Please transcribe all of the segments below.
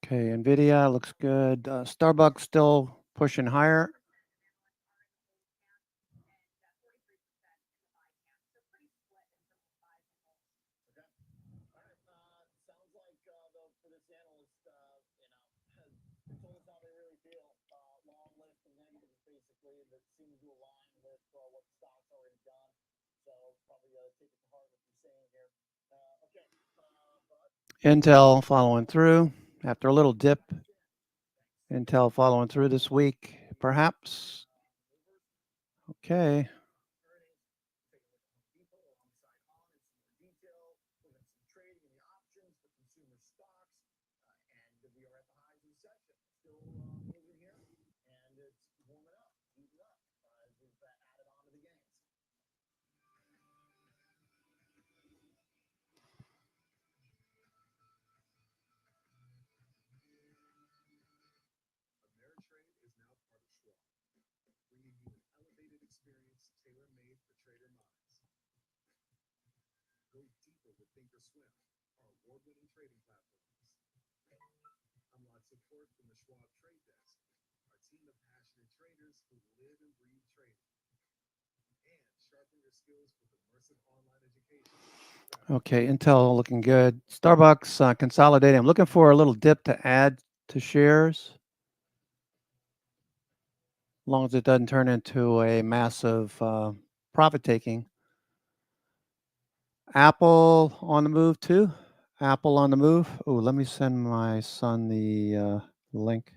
Okay, NVIDIA looks good. Starbucks still pushing higher. Intel following through after a little dip. Intel following through this week, perhaps. Okay. Okay, Intel looking good. Starbucks consolidating. I'm looking for a little dip to add to shares. As long as it doesn't turn into a massive profit taking. Apple on the move too. Apple on the move. Oh, let me send my son the link.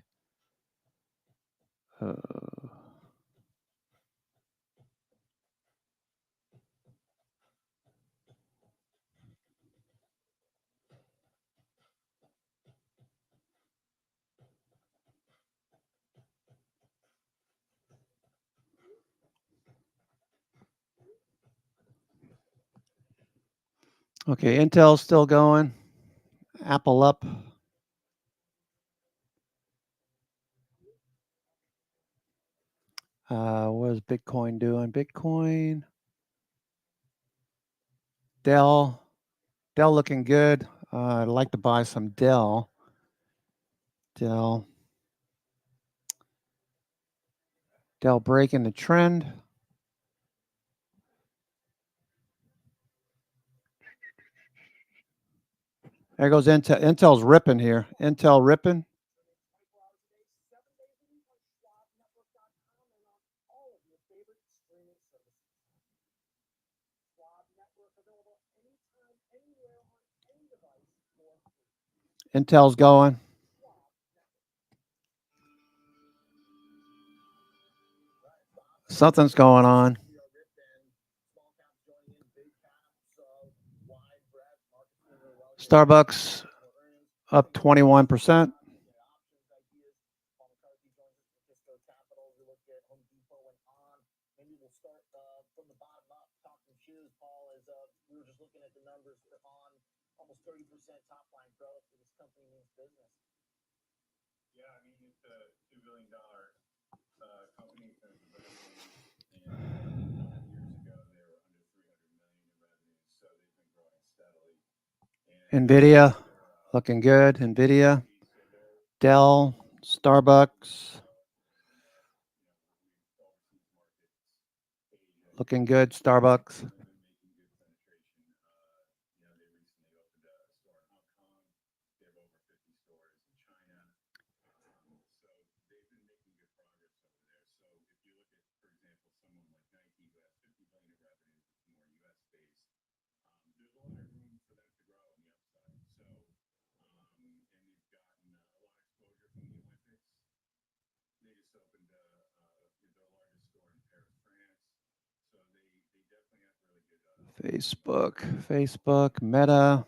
Okay, Intel's still going. Apple up. What is Bitcoin doing? Bitcoin. Dell looking good. I'd like to buy some Dell. Dell breaking the trend. There goes Intel. Intel's ripping here. Intel ripping. Intel's going. Something's going on. Starbucks up 21%. NVIDIA looking good. NVIDIA, Dell, Starbucks looking good. Starbucks. Facebook, Meta,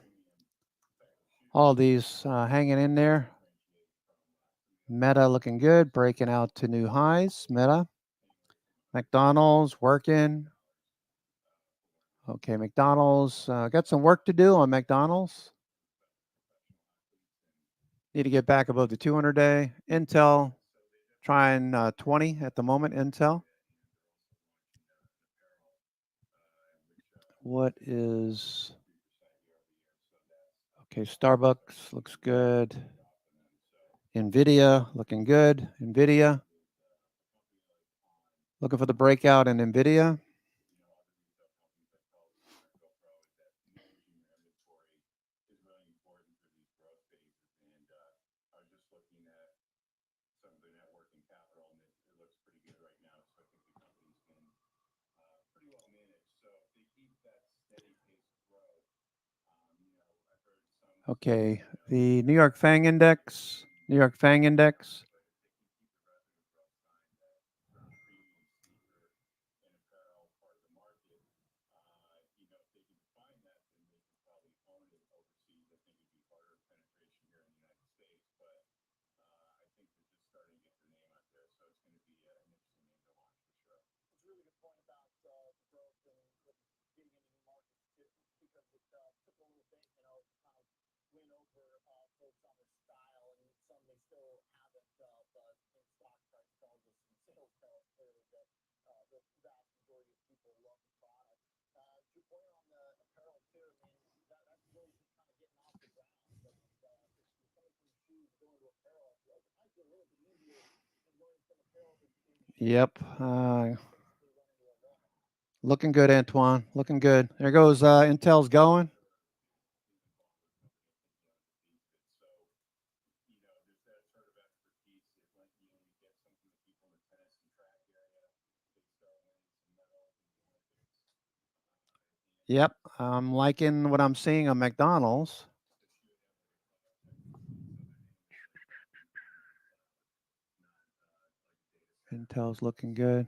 all these hanging in there. Meta looking good, breaking out to new highs. Meta. McDonald's working. Okay, McDonald's got some work to do on McDonald's. Need to get back above the 200-day. Intel trying 20 at the moment. Intel. What is okay? Starbucks looks good. Nvidia looking good. Nvidia looking for the breakout in Nvidia. Okay, the New York FANG index. New York FANG index. Yep. Looking good, Antoine. Looking good. There goes Intel's going. Yep. I'm liking what I'm seeing on McDonald's. Intel's looking good.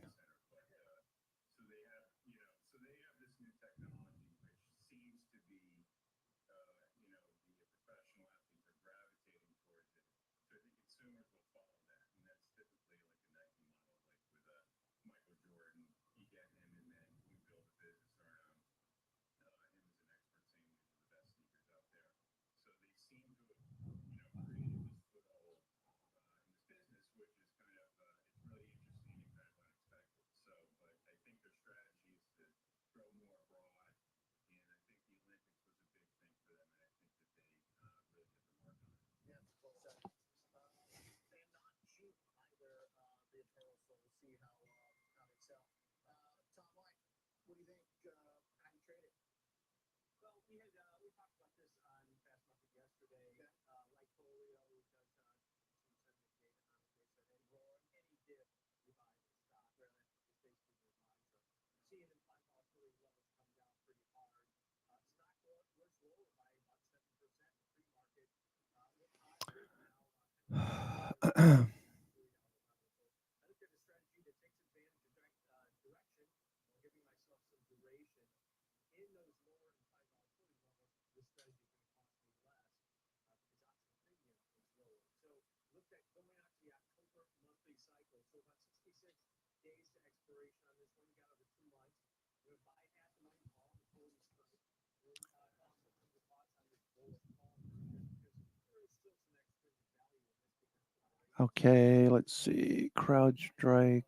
Okay, let's see. CrowdStrike.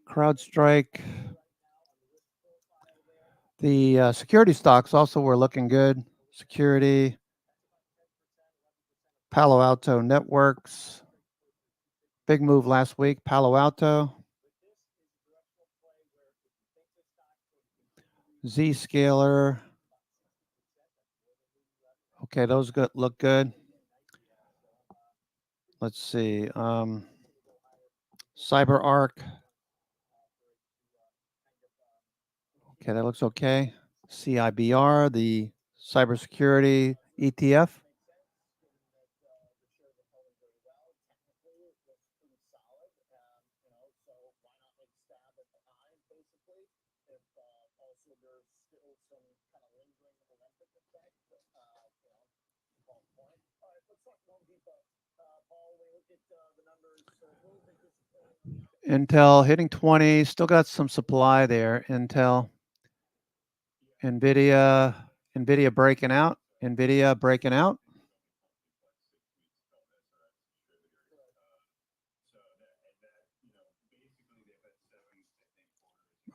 CrowdStrike. The security stocks also were looking good. Security. Palo Alto Networks. Big move last week. Palo Alto. Zscaler. Okay, those look good. Let's see. CyberArk. Okay, that looks okay. CIBR, the cybersecurity ETF. Intel hitting 20, still got some supply there. Intel, NVIDIA breaking out. NVIDIA breaking out.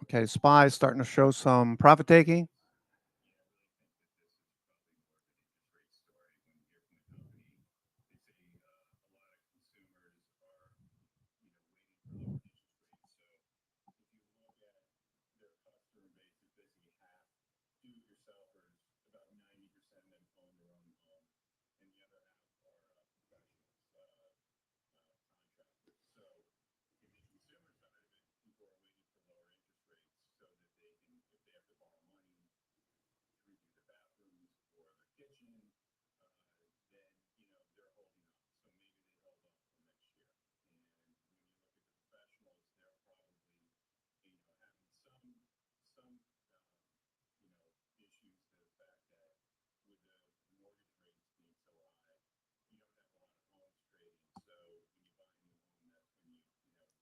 Okay, SPY starting to show some profit taking.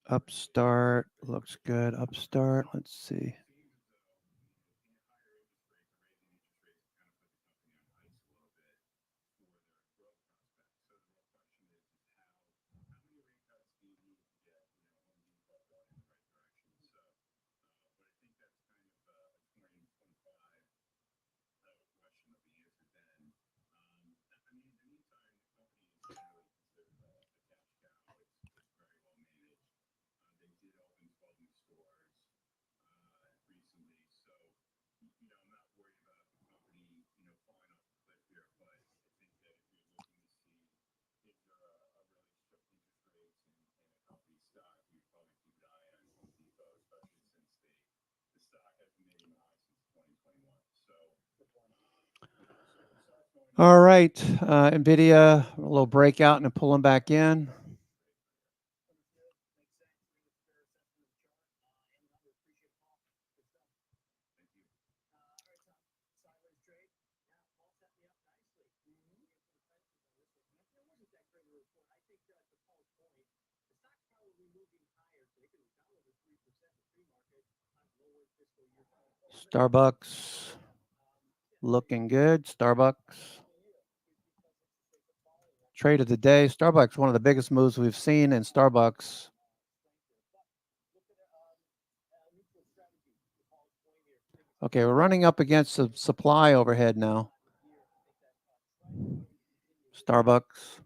Upstart looks good. Upstart, let's see. All right, NVIDIA, a little breakout and pulling back in. Starbucks looking good. Starbucks. Trade of the day. Starbucks, one of the biggest moves we've seen in Starbucks. Okay, we're running up against the supply overhead now. Starbucks.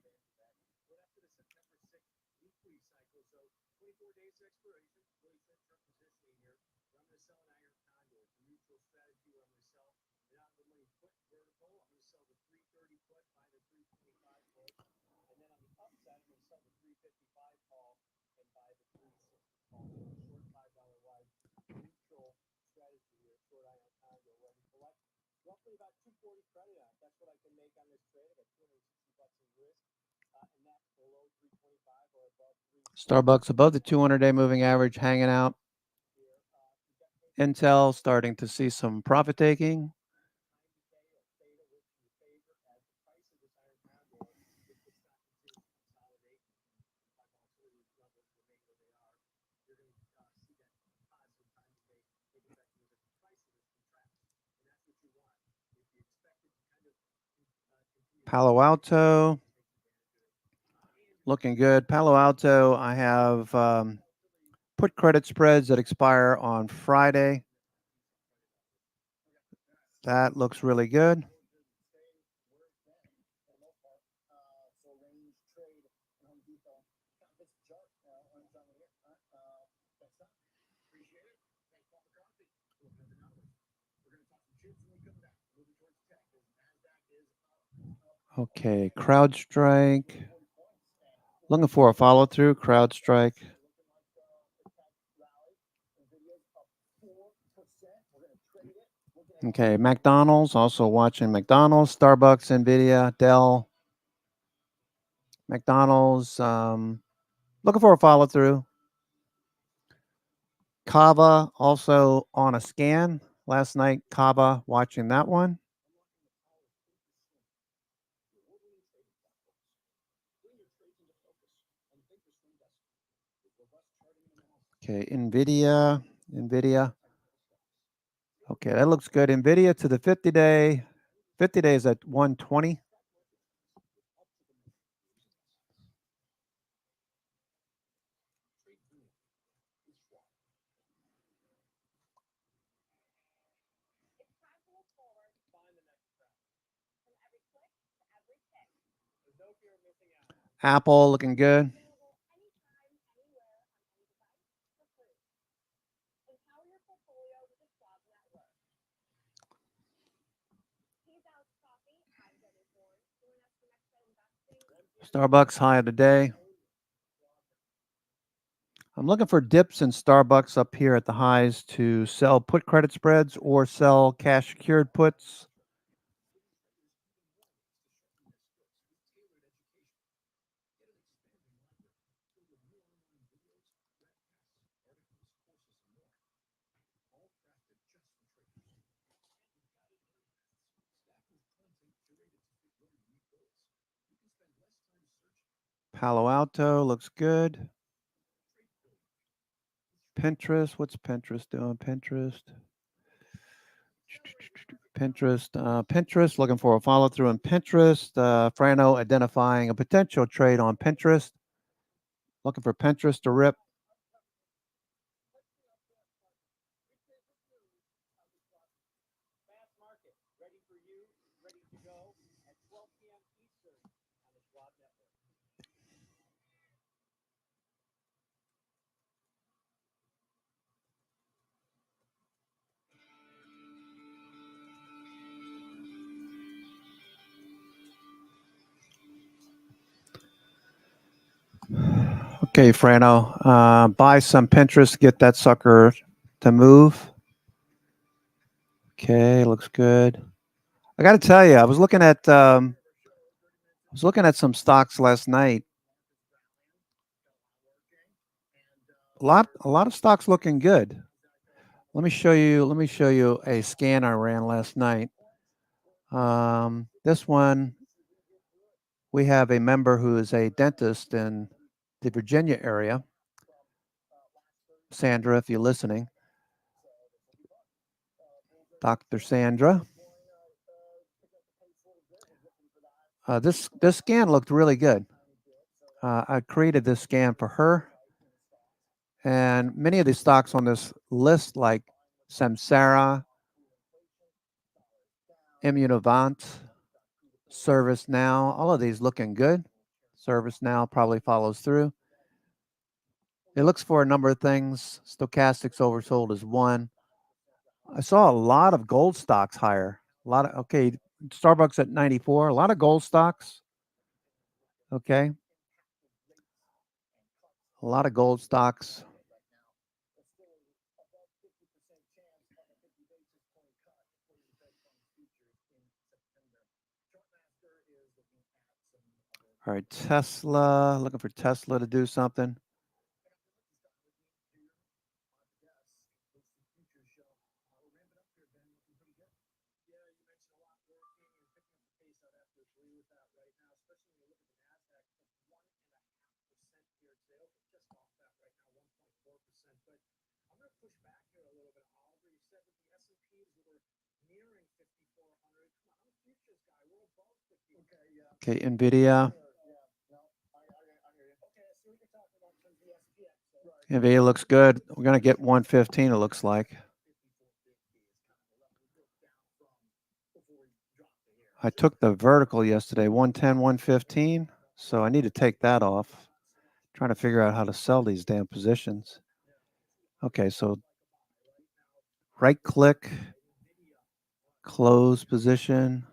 Starbucks above the 200-day moving average, hanging out. Intel starting to see some profit taking. Palo Alto looking good. Palo Alto, I have put credit spreads that expire on Friday. That looks really good. Okay, CrowdStrike. Looking for a follow through. CrowdStrike. Okay, McDonald's, also watching McDonald's, Starbucks, NVIDIA, Dell. McDonald's, looking for a follow through. Kava also on a scan. Last night, Kava watching that one. Okay, NVIDIA. Okay, that looks good. NVIDIA to the 50-day. 50-day is at 120. Apple looking good. Starbucks high of the day. I'm looking for dips in Starbucks up here at the highs to sell put credit spreads or sell cash secured puts. Palo Alto looks good. Pinterest, what's Pinterest doing? Pinterest, looking for a follow through on Pinterest. Frano identifying a potential trade on Pinterest. Looking for Pinterest to rip. Okay, Frano, buy some Pinterest, get that sucker to move. Okay, looks good. I got to tell you, I was looking at some stocks last night. A lot of stocks looking good. Let me show you a scan I ran last night. This one, we have a member who is a dentist in the Virginia area. Sandra, if you're listening. Dr. Sandra. This scan looked really good. I created this scan for her. And many of the stocks on this list, like Samsara, Immunovant, ServiceNow, all of these looking good. ServiceNow probably follows through. It looks for a number of things. Stochastics oversold is one. I saw a lot of gold stocks higher. Starbucks at 94. A lot of gold stocks. Okay. A lot of gold stocks. All right, Tesla, looking for Tesla to do something. Okay, NVIDIA. NVIDIA looks good. We're going to get 115, it looks like. I took the vertical yesterday, 110, 115. So I need to take that off. Trying to figure out how to sell these damn positions. Okay, so right click, close position.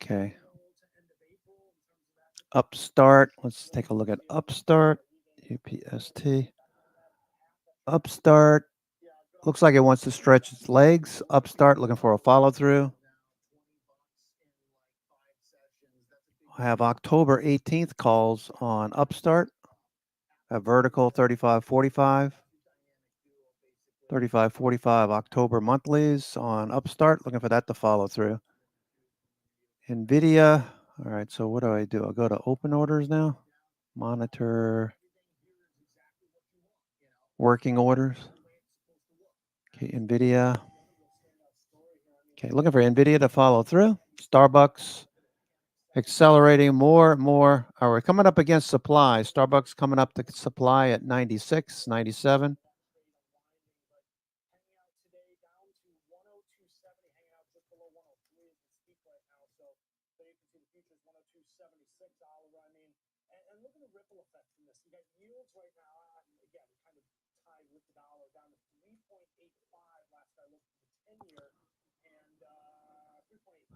Okay. Upstart. Let's take a look at Upstart. UPST. Upstart. Looks like it wants to stretch its legs. Upstart looking for a follow through. I have October 18th calls on Upstart. A vertical 35.45. 35.45 October monthlies on Upstart. Looking for that to follow through. NVIDIA. All right, so what do? I'll go to open orders now. Monitor working orders. Okay, NVIDIA. Okay, looking for NVIDIA to follow through. Starbucks accelerating more. We're coming up against supply. Starbucks coming up to supply at 96, 97.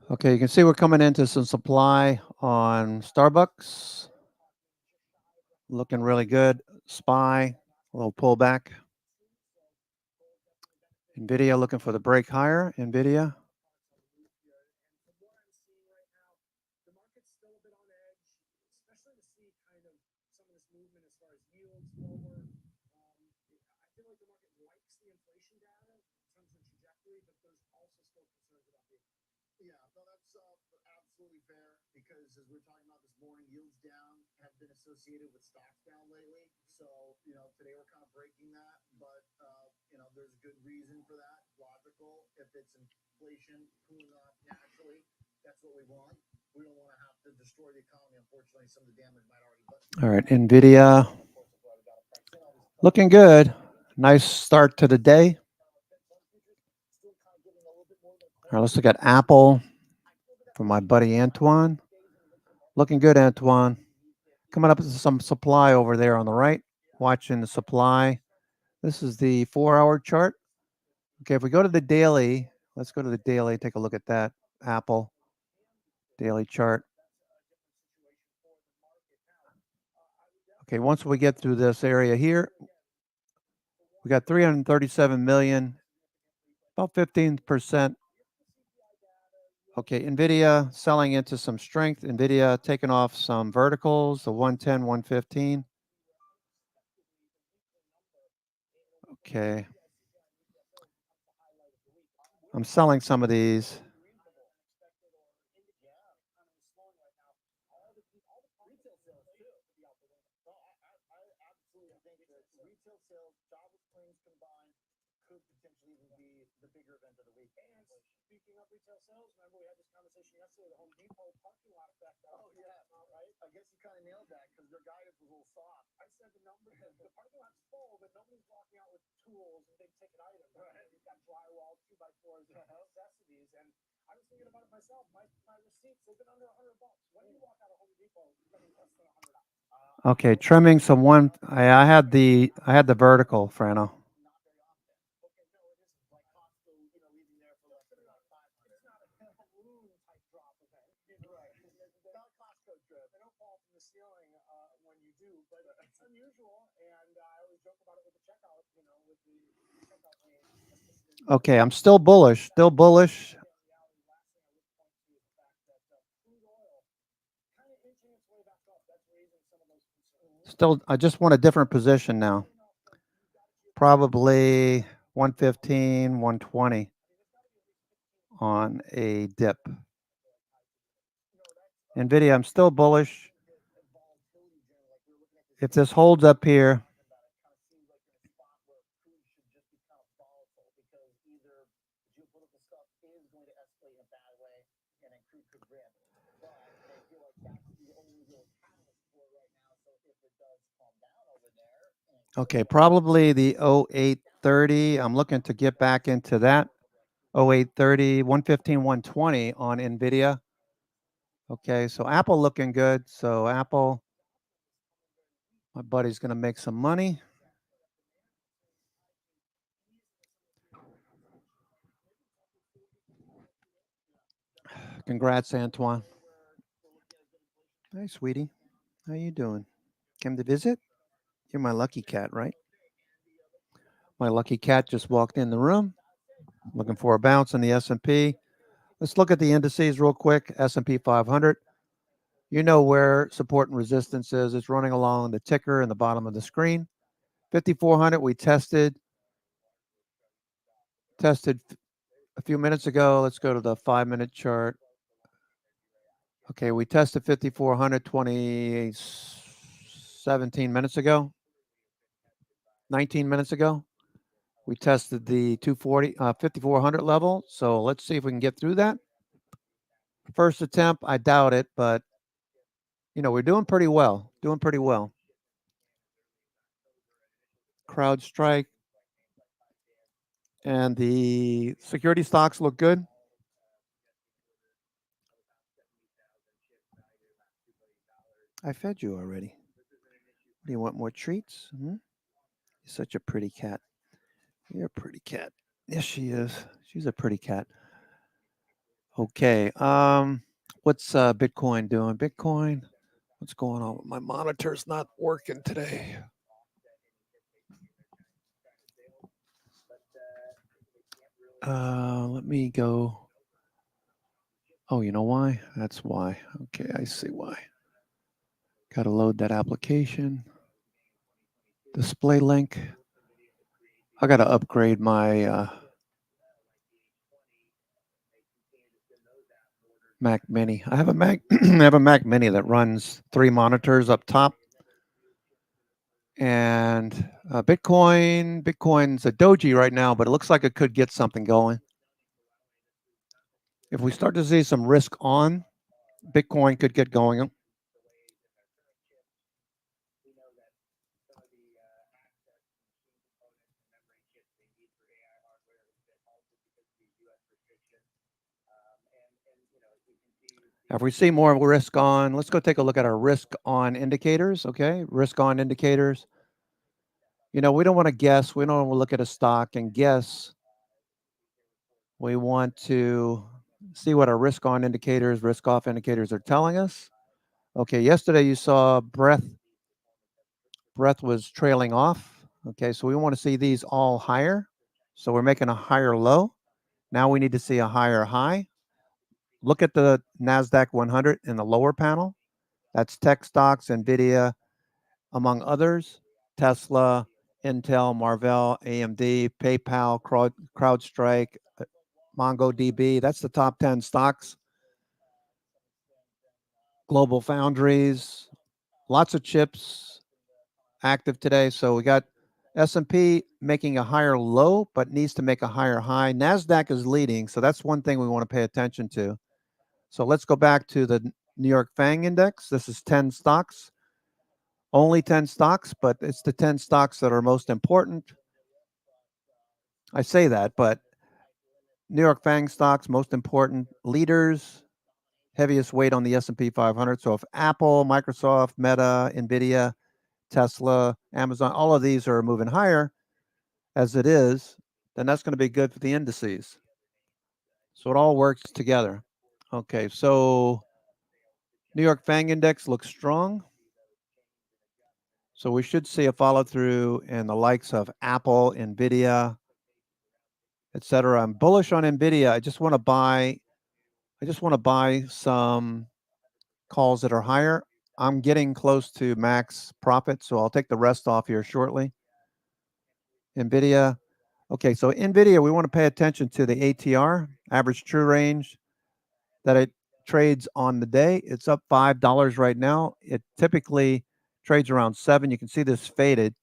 Okay, you can see we're coming into some supply on Starbucks. Looking really good. SPY, a little pullback. NVIDIA looking for the break higher. NVIDIA. All right, NVIDIA. Looking good. Nice start to the day. All right, let's look at Apple from my buddy Antoine. Looking good, Antoine. Coming up with some supply over there on the right. Watching the supply. This is the 4-hour chart. Okay, if we go to the daily, let's go to the daily, take a look at that. Apple daily chart. Okay, once we get through this area here, we got 337 million, about 15%. Okay, NVIDIA selling into some strength. NVIDIA taking off some verticals, the 110, 115. Okay. I'm selling some of these. Okay, trimming some one. I had the vertical, Frano. Okay, I'm still bullish. Still bullish. Still, I just want a different position now. Probably 115, 120 on a dip. NVIDIA, I'm still bullish. If this holds up here, okay, probably the 0830. I'm looking to get back into that. 0830, 115, 120 on NVIDIA. Okay, so Apple looking good. So Apple, my buddy's going to make some money. Congrats, Antoine. Hey, sweetie. How you doing? Came to visit? You're my lucky cat, right? My lucky cat just walked in the room. Looking for a bounce in the S&P. Let's look at the indices real quick. S&P 500. You know where support and resistance is. It's running along the ticker in the bottom of the screen. 5,400 we tested a few minutes ago. Let's go to the 5-minute chart. Okay, we tested 5,400 17 minutes ago, 19 minutes ago. We tested the 5,400 level. So let's see if we can get through that. First attempt, I doubt it, but we're doing pretty well. CrowdStrike and the security stocks look good. I fed you already. Do you want more treats? You're such a pretty cat. You're a pretty cat. Yes, she is. She's a pretty cat. Okay. What's Bitcoin doing? Bitcoin. What's going on? My monitor's not working today. Let me go. Oh, you know why? That's why. Okay, I see why. Got to load that application. Display link. I got to upgrade my Mac Mini. I have a Mac. I have a Mac Mini that runs 3 monitors up top. And Bitcoin's a doji right now, but it looks like it could get something going. If we start to see some risk on, Bitcoin could get going. If we see more risk on, let's go take a look at our risk on indicators. Okay, risk on indicators. We don't want to guess. We don't want to look at a stock and guess. We want to see what our risk on indicators, risk off indicators are telling us. Okay, yesterday you saw breadth was trailing off. Okay, so we want to see these all higher. So we're making a higher low. Now we need to see a higher high. Look at the NASDAQ 100 in the lower panel. That's tech stocks, NVIDIA, among others. Tesla, Intel, Marvell, AMD, PayPal, CrowdStrike, MongoDB. That's the top 10 stocks. Global Foundries, lots of chips active today. So we got S&P making a higher low, but needs to make a higher high. NASDAQ is leading, so that's one thing we want to pay attention to. So let's go back to the New York FANG index. This is 10 stocks, only 10 stocks, but it's the 10 stocks that are most important. I say that, but New York FANG stocks, most important leaders, heaviest weight on the S&P 500. So if Apple, Microsoft, Meta, NVIDIA, Tesla, Amazon, all of these are moving higher as it is, then that's going to be good for the indices. So it all works together. Okay, so New York FANG index looks strong. So we should see a follow through in the likes of Apple, NVIDIA, etc. I'm bullish on NVIDIA. I just want to buy some calls that are higher. I'm getting close to max profit, so I'll take the rest off here shortly. NVIDIA. Okay, so NVIDIA, we want to pay attention to the ATR, average true range, that it trades on the day. It's up $5 right now. It typically trades around 7. You can see this faded.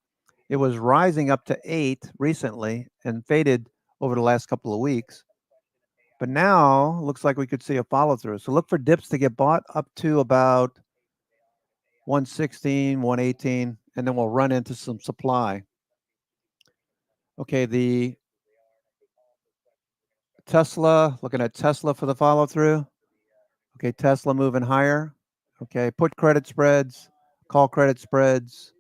It was rising up to 8 recently and faded over the last couple of weeks. But now looks like we could see a follow through. So look for dips to get bought up to about 116, 118, and then we'll run into some supply. Okay, the Tesla, looking at Tesla for the follow through. Okay, Tesla moving higher. Okay, put credit spreads, call credit spreads.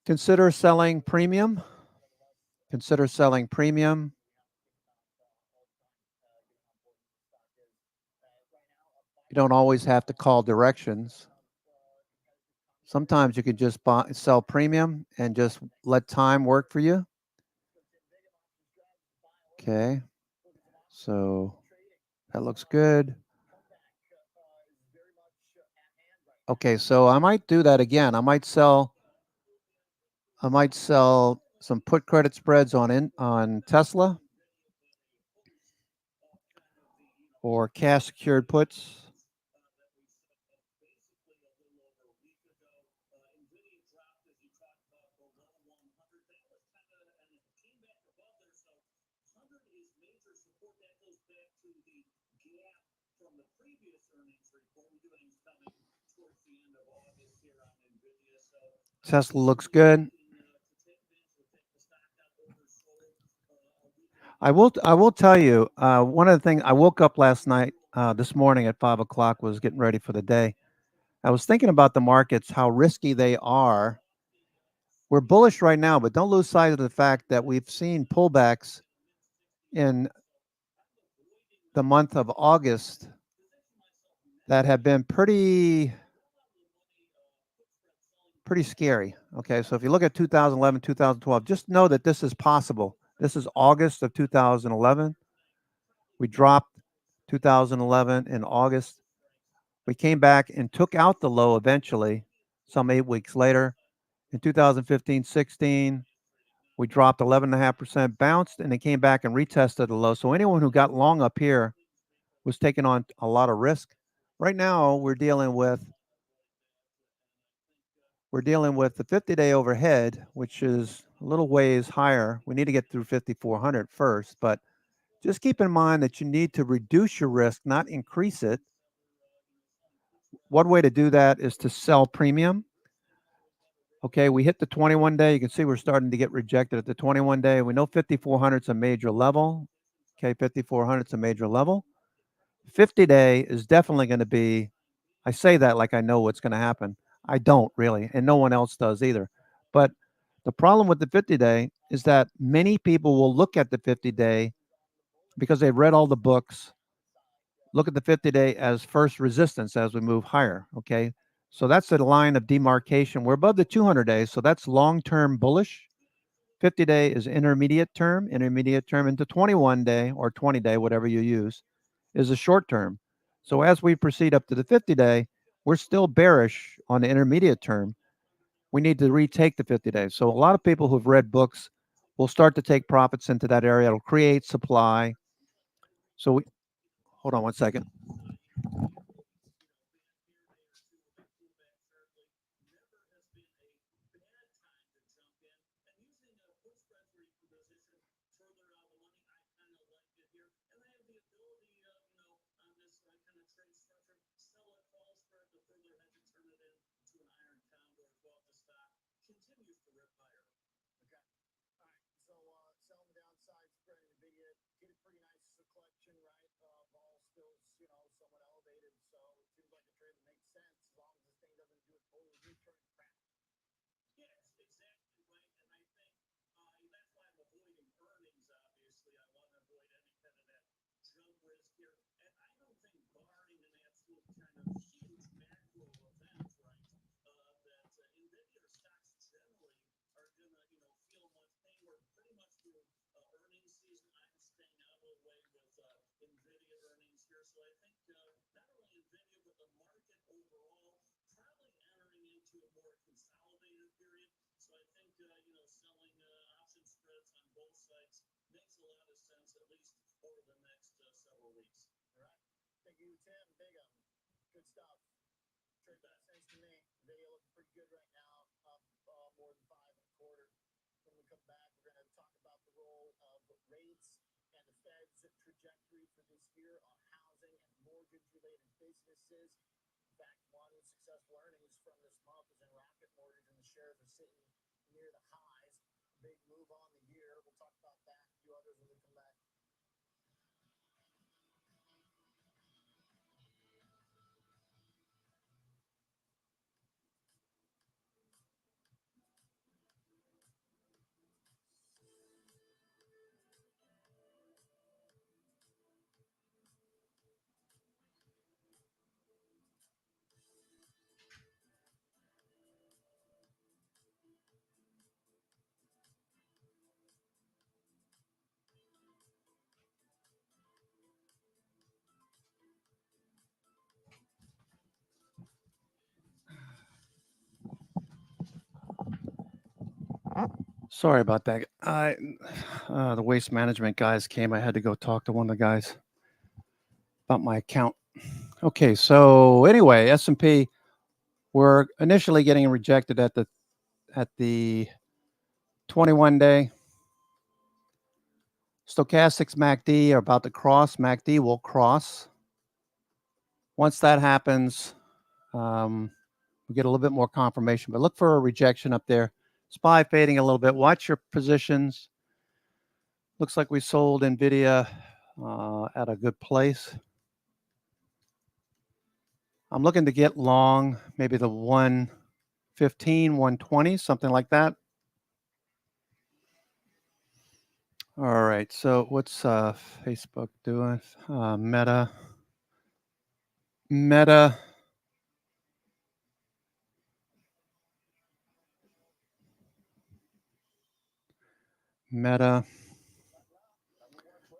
Consider selling premium. Consider selling premium. You don't always have to call directions. Sometimes you can just sell premium and just let time work for you. Okay. So that looks good. Okay, so I might do that again. I might sell some put credit spreads on Tesla or cash secured puts. Tesla looks good. I will tell you, one of the things I woke up last night, this morning at 5 o'clock, was getting ready for the day. I was thinking about the markets, how risky they are. We're bullish right now, but don't lose sight of the fact that we've seen pullbacks in the month of August that have been pretty scary. Okay, so if you look at 2011, 2012, just know that this is possible. This is August of 2011. We dropped 2011 in August. We came back and took out the low eventually, some 8 weeks later. In 2015, 16, we dropped 11.5%, bounced, and then came back and retested the low. So anyone who got long up here was taking on a lot of risk. Right now, we're dealing with the 50-day overhead, which is a little ways higher. We need to get through 5,400 first, but just keep in mind that you need to reduce your risk, not increase it. One way to do that is to sell premium. Okay, we hit the 21 day. You can see we're starting to get rejected at the 21 day. We know 5,400 is a major level. Okay, 5,400 is a major level. 50-day is definitely going to be, I say that like I know what's going to happen. I don't really, and no one else does either. But the problem with the 50-day is that many people will look at the 50-day because they've read all the books, look at the 50-day as first resistance as we move higher. Okay. So that's the line of demarcation. We're above the 200 days. So that's long term bullish. 50-day is intermediate term into 21-day or 20-day, whatever you use, is a short term. So as we proceed up to the 50-day, we're still bearish on the intermediate term. We need to retake the 50 days. So a lot of people who've read books will start to take profits into that area. It'll create supply. So hold on one second. Sorry about that. The waste management guys came. I had to go talk to one of the guys about my account. Okay, so anyway, S&P, we're initially getting rejected at the 21 day. Stochastics MACD are about to cross. MACD will cross. Once that happens, we get a little bit more confirmation, but look for a rejection up there. SPY fading a little bit. Watch your positions. Looks like we sold NVIDIA at a good place. I'm looking to get long, maybe the 115, 120, something like that. All right, so what's Facebook doing? Meta.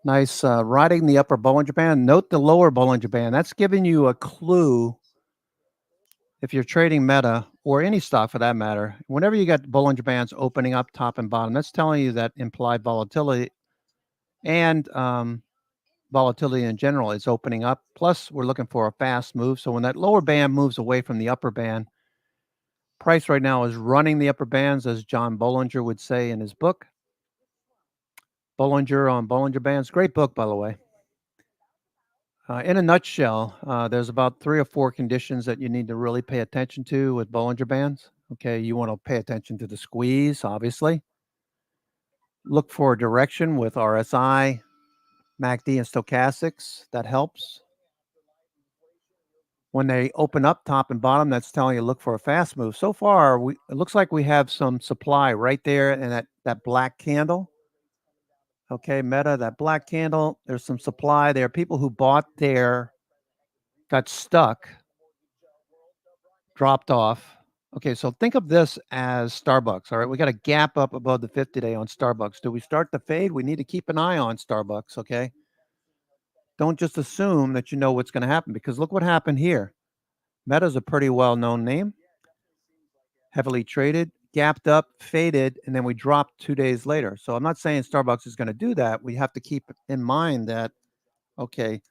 Nice, riding the upper Bollinger Band. Note the lower Bollinger Band. That's giving you a clue if you're trading Meta or any stock for that matter. Whenever you got Bollinger Bands opening up top and bottom, that's telling you that implied volatility and volatility in general is opening up. Plus, we're looking for a fast move. So when that lower band moves away from the upper band, price right now is running the upper bands, as John Bollinger would say in his book. Bollinger on Bollinger Bands. Great book, by the way. In a nutshell, there's about 3 or 4 conditions that you need to really pay attention to with Bollinger Bands. Okay, you want to pay attention to the squeeze, obviously. Look for direction with RSI, MACD, and stochastics. That helps. When they open up top and bottom, that's telling you look for a fast move. So far, it looks like we have some supply right there in that black candle. Okay, Meta, that black candle, there's some supply there. People who bought there got stuck, dropped off. Okay, so think of this as Starbucks. All right, we got a gap up above the 50-day on Starbucks. Do we start the fade? We need to keep an eye on Starbucks, okay? Don't just assume that you know what's going to happen, because look what happened here. Meta's a pretty well-known name, heavily traded, gapped up, faded, and then we dropped 2 days later. So I'm not saying Starbucks is going to do that. We have to keep in mind that, okay,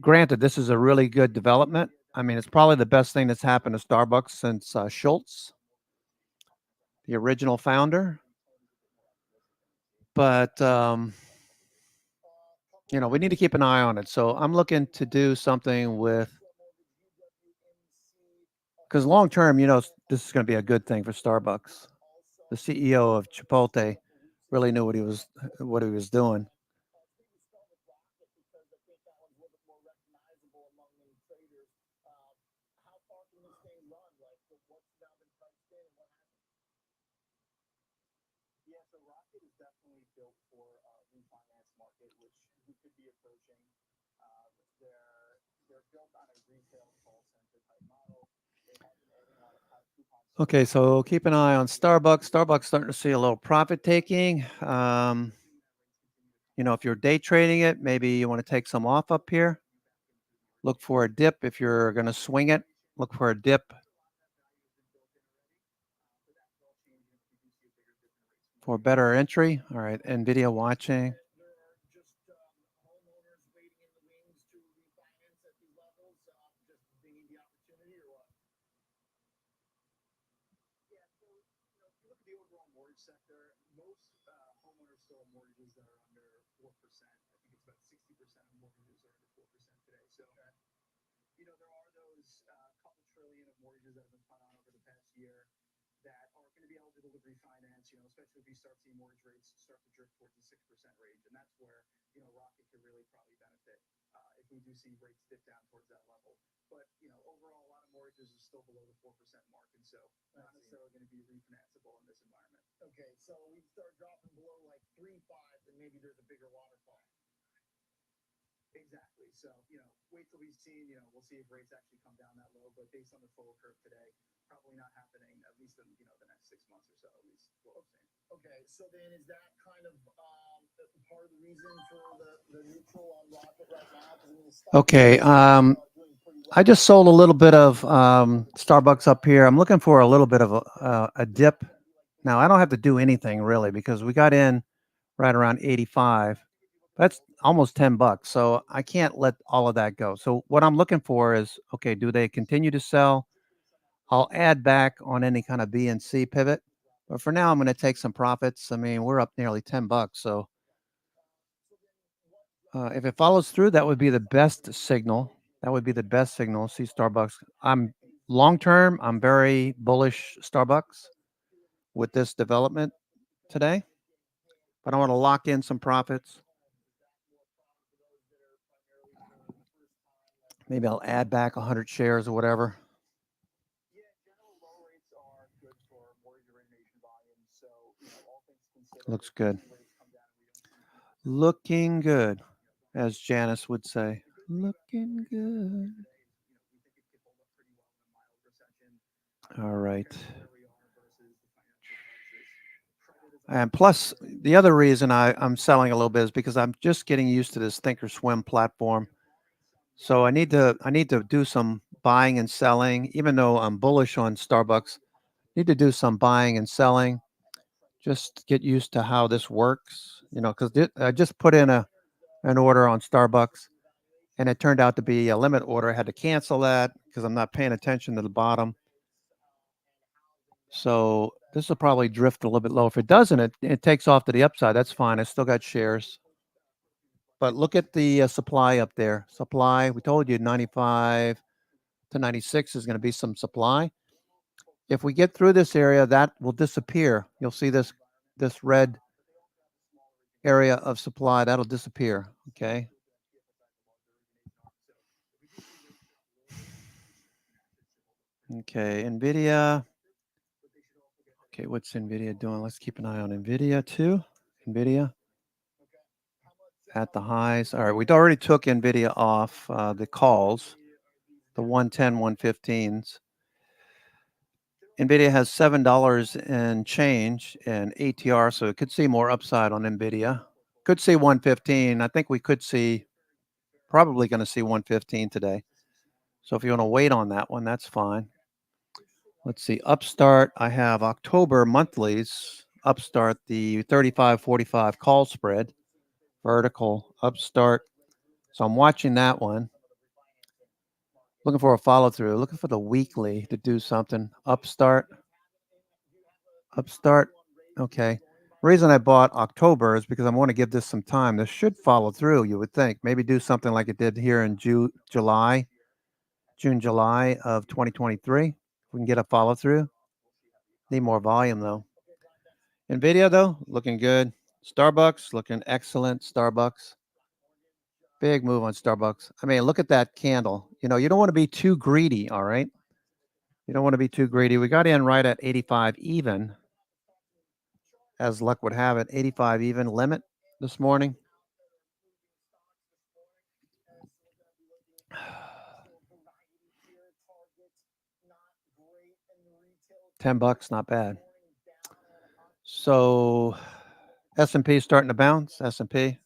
granted, this is a really good development. I mean, it's probably the best thing that's happened to Starbucks since Schultz, the original founder. But, you know, we need to keep an eye on it. So I'm looking to do something with, because long term, you know, this is going to be a good thing for Starbucks. The CEO of Chipotle really knew what he was doing. Okay, so keep an eye on Starbucks. Starbucks starting to see a little profit taking. You know, if you're day trading it, maybe you want to take some off up here. Look for a dip if you're going to swing it. Look for a dip for better entry. All right, NVIDIA watching. Okay, I just sold a little bit of Starbucks up here. I'm looking for a little bit of a dip Now I don't have to do anything really because we got in right around 85. That's almost $10. So I can't let all of that go. So what I'm looking for is, okay, do they continue to sell? I'll add back on any kind of B and C pivot. But for now, I'm going to take some profits. I mean, we're up nearly $10. So if it follows through, that would be the best signal. That would be the best signal. See Starbucks. I'm long term, I'm very bullish Starbucks with this development today, but I want to lock in some profits. Maybe I'll add back 100 shares or whatever. Looks good. Looking good, as Janice would say. Looking good. All right. And plus, the other reason I'm selling a little bit is because I'm just getting used to this Thinkorswim platform. So I need to do some buying and selling, even though I'm bullish on Starbucks. Need to do some buying and selling, just get used to how this works. Because I just put in an order on Starbucks, and it turned out to be a limit order. I had to cancel that because I'm not paying attention to the bottom. So this will probably drift a little bit low. If it doesn't, it takes off to the upside. That's fine. I still got shares. But look at the supply up there. Supply, we told you 95 to 96 is going to be some supply. If we get through this area, that will disappear. You'll see this red area of supply that'll disappear. Okay. Okay. Nvidia. Okay, what's Nvidia doing? Let's keep an eye on Nvidia too. Nvidia at the highs. All right, we already took Nvidia off the calls, the 110, 115s. Nvidia has $7 and change in ATR, so it could see more upside on Nvidia. Could see 115. I think we could see, probably going to see 115 today. So if you want to wait on that one, that's fine. Let's see. Upstart, I have October monthlies. Upstart, the 35-45 call spread, vertical Upstart. So I'm watching that one. Looking for a follow through. Looking for the weekly to do something. Upstart. Okay. Reason I bought October is because I want to give this some time. This should follow through, you would think. Maybe do something like it did here in June, July of 2023. If we can get a follow through. Need more volume though. Nvidia though, looking good. Starbucks looking excellent. Starbucks. Big move on Starbucks. I mean, look at that candle. You don't want to be too greedy, all right? You don't want to be too greedy. We got in right at 85 even, as luck would have it. 85 even limit this morning. $10, not bad. So S&P starting to bounce. S&P.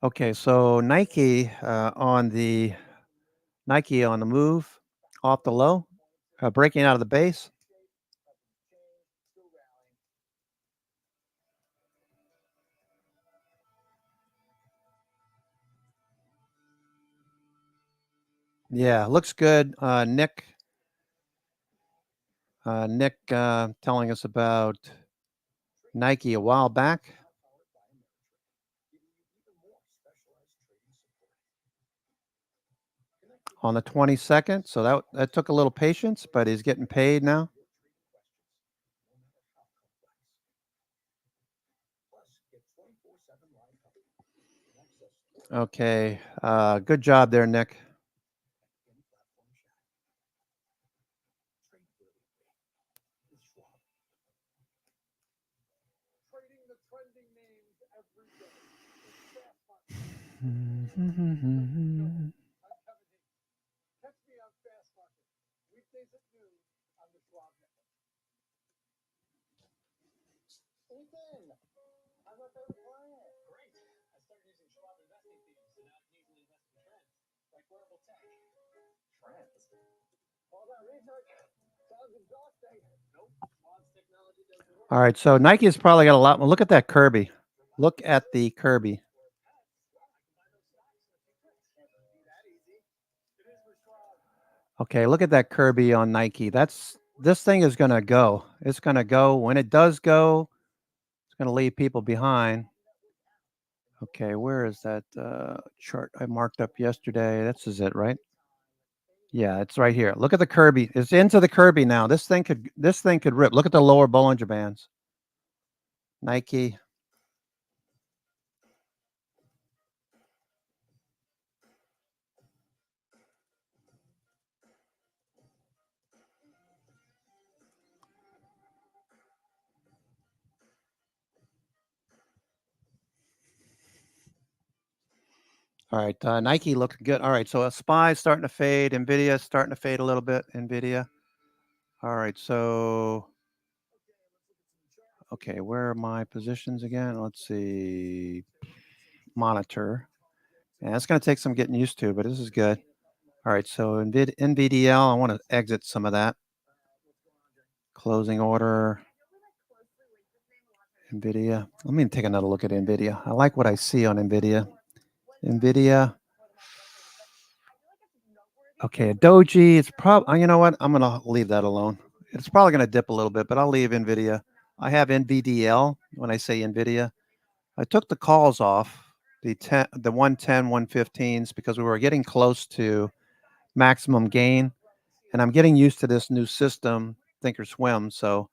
Okay, so Nike on the move off the low, breaking out of the base. Yeah, looks good. Nick telling us about Nike a while back. On the 22nd. So that took a little patience, but he's getting paid now. Okay. Good job there, Nick. All right, so Nike has probably got a lot more. Look at that Kirby. Look at the Kirby. Okay, look at that Kirby on Nike. This thing is gonna go. It's gonna go. When it does go, it's gonna leave people behind. Okay, where is that chart I marked up yesterday? This is it, right? Yeah, it's right here. Look at the Kirby. It's into the Kirby now. This thing could rip. Look at the lower Bollinger Bands. Nike. All right, Nike looking good. All right, so SPY starting to fade. Nvidia starting to fade a little bit. Nvidia. All right, so okay, where are my positions again? Let's see. Monitor. Yeah, it's going to take some getting used to, but this is good. All right, so NVDL, I want to exit some of that. Closing order. NVIDIA. Let me take another look at NVIDIA. I like what I see on NVIDIA. NVIDIA. Okay, Doji. It's probably, you know what? I'm going to leave that alone. It's probably going to dip a little bit, but I'll leave NVIDIA. I have NVDL when I say NVIDIA. I took the calls off the 110, 115s because we were getting close to maximum gain. And I'm getting used to this new system, Thinkorswim. So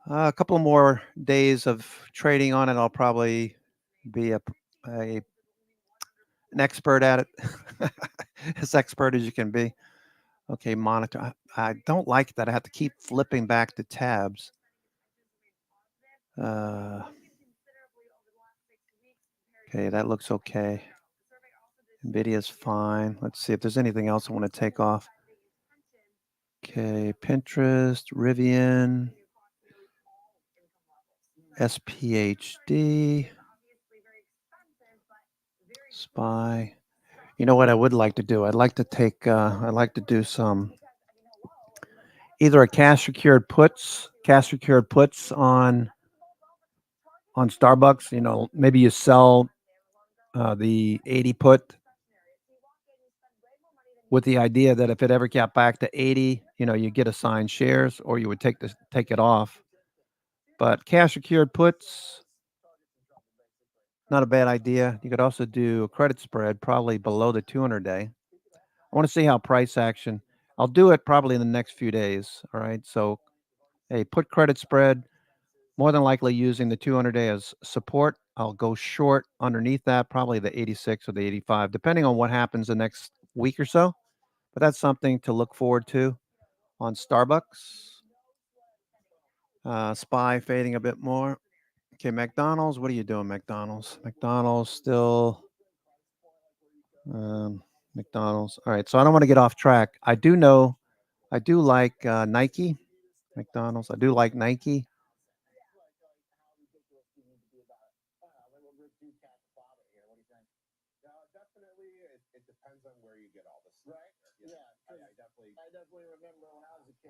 a couple more days of trading on it, I'll probably be an expert at it, as expert as you can be. Okay, monitor. I don't like that I have to keep flipping back to tabs. Okay, that looks okay. NVIDIA's fine. Let's see if there's anything else I want to take off. Okay, Pinterest, Rivian, SPHD, SPY. You know what I would like to do? I'd like to do some either a cash secured puts on Starbucks. You know, maybe you sell the 80 put with the idea that if it ever got back to 80, you know, you get assigned shares, or you would take it off. But cash secured puts, not a bad idea. You could also do a credit spread, probably below the 200 day. I want to see how price action. I'll do it probably in the next few days. All right. So, hey, put credit spread, more than likely using the 200 day as support. I'll go short underneath that, probably the 86 or the 85, depending on what happens the next week or so. But that's something to look forward to on Starbucks. SPY fading a bit more. Okay, McDonald's. What are you doing, McDonald's? McDonald's still. McDonald's. All right. So I don't want to get off track. I do like Nike. McDonald's. I do like Nike.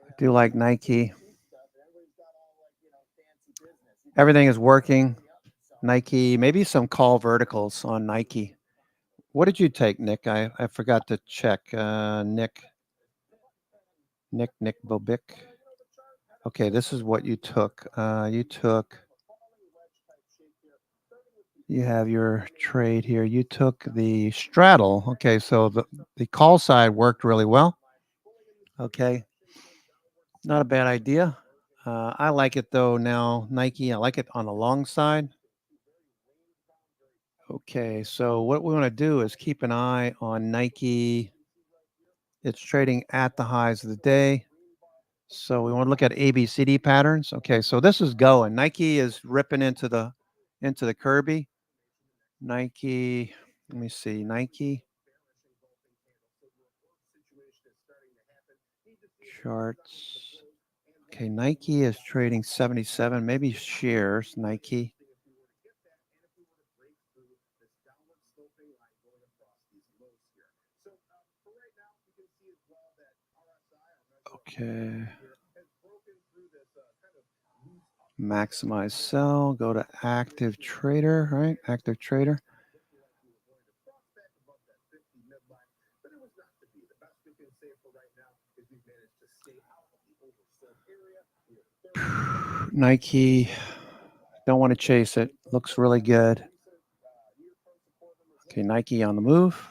I do like Nike. Everything is working. Nike, maybe some call verticals on Nike. What did you take, Nick? I forgot to check. Nick Bobic. Okay, this is what you took. You have your trade here. You took the straddle. Okay, so the call side worked really well. Okay, not a bad idea. I like it though now, Nike. I like it on the long side. Okay, so what we want to do is keep an eye on Nike. It's trading at the highs of the day. So we want to look at ABCD patterns. Okay, so this is going. Nike is ripping into the Kirby. Nike, let me see. Nike charts. Okay, Nike is trading 77, maybe shares, Nike. Okay. Maximize sell. Go to active trader, right? Active trader. Nike. Don't want to chase it. Looks really good. Okay, Nike on the move.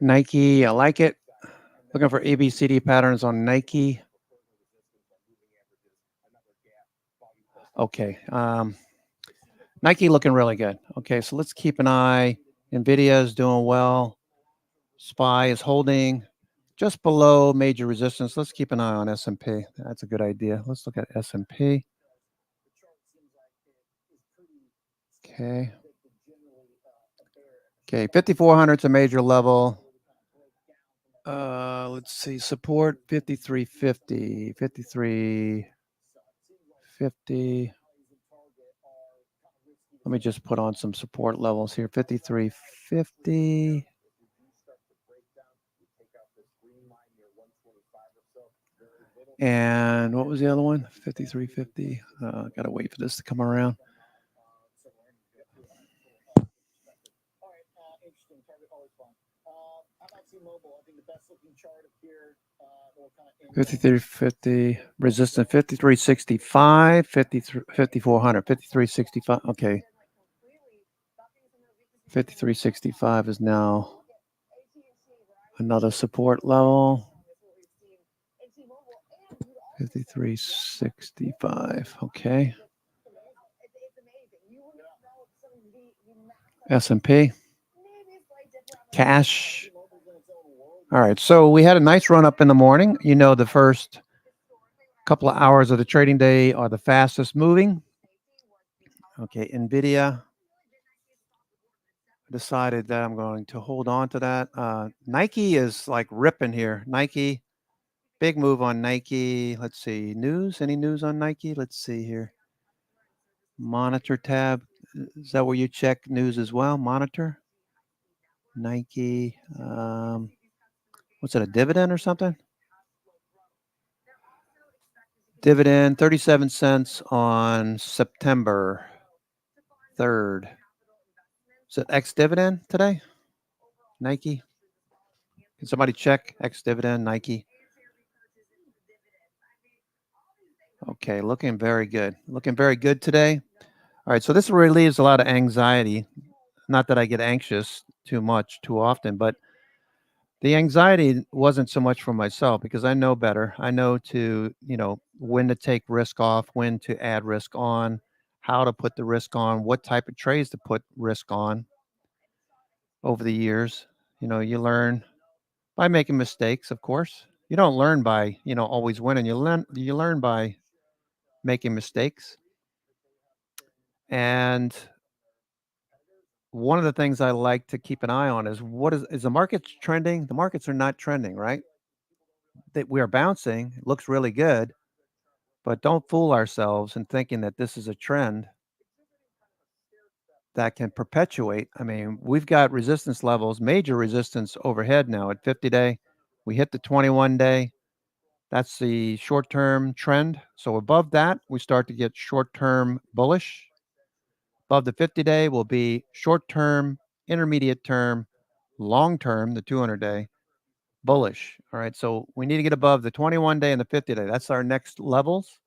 Nike, I like it. Looking for ABCD patterns on Nike. Okay. Nike looking really good. Okay, so let's keep an eye. Nvidia is doing well. SPY is holding just below major resistance. Let's keep an eye on S&P. That's a good idea. Let's look at S&P. Okay. Okay, 5,400 is a major level. Let's see, support 5350, 5350. Let me just put on some support levels here. 5350. And what was the other one? 5350. Gotta wait for this to come around. $53.50 resistance 53.65 5400 53.65. Okay, 53.65 is now another support level. 53.65. Okay. S&P. Cash. All right. So we had a nice run up in the morning. You know, the first couple of hours of the trading day are the fastest moving. Okay. Nvidia. Decided that I'm going to hold on to that. Nike is like ripping here. Nike. Big move on Nike. Let's see. News. Any news on Nike? Let's see here. Monitor tab. Is that where you check news as well? Monitor. Nike. What's it, a dividend or something? Dividend, 37 cents on September 3rd. Is it ex-dividend today? Nike? Can somebody check ex-dividend, Nike? Okay, looking very good. Looking very good today. All right, so this relieves a lot of anxiety. Not that I get anxious too much, too often, but the anxiety wasn't so much for myself because I know better. I know to, when to take risk off, when to add risk on, how to put the risk on, what type of trades to put risk on over the years. You learn by making mistakes, of course. You don't learn by, always winning. You learn by making mistakes. And one of the things I like to keep an eye on is the market trending? The markets are not trending, right? That we are bouncing. It looks really good, but don't fool ourselves in thinking that this is a trend that can perpetuate. I mean, we've got resistance levels, major resistance overhead now at 50-day. We hit the 21-day. That's the short-term trend. So above that, we start to get short-term bullish. Above the 50-day will be short-term, intermediate term, long-term, the 200-day, bullish. All right. So we need to get above the 21-day and the 50-day. That's our next levels.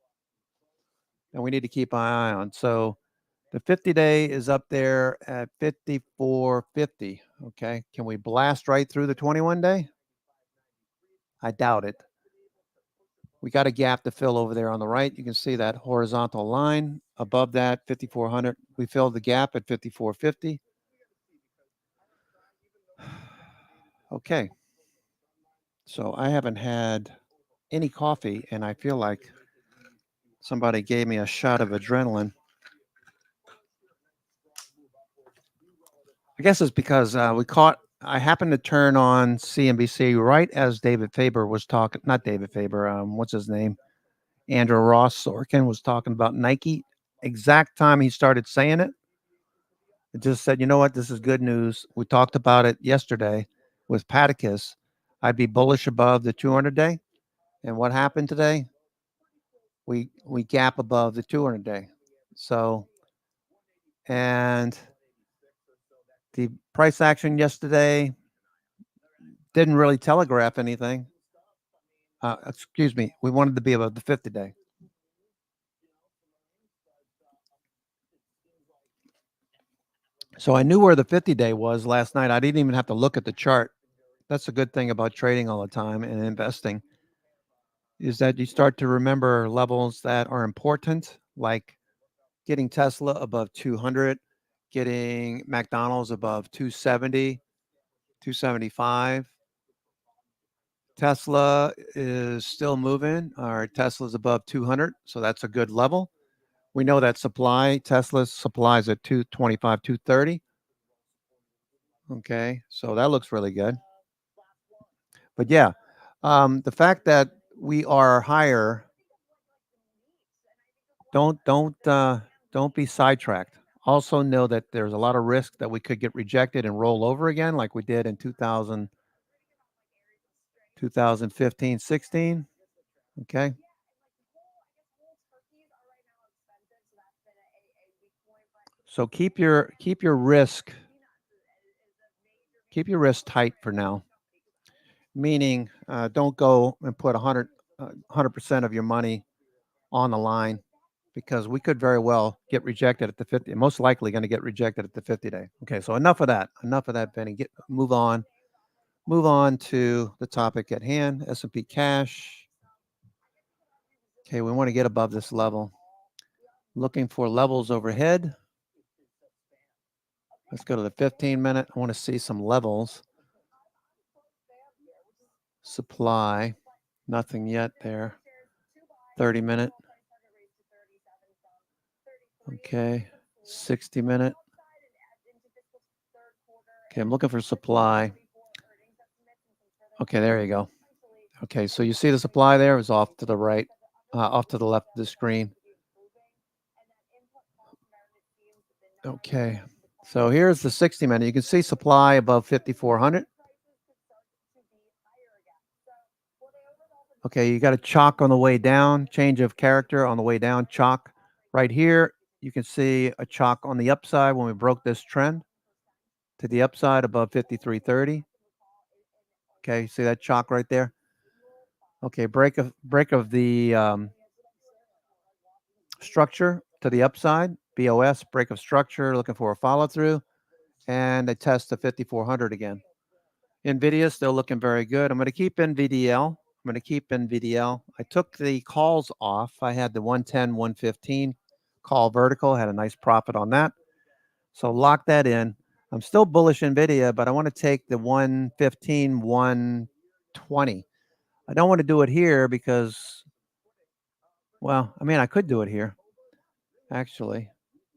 And we need to keep an eye on. So the 50-day is up there at 54.50. Okay. Can we blast right through the 21-day? I doubt it. We got a gap to fill over there on the right. You can see that horizontal line above that 5,400. We filled the gap at 54.50. Okay. So I haven't had any coffee, and I feel like somebody gave me a shot of adrenaline. I guess it's because I happened to turn on CNBC right as David Faber was talking. Not David Faber. What's his name? Andrew Ross Sorkin was talking about Nike. Exact time he started saying it, it just said, you know what? This is good news. We talked about it yesterday with Paticus. I'd be bullish above the 200 day. And what happened today? We gap above the 200 day. So, and the price action yesterday didn't really telegraph anything. Excuse me. We wanted to be above the 50 day. So I knew where the 50 day was last night. I didn't even have to look at the chart. That's a good thing about trading all the time and investing is that you start to remember levels that are important, like getting Tesla above 200, getting McDonald's above 270, 275. Tesla is still moving. Our Tesla's above 200, so that's a good level. We know that Tesla's supply is at 225, 230. Okay, so that looks really good. But yeah, the fact that we are higher, don't be sidetracked. Also know that there's a lot of risk that we could get rejected and roll over again, like we did in 2015, 16. Okay. So keep your risk tight for now. Meaning, don't go and put 100% of your money on the line because we could very well get rejected at the 50. Most likely going to get rejected at the 50 day. Okay, so enough of that. Enough of that, Benny. Move on. Move on to the topic at hand. S&P cash. Okay, we want to get above this level. Looking for levels overhead. Let's go to the 15-minute. I want to see some levels. Supply. Nothing yet there. 30-minute. Okay. 60-minute. Okay, I'm looking for supply. Okay, there you go. Okay, so you see the supply there is off to the right, off to the left of the screen. Okay, so here's the 60-minute. You can see supply above 5,400. Okay, you got a chalk on the way down, change of character on the way down, chalk. Right here, you can see a chalk on the upside when we broke this trend to the upside above 5330. Okay, see that chalk right there? Okay, break of the structure to the upside, BOS, break of structure, looking for a follow through, and a test to 5400 again. NVIDIA still looking very good. I'm going to keep NVDL. I took the calls off. I had the 110, 115 call vertical, had a nice profit on that. So lock that in. I'm still bullish NVIDIA, but I want to take the 115, 120. I don't want to do it here because, well, I mean, I could do it here, actually.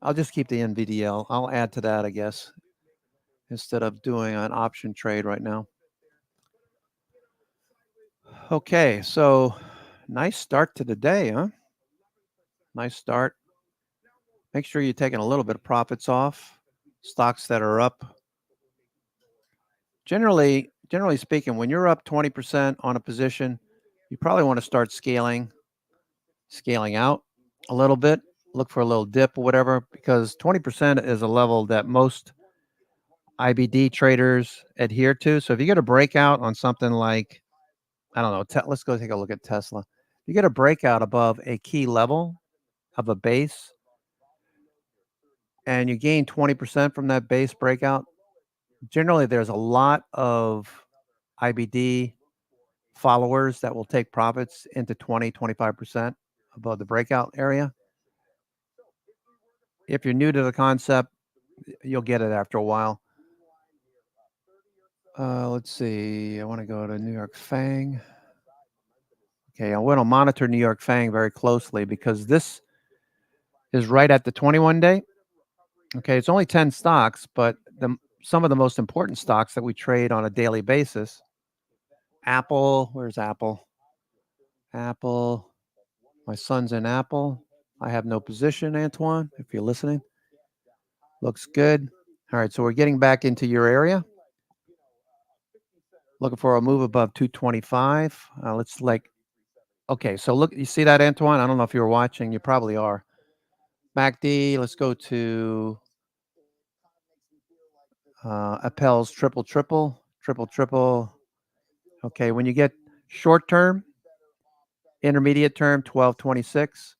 I'll just keep the NVDL. I'll add to that, I guess, instead of doing an option trade right now. Okay, so nice start to the day, huh? Nice start. Make sure you're taking a little bit of profits off. Stocks that are up. Generally speaking, when you're up 20% on a position, you probably want to start scaling out a little bit. Look for a little dip or whatever, because 20% is a level that most IBD traders adhere to. So if you get a breakout on something like, I don't know, let's go take a look at Tesla. If you get a breakout above a key level of a base and you gain 20% from that base breakout, generally there's a lot of IBD followers that will take profits into 20, 25% above the breakout area. If you're new to the concept, you'll get it after a while. Let's see. I want to go to New York FANG. Okay, I want to monitor New York FANG very closely because this is right at the 21 day. Okay, it's only 10 stocks, but some of the most important stocks that we trade on a daily basis. Apple, where's Apple? Apple. My son's in Apple. I have no position, Antoine, if you're listening. Looks good. All right, so we're getting back into your area. Looking for a move above 225. Let's okay, so look, you see that, Antoine? I don't know if you were watching. You probably are. MACD, let's go to Appel's triple, triple, triple, triple. Okay, when you get short term, intermediate term, 1226,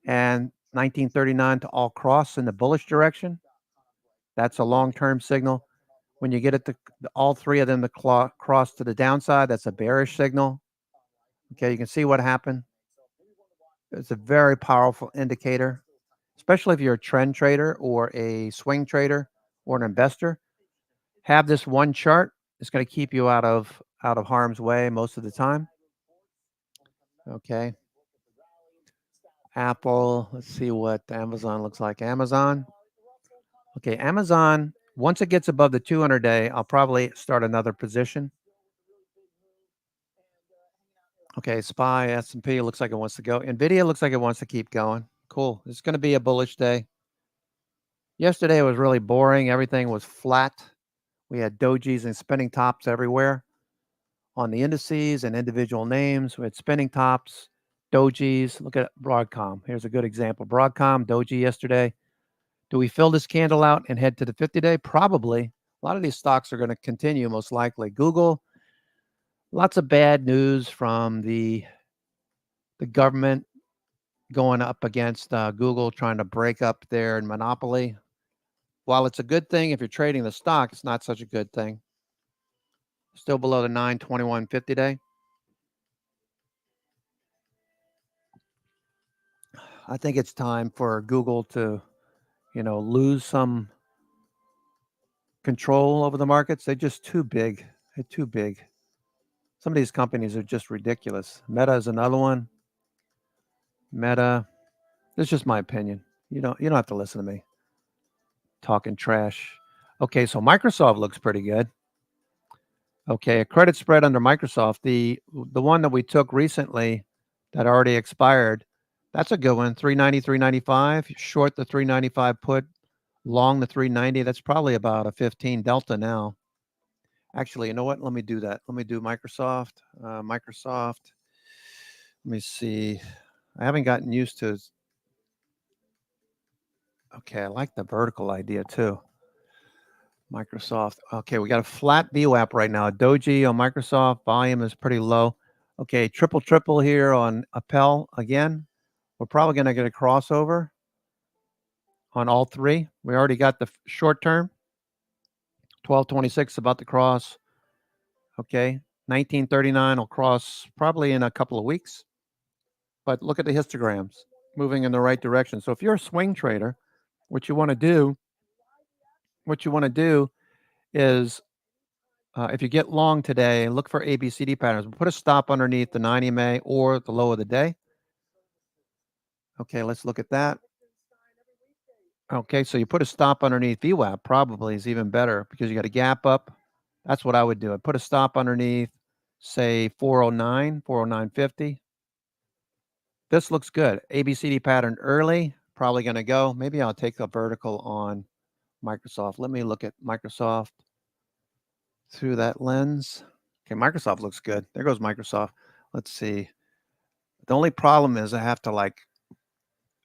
and 1939 to all cross in the bullish direction, that's a long-term signal. When you get it to all three of them to cross to the downside, that's a bearish signal. Okay, you can see what happened. It's a very powerful indicator, especially if you're a trend trader or a swing trader or an investor. Have this one chart. It's going to keep you out of harm's way most of the time. Okay. Apple. Let's see what Amazon looks like. Amazon. Okay, Amazon. Once it gets above the 200 day, I'll probably start another position. Okay, SPY, S&P looks like it wants to go. NVIDIA looks like it wants to keep going. Cool. It's going to be a bullish day. Yesterday was really boring. Everything was flat. We had dojis and spinning tops everywhere on the indices and individual names. We had spinning tops, dojis. Look at Broadcom. Here's a good example. Broadcom, doji yesterday. Do we fill this candle out and head to the 50-day? Probably. A lot of these stocks are going to continue, most likely. Google, lots of bad news from the government going up against Google, trying to break up their monopoly. While it's a good thing if you're trading the stock, it's not such a good thing. Still below the 9/21 day. I think it's time for Google to, lose some control over the markets. They're just too big. They're too big. Some of these companies are just ridiculous. Meta is another one. Meta. It's just my opinion. You don't have to listen to me talking trash. Okay, so Microsoft looks pretty good. Okay, a credit spread under Microsoft, the one that we took recently that already expired, that's a good one. 390, 395. Short the 395 put, long the 390. That's probably about a 15 delta now. Actually, you know what? Let me do that. Let me do Microsoft. Microsoft. Let me see. I haven't gotten used to. Okay, I like the vertical idea too. Microsoft. Okay, we got a flat VWAP right now. A doji on Microsoft. Volume is pretty low. Okay, triple, triple here on Appel again. We're probably going to get a crossover on all three. We already got the short term. 1226 about to cross. Okay, 1939 will cross probably in a couple of weeks. But look at the histograms moving in the right direction. So if you're a swing trader, what you want to do is if you get long today, look for ABCD patterns. Put a stop underneath the 90 MA or the low of the day. Okay, let's look at that. Okay, so you put a stop underneath VWAP probably is even better because you got a gap up. That's what I would do. I'd put a stop underneath, say 409, 409.50. This looks good. ABCD pattern early, probably going to go. Maybe I'll take a vertical on Microsoft. Let me look at Microsoft through that lens. Okay, Microsoft looks good. There goes Microsoft. Let's see. The only problem is I have to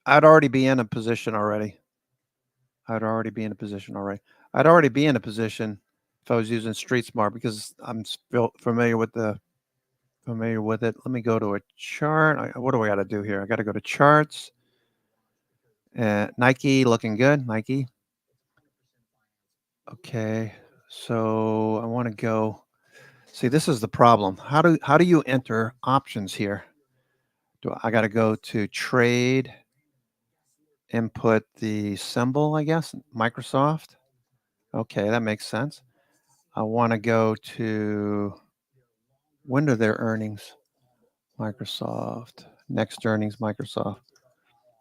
I'd already be in a position already. I'd already be in a position if I was using Street Smart because I'm familiar with it. Let me go to a chart. What do I got to do here? I got to go to charts. Nike looking good. Nike. Okay, so I want to go. See, this is the problem. How do you enter options here? I got to go to trade, input the symbol, I guess, Microsoft. Okay, that makes sense. I want to go to when are their earnings? Microsoft. Next earnings, Microsoft.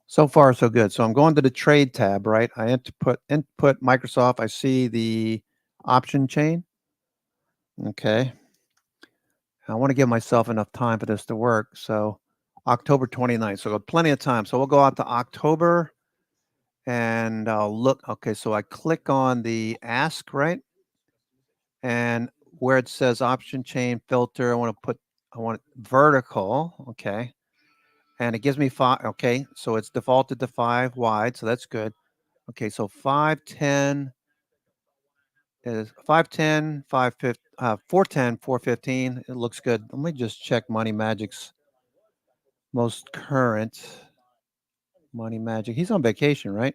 So far, so good. So I'm going to the trade tab, right? I input Microsoft. I see the option chain. Okay. I want to give myself enough time for this to work. So October 29th. So plenty of time. So we'll go out to October and I'll look. Okay. So I click on the ask, right? And where it says option chain filter, I want it vertical. Okay. And it gives me 5. Okay. So it's defaulted to 5 wide. So that's good. Okay. So 510 is 510, 410, 415. It looks good. Let me just check Money Magic's most current. Money Magic. He's on vacation, right?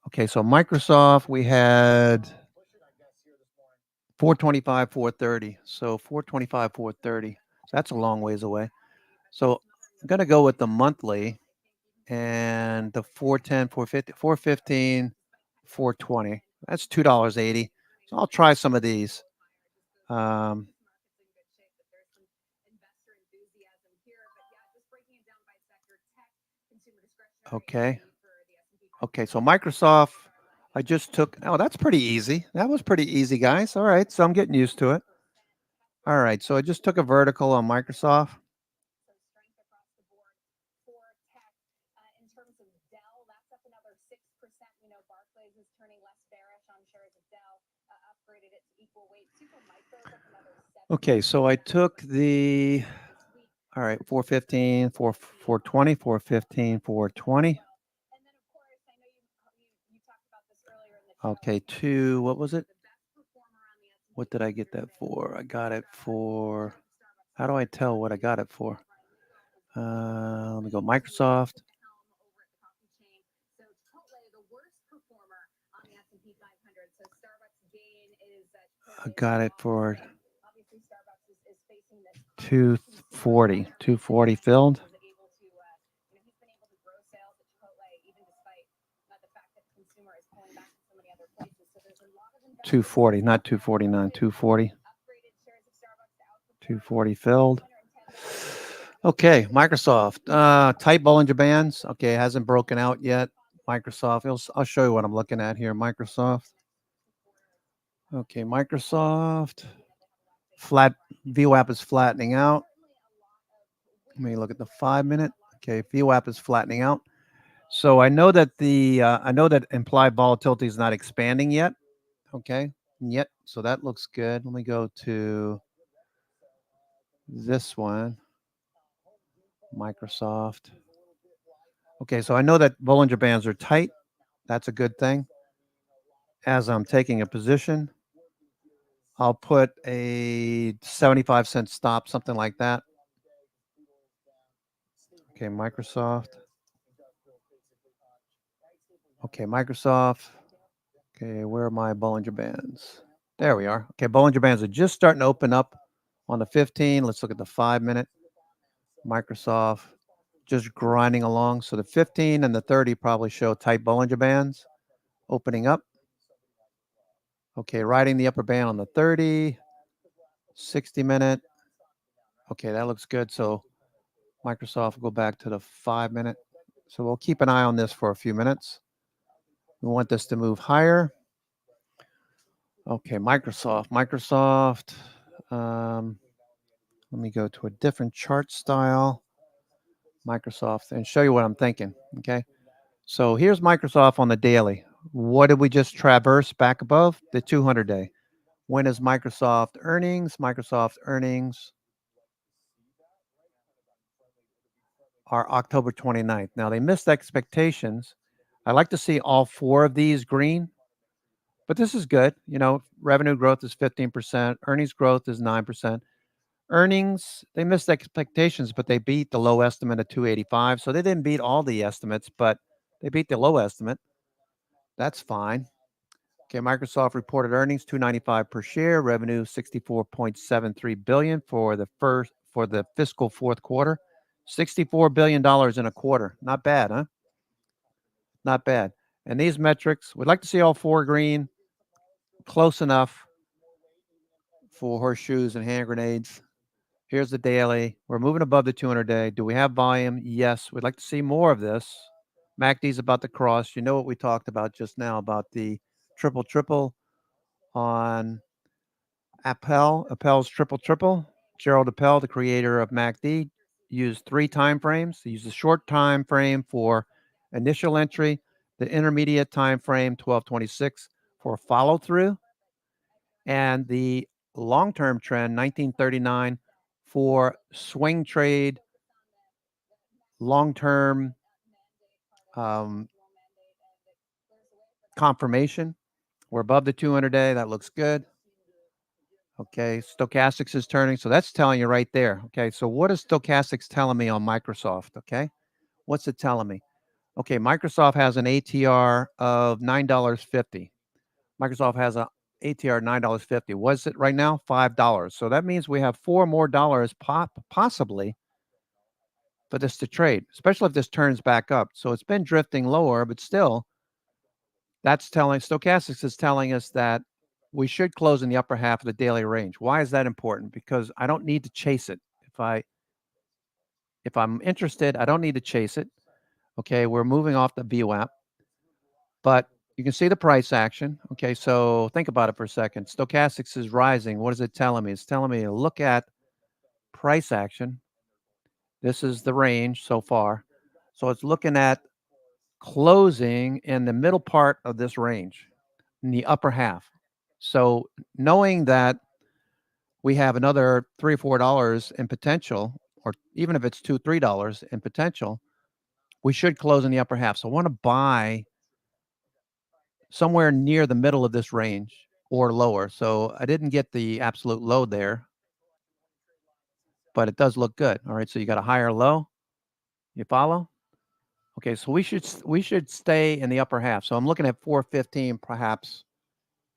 Okay, so Microsoft, we had 425, 430. So 425, 430. So that's a long ways away. So I'm going to go with the monthly and the 410, 450, 415, 420. That's $2.80. So I'll try some of these. Okay. Okay, so Microsoft, I just took, oh, that's pretty easy. That was pretty easy, guys. All right, so I'm getting used to it. All right, so I just took a vertical on Microsoft. Okay, so I took the, all right, 415, 420, 415, 420. Okay, what was it? What did I get that for? I got it for, how do I tell what I got it for? Let me go Microsoft. I got it for 240 filled. 240, not 249, 240. 240 filled. Okay, Microsoft. Tight Bollinger Bands. Okay, it hasn't broken out yet. Microsoft. I'll show you what I'm looking at here. Microsoft. Okay, Microsoft. Flat VWAP is flattening out. Let me look at the 5-minute. Okay, VWAP is flattening out. So I know that implied volatility is not expanding yet. Okay, yet. So that looks good. Let me go to this one. Microsoft. Okay, so I know that Bollinger Bands are tight. That's a good thing. As I'm taking a position, I'll put a 75-cent stop, something like that. Okay, Microsoft. Okay, Microsoft. Okay, where are my Bollinger Bands? There we are. Okay, Bollinger Bands are just starting to open up on the 15. Let's look at the 5-minute. Microsoft just grinding along. So the 15 and the 30 probably show tight Bollinger Bands opening up. Okay, riding the upper band on the 30, 60-minute. Okay, that looks good. So Microsoft will go back to the 5-minute. So we'll keep an eye on this for a few minutes. We want this to move higher. Okay, Microsoft. Let me go to a different chart style. Microsoft and show you what I'm thinking. Okay, so here's Microsoft on the daily. What did we just traverse back above? The 200-day. When is Microsoft earnings? Microsoft earnings are October 29th. Now, they missed expectations. I like to see all 4 of these green, but this is good. You know, revenue growth is 15%, earnings growth is 9%. Earnings, they missed expectations, but they beat the low estimate of 285. So they didn't beat all the estimates, but they beat the low estimate. That's fine. Okay, Microsoft reported earnings 295 per share, revenue 64.73 billion for the fiscal fourth quarter. $64 billion in a quarter. Not bad, huh? Not bad. And these metrics, we'd like to see all 4 green, close enough for horseshoes and hand grenades. Here's the daily. We're moving above the 200-day. Do we have volume? Yes. We'd like to see more of this. MACD's about to cross. You know what we talked about just now about the triple on Appel. Appel's triple. Gerald Appel, the creator of MACD, used 3 time frames. He used a short time frame for initial entry, the intermediate time frame 1226 for follow through, and the long-term trend 1939 for swing trade, long-term confirmation. We're above the 200-day. That looks good. Okay, stochastics is turning. So that's telling you right there. Okay, so what is stochastics telling me on Microsoft? Okay, what's it telling me? Okay, Microsoft has an ATR of $9.50. Microsoft has a ATR $9.50. What's it right now? $5. So that means we have $4 more possibly for this to trade, especially if this turns back up. So it's been drifting lower, but still, that's telling stochastics is telling us that we should close in the upper half of the daily range. Why is that important? Because I don't need to chase it. If I'm interested, I don't need to chase it. Okay, we're moving off the VWAP, but you can see the price action. Okay, so think about it for a second. Stochastics is rising. What is it telling me? It's telling me to look at price action. This is the range so far. So it's looking at closing in the middle part of this range, in the upper half. So knowing that we have another $3 or $4 in potential, or even if it's $2, $3 in potential, we should close in the upper half. So I want to buy somewhere near the middle of this range or lower. So I didn't get the absolute low there, but it does look good. All right, so you got a higher low. You follow? Okay, so we should stay in the upper half. So I'm looking at 415 perhaps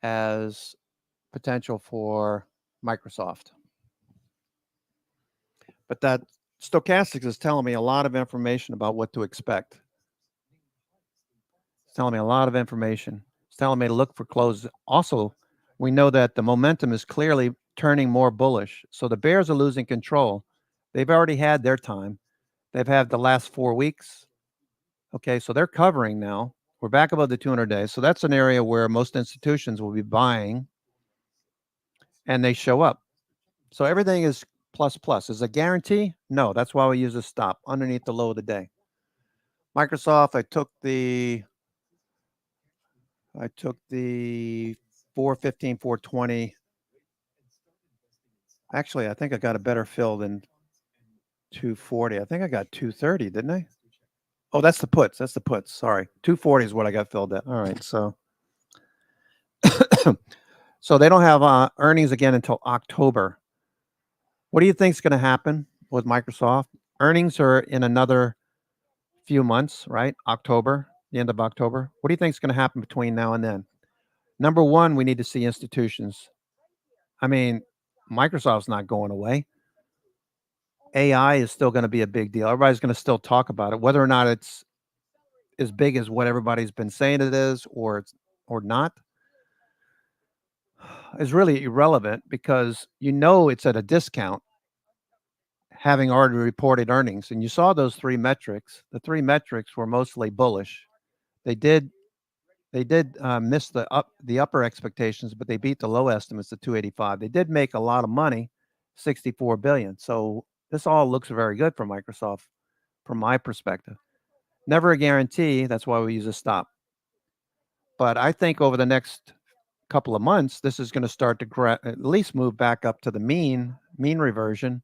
as potential for Microsoft. But that stochastics is telling me a lot of information about what to expect. It's telling me a lot of information. It's telling me to look for closes. Also, we know that the momentum is clearly turning more bullish. So the bears are losing control. They've already had their time. They've had the last 4 weeks. Okay, so they're covering now. We're back above the 200 days. So that's an area where most institutions will be buying and they show up. So everything is plus plus. Is a guarantee? No, that's why we use a stop underneath the low of the day. Microsoft, I took the 415, 420. Actually, I think I got a better fill than 240. I think I got 230, didn't I? Oh, that's the puts. That's the puts. Sorry. 240 is what I got filled at. All right. So so they don't have earnings again until October. What do you think is going to happen with Microsoft? Earnings are in another few months, right? October, the end of October. What do you think is going to happen between now and then? Number one, we need to see institutions. I mean, Microsoft's not going away. AI is still going to be a big deal. Everybody's going to still talk about it, whether or not it's as big as what everybody's been saying it is, or not, is really irrelevant because you know it's at a discount, having already reported earnings. And you saw those 3 metrics. The 3 metrics were mostly bullish. They did miss the upper expectations, but they beat the low estimates of 285. They did make a lot of money, 64 billion. So this all looks very good for Microsoft from my perspective. Never a guarantee. That's why we use a stop. But I think over the next couple of months, this is going to start to at least move back up to the mean reversion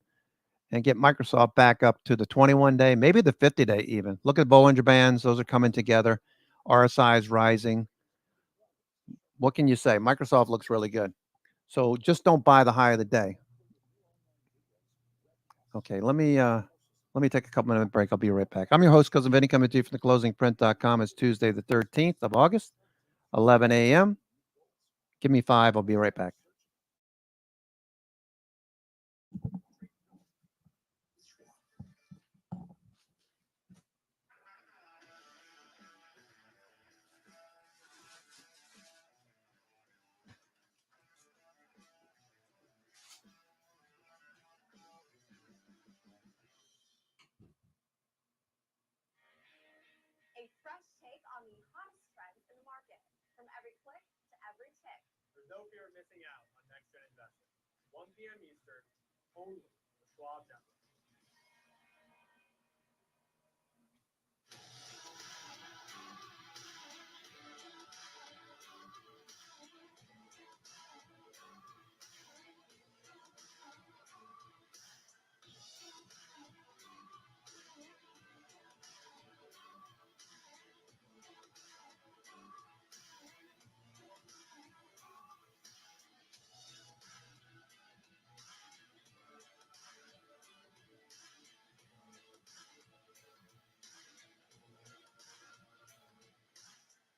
and get Microsoft back up to the 21-day, maybe the 50-day even. Look at Bollinger Bands. Those are coming together. RSI is rising. What can you say? Microsoft looks really good. So just don't buy the high of the day. Okay, let me take a couple minute break. I'll be right back. I'm your host, Cousin Vinny, coming to you from theclosingprint.com. It's Tuesday, the 13th of August, 11 a.m. Give me 5. I'll be right back. take on the hottest trends in the market, from every click to every tick. There's no fear of missing out on Next Gen Investing. 1 p.m. Eastern, only on the Schwab Network.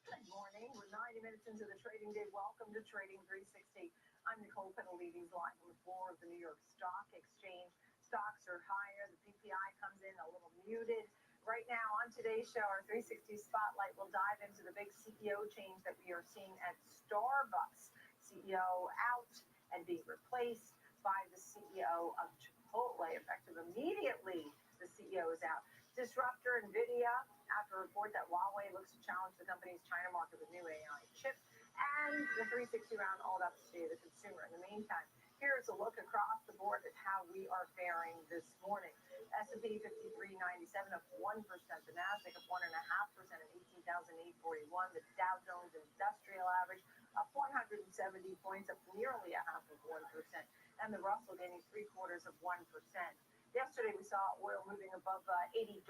Good morning. We're 90 minutes into the trading day. Welcome to Trading 360. I'm Nicole Penalidis, live on the floor of the New York Stock Exchange. Stocks are higher. The PPI comes in a little muted. Right now on today's show, our 360 Spotlight will dive into the big CEO change that we are seeing at Starbucks. CEO out and being replaced by the CEO of Chipotle, effective immediately. The CEO is out. Disruptor NVIDIA, after a report that Huawei looks to challenge the company's China market with new AI chip, and the 360 round all up to state of the consumer. In the meantime, here's a look across the board at how we are faring this morning. S&P 5397 up 1%, the Nasdaq up 1.5% at 18,841, the Dow Jones Industrial Average up 170 points, up nearly 0.5%, and the Russell gaining 0.75%. Yesterday, we saw oil moving above $80.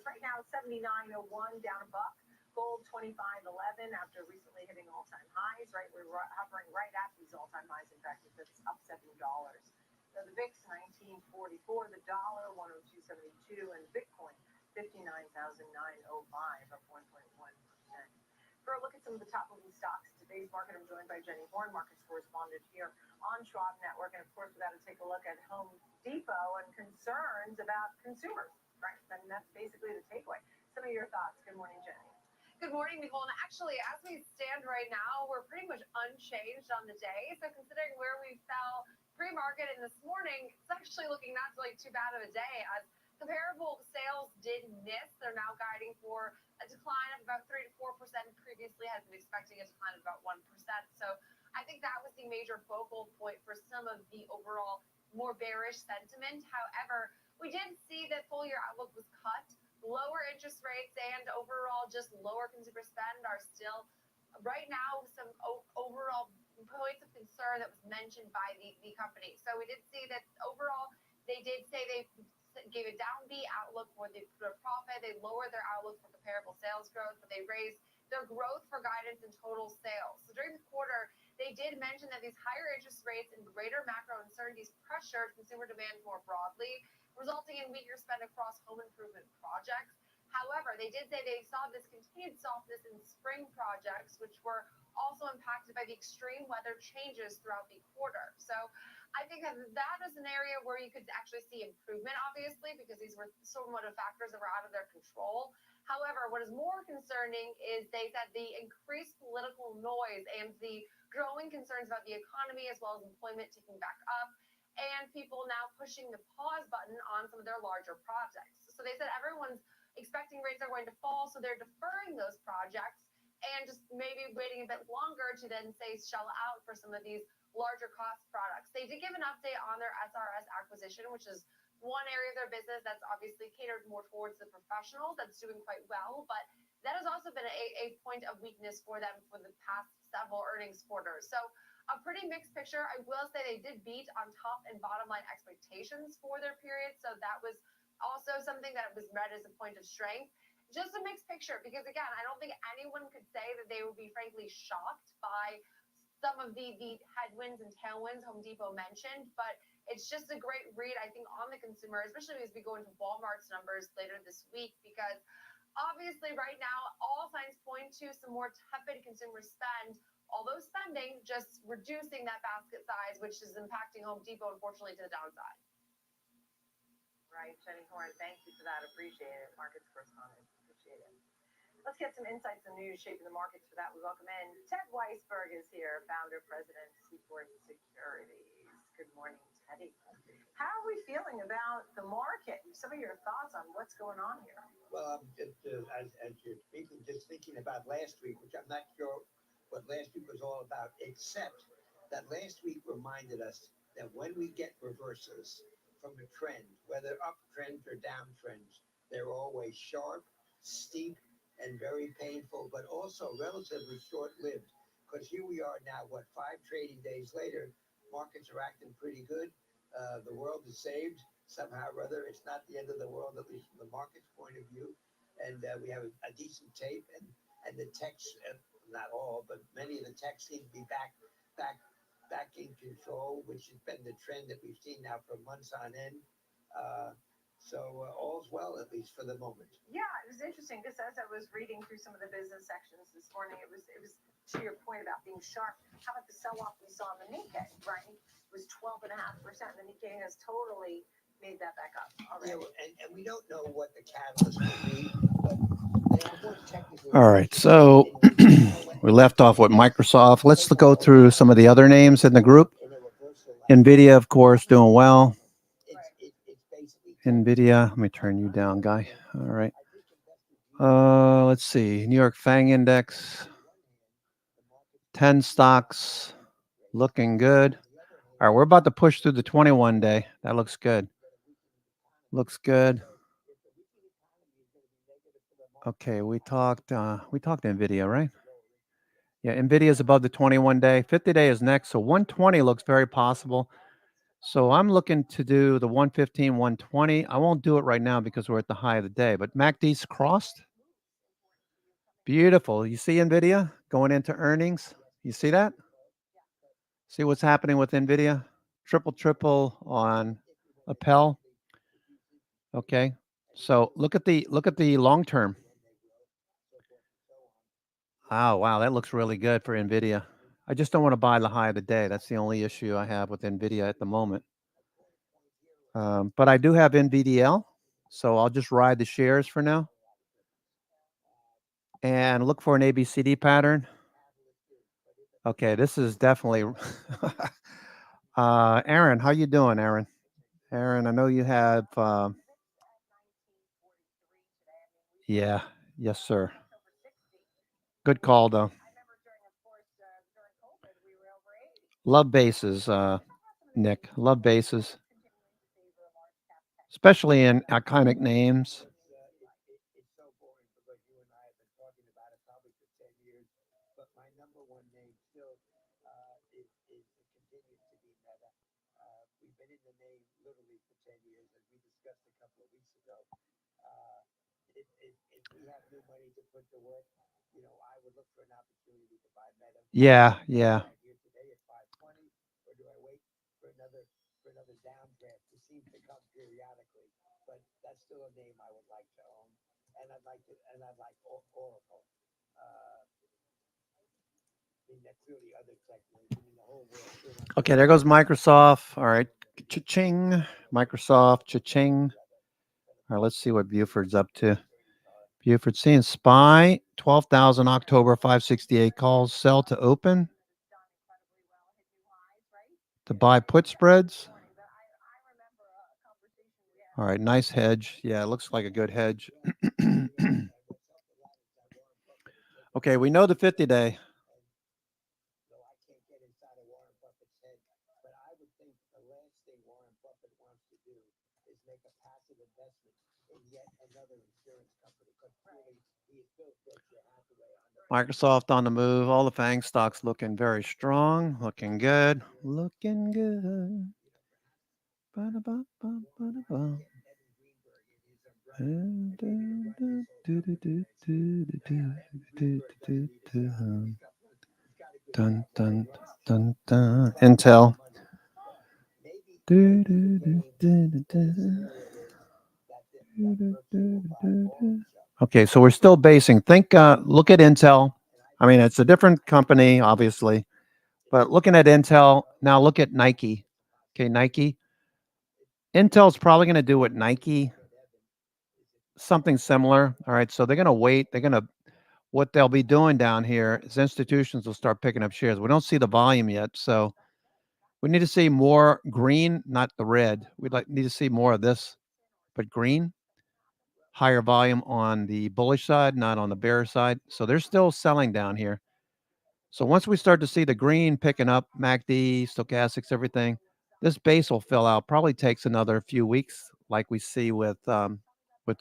Right now, it's 79.01, down a buck. Gold 25.11 after recently hitting all-time highs. Right, we're hovering right at these all-time highs. In fact, it's up $7. So the VIX 1944, the dollar 102.72, and Bitcoin 59,905, up 1.1%. For a look at some of the top-moving stocks in today's market, I'm joined by Jenny Horn, markets correspondent here on Schwab Network, and of course, we got to take a look at Home Depot and concerns about consumers, right? And that's basically the takeaway. Some of your thoughts. Good morning, Jenny. Good morning, Nicole. And actually, as we stand right now, we're pretty much unchanged on the day. So considering where we fell pre-market and this morning, it's actually looking not like too bad of a day, as comparable sales did miss. They're now guiding for a decline of about 3 to 4%. Previously had been expecting a decline of about 1%. So I think that was the major focal point for some of the overall more bearish sentiment. However, we did see that full year outlook was cut. Lower interest rates and overall just lower consumer spend are still right now some overall points of concern that was mentioned by the company. So we did see that overall they did say they gave a downbeat outlook for their profit. They lowered their outlook for comparable sales growth, but they raised their growth for guidance in total sales. So during the quarter, they did mention that these higher interest rates and greater macro uncertainties pressured consumer demand more broadly, resulting in weaker spend across home improvement projects. However, they did say they saw this continued softness in spring projects, which were also impacted by the extreme weather changes throughout the quarter. So I think that is an area where you could actually see improvement, obviously, because these were somewhat of factors that were out of their control. However, what is more concerning is they said the increased political noise and the growing concerns about the economy as well as employment ticking back up, and people now pushing the pause button on some of their larger projects. So they said everyone's expecting rates are going to fall, so they're deferring those projects and just maybe waiting a bit longer to then say shell out for some of these larger cost products. They did give an update on their SRS acquisition, which is one area of their business that's obviously catered more towards the professionals, that's doing quite well, but that has also been a point of weakness for them for the past several earnings quarters. So a pretty mixed picture. I will say they did beat on top and bottom line expectations for their period. So that was also something that was read as a point of strength. Just a mixed picture, because again, I don't think anyone could say that they would be frankly shocked by some of the headwinds and tailwinds Home Depot mentioned, but it's just a great read, I think, on the consumer, especially as we go into Walmart's numbers later this week, because obviously right now, all signs point to some more tepid consumer spend, although spending just reducing that basket size, which is impacting Home Depot, unfortunately, to the downside. Right, Jenny Horn, thank you for that. Appreciate it. Markets correspondent, appreciate it. Let's get some insights and news shaping the markets. For that, we welcome in Ted Weisberg is here, founder, president, Seaport Securities. Good morning, Eddie, how are we feeling about the market? Some of your thoughts on what's going on here. Well, I'm just, as you're speaking, just thinking about last week, which I'm not sure what last week was all about, except that last week reminded us that when we get reversals from a trend, whether uptrends or downtrends, they're always sharp, steep, and very painful, but also relatively short-lived. Because here we are now, 5 trading days later, markets are acting pretty good. The world is saved somehow or other. It's not the end of the world, at least from the market's point of view. And we have a decent tape, and the techs, not all, but many of the techs seem to be back in control, which has been the trend that we've seen now for months on end. So all's well, at least for the moment. Yeah, it was interesting because as I was reading through some of the business sections this morning, it was to your point about being sharp. How about the sell-off we saw in the Nikkei, right? It was 12.5%. The Nikkei has totally made that back up already. Yeah, and we don't know what the catalyst will be, but they are more technical. All right, so we left off with Microsoft. Let's go through some of the other names in the group. NVIDIA, of course, doing well. NVIDIA, let me turn you down, guy. All right. Let's see, New York FANG Index, 10 stocks, looking good. All right, we're about to push through the 21 day. That looks good. Looks good. Okay, we talked NVIDIA, right? Yeah, NVIDIA is above the 21 day. 50 day is next, so 120 looks very possible. So I'm looking to do the 115, 120. I won't do it right now because we're at the high of the day, but MACD's crossed. Beautiful. You see NVIDIA going into earnings? You see that? See what's happening with NVIDIA? Triple on Appel. Okay. So look at the long term. Oh, wow, that looks really good for NVIDIA. I just don't want to buy the high of the day. That's the only issue I have with NVIDIA at the moment. But I do have NVDL, so I'll just ride the shares for now. And look for an ABCD pattern. Okay, this is definitely... Aaron, how you doing, Aaron? Aaron, I know you have... yeah, yes, sir. Good call, though. Love bases, Nick. Love bases. Especially in iconic names. It's so boring because you and I have been talking about it probably for 10 years, but my number one name still is continues to be Meta. We've been in the name literally for 10 years, as we discussed a couple of weeks ago. If we have new money to put to work, I would look for an opportunity to buy Meta. Yeah. Here today at 520, or do I wait for another downdraft? It seems to come periodically, but that's still a name I would like to own, and I'd like Oracle. I mean, that's really other tech names. I mean, the whole world. Okay, there goes Microsoft. All right, cha-ching. Microsoft, cha-ching. All right, let's see what Buford's up to. Buford seeing SPY, 12,000 October, 568 calls, sell to open. To buy put spreads. All right, nice hedge. Yeah, it looks like a good hedge. Okay, we know the 50-day. No, I can't get inside of Warren Buffett's head, but I would think the last thing Warren Buffett wants to do is make a passive investment in yet another insurance company, because clearly he has built Berkshire Hathaway on the Microsoft on the move. All the FANG stocks looking very strong. Looking good. Looking good. Ba-da-ba-ba, ba-da-ba. Dun, dun, dun, dun. Intel. Okay, so we're still basing. Look at Intel. I mean, it's a different company, obviously, but looking at Intel, now look at Nike. Okay, Nike. Intel's probably going to do what Nike, something similar. All right, so they're going to wait. What they'll be doing down here is institutions will start picking up shares. We don't see the volume yet, so We need to see more green, not the red. Need to see more of this, but green. Higher volume on the bullish side, not on the bearish side. So they're still selling down here. So once we start to see the green picking up, MACD, stochastics, everything, this base will fill out. Probably takes another few weeks, like we see with what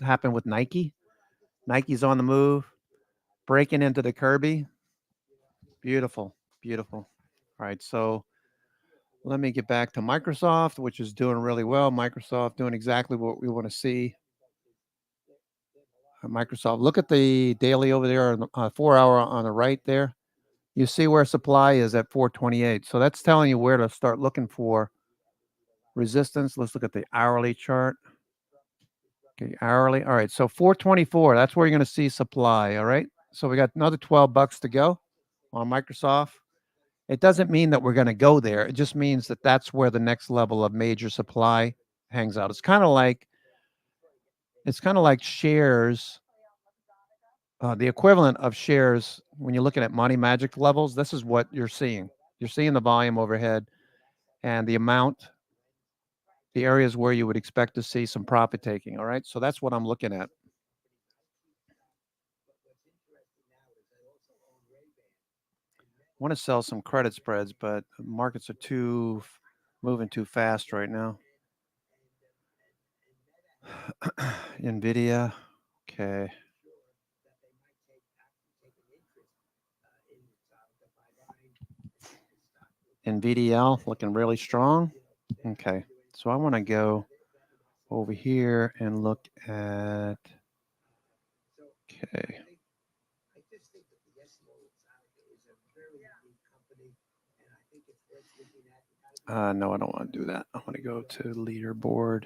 happened with Nike. Nike's on the move, breaking into the Kirby. Beautiful, beautiful. All right, so let me get back to Microsoft, which is doing really well. Microsoft doing exactly what we want to see. Microsoft, look at the daily over there, 4 hour on the right there. You see where supply is at 428. So that's telling you where to start looking for resistance. Let's look at the hourly chart. Okay, hourly. All right, so 424, that's where you're going to see supply. All right, so we got another 12 bucks to go on Microsoft. It doesn't mean that we're going to go there. It just means that that's where the next level of major supply hangs out. It's kind of like shares, the equivalent of shares when you're looking at Money Magic levels. This is what you're seeing. You're seeing the volume overhead and the amount, the areas where you would expect to see some profit taking. All right, so that's what I'm looking at. I want to sell some credit spreads, but markets are moving too fast right now. Nvidia, okay. NVDL looking really strong. Okay, so I want to go over here and look at, okay. No, I don't want to do that. I want to go to leaderboard.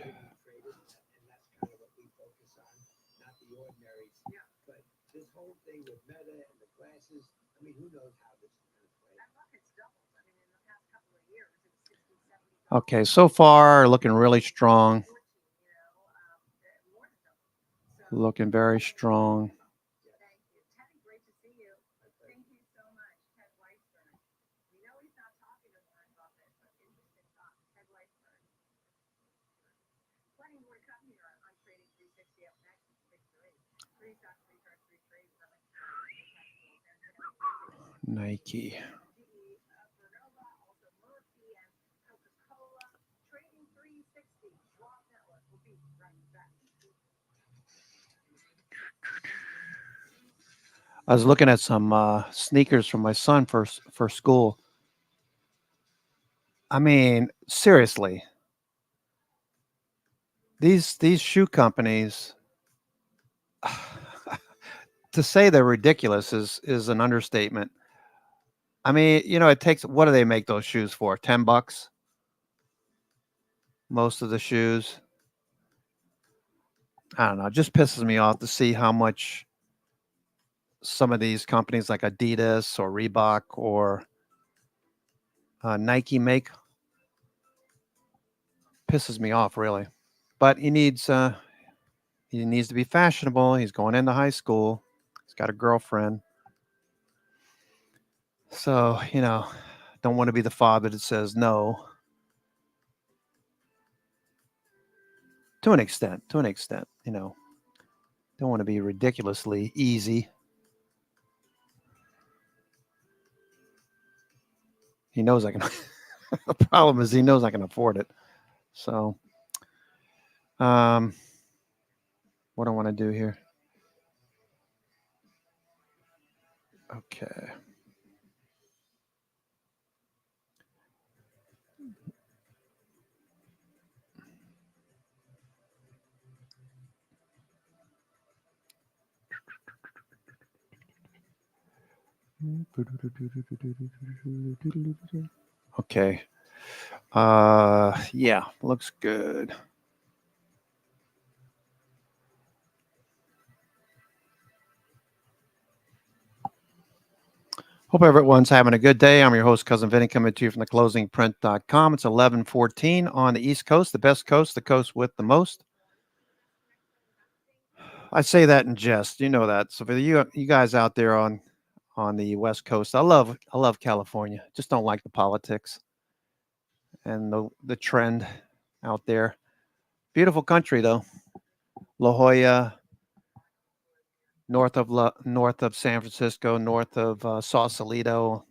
Okay, so far looking really strong. Looking very strong. Nike. I was looking at some sneakers for my son for school. I mean, seriously, these shoe companies, to say they're ridiculous is an understatement. I mean, it takes, what do they make those shoes for? $10? Most of the shoes. I don't know. It just pisses me off to see how much some of these companies like Adidas or Reebok or Nike make. Pisses me off, really. But he needs to be fashionable. He's going into high school. He's got a girlfriend. So, don't want to be the father that says no. To an extent, don't want to be ridiculously easy. He knows I can. The problem is he knows I can afford it. So, what do I want to do here? Okay. Okay. Yeah, looks good. Hope everyone's having a good day. I'm your host, Cousin Vinny, coming to you from theclosingprint.com. It's 11:14 on the East Coast, the best coast, the coast with the most. I say that in jest, you know that. So for you guys out there on the West Coast, I love California. Just don't like the politics. and the trend out there. Beautiful country though. La Jolla, north of San Francisco, north of Sausalito.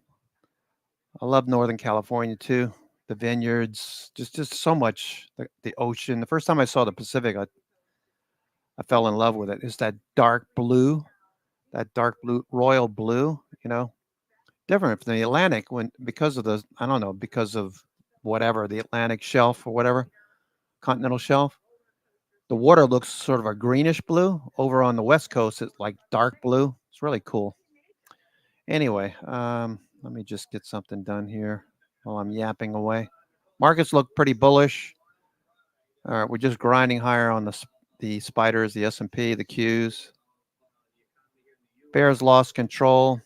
I love Northern California too. The vineyards, just so much. The ocean. The first time I saw the Pacific, I fell in love with it. It's that dark blue, royal blue. You know, different from the Atlantic when because of the I don't know because of whatever the Atlantic shelf or whatever continental shelf. The water looks sort of a greenish blue. Over on the west coast, it's like dark blue. It's really cool. Anyway, let me just get something done here while I'm yapping away. Markets look pretty bullish. All right, we're just grinding higher on the spiders, the S&P, the Qs. Bears lost control.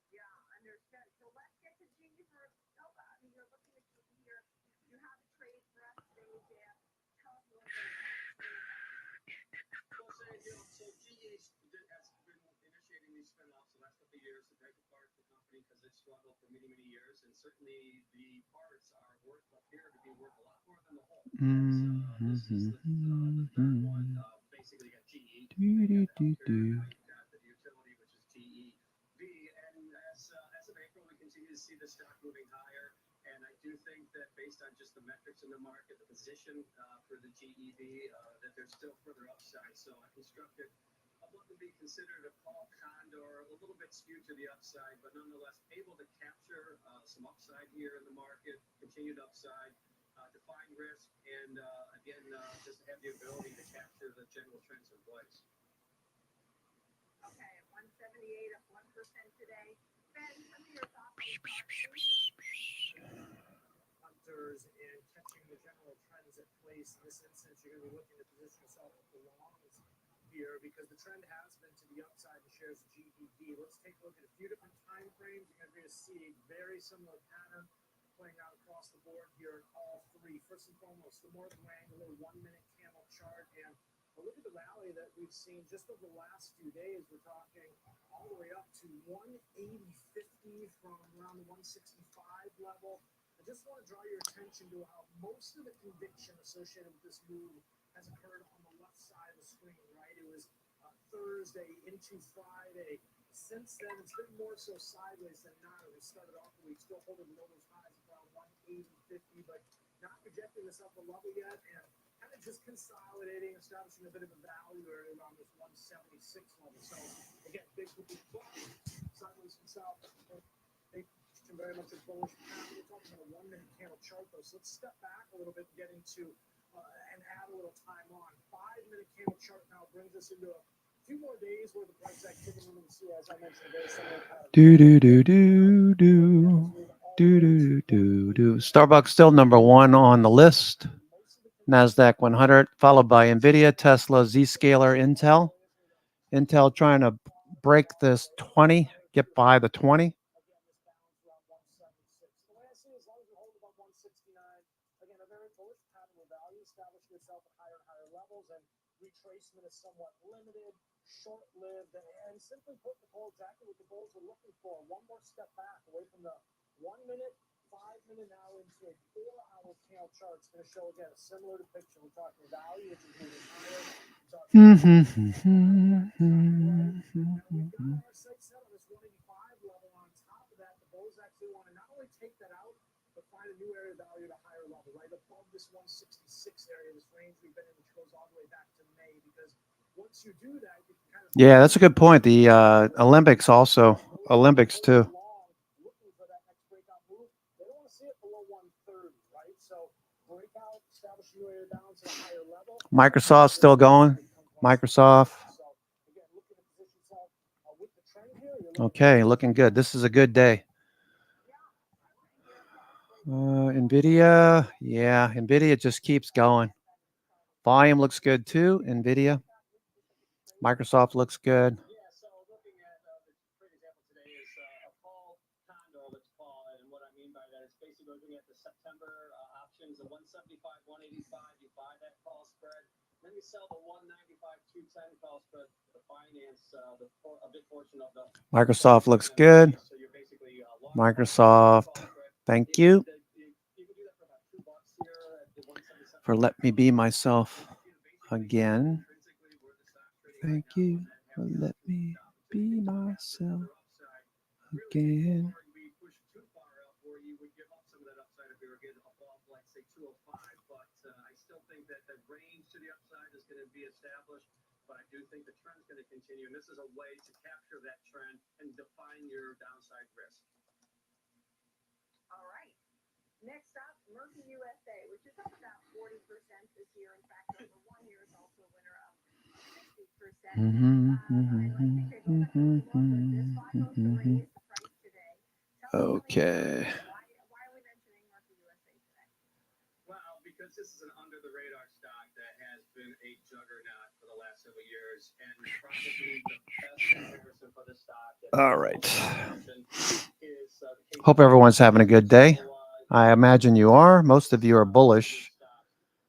Yeah, understood. So let's get to GE first. Nova, I mean, you're looking at GE here. You have a trade for us today, Dan. Tell us a little bit about Okay, at 178, up 1% today. Ben, tell me your thoughts on the stock, please. Hunters and catching the general trends at place. In this instance, you're going to be looking to position yourself at the longs here because the trend has been to the upside in shares of GED. Let's take a look at a few different time frames. You're going to see a very similar pattern playing out across the board here in all three. First and foremost, the more granular 1 minute candle chart, and look at the rally that we've seen just over the last few days. We're talking all the way up to 180.50 from around the 165 level. I just want to draw your attention to how most of the conviction associated with this move has occurred on the left side of the screen, right? It was Thursday into Friday. Since then, it's been more so sideways than not. We started off the week still holding low those highs around 180.50, but not projecting this up a level yet, and kind of just consolidating, establishing a bit of a value area around this 176 level. So again, big sideways from south. Very much a bullish pattern. We're talking about a 1 minute candle chart though. So let's step back a little bit and get into and add a little time on. 5 minute candle chart now brings us into a few more days where the price activity we see, as I mentioned, very similar pattern. Starbucks still number one on the list. NASDAQ 100, followed by NVIDIA, Tesla, Zscaler, Intel. Intel trying to break this 20, get by the 20. Retracement is somewhat limited, short-lived, and simply put, Nicole, exactly what the bulls are looking for. One more step back away from the 1 minute, 5 minute now into a 4-hour candle chart. It's going to show again a similar depiction. We're talking value, which is moving higher. We've got our sights set on this 185 level. On top of that, the bulls actually want to not only take that out, but find find a new area of value at a higher level, right above this 166 area, this range we've been in, which goes all the way back to May. Because once you do that, you can kind of Yeah, that's a good point. The Olympics also. Olympics too. looking for that next breakout move. They don't want to see it below 130, right? So breakout, establish a new area down to a higher level. Microsoft's still going. Microsoft. So again, looking to position yourself with the trend here. You're looking Okay, looking good. This is a good day. Nvidia. Yeah, Nvidia just keeps going. Volume looks good too. Nvidia. Microsoft looks good. Yeah, so looking at the great example today is a fall condo, let's call it. And what I mean by that is basically looking at the September options, the 175, 185, you buy that call spread. Then you sell the 195, 210 call spread to finance a big portion of the Microsoft looks good. So you're basically Microsoft. Thank you you can do that for about $2 here at the 177. for letting me be myself again. Thank you for letting me be myself again. We push too far up where you would give up some of that upside if we were getting above, like, say, 205. But I still think that the range to the upside is going to be established. But I do think the trend's going to continue. And this is a way to capture that trend and define your downside risk. All right. Next up, Murphy USA, which is up about 40% this year. In fact, over 1 year is also a winner of 60%. I'd like to take a look at this 5 to raise the price today. Tell us Okay. why are we mentioning Murphy USA today? Well, because this is an under the radar stock that has been a juggernaut for the last several years, and probably the best comparison for the stock. All right. Is, Hope everyone's having a good day. I imagine you are. Most of you are bullish.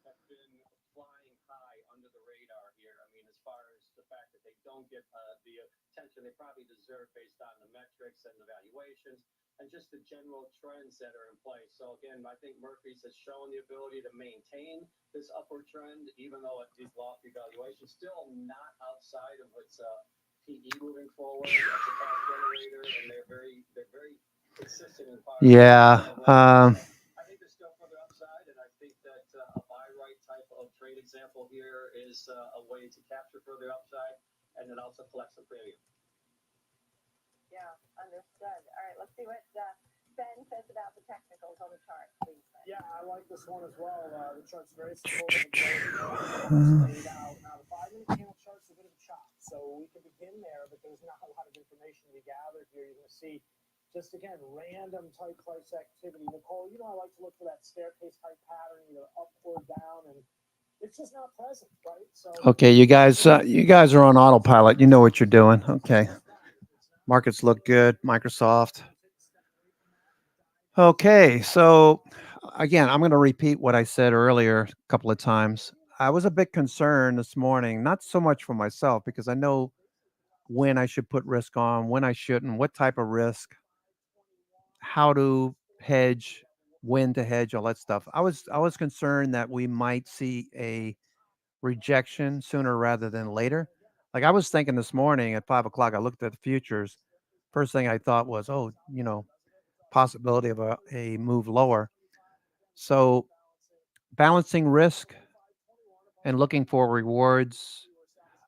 have been flying high under the radar here. I mean, as far as the fact that they don't get the attention they probably deserve based on the metrics and the valuations and just the general trends that are in place. So again, I think Murphy's has shown the ability to maintain this upward trend, even though at these lofty valuations, still not outside of its PE moving forward as a cash generator, and they're very consistent in part. Yeah. I think there's still further upside, and I think that a buy right type of trade example here is a way to capture further upside and then also collect some premium. Yeah, understood. All right, let's see what Ben says about the technicals on the chart, please. Ben. Yeah, I like this one as well. The chart's very supportive and laid out. Now, the 5-minute candle chart's a bit of a chop, so we can begin there, but there's not a lot of information to be gathered here. You're going to see, just again, random type price activity. Nicole, you know I like to look for that staircase type pattern, either up or down, and it's just not present, right? So Okay, you guys are on autopilot. You know what you're doing. Okay. Markets look good. Microsoft. Okay, so again, I'm going to repeat what I said earlier a couple of times. I was a bit concerned this morning, not so much for myself, because I know when I should put risk on, when I shouldn't, what type of risk, how to hedge, when to hedge, all that stuff. I was concerned that we might see a rejection sooner rather than later. Like I was thinking this morning at 5 o'clock, I looked at the futures. First thing I thought was, oh, possibility of a move lower. So balancing risk and looking for rewards.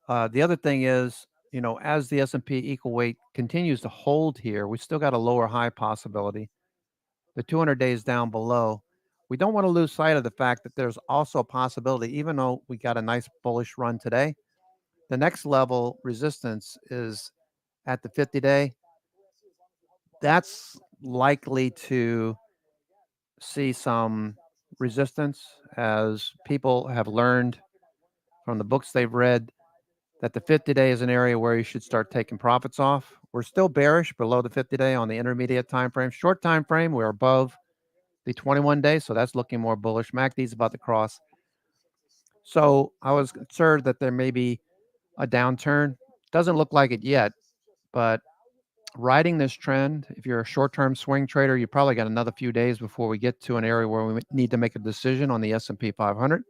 The other thing is, as the S&P equal weight continues to hold here, we still got a lower high possibility. The 200 days down below. We don't want to lose sight of the fact that there's also a possibility, even though we got a nice bullish run today, the next level resistance is at the 50-day. That's likely to see some resistance as people have learned from the books they've read that the 50-day is an area where you should start taking profits off. We're still bearish below the 50-day on the intermediate time frame. Short time frame, we're above the 21-day, so that's looking more bullish. MACD's about to cross. So I was concerned that there may be a downturn. Doesn't look like it yet, but riding this trend, if you're a short-term swing trader, you probably got another few days before we get to an area where we need to make a decision on the S&P 500.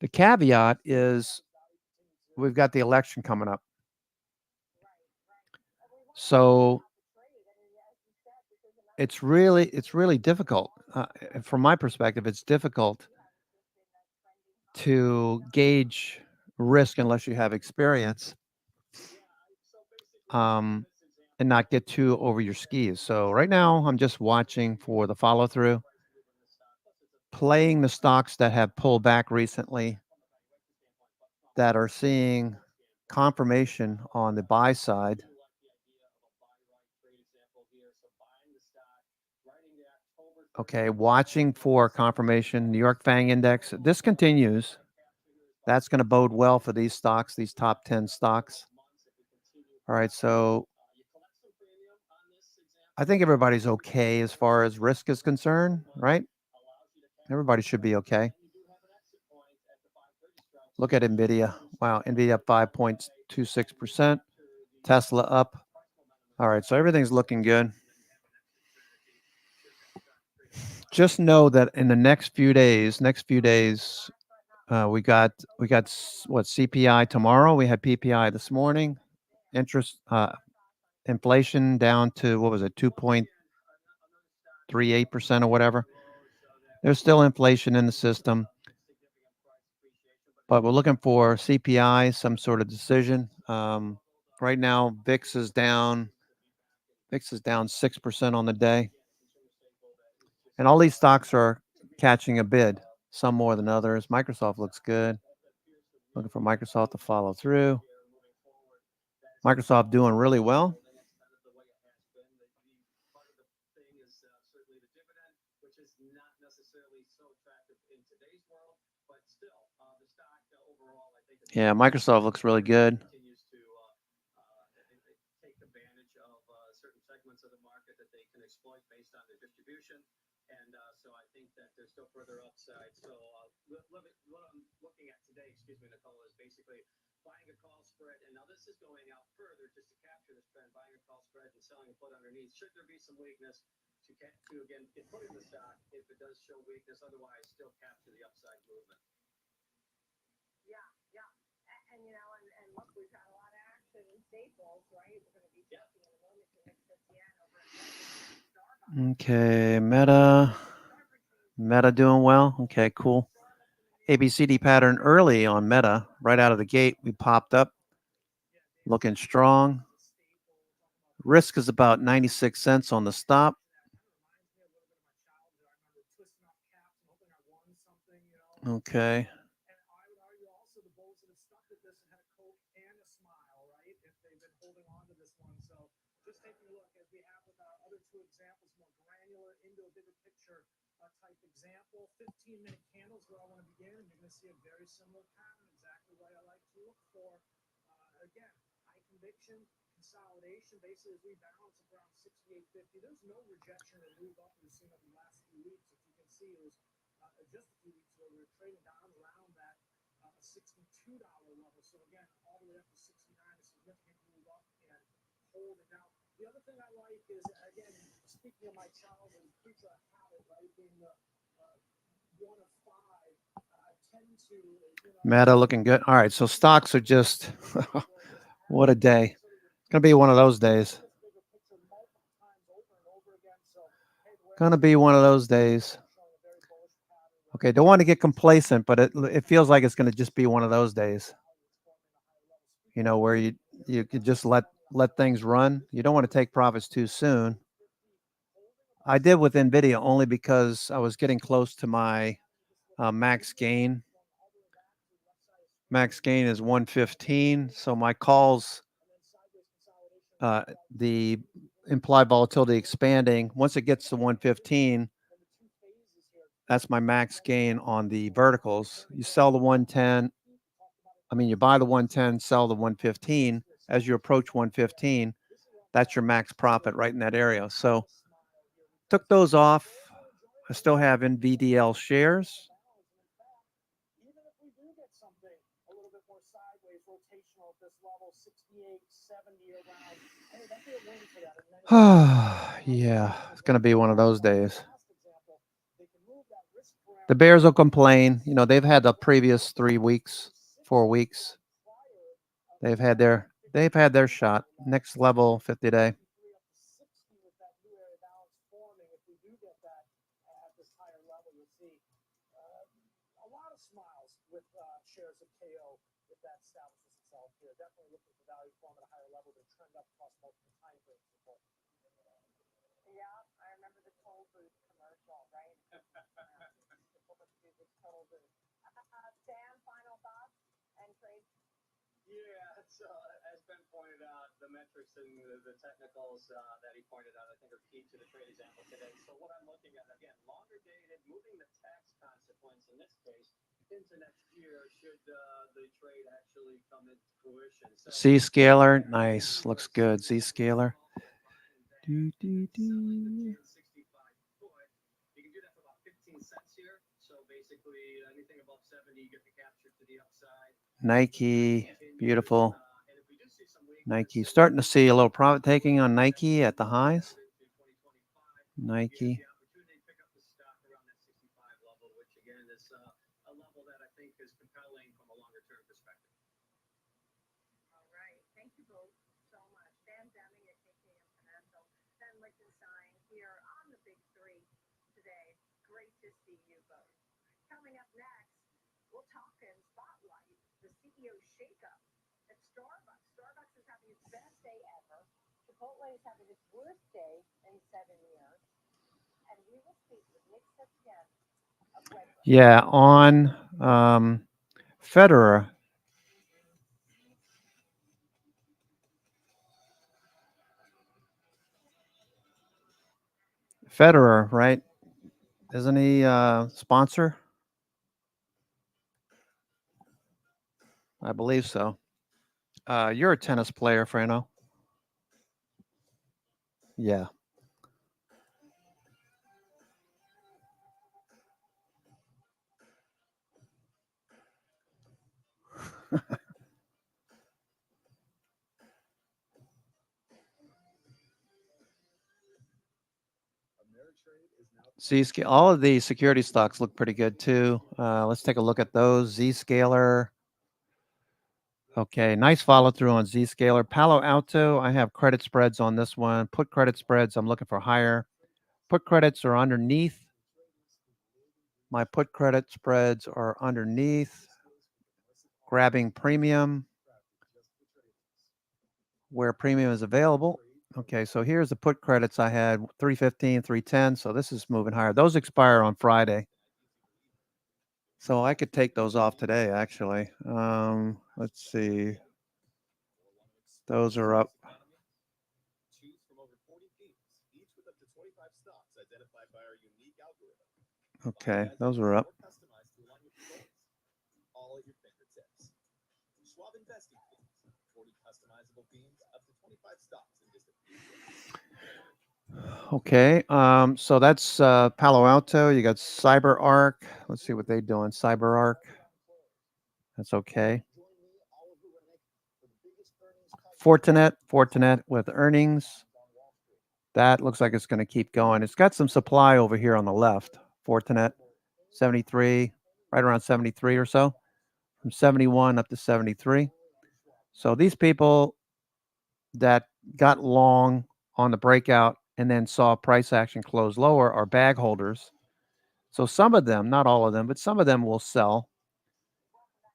The caveat is we've got the election coming up. So it's really difficult. From my perspective, it's difficult to gauge risk unless you have experience, um, and not get too over your skis. So right now, I'm just watching for the follow through, playing the stocks that have pulled back recently, that are seeing confirmation on the buy side. Okay, watching for confirmation. New York FANG index. This continues. That's going to bode well for these stocks, these top 10 stocks. All right, so I think everybody's okay as far as risk is concerned, right? Everybody should be okay. Look at NVIDIA. Wow, NVIDIA up 5.26%. Tesla up. All right, so everything's looking good. Just know that in the next few days, we got what, CPI tomorrow. We had PPI this morning. Inflation down to, what was it, 2.38% or whatever. There's still inflation in the system, but we're looking for CPI, some sort of decision. Right now, VIX is down 6% on the day, and all these stocks are catching a bid, some more than others. Microsoft looks good. Looking for Microsoft to follow through. Microsoft doing really well. Yeah, Microsoft looks really good. And look, we've had a lot of action in Staples, right? We're going to be talking in a moment to Nick Yen over at Okay, Meta doing well. Okay, cool. ABCD pattern early on Meta, right out of the gate. We popped up, looking strong. Risk is about 96 cents on the stop. Okay. Type example, 15-minute candles where I want to begin, and you're going to see a very similar pattern, exactly what I like to look for. Again, high conviction, consolidation, basically as we balance around 68.50. There's no rejection or move up we've seen over the last few weeks. If you can see, it was just a few weeks ago we were trading down around that $62 level. So again, all the way up to 69, a significant move up and hold it. Now, the other thing I like is, again, speaking of my childhood, creature of habit, right, being the one of five, I tend to, Meta looking good. All right, so stocks are just, what a day. It's going to be one of those days. Going to be one of those days. Okay, don't want to get complacent, but it feels like it's going to just be one of those days. You know, where you could just let things run. You don't want to take profits too soon. I did with NVIDIA only because I was getting close to my max gain. Max gain is 115. So my calls, the implied volatility expanding, once it gets to 115, that's my max gain on the verticals. You sell the 110. You buy the 110, sell the 115. As you approach 115, that's your max profit right in that area. So took those off. I still have NVDL shares. Yeah, it's going to be one of those days. The bears will complain. You know, they've had the previous 4 weeks. They've had their shot. Next level 50-day. with shares of KO if that establishes itself here. Definitely looking for value form at a higher level to trend up across multiple time frames. Yeah, I remember the Toll Booth commercial, right? The Toll Booth. Sam, final thoughts and trades? Yeah, so as Ben pointed out, the metrics and the technicals that he pointed out, I think, are key to the trade example today. So what I'm looking at, again, longer dated, moving the tax consequence in this case into next year should the trade actually come into fruition. So Z-scaler, nice, looks good. Z-scaler. Do, do, do. 65 foot. You can do that for about 15 cents here. So basically, anything above 70, you get the capture to the upside. Nike, beautiful. Nike, starting to see a little profit taking on Nike at the highs. Nike. Which again is a level that I think is compelling from a longer term perspective. All right. Thank you both so much. Dan Deming at KKM Financial, Ben Lichtenstein here on the Big Three today. Great to see you both. Coming up next, we'll talk and spotlight the CEO shakeup at Starbucks. Starbucks is having its best day ever. Chipotle is having its worst day in 7 years. And we will speak with Nick Setien of Wedbush. Yeah, on Federer. Federer, right? Isn't he sponsor? I believe so. You're a tennis player, Frano. Yeah. Z-scale. All of the security stocks look pretty good too. Let's take a look at those. Z-scaler. Okay, nice follow through on Z-scaler. Palo Alto, I have credit spreads on this one. Put credit spreads, I'm looking for higher. Put credits are underneath. My put credit spreads are underneath. Grabbing premium where premium is available. Okay, so here's the put credits I had 315, 310. So this is moving higher. Those expire on Friday. So I could take those off today, actually. Let's see. Those are up. Okay, those are up. Okay, so that's Palo Alto. You got CyberArk. Let's see what they're doing. CyberArk. That's okay. Fortinet with earnings. That looks like it's going to keep going. It's got some supply over here on the left. Fortinet, 73, right around 73 or so, from 71 up to 73. So these people that got long on the breakout and then saw price action close lower are bag holders. So some of them, not all of them, but some of them will sell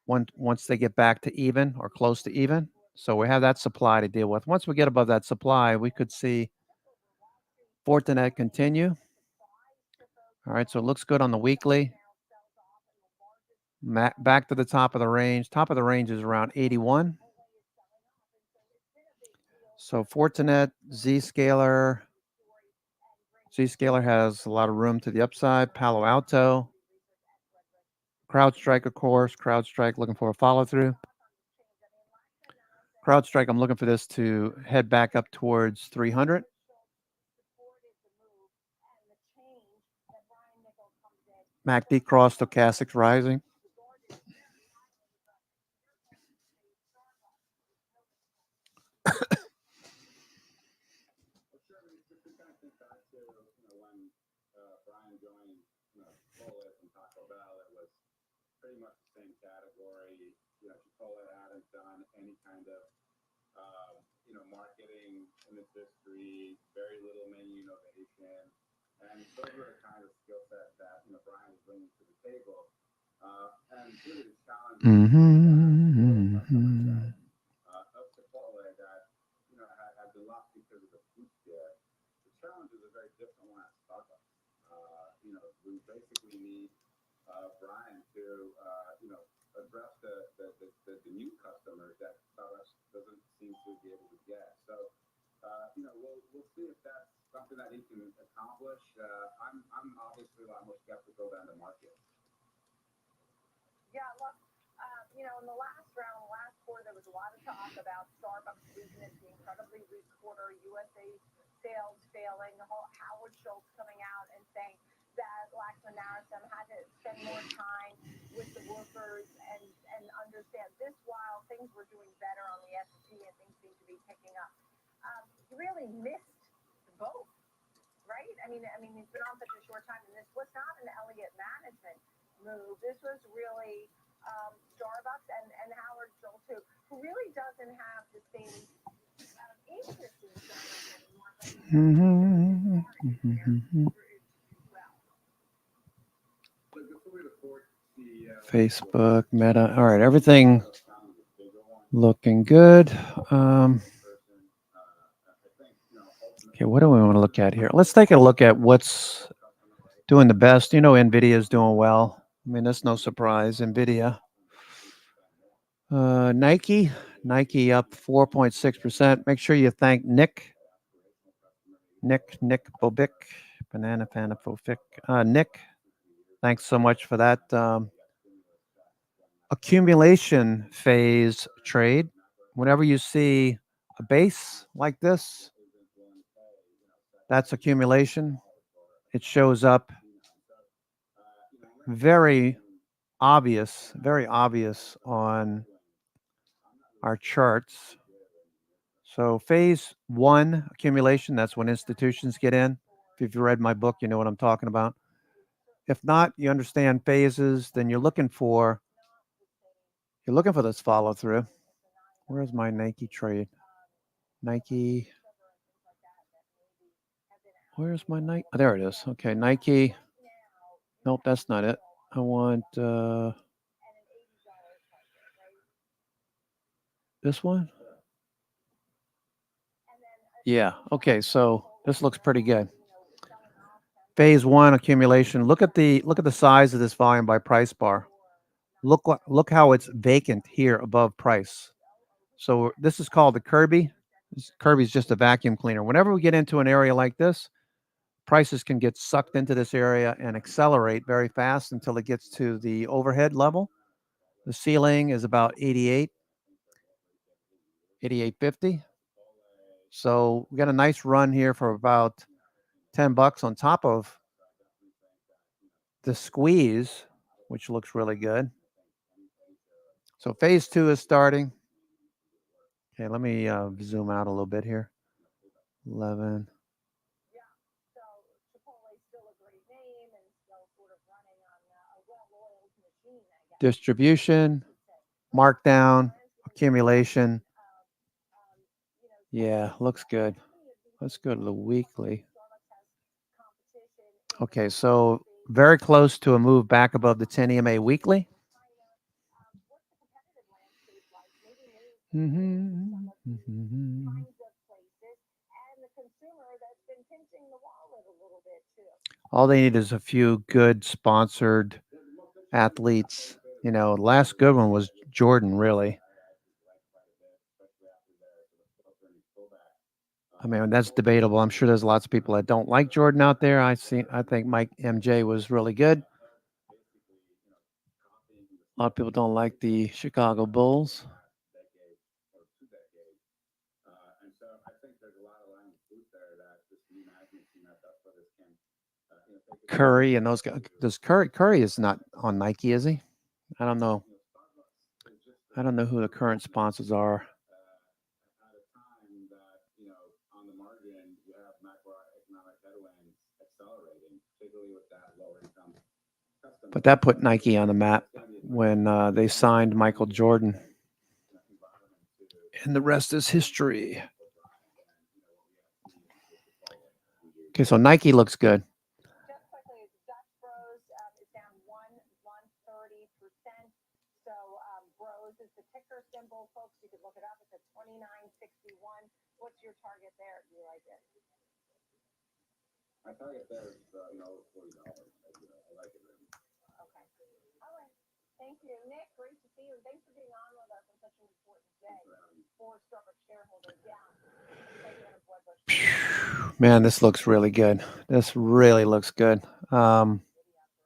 once they get back to even or close to even. So we have that supply to deal with. Once we get above that supply, we could see Fortinet continue. All right, so it looks good on the weekly. Back to the top of the range. Top of the range is around 81. So Fortinet, Zscaler. Zscaler has a lot of room to the upside. Palo Alto. CrowdStrike, of course. CrowdStrike looking for a follow through. CrowdStrike, I'm looking for this to head back up towards 300. MACD cross, stochastics rising. Pretty much the same category. Chipotle hadn't done any kind of, marketing in its history, very little menu innovation. And those were the kind of skill set that, Brian was bringing to the table. And included a challenge Mm-hmm. of Chipotle that, had been lost because of the food scare. The challenge is a very different one at Starbucks. We basically need Brian to, address the new customers that Starbucks doesn't seem to be able to get. So, we'll see if that's something that he can accomplish. I'm obviously a lot more skeptical than the market. Yeah, look, in the last round, last quarter, there was a lot of talk about Starbucks weakness, the incredibly weak quarter, USA sales failing, the whole Howard Schultz coming out and saying that Laxman Narasimhan had to spend more time with the workers and understand this while things were doing better on the S&P and things seem to be picking up. He really missed the boat, right? I mean, he's been on such a short time, and this was not an Elliott management move. This was really Starbucks and Howard Schultz, who really doesn't have the same interest in Starbucks anymore. But before we report the Facebook, Meta. All right, everything looking good. Okay, what do we want to look at here? Let's take a look at what's doing the best. NVIDIA is doing well. I mean, that's no surprise. NVIDIA. Nike up 4.6%. Make sure you thank Nick Bobic, Banana Fanafofic. Nick, thanks so much for that. Accumulation phase trade. Whenever you see a base like this, that's accumulation. It shows up very obvious on our charts. So phase one accumulation, that's when institutions get in. If you've read my book, you know what I'm talking about. If not, you understand phases, then you're looking for this follow through. Where's my Nike trade? Nike. Where's my Nike? Oh, there it is. Okay, Nike. Nope, that's not it. I want this one. Yeah. Okay, so this looks pretty good. Phase one accumulation. Look at the size of this volume by price bar. Look how it's vacant here above price. So this is called the Kirby. Kirby's just a vacuum cleaner. Whenever we get into an area like this, prices can get sucked into this area and accelerate very fast until it gets to the overhead level. The ceiling is about 88.50. So we got a nice run here for about $10 on top of the squeeze, which looks really good. So phase two is starting. Okay, let me zoom out a little bit here. 11. Distribution, markdown, accumulation. Yeah, looks good. Let's go to the weekly. Okay, so very close to a move back above the 10 EMA weekly. All they need is a few good sponsored athletes. Last good one was Jordan, really. I mean, that's debatable. I'm sure there's lots of people that don't like Jordan out there. I think Mike MJ was really good. A lot of people don't like the Chicago Bulls. Curry and those guys. Does Curry is not on Nike, is he? I don't know. I don't know who the current sponsors are. But that put Nike on the map when they signed Michael Jordan. And the rest is history. Okay, so Nike looks good. Just quickly, Dutch Bros is down 1/130%. So Bros is the ticker symbol, folks. You can look it up. It's at 29.61. What's your target there? Do you like it? My target there is, $40. I like it really. Okay. All right. Thank you, Nick. Great to see you. And thanks for being on with us on such an important day for Starbucks shareholders. Yeah. Man, this looks really good. This really looks good.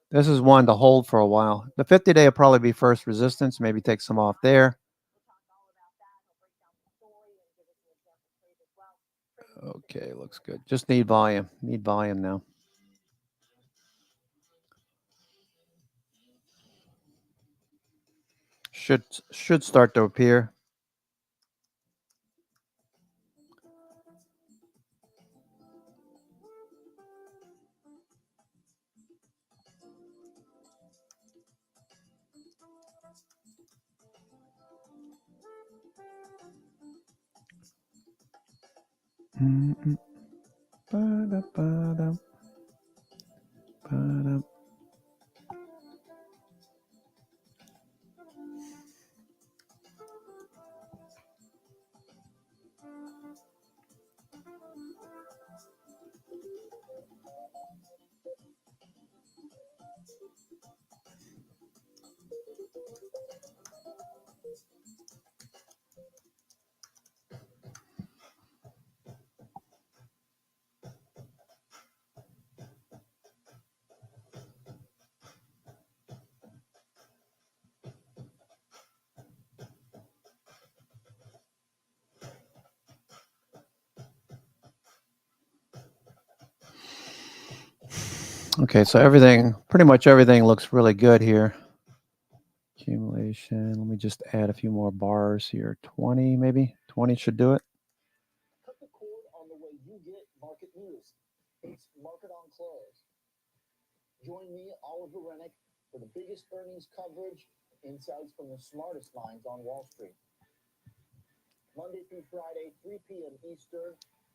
This is one to hold for a while. The 50-day will probably be first resistance. Maybe take some off there. Okay, looks good. Just need volume. Need volume now. Should start to appear. Mm-mm. Ba-da-ba-dum. Ba-dum. Okay, so pretty much everything looks really good here. Accumulation. Let me just add a few more bars here. 20, maybe. 20 should do it. Cut the cord on the way you get market news. It's Market on Close. Join me, Oliver Rennick, for the biggest earnings coverage, insights from the smartest minds on Wall Street. Monday through Friday, 3 p.m. Eastern.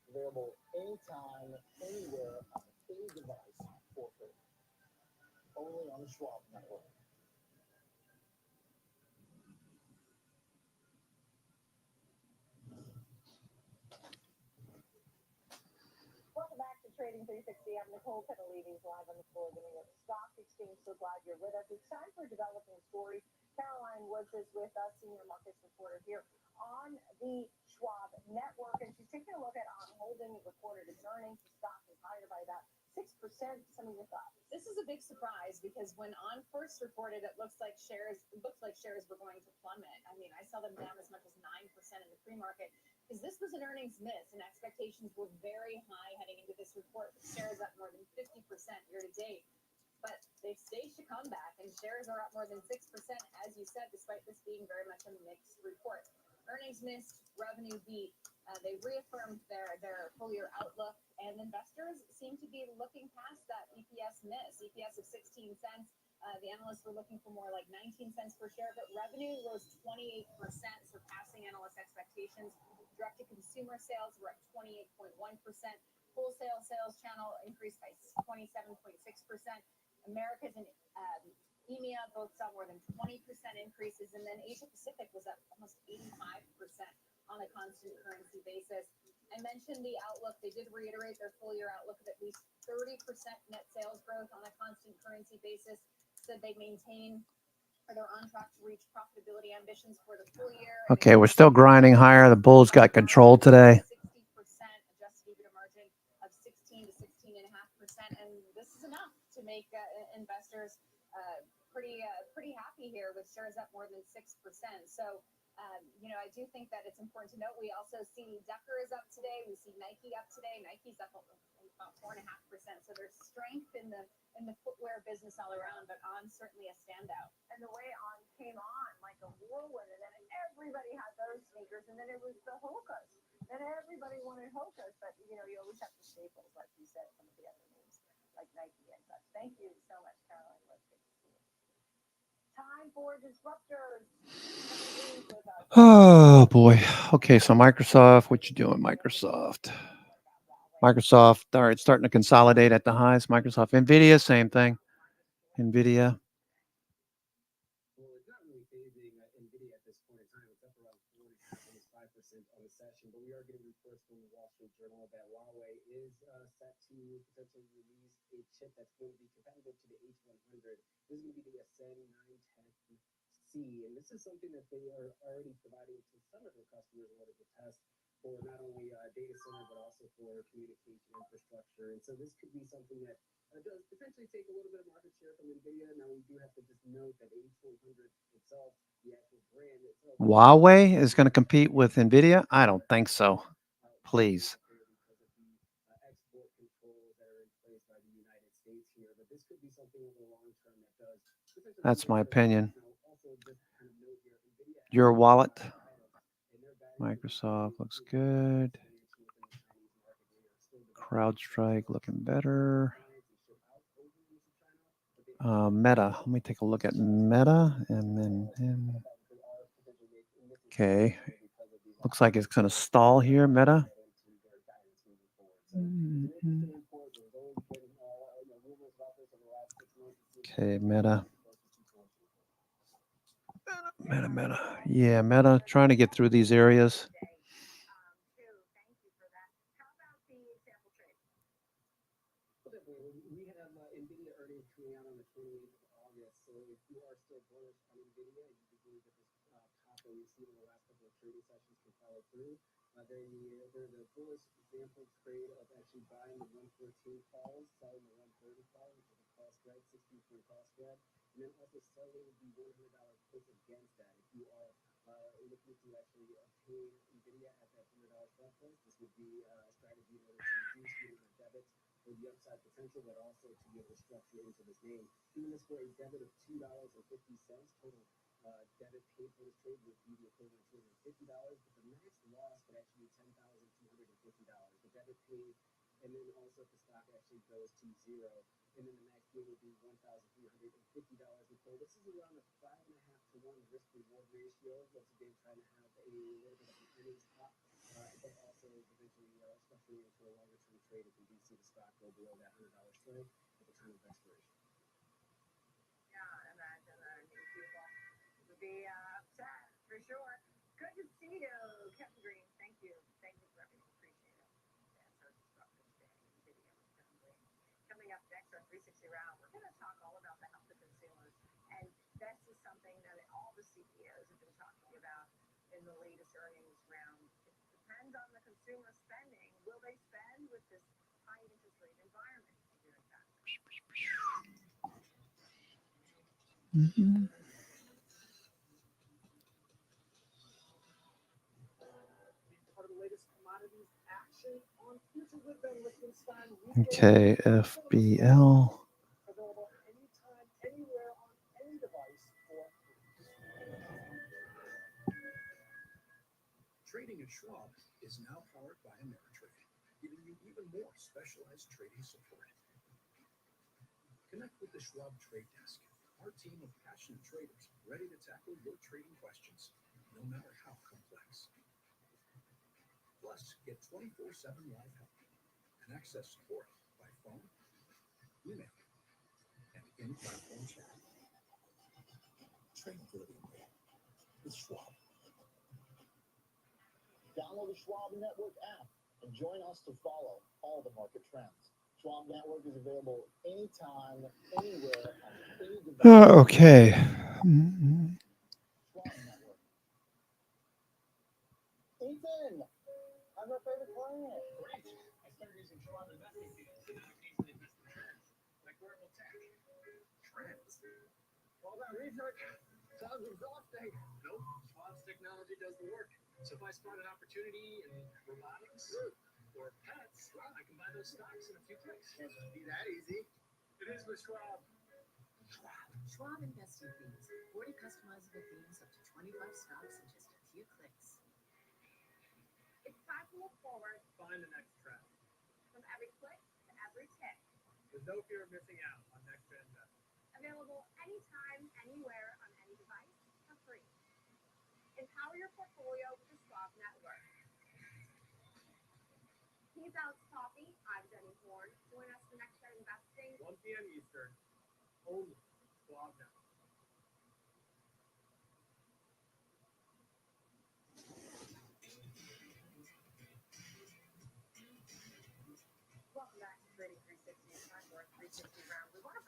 Available anytime, anywhere, on any device for free. Only on the Schwab Network. Welcome back to Trading 360. I'm Nicole Petalides, live on the floor of the New York Stock Exchange. So glad you're with us. It's time for Developing Story. Caroline Woods is with us, senior markets reporter here on the Schwab Network, and she's taking a look at On Holding. It reported its earnings. The stock is higher by about 6%. Some of your thoughts? This is a big surprise because when On first reported, it looks like shares were going to plummet. I mean, I saw them down as much as 9% in the pre-market because this was an earnings miss and expectations were very high heading into this report. The shares up more than 50% year to date. But they've staged a comeback and shares are up more than 6%, as you said, despite this being very much a mixed report. Earnings missed, revenue beat. They reaffirmed their full year outlook, and investors seem to be looking past that EPS miss. EPS of 16 cents. The analysts were looking for more like 19 cents per share, but revenue rose 28%, surpassing analyst expectations. Direct to consumer sales were up 28.1%. Wholesale sales channel increased by 27.6%. Americas and EMEA both saw more than 20% increases, and then Asia Pacific was up almost 85% on a constant currency basis. I mentioned the outlook. They did reiterate their full year outlook of at least 30% net sales growth on a constant currency basis. Said they maintain or they're on track to reach profitability ambitions for the full year. Okay, we're still grinding higher. The bulls got control today. 60% adjusted EBITDA margin of 16 to 16.5%, and this is enough to make investors pretty happy here with shares up more than 6%. So, I do think that it's important to note. We also see Decker is up today. We see Nike up today. Nike's up about 4.5%. So there's strength in the footwear business all around, but On certainly a standout. And the way On came on like a whirlwind, and then everybody had those sneakers, and then it was the Hokas. And everybody wanted Hokas, but you always have the staples, like you said, some of the other names, like Nike and such. Thank you so much, Caroline. Let's get to see it. Time for disruptors. Oh boy. Okay, so Microsoft, what you doing, Microsoft? Microsoft, all right, starting to consolidate at the highs. Microsoft, Nvidia, same thing. Nvidia. Well, it's not really phasing NVIDIA at this point in time. It's up around 4.5%, almost 5% on the session, but we are getting reports from the Wall Street Journal that Huawei is set to potentially release a chip that's going to be competitive to the H100. This is going to be the Ascend 910C, and this is something that they are already providing to some of their customers in order to test for not only data center but also for communication infrastructure. And so this could be something that does potentially take a little bit of market share from NVIDIA. Now, we do have to just note that H100 itself, the actual brand itself, Huawei is going to compete with NVIDIA? I don't think so. Please. because of the export controls that are in place by the United States here. But this could be something over the long term that does potentially That's my make a difference. opinion. Now, also just kind of note here, NVIDIA has Your wallet, and their guidance Microsoft looks good. expansion within the Chinese market. They are still developing CrowdStrike looking better. clients and ship out over into China, but they Meta. Let me take a look at Meta and then. Okay. Looks like it's going to stall here, Meta. Okay, Meta. Meta. Yeah, Meta. Trying to get through these areas. Thank you for that. How about the sample trade? Well, definitely. We have NVIDIA earnings coming out on the 28th of August. So if you are still bullish on NVIDIA, you do believe that this pop that we've seen in the last couple of trading sessions can follow through. They're the bullish example trade of actually buying the 114 calls, selling the 130 call, which is a call spread, 16-point call spread, and then also selling the $100 puts against that. If you are looking to actually obtain NVIDIA at that $100 stop price, this would be a strategy in order to reduce the amount of debits for the upside potential, but also to be able to structure into this name. Doing this for a debit of $2.50 total debit paid for this trade would be the equivalent of $250, but the max loss could actually be $10,250. The debit paid, and then also if the stock actually goes to zero, and then the max gain would be $1,350 in full. This is around a 5.5 to 1 risk reward ratio. Once again, trying to have a little bit of an earnings pop, but also eventually structuring into a longer term trade if we do see the stock go below that $100 strike at the time of expiration. Yeah, I imagine that. I mean, people would be upset for sure. Good to see you, Kevin Green. Thank you. Thank you for everything. Appreciate it. That's our disruptive today. Video with Kevin Green. Coming up next on 360 Round, we're going to talk all about the health of consumers. And this is something that all the CEOs have been talking about in the latest earnings round. It depends on the consumer spending. Will they spend with this high interest rate environment? We'll be right back. Mhm. Part of the latest commodities action on futures with Ben Lichtenstein. Okay, FBL. Available anytime, anywhere, on any device for Trading at Schwab is now powered by Ameritrade, giving you even more specialized trading support. Connect with the Schwab Trade Desk, our team of passionate traders ready to tackle your trading questions, no matter how complex. Plus, get 24/7 live help and access support by phone, email, and in-platform chat. Trade brilliantly with Schwab. Download the Schwab Network app and join us to follow all the market trends. Schwab Network is available anytime, anywhere, on any device. Okay. Mhm. Schwab Network. Ethan, I'm your favorite client. Great. I started using Schwab investing feeds, and now I can easily invest in trends like wearable tech. Trends? All that research sounds exhausting. Nope. Schwab's technology does the work. So if I spot an opportunity in robotics or pets, well, I can buy those stocks in a few clicks. Can't just be that easy. It is with Schwab. Schwab investing feeds, 40 customizable themes, up to 25 stocks in just a few clicks. It's time to look forward Find the next trend. from every click to every tick. With no fear of missing out on next trend investing. Available anytime, anywhere, on any device for free. Empower your portfolio with the Schwab Network. He's Alex Coffee. I'm Jenny Horn. Join us for Next Gen Investing. 1 p.m. Eastern. Only Schwab Network.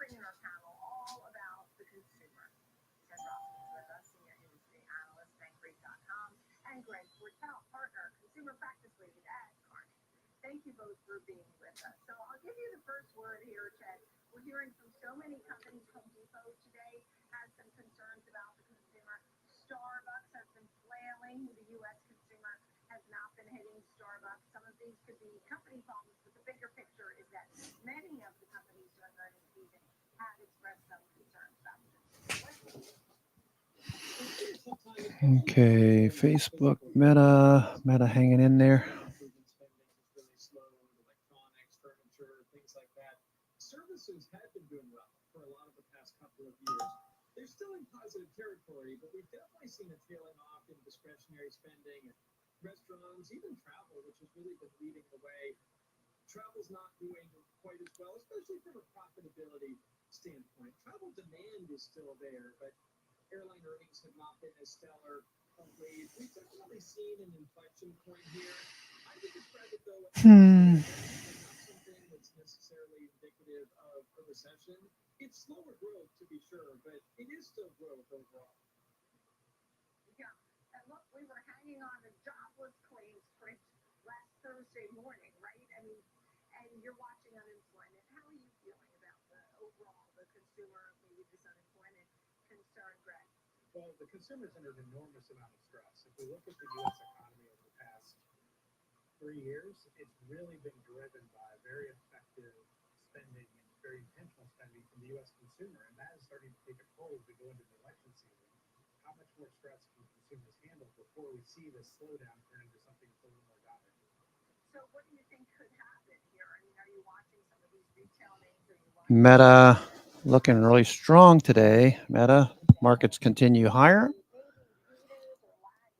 bringing our panel all about the consumer. Ted Ross is with us, senior industry analyst, Bankrate.com, and Greg Fortel, partner, consumer practice lead at Carney. Thank you both for being with us. So I'll give you the first word here, Ted. We're hearing from so many companies. Home Depot today has some concerns about the consumer. Starbucks has been flailing. The U.S. consumer has not been hitting Starbucks. Some of these could be company problems, but the bigger picture is that many of the companies during earnings season have expressed some concerns about this. Okay, Facebook, Meta hanging in there. Improvement spending has really slowed, electronics, furniture, things like that. Services have been doing well for a lot of the past couple of years. They're still in positive territory, but we've definitely seen a tailing off in discretionary spending and restaurants, even travel, which has really been leading the way. Travel's not doing quite as well, especially from a profitability standpoint. Travel demand is still there, but airline earnings have not been as stellar of late. We've definitely seen an inflection point here. I would describe it though as not something that's necessarily indicative of a recession. It's slower growth to be sure, but it is still growth overall. Yeah, and look, we were hanging on the jobless claims print last Thursday morning, right? I mean, and you're watching unemployment. How are you feeling about the overall, the consumer, maybe this unemployment concern, Greg? Well, the consumer's under an enormous amount of stress. If we look at the U.S. economy over the past 3 years, it's really been driven by very effective spending and very intentional spending from the U.S. consumer, and that is starting to take a toll as we go into the election season. How much more stress can consumers handle before we see this slowdown turn into something that's a little more dire? So what do you think could happen here? I mean, are you watching some of these retail names? Are you watching Meta looking really strong today. Meta markets continue higher.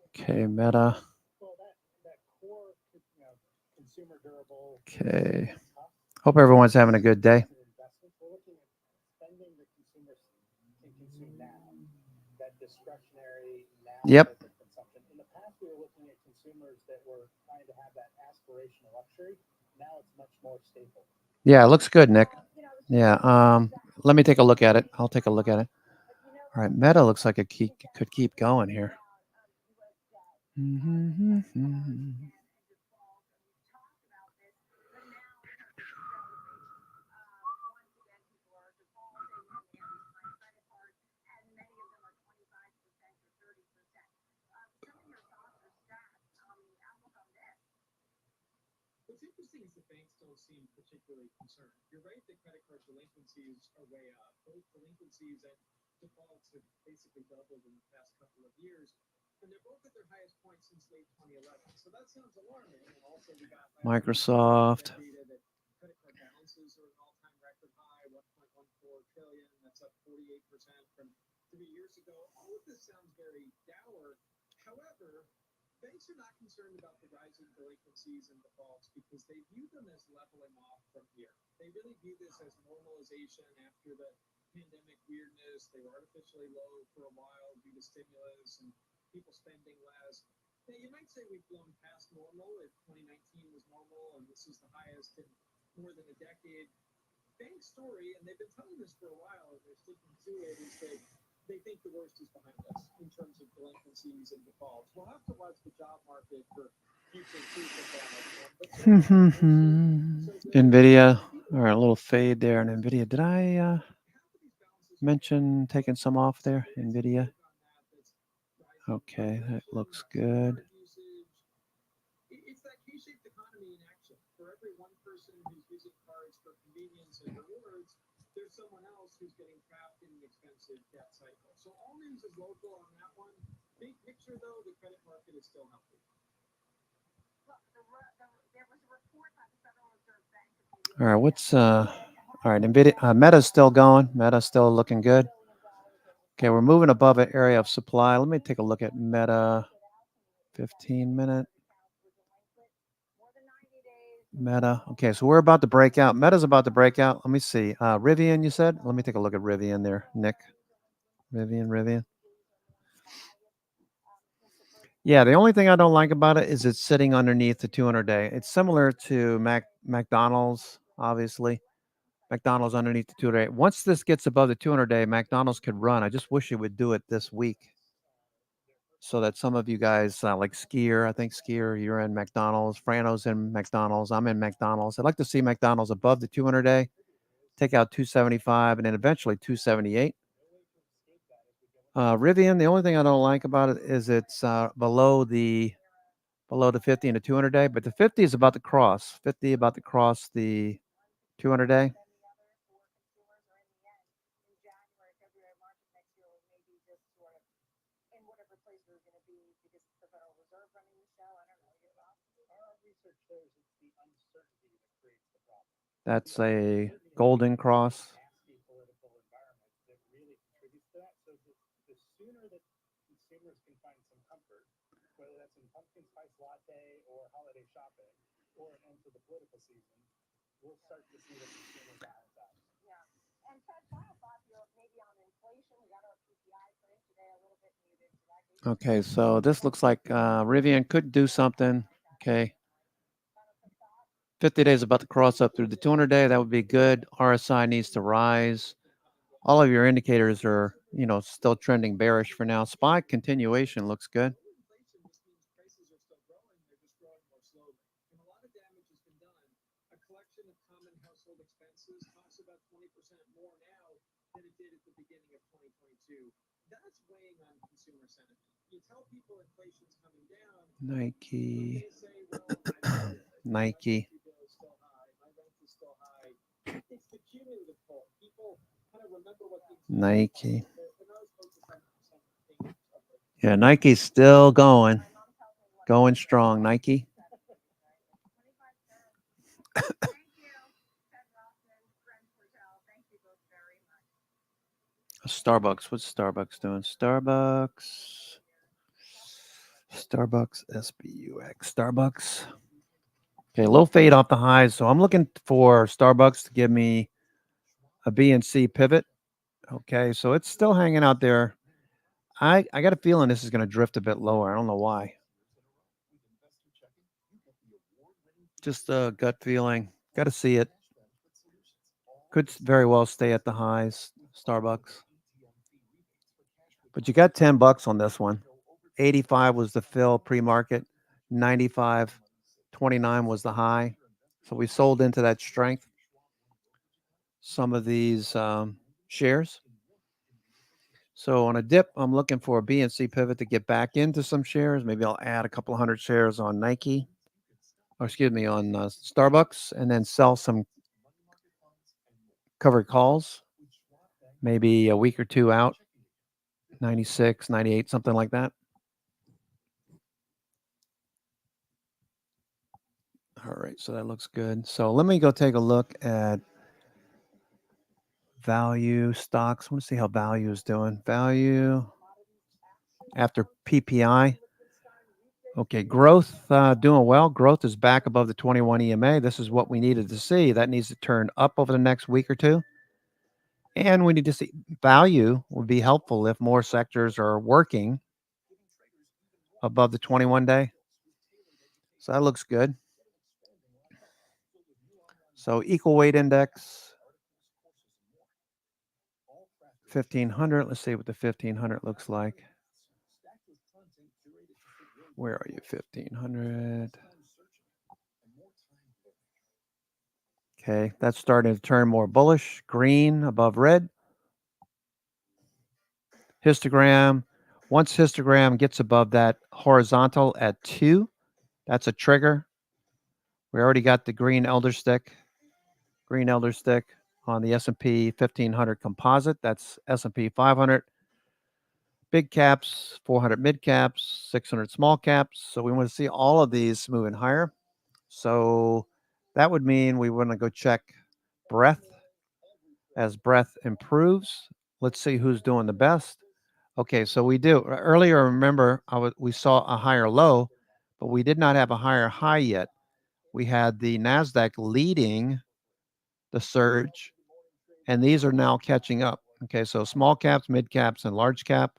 Okay, Meta. Well, that core, consumer durable. Okay. Hope everyone's having a good day. Investments. We're looking at spending that consumers can consume now, that discretionary now Yep. type of consumption. In the past, we were looking at consumers that were trying to have that aspirational luxury. Now it's much more staple. Yeah, it looks good, Nick. Yeah. Let me take a look at it. I'll take a look at it. All right, Meta looks like it could keep going here. What's interesting is the banks don't seem particularly concerned. You're right that credit card delinquencies are way up. Both delinquencies and defaults have basically doubled in the past couple of years, and they're both at their highest point since late 2011. So that sounds alarming. And also we got Microsoft. data that credit card balances are an all-time record high, 1.14 trillion. That's up 48% from 3 years ago. All of this sounds very dour. However, banks are not concerned about the rising delinquencies and defaults because they view them as leveling off from here. They really view this as normalization after the pandemic weirdness. They were artificially low for a while due to stimulus and people spending less. Now, you might say we've blown past normal if 2019 was normal and this is the highest in more than a decade. Bank story, and they've been telling this for a while and they're sticking to it, is that they think the worst is behind us in terms of delinquencies and defaults. We'll have to watch the job market for future proof of that. NVIDIA. All right, a little fade there on NVIDIA. Did I mention taking some off there? NVIDIA. Okay, that looks good. It's that K-shaped economy in action. For every one person who's using cards for convenience and rewards, there's someone else who's getting trapped in an expensive debt cycle. So all news is local on that one. Big picture, though, the credit market is still healthy. Look, there was a report by the Federal Reserve Bank. All right, all right, NVIDIA, Meta's still going. Meta's still looking good. Okay, we're moving above an area of supply. Let me take a look at Meta. 15-minute. Meta. Okay, so we're about to break out. Meta's about to break out. Let me see. Rivian, you said? Let me take a look at Rivian there, Nick. Rivian. Yeah, the only thing I don't like about it is it's sitting underneath the 200-day. It's similar to McDonald's, obviously. McDonald's underneath the 200-day. Once this gets above the 200-day, McDonald's could run. I just wish it would do it this week so that some of you guys, like Skier, I think Skier, you're in McDonald's. Frano's in McDonald's. I'm in McDonald's. I'd like to see McDonald's above the 200-day, take out 275, and then eventually 278. Rivian, the only thing I don't like about it is it's below the 50 and the 200-day, but the 50 is about to cross. 50 about to cross the 200-day. That's a golden cross. Nasty political environment that really contributes to that. So the sooner that consumers can find some comfort, whether that's in pumpkin spice latte or holiday shopping or an end to the political season, we'll start to see the consumer balance out. Yeah. And Ted, final thought here, maybe on inflation. We got our PPI print today a little bit muted. So that gave Okay, so this looks like Rivian could do something. Okay. 50 days about to cross up through the 200-day. That would be good. RSI needs to rise. All of your indicators are, still trending bearish for now. SPY continuation looks good. Inflation just means prices are still growing, they're just growing more slowly. And a lot of damage has been done. A collection of common household expenses costs about 20% more now than it did at the beginning of 2022. That's weighing on consumer sentiment. You tell people inflation's coming down, Nike. they say, well, I don't know, Nike. my bill is still high, my rent is still high. It's the cumulative pull. People kind of remember what things Nike. they're not as focused on things of the Yeah, Nike's still going strong. Nike. Thank you, Ted Rothman, Brent Portel. Thank you both very much. Starbucks. What's Starbucks doing? Starbucks, SBUX. Starbucks. Okay, a little fade off the highs. So I'm looking for Starbucks to give me a B and C pivot. Okay, so it's still hanging out there. I got a feeling this is going to drift a bit lower. I don't know why. Just a gut feeling. Got to see it. Could very well stay at the highs, Starbucks. But you got $10 on this one. 85 was the fill pre-market. 95.29 was the high. So we sold into that strength. Some of these shares. So on a dip, I'm looking for a B and C pivot to get back into some shares. Maybe I'll add a couple hundred shares on Nike. On Starbucks, and then sell some covered calls. Maybe a week or two out. 96, 98, something like that. All right, so that looks good. So let me go take a look at value stocks. I want to see how value is doing. Value after PPI. Okay, growth doing well. Growth is back above the 21 EMA. This is what we needed to see. That needs to turn up over the next week or two. And we need to see value would be helpful if more sectors are working above the 21-day. So that looks good. So equal weight index, 1500. Let's see what the 1500 looks like. Where are you? 1500. Okay, that's starting to turn more bullish. Green above red. Histogram. Once histogram gets above that horizontal at 2, that's a trigger. We already got the green elder stick on the S&P 1500 composite. That's S&P 500. Big caps, 400 mid caps, 600 small caps. So we want to see all of these moving higher. So that would mean we want to go check breadth. As breadth improves, let's see who's doing the best. Okay, so we do. Earlier, remember, we saw a higher low, but we did not have a higher high yet. We had the NASDAQ leading the surge, and these are now catching up. Okay, so small caps, mid caps, and large cap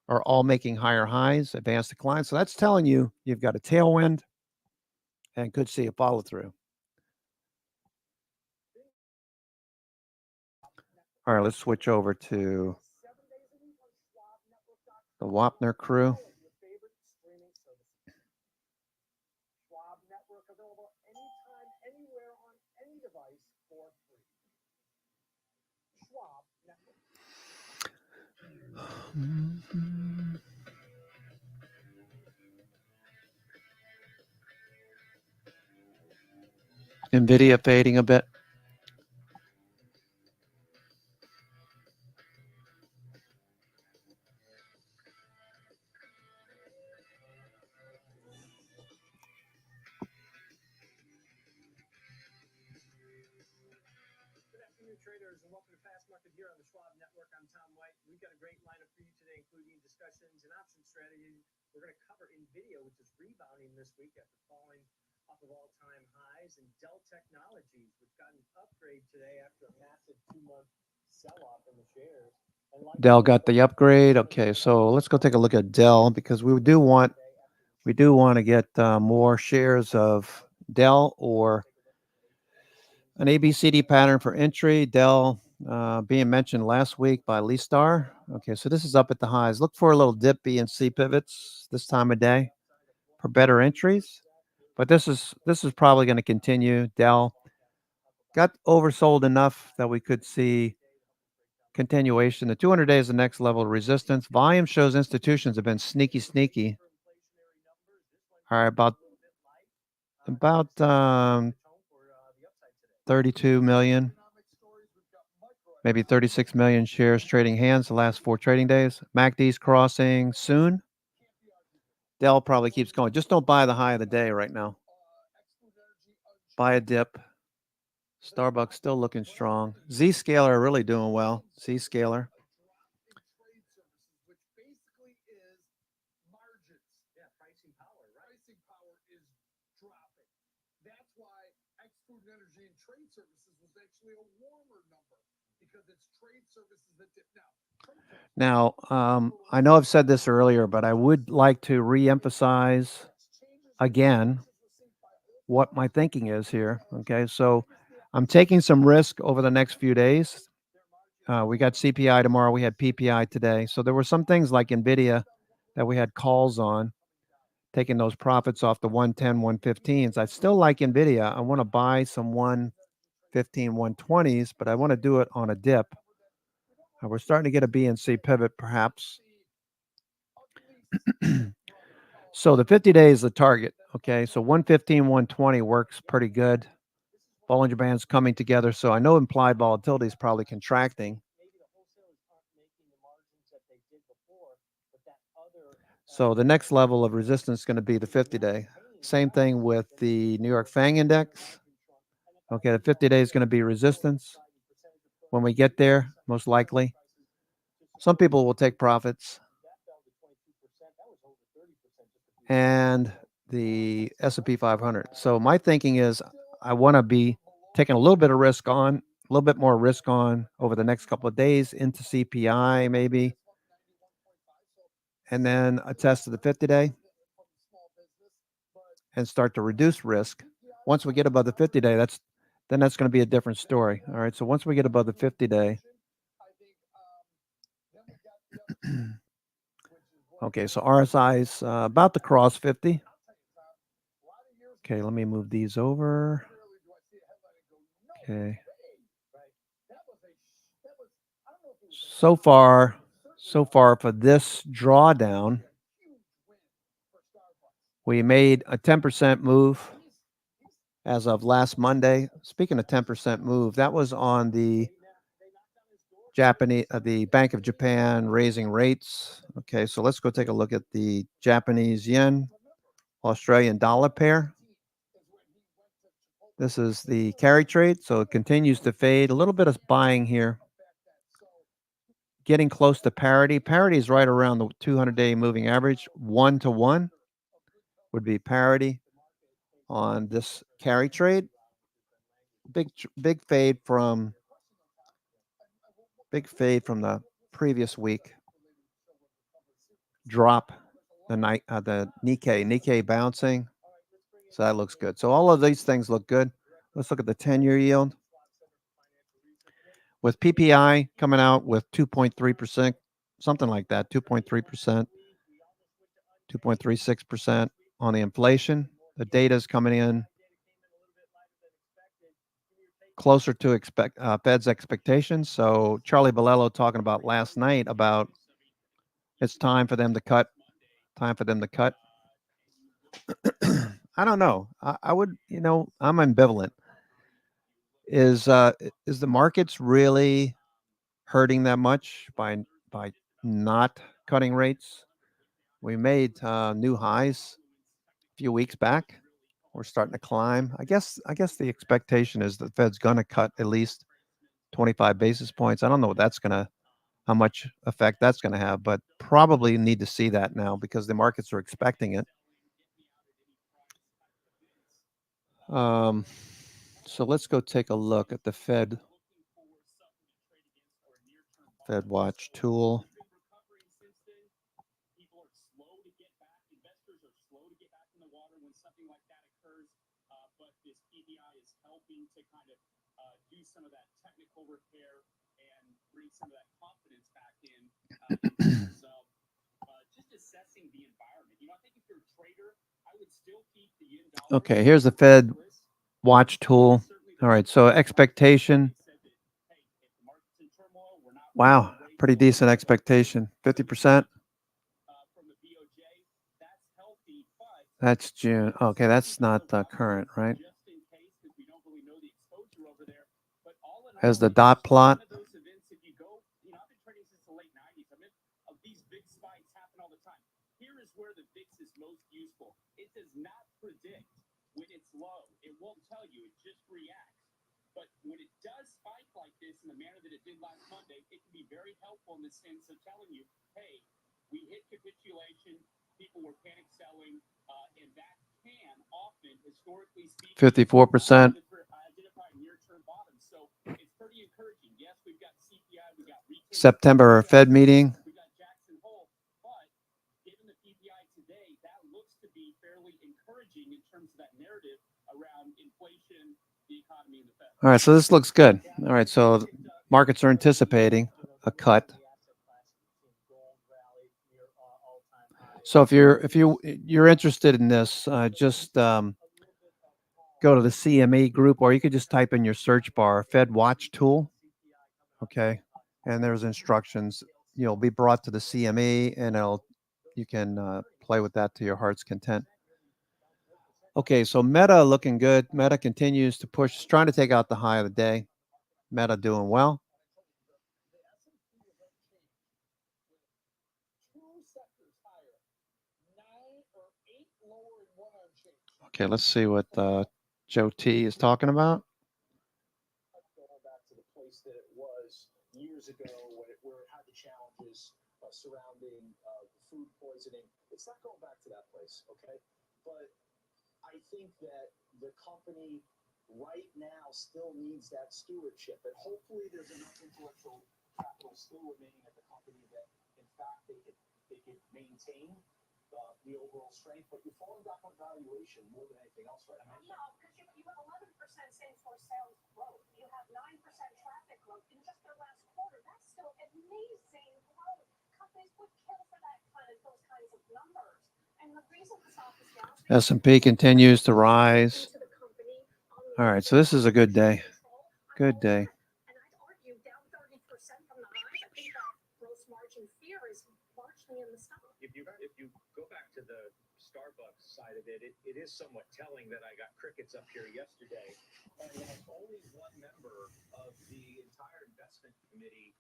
are all making higher highs, advanced decline. So that's telling you you've got a tailwind and could see a follow through. All right, let's switch over to the Wapner crew. Your favorite streaming services. Schwab Network available anytime, anywhere, on any device for free. Schwab Network. NVIDIA fading a bit. Good afternoon, traders, and welcome to Fast Market here on the Schwab Network. I'm Tom White. We've got a great lineup for you today, including discussions and option strategies. We're going to cover NVIDIA, which is rebounding this week after falling off of all-time highs, and Dell Technologies, which got an upgrade today after a massive 2-month sell-off in the shares. Dell got the upgrade. Okay, so let's go take a look at Dell because we do want to get more shares of Dell or an ABCD pattern for entry. Dell being mentioned last week by Lee Star. Okay, so this is up at the highs. Look for a little dip B and C pivots this time of day for better entries. But this is probably going to continue. Dell got oversold enough that we could see continuation. The 200 day is the next level of resistance. Volume shows institutions have been sneaky. All right, about 32 million, maybe 36 million shares trading hands the last 4 trading days. MACD's crossing soon. Dell probably keeps going. Just don't buy the high of the day right now. Buy a dip. Starbucks still looking strong. Zscaler really doing well. Zscaler. Which basically is margins. Yeah, pricing power, right? Pricing power is dropping. That's why X-Food Energy and Trade Services was actually a warmer number because it's trade services that dip now. Now, I know I've said this earlier, but I would like to reemphasize again what my thinking is here. Okay, so I'm taking some risk over the next few days. We got CPI tomorrow. We had PPI today. So there were some things like NVIDIA that we had calls on, taking those profits off the 110, 115s. I still like NVIDIA. I want to buy some 115, 120s, but I want to do it on a dip. We're starting to get a B and C pivot, perhaps. So the 50-day is the target. Okay, so 115, 120 works pretty good. Bollinger Band's coming together, so I know implied volatility is probably contracting. So the next level of resistance is going to be the 50-day. Same thing with the New York FANG index. Okay, the 50-day is going to be resistance. When we get there, most likely. Some people will take profits. And the S&P 500. So my thinking is I want to be taking a little bit of risk on, a little bit more risk on over the next couple of days into CPI maybe. And then a test of the 50-day and start to reduce risk. Once we get above the 50-day, that's going to be a different story. All right, so once we get above the 50-day. Okay, so RSI is about to cross 50. Okay, let me move these over. Okay. So far for this drawdown, we made a 10% move as of last Monday. Speaking of 10% move, that was on the Japanese, the Bank of Japan raising rates. Okay, so let's go take a look at the Japanese yen, Australian dollar pair. This is the carry trade, so it continues to fade. A little bit of buying here. Getting close to parity. Parity is right around the 200-day moving average. 1-to-1 would be parity on this carry trade. Big fade from the previous week. Drop the Nikkei bouncing. So that looks good. So all of these things look good. Let's look at the 10-year yield. with PPI coming out with 2.3%, something like that, 2.3%, 2.36% on the inflation. The data is coming in closer to Fed's expectations. So Charlie Bolello talking about last night about it's time for them to cut. Time for them to cut. I don't know. I would, I'm ambivalent. Is the markets really hurting that much by not cutting rates? We made new highs a few weeks back. We're starting to climb. I guess the expectation is the Fed's going to cut at least 25 basis points. I don't know how much effect that's going to have, but probably need to see that now because the markets are expecting it. So let's go take a look at the Fed Watch tool. Okay, here's the Fed Watch tool. All right, so expectation. Wow, pretty decent expectation. 50%. That's June. Okay, that's not current, right? As the dot plot. People were panic selling, and that can often historically speak 54%. So it's pretty encouraging. Yes, we've got CPI, we got September Fed meeting. We got Jackson Hole, but given the PPI today, that looks to be fairly encouraging in terms of that narrative around inflation, the economy, and the Fed. All right, so this looks good. All right, so markets are anticipating a cut. So if you're interested in this, just go to the CME group, or you could just type in your search bar Fed Watch tool. Okay, and there's instructions. You'll be brought to the CME, and you can play with that to your heart's content. Okay, so Meta looking good. Meta continues to push, it's trying to take out the high of the day. Meta doing well. Okay, let's see what Joe T is talking about. Going back to the place that it was years ago when it had the challenges surrounding food poisoning. It's not going back to that place, okay? But I think that the company right now still needs that stewardship. And hopefully there's enough intellectual capital still remaining at the company that, in fact, they could maintain the overall strength, but you're falling back on valuation more than anything else right now. No, because you have 11% same-store sales growth. You have 9% traffic growth in just their last quarter. That's still amazing growth. Companies would kill for those kinds of numbers. And the reason the stock is down. S&P continues to rise. All right, so this is a good day. Good day. And I'd argue down 30% from the highs. I think that gross margin fear is largely in the stock. If you go back to the Starbucks side of it, it is somewhat telling that I got crickets up here yesterday, and that only one member of the entire investment committee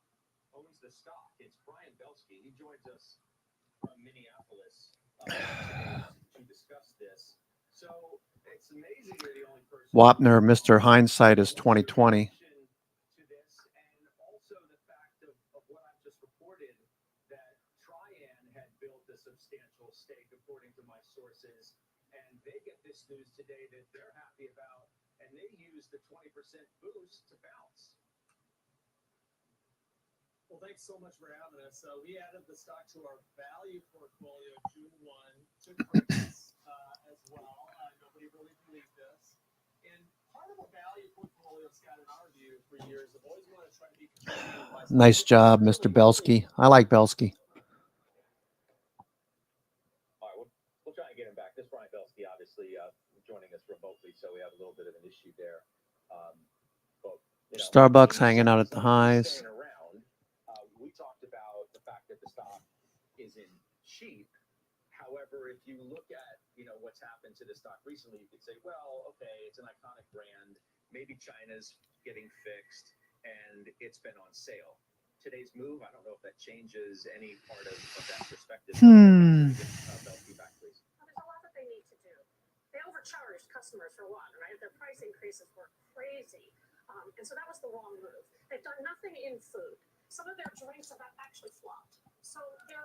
owns the stock. It's Brian Belsky. He joins us from Minneapolis today to discuss this. So it's amazing you're the only person. Wapner, Mr. Hindsight is 2020. Substantial stake, according to my sources, and they get this news today that they're happy about, and they use the 20% boost to bounce. Well, thanks so much for having us. We added the stock to our value portfolio June 1, took crickets as well. Nobody really believed this. And part of a value portfolio Scott, in our view, for years, have always wanted to try to be competitive by Nice job, Mr. Belsky. I like Belsky. All right, we'll try and get him back. This is Brian Belsky, obviously, joining us remotely, so we have a little bit of an issue there. But, you know, Starbucks he's hanging out at the certainly highs. staying around. We talked about the fact that the stock isn't cheap. However, if you look at, you know, what's happened to the stock recently, you could say, well, okay, it's an iconic brand. Maybe China's getting fixed and it's been on sale. Today's move, I don't know if that changes any part of that perspective. Belsky back, please. Well, there's a lot that they need to do. They overcharged customers for one, right? Their price increases were crazy. And so that was the wrong move. They've done nothing in food. Some of their drinks have actually flopped. So there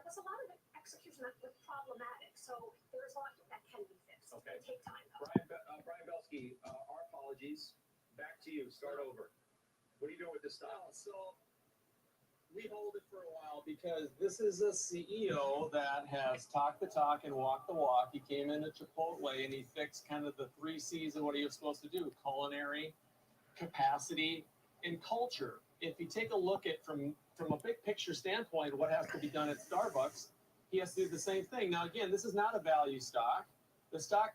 was a lot of execution that was problematic. So there's a lot that can be fixed. Okay. It'll take time, though. Brian Belsky, our apologies. Back to you. Start over. What are you doing with this stock? So we hold it for a while because this is a CEO that has talked the talk and walked the walk. He came into Chipotle and he fixed kind of the 3 C's of what he was supposed to do: culinary, capacity, and culture. If you take a look at from a big picture standpoint, what has to be done at Starbucks, he has to do the same thing. Now, again, this is not a value stock. The stock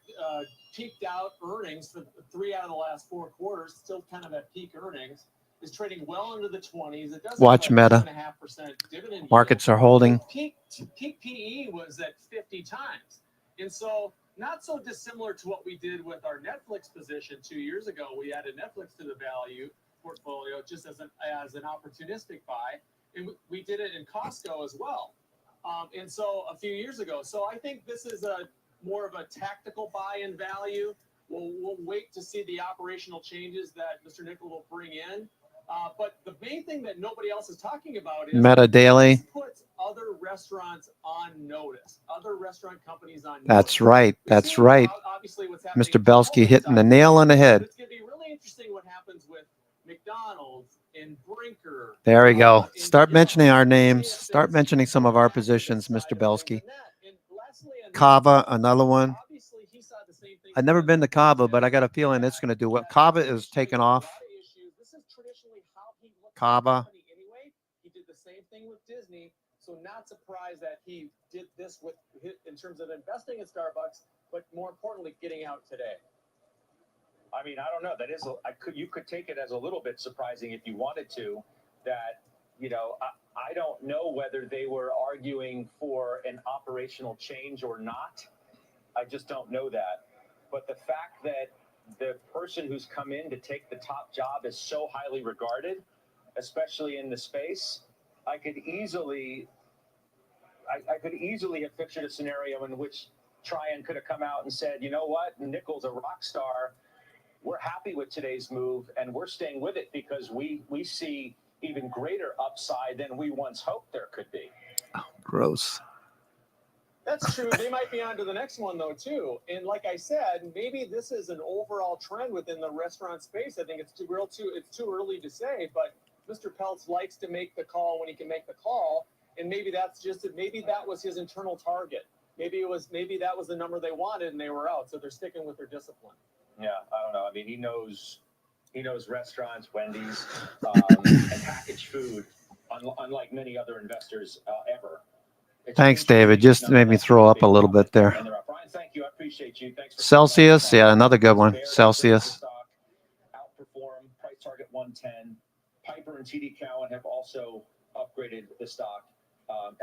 peaked out earnings for 3 out of the last 4 quarters, still kind of at peak earnings, is trading well into the 20s. It does Watch have Meta. 2.5% dividend Markets yield. are holding. Peak PE was at 50 times. And so not so dissimilar to what we did with our Netflix position 2 years ago. We added Netflix to the value portfolio just as an opportunistic buy. And we did it in Costco as well. And so a few years ago. So I think this is more of a tactical buy in value. We'll wait to see the operational changes that Mr. Nickel will bring in. But the main thing that nobody else is talking about is Meta Daily. this puts other restaurants on notice, other restaurant companies on notice. That's right. We've That's seen, right. obviously, what's happening Mr. at Belsky Chipotle hitting the stock. nail on the But head. it's going to be really interesting what happens with McDonald's and Brinker. There we go. and Start Yum, mentioning our and names. KFC. Start mentioning some of our That's the positions, side Mr. of it. Belsky. And lastly, on Kava, another one. obviously, he saw the same thing I've never from been to Kava, but I got a Netflix feeling it's going to do well. that Kava is traditionally taking a lot off. of issues. This is traditionally how he looks at the Kava. company anyway. He did the same thing with Disney, so not surprised that he did this with in terms of investing in Starbucks, but more importantly, getting out today. I mean, I don't know. That is, you could take it as a little bit surprising if you wanted to. That, you know, I don't know whether they were arguing for an operational change or not. I just don't know that. But the fact that the person who's come in to take the top job is so highly regarded, especially in the space, I could easily have pictured a scenario in which Tryon could have come out and said, you know what, Nickel's a rock star. We're happy with today's move, and we're staying with it because we see even greater upside than we once hoped there could be. Gross. That's true. They might be on to the next one, though, too. And like I said, maybe this is an overall trend within the restaurant space. I think it's too early to say, but Mr. Peltz likes to make the call when he can make the call. And maybe that was his internal target. Maybe that was the number they wanted and they were out. So they're sticking with their discipline. Yeah, I don't know. I mean, he knows restaurants, Wendy's, and packaged food, unlike many other investors ever. Thanks, David. Just made me throw up a little bit there. Brian, thank you. I appreciate you. Thanks for Celsius, yeah, another good one. Celsius. Outperform, price target 110. Piper and TD Cowen have also upgraded the stock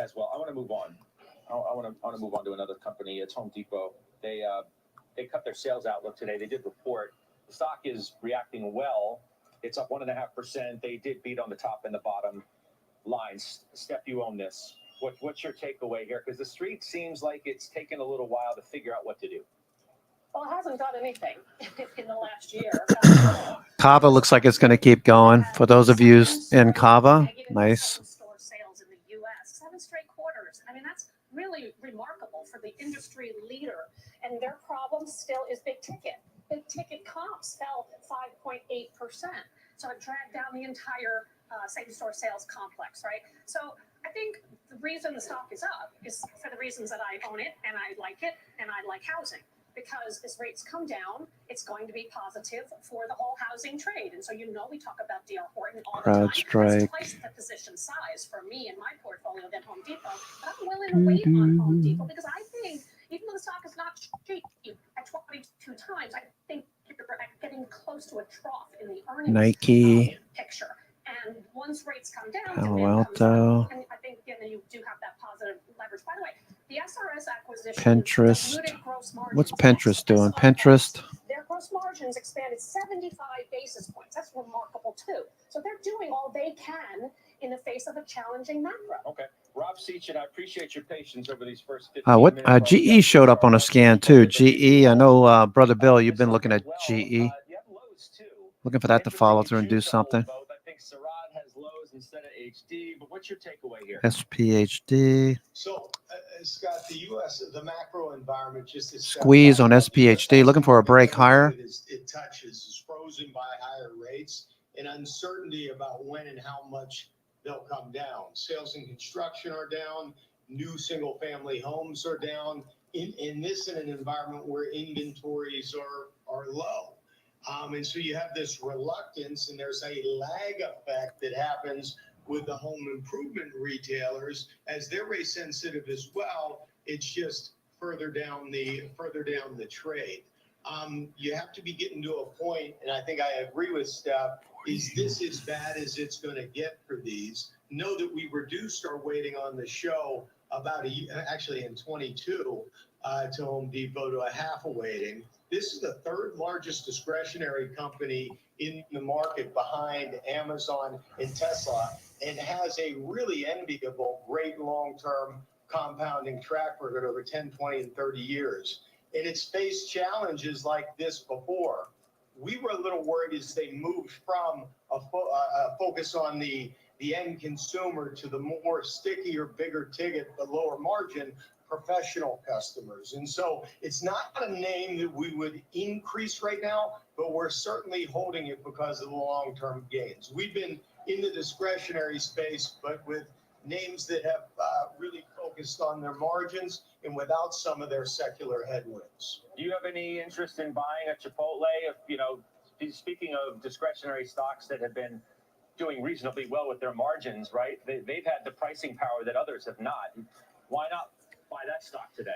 as well. I want to move on. I want to move on to another company. It's Home Depot. They cut their sales outlook today. They did report. The stock is reacting well. It's up 1.5%. They did beat on the top and the bottom lines. Steph, you own this. What's your takeaway here? Because the street seems like it's taken a little while to figure out what to do. Well, it hasn't done anything in the last year. Kava looks like it's going to keep going. For those of you in Kava, nice. Store sales in the U.S. 7 straight quarters. I mean, that's really remarkable for the industry leader. And their problem still is big ticket. Big ticket comps fell 5.8%. So it dragged down the entire same store sales complex, right? So I think the reason the stock is up is for the reasons that I own it and I like it and I like housing. because as rates come down, it's going to be positive for the whole housing trade. And so, we talk about D.R. Horton all the time. CrowdStrike. That's twice the position size for me and my portfolio than Home Depot. But I'm willing to wait on Home Depot because I think, even though the stock is not cheap at 22 times, I think you're getting close to a trough in the earnings Nike. picture. And once rates come down, Palo demand comes Alto. up, and I think you do have that positive leverage. By the way, the SRS acquisition, Pinterest. diluted gross margins. What's Pinterest doing? Pinterest. Their gross margins expanded 75 basis points. That's remarkable too. So they're doing all they can in the face of a challenging macro. Okay. Rob Sechin, I appreciate your patience over these first 15 What minutes. GE showed up on a scan too. GE. I know, Brother Bill, you've been looking at GE. You have Lowe's too. Looking for that to follow through and do something. I think Sarad has Lowe's instead of HD, but what's your takeaway here? SPHD. So, Scott, the U.S., the macro environment just is Squeeze on SPHD. Looking for a break higher. It touches is frozen by higher rates and uncertainty about when and how much they'll come down. Sales and construction are down. New single-family homes are down. In an environment where inventories are low. And so you have this reluctance, and there's a lag effect that happens with the home improvement retailers as they're rate sensitive as well. It's just further down the trade. You have to be getting to a point, and I think I agree with Steph, is this as bad as it's going to get for these? Know that we reduced our weighting on the show about actually in 22 to Home Depot to a half a weighting. This is the third largest discretionary company in the market behind Amazon and Tesla, and has a really enviable, great long-term compounding track record over 10, 20, and 30 years. And it's faced challenges like this before. We were a little worried as they moved from a focus on the end consumer to the more stickier, bigger ticket, but lower margin professional customers. And so it's not a name that we would increase right now, but we're certainly holding it because of the long-term gains. We've been in the discretionary space, but with names that have really focused on their margins and without some of their secular headwinds. Do you have any interest in buying a Chipotle? If, speaking of discretionary stocks that have been doing reasonably well with their margins, right? They've had the pricing power that others have not. Why not buy that stock today?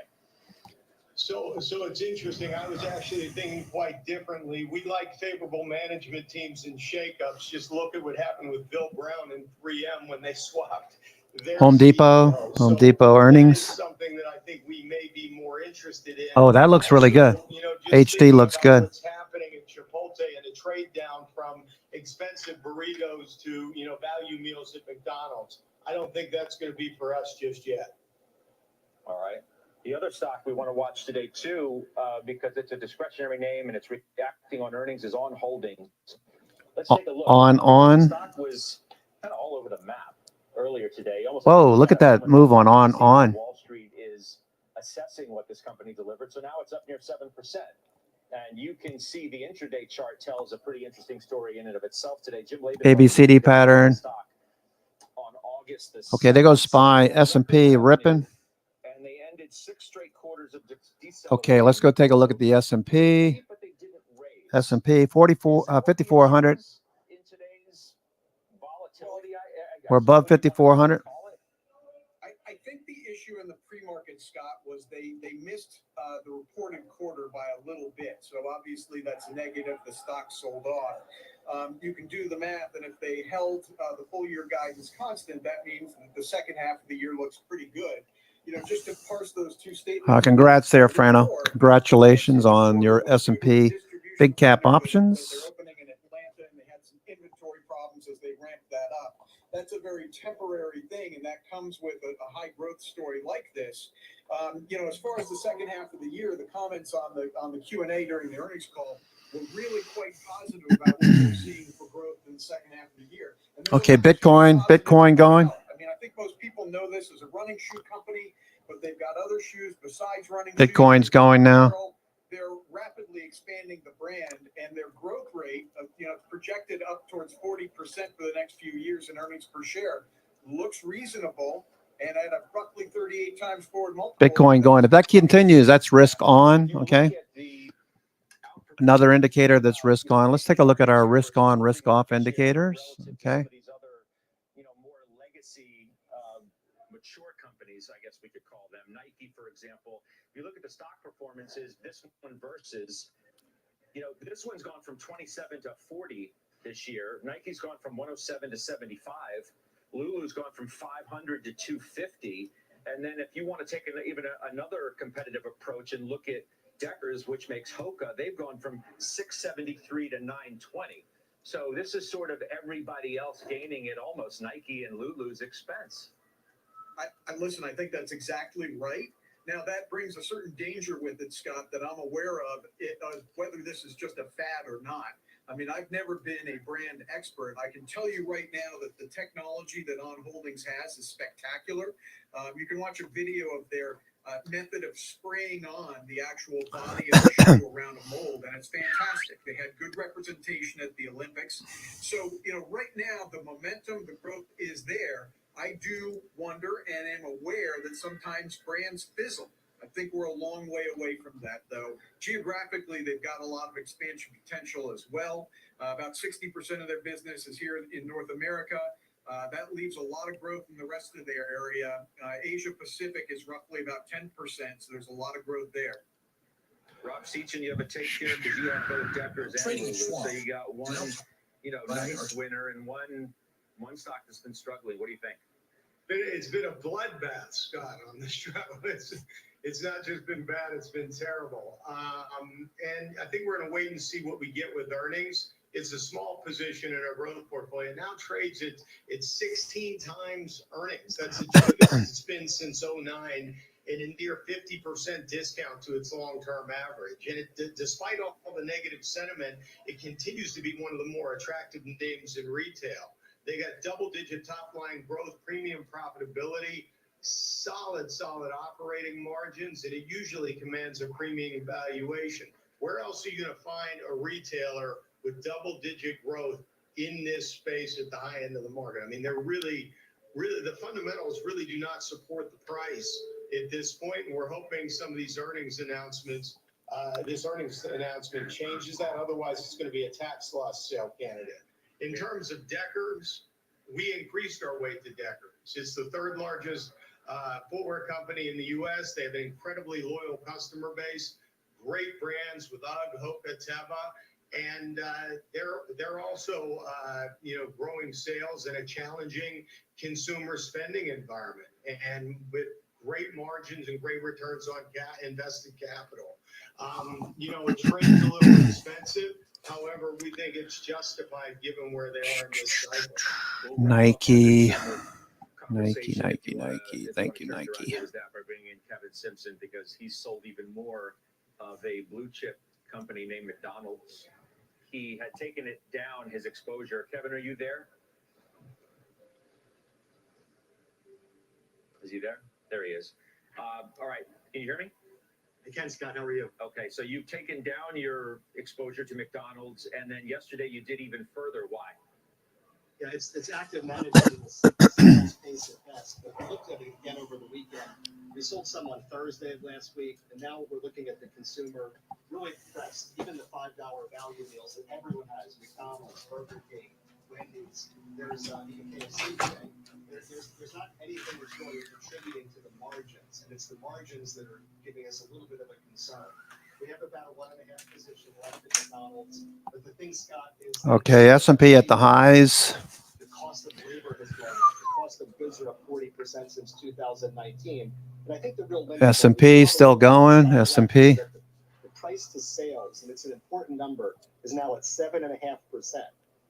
So it's interesting. I was actually thinking quite differently. We like favorable management teams and shakeups. Just look at what happened with Bill Brown and 3M when they swapped their Home Depot. CEO. Home Depot earnings. That is something that I think we may be more interested in. Oh, that looks really good. Just HD looks about good. What's happening at Chipotle and a trade down from expensive burritos to value meals at McDonald's. I don't think that's going to be for us just yet. All right. The other stock we want to watch today too, because it's a discretionary name and it's reacting on earnings, is On Holdings. Let's take a look. On. The stock was kind of all over the map earlier today. Whoa, look at that move on. Wall Street is assessing what this company delivered. So now it's up near 7%. And you can see the intraday chart tells a pretty interesting story in and of itself today. Jim Laban, ABCD pattern. On August the Okay, there goes 7th. SPY. S&P ripping. And they ended 6 straight quarters of deceleration. Okay, let's go take a look at the S&P. But they didn't raise. S&P 5,400. In today's volatility, We're above 5,400. I think the issue in the pre-market, Scott, was they missed the reported quarter by a little bit. So obviously that's negative. The stock sold off. You can do the math, and if they held the full year guidance constant, that means that the second half of the year looks pretty good. Just to parse those two statements. Congrats there, Frano. Congratulations on your S&P big cap options. They're opening in Atlanta, and they had some inventory problems as they ramped that up. That's a very temporary thing, and that comes with a high growth story like this. As far as the second half of the year, the comments on the Q&A during the earnings call were really quite positive about what they're seeing for growth in the second half of the year. Okay, Bitcoin going. I think most people know this as a running shoe company, but they've got other shoes besides running Bitcoin's shoes. going now. They're rapidly expanding the brand, and their growth rate of projected up towards 40% for the next few years in earnings per share looks reasonable, and at a roughly 38 times forward multiple. Bitcoin going. If that continues, that's risk on. Okay. another indicator that's risk on. Let's take a look at our risk on, risk off indicators. Okay. These other, more legacy, mature companies, I guess we could call them. Nike, for example. If you look at the stock performances, this one versus, this one's gone from 27 to 40 this year. Nike's gone from 107 to 75. Lulu's gone from 500 to 250. And then if you want to take another competitive approach and look at Deckers, which makes Hoka, they've gone from 673 to 920. So this is sort of everybody else gaining at almost Nike and Lulu's expense. I listen, I think that's exactly right. Now, that brings a certain danger with it, Scott, that I'm aware of, whether this is just a fad or not. I mean, I've never been a brand expert. I can tell you right now that the technology that On Holdings has is spectacular. You can watch a video of their method of spraying on the actual body of the shoe around a mold, and it's fantastic. They had good representation at the Olympics. So, right now, the momentum, the growth is there. I do wonder and am aware that sometimes brands fizzle. I think we're a long way away from that, though. Geographically, they've got a lot of expansion potential as well. About 60% of their business is here in North America. That leaves a lot of growth in the rest of their area. Asia Pacific is roughly about 10%, so there's a lot of growth there. Rob Seachin, you have a take here because you have both Deckers and Lulu's. So you got one, nice winner and one stock that's been struggling. What do you think? It's been a bloodbath, Scott, on this show. It's not just been bad, it's been terrible. And I think we're going to wait and see what we get with earnings. It's a small position in our growth portfolio. Now trades at 16 times earnings. That's the cheapest it's been since 2009, and a near 50% discount to its long-term average. And despite all the negative sentiment, it continues to be one of the more attractive names in retail. They got double-digit top-line growth, premium profitability, solid operating margins, and it usually commands a premium valuation. Where else are you going to find a retailer with double-digit growth in this space at the high end of the market? I mean, they're really, the fundamentals really do not support the price at this point, and we're hoping some of these earnings announcements, this earnings announcement changes that. Otherwise, it's going to be a tax loss sale candidate. In terms of Deckers, we increased our weight to Deckers. It's the third largest footwear company in the U.S. They have an incredibly loyal customer base, great brands with UGG, Hoka, Teva, and they're also growing sales in a challenging consumer spending environment, and with great margins and great returns on invested capital. It trades a little expensive. However, we think it's justified given where they are in this cycle. Nike. Thank you, Nike. For bringing in Kevin Simpson, because he's sold even more of a blue chip company named McDonald's. He had taken it down, his exposure. Kevin, are you there? Is he there? There he is. All right. Can you hear me? I can, Scott. How are you? Okay, so you've taken down your exposure to McDonald's, and then yesterday you did even further. Why? Yeah, it's active management space at best. But we looked at it again over the weekend. We sold some on Thursday of last week, and now we're looking at the consumer really pressed. Even the $5 value meals that everyone has, McDonald's, Burger King, Wendy's, there's even KFC today. There's not anything that's really contributing to the margins, and it's the margins that are giving us a little bit of a concern. We have about a 1.5 position left at McDonald's, but the thing, Scott, is Okay, S&P at the highs. the cost of labor has gone up. The cost of goods are up 40% since 2019, and I think the real limit S&P still going. S&P. The price to sales, and it's an important number, is now at 7.5%,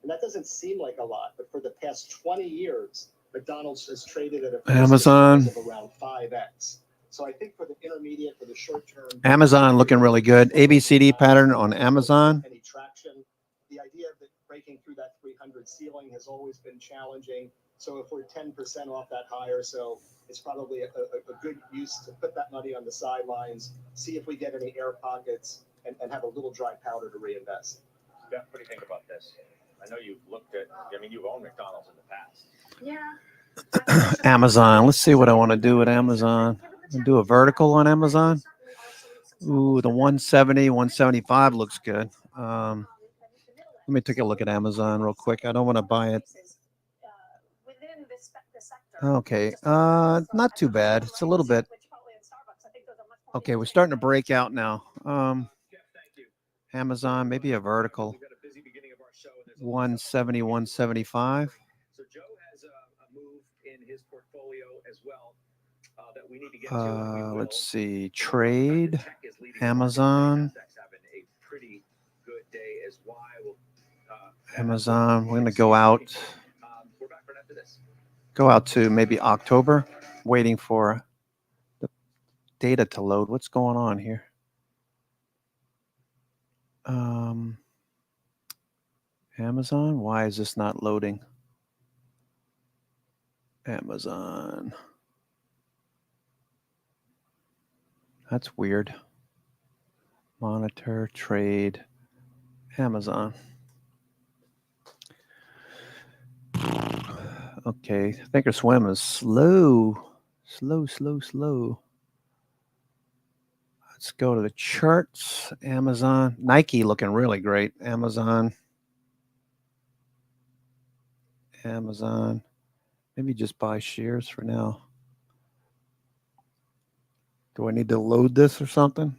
and that doesn't seem like a lot, but for the past 20 years. McDonald's has traded at a Amazon of around 5x. So I think for the intermediate, for the short term, Amazon looking really good. ABCD pattern on Amazon. Any traction. The idea of it breaking through that 300 ceiling has always been challenging. So if we're 10% off that higher, so it's probably a good use to put that money on the sidelines, see if we get any air pockets, and have a little dry powder to reinvest. Beth, what do you think about this? I know you've looked at, you've owned McDonald's in the past. Yeah. Amazon. Let's see what I want to do with Amazon. Do a vertical on Amazon. Ooh, the 170, 175 looks good. Let me take a look at Amazon real quick. I don't want to buy it. Okay, not too bad. It's a little bit. Okay, we're starting to break out now. Amazon, maybe a vertical. 170, 175. So Joe has a move in his portfolio as well that we need to get to. And we will. Let's see. Trade. Amazon. Having a pretty good day as well. Amazon. We're going to go out. We're back right after this. Go out to maybe October. Waiting for the data to load. What's going on here? Amazon. Why is this not loading? Amazon. That's weird. Monitor, trade, Amazon. Okay, Thinkorswim is slow. Slow. Let's go to the charts. Amazon. Nike looking really great. Amazon. Maybe just buy shares for now. Do I need to load this or something?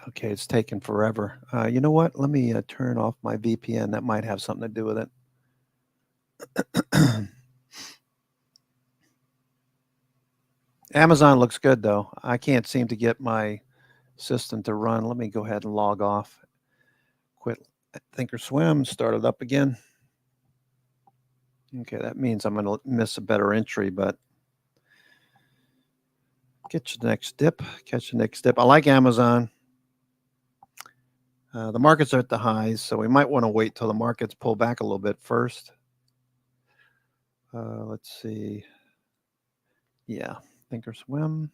Okay, it's taking forever. You know what? Let me turn off my VPN. That might have something to do with it. Amazon looks good, though. I can't seem to get my system to run. Let me go ahead and log off. Quit Thinkorswim. Start it up again. Okay, that means I'm going to miss a better entry, but catch the next dip. I like Amazon. The markets are at the highs, so we might want to wait till the markets pull back a little bit first. Let's see. Yeah, Thinkorswim.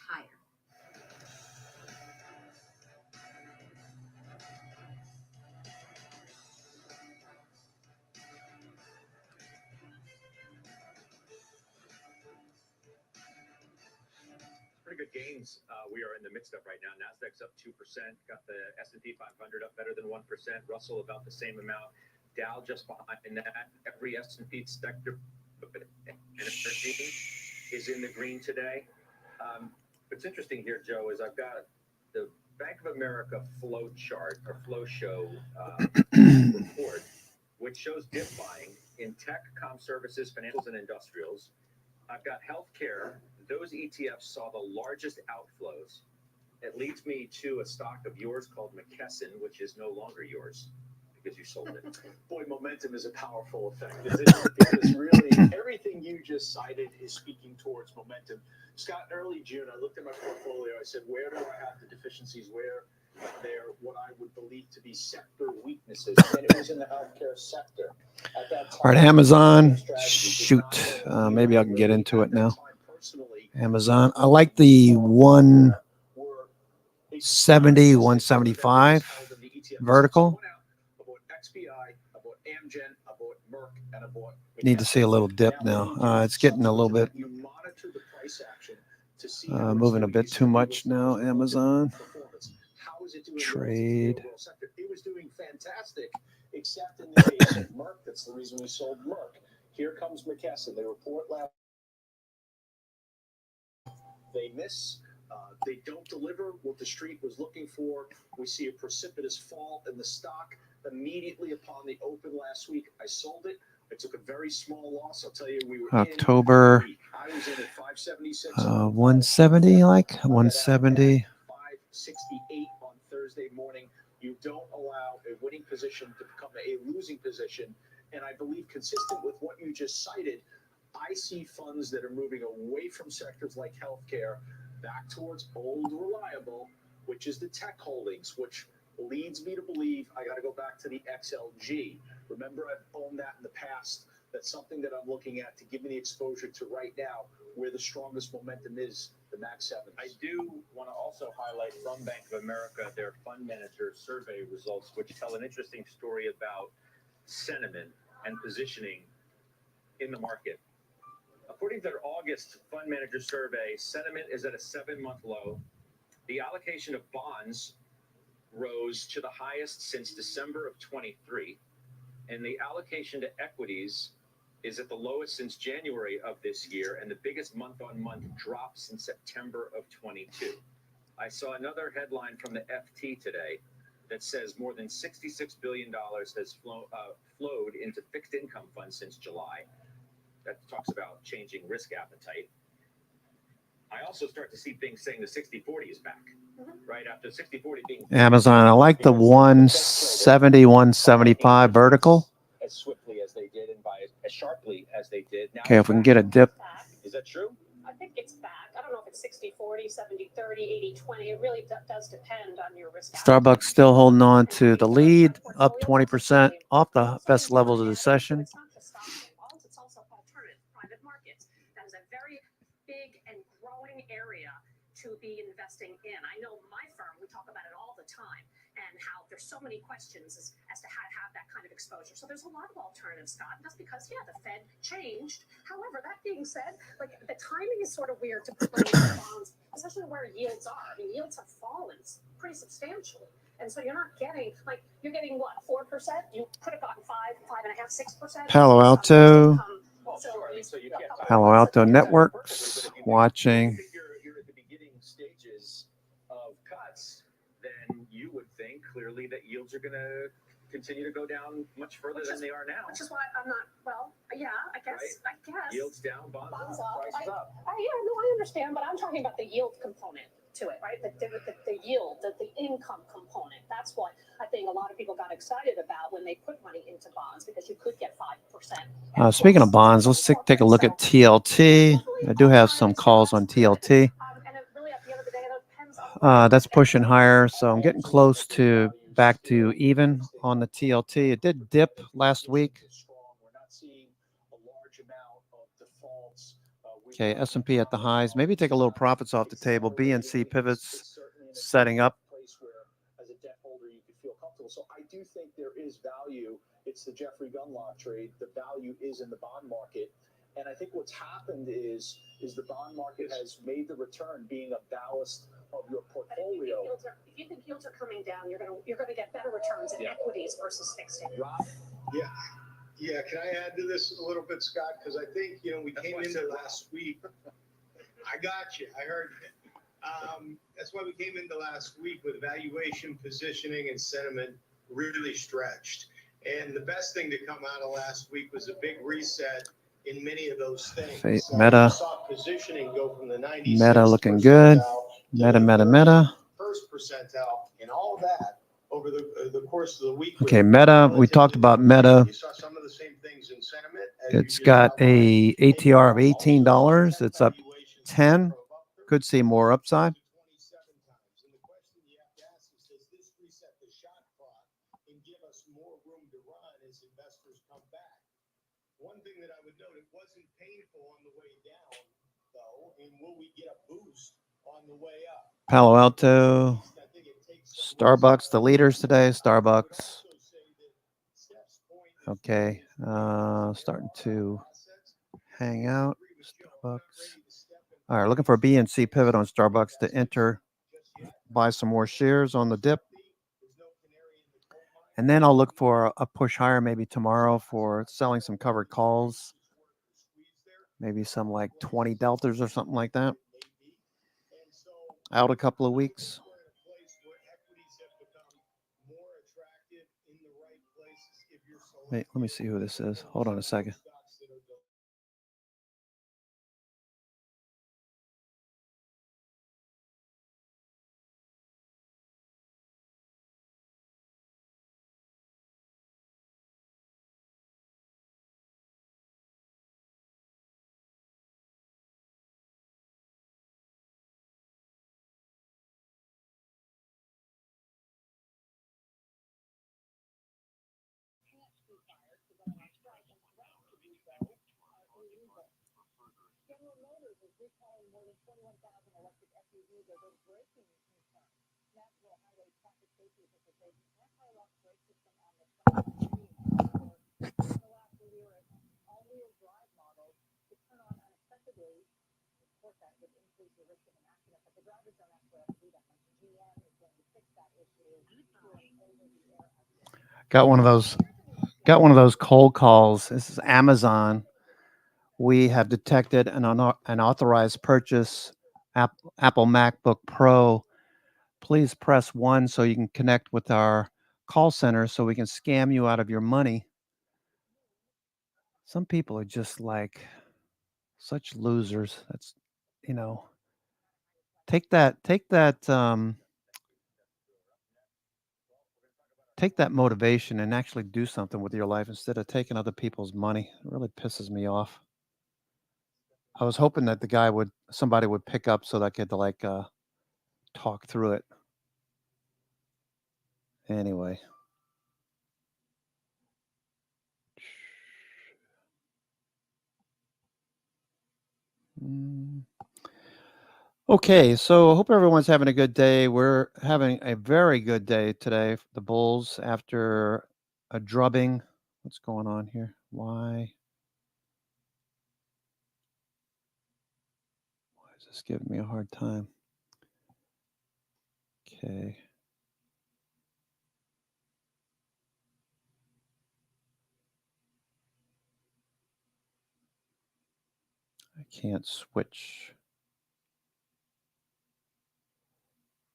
/higher. Pretty good gains we are in the midst of right now. Nasdaq's up 2%. Got the S&P 500 up better than 1%. Russell about the same amount. Dow just behind that. Every S&P sector is in the green today. What's interesting here, Joe, is I've got the Bank of America flow chart or flow show report, which shows dip buying in tech, comm services, financials, and industrials. I've got healthcare. Those ETFs saw the largest outflows. It leads me to a stock of yours called McKesson, which is no longer yours because you sold it. Boy, momentum is a powerful effect, isn't it? Because really, everything you just cited is speaking towards momentum. Scott, in early June, I looked at my portfolio. I said, where do I have the deficiencies? Where they're what I would believe to be sector weaknesses? And it was in the healthcare sector. At that time, all right, Amazon. Shoot. Maybe I can get into it now. Amazon. I like the 170, 175 vertical. Need to see a little dip now. It's getting a little bit moving a bit too much now. Amazon. Trade. It was doing fantastic, except in the case of Merck. That's the reason we sold Merck. Here comes McKesson. They report last. They miss They don't deliver what the street was looking for. We see a precipitous fall in the stock. Immediately upon the open last week, I sold it. I took a very small loss. I'll tell you, we were October, in. I was in at 576. 170, like 170. 568 on Thursday morning. You don't allow a winning position to become a losing position. And I believe, consistent with what you just cited, I see funds that are moving away from sectors like healthcare back towards old reliable, which is the tech holdings, which leads me to believe I got to go back to the XLG. Remember, I've owned that in the past. That's something that I'm looking at to give me the exposure to right now, where the strongest momentum is, the Max 7. I do want to also highlight from Bank of America their fund manager survey results, which tell an interesting story about sentiment and positioning in the market. According to their August fund manager survey, sentiment is at a 7-month low. The allocation of bonds rose to the highest since December of 23, and the allocation to equities is at the lowest since January of this year, and the biggest month-on-month drop since September of 22. I saw another headline from the FT today that says more than $66 billion has flowed into fixed income funds since July. That talks about changing risk appetite. I also start to see things saying the 60-40 is back, right after 60-40 being Amazon, I like the 170, 175 vertical. as swiftly as they did and by as sharply as they did. Now Okay, if we can get a dip. is that true? I think it's back. I don't know if it's 60-40, 70-30, 80-20. It really does depend on your risk. Starbucks still holding on to the lead, up 20% off the best levels of the session. It's not just stocks and bonds, it's also alternative private markets. That is a very big and growing area to be investing in. I know my firm, we talk about it all the time, and how there's so many questions as to how to have that kind of exposure. So there's a lot of alternatives, Scott. That's because, yeah, the Fed changed. However, that being said, like the timing is sort of weird to put money in bonds, especially where yields are. I mean, yields have fallen pretty substantially. And so you're not getting, like, you're getting what, 4%? You could have gotten 5.5, 6%. Palo Alto, So you can't Palo Alto Networks, watching. You're at the beginning stages of cuts, then you would think clearly that yields are going to continue to go down much further than they are now. Which is why I'm not, well, yeah, I guess. Yields down, bonds up, prices up. Yeah, no, I understand, but I'm talking about the yield component to it, right? The yield, the income component. That's what I think a lot of people got excited about when they put money into bonds, because you could get 5%. Speaking of bonds, let's take a look at TLT. I do have some calls on TLT. That's pushing higher, so I'm getting close to back to even on the TLT. It did dip last week. Okay, S&P at the highs. Maybe take a little profits off the table. BNC pivots setting up. As a debt holder, you could feel comfortable. So I do think there is value. It's the Jeffrey Gundlach trade. The value is in the bond market. And I think what's happened is the bond market has made the return being a ballast of your portfolio. If you think yields are coming down, you're gonna get better returns in equities versus fixed income. Yeah, can I add to this a little bit, Scott? Because I think, we came into last week. I got you. I heard you. That's why we came into last week with valuation, positioning, and sentiment really stretched. And the best thing to come out of last week was a big reset in many of those things. Meta. We saw positioning go from the 96th Meta looking good. Meta. First percentile, and all that over the course of the week. Okay, Meta. We talked about Meta. You saw some of the same things in sentiment. It's got a ATR of $18. It's up 10. Could see more upside. One thing that I would note, it wasn't painful on the way down, though, and will we get a boost on the way up? Palo Alto, Starbucks, the leaders today, Starbucks. Okay, starting to hang out, Starbucks. All right, looking for a BNC pivot on Starbucks to enter, buy some more shares on the dip. And then I'll look for a push higher maybe tomorrow for selling some covered calls. Maybe some like 20 deltas or something like that. out a couple of weeks. We're in a place where equities have become more attractive in the right places if you're Wait, let me see who this is. Hold on a second. stocks that are General Motors is recalling more than 21,000 electric SUVs over braking concerns. National Highway Traffic Safety officials say anti-lock brake system on the truck in the last Lyric all-wheel drive models to turn on unexpectedly. Report that would increase the risk of an accident, but the drivers don't actually have to do that much. GM is going to fix that issue through an over-the-air update. Got one of those cold calls. This is Amazon. We have detected an unauthorized purchase, Apple MacBook Pro. Please press 1 so you can connect with our call center so we can scam you out of your money. Some people are just like such losers. That's, take that motivation and actually do something with your life instead of taking other people's money. It really pisses me off. I was hoping that somebody would pick up so that I could talk through it. Anyway. Okay, so I hope everyone's having a good day. We're having a very good day today. The Bulls, after a drubbing. What's going on here? Why is this giving me a hard time? Okay. I can't switch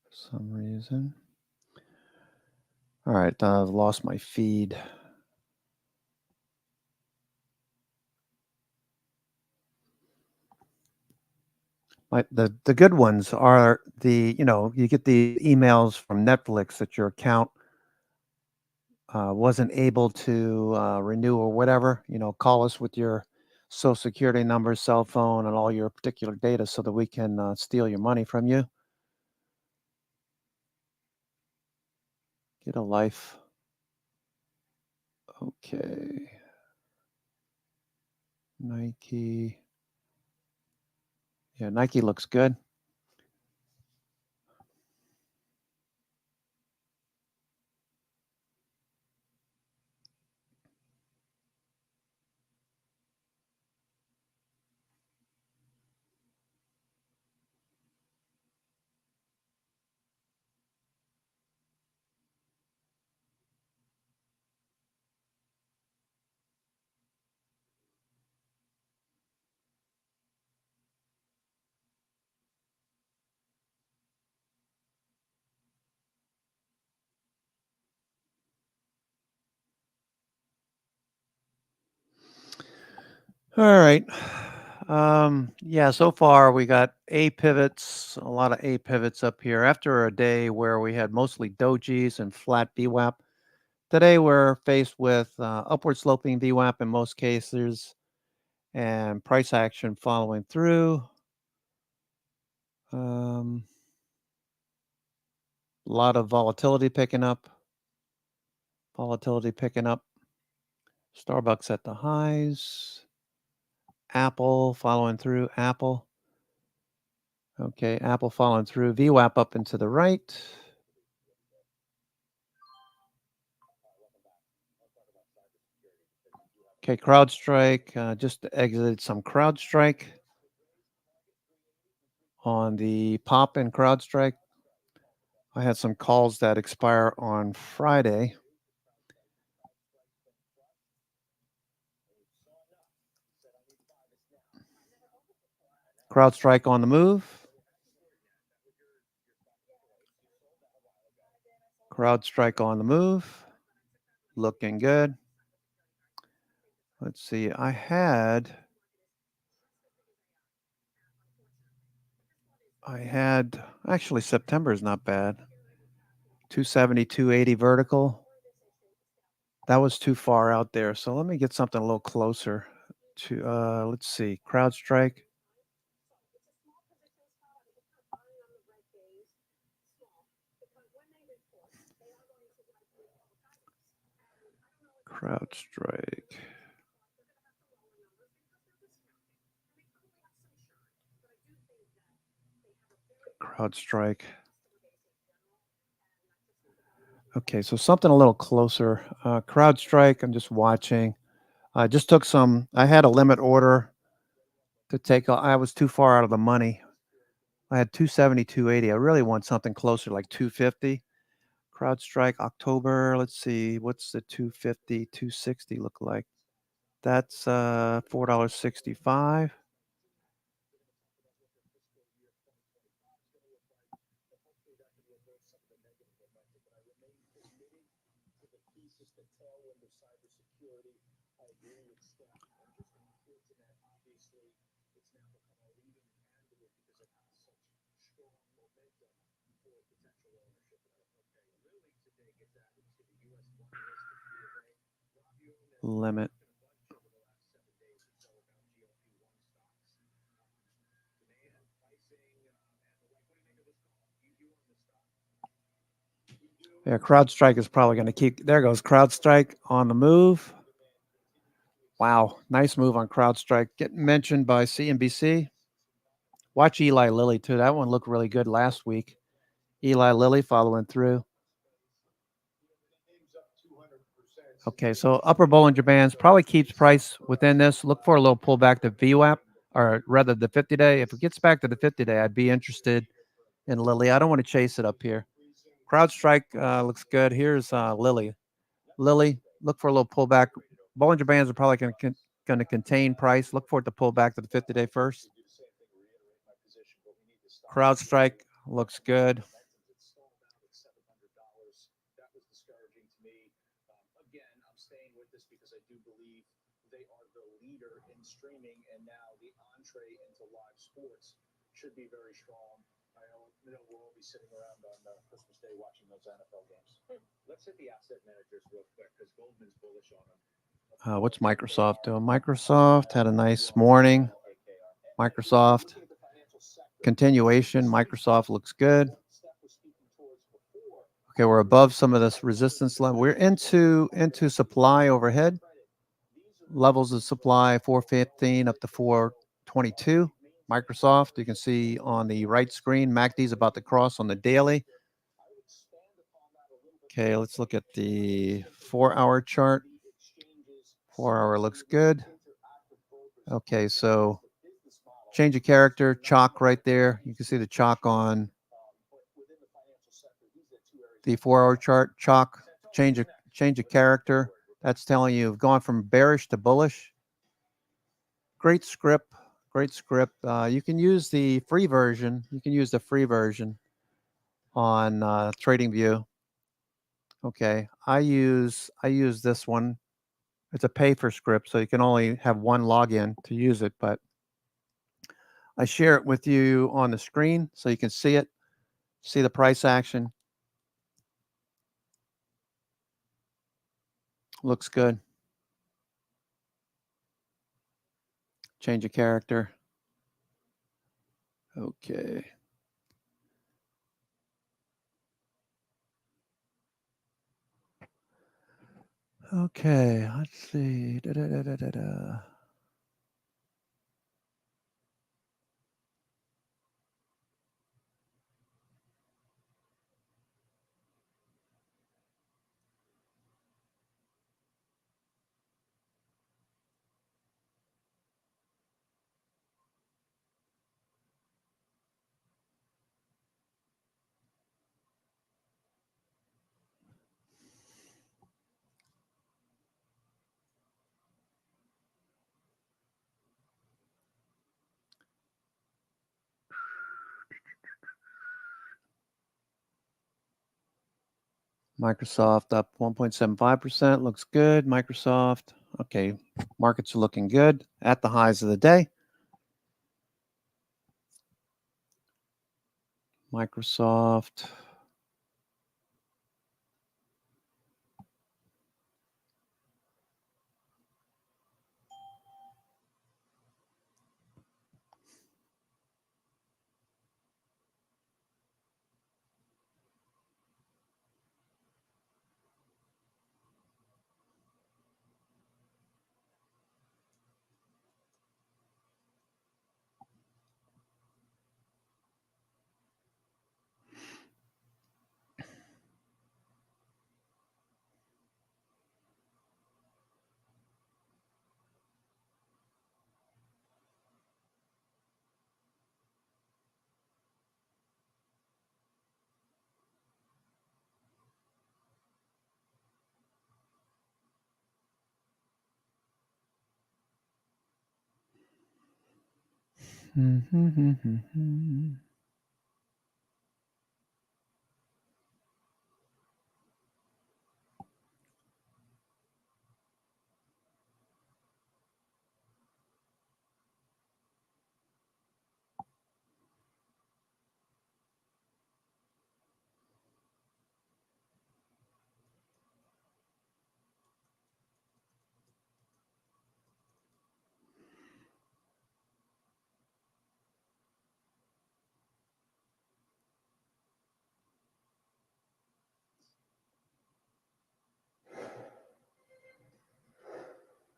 for some reason. All right, I've lost my feed. The good ones are you get the emails from Netflix that your account wasn't able to renew or whatever. Call us with your social security number, cell phone, and all your particular data so that we can steal your money from you. Get a life. Okay. Nike. Yeah, Nike looks good. All right. Yeah, so far we got A pivots, a lot of A pivots up here. After a day where we had mostly dojis and flat VWAP, today we're faced with upward sloping VWAP in most cases and price action following through. A lot of volatility picking up. Starbucks at the highs. Apple following through. Okay, Apple following through. VWAP up and to the right. Okay, CrowdStrike. Just exited some CrowdStrike on the pop in CrowdStrike. I had some calls that expire on Friday. CrowdStrike on the move. CrowdStrike on the move. Looking good. Let's see. Actually September is not bad. 270, 280 vertical. That was too far out there. So let me get something a little closer to let's see. CrowdStrike. CrowdStrike. CrowdStrike. Okay, so something a little closer. CrowdStrike, I'm just watching. I just took I had a limit order to take. I was too far out of the money. I had 270, 280. I really want something closer, like 250. CrowdStrike, October. Let's see. What's the 250, 260 look like? That's $4.65. Limit. Yeah, CrowdStrike is probably going to keep. There goes CrowdStrike on the move. Wow, nice move on CrowdStrike. Getting mentioned by CNBC. Watch Eli Lilly too. That one looked really good last week. Eli Lilly following through. Okay, so upper Bollinger Bands probably keeps price within this. Look for a little pullback to VWAP, or rather the 50-day. If it gets back to the 50-day, I'd be interested in Lilly. I don't want to chase it up here. CrowdStrike looks good. Here's Lilly. Lilly, look for a little pullback. Bollinger Bands are probably going to contain price. Look for it to pull back to the 50-day first. CrowdStrike looks good. Streaming, and now the entree into live sports should be very strong. I know we'll all be sitting around on Christmas Day watching those NFL games. Let's hit the asset managers real quick because Goldman's bullish on them. What's Microsoft doing? Microsoft had a nice morning. Microsoft continuation. Microsoft looks good. Okay, we're above some of this resistance level. We're into supply overhead. Levels of supply 415 up to 422. Microsoft, you can see on the right screen, MACD is about to cross on the daily. Okay, let's look at the 4-hour chart. 4-hour looks good. Okay, so change of character, chalk right there. You can see the chalk on the 4-hour chart. Chalk, change of character. That's telling you you've gone from bearish to bullish. Great script. Great script. You can use the free version. You can use the free version on TradingView. Okay, I use this one. It's a pay for script, so you can only have one login to use it. But I share it with you on the screen so you can see it, see the price action. Looks good. Change of character. Okay. Okay, let's see. Microsoft up 1.75%. Looks good. Microsoft. Okay. Markets are looking good at the highs of the day. Microsoft.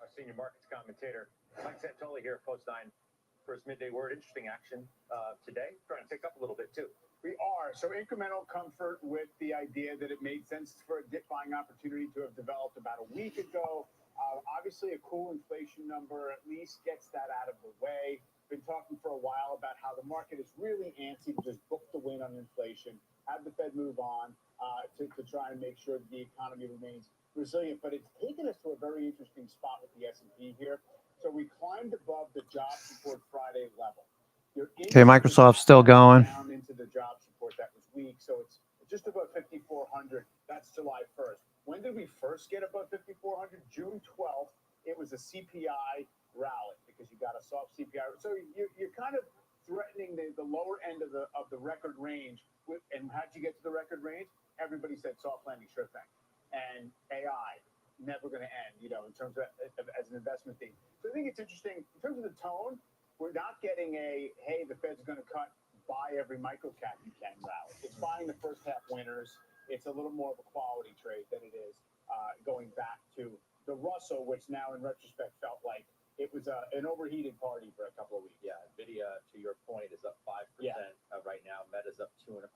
Our senior markets commentator, Mike Santoli here at Post 9. First midday word, interesting action today. Trying to pick up a little bit too. We are. So incremental comfort with the idea that it made sense for a dip buying opportunity to have developed about a week ago. Obviously, a cool inflation number at least gets that out of the way. Been talking for a while about how the market is really antsy to just book the win on inflation, have the Fed move on to try and make sure that the economy remains resilient. But it's taken us to a very interesting spot with the S&P here. So we climbed above the jobs report Friday level. Okay, Microsoft's still going. Down into the jobs report that was weak, so it's just above 5,400. That's July 1st. When did we first get above 5,400? June 12th. It was a CPI rally because you got a soft CPI. So you're kind of threatening the lower end of the record range. And how'd you get to the record range? Everybody said soft landing, sure thing, and AI never going to end. You know, in terms of as an investment theme. So I think it's interesting in terms of the tone. We're not getting a, hey, the Fed's going to buy every microcap you can rally. It's buying the first half winners. It's a little more of a quality trade than it is going back to the Russell, which now in retrospect felt like it was an overheated party for a couple of weeks. Yeah, NVIDIA, to your point, is up 5% right now. Meta's up 2.25%.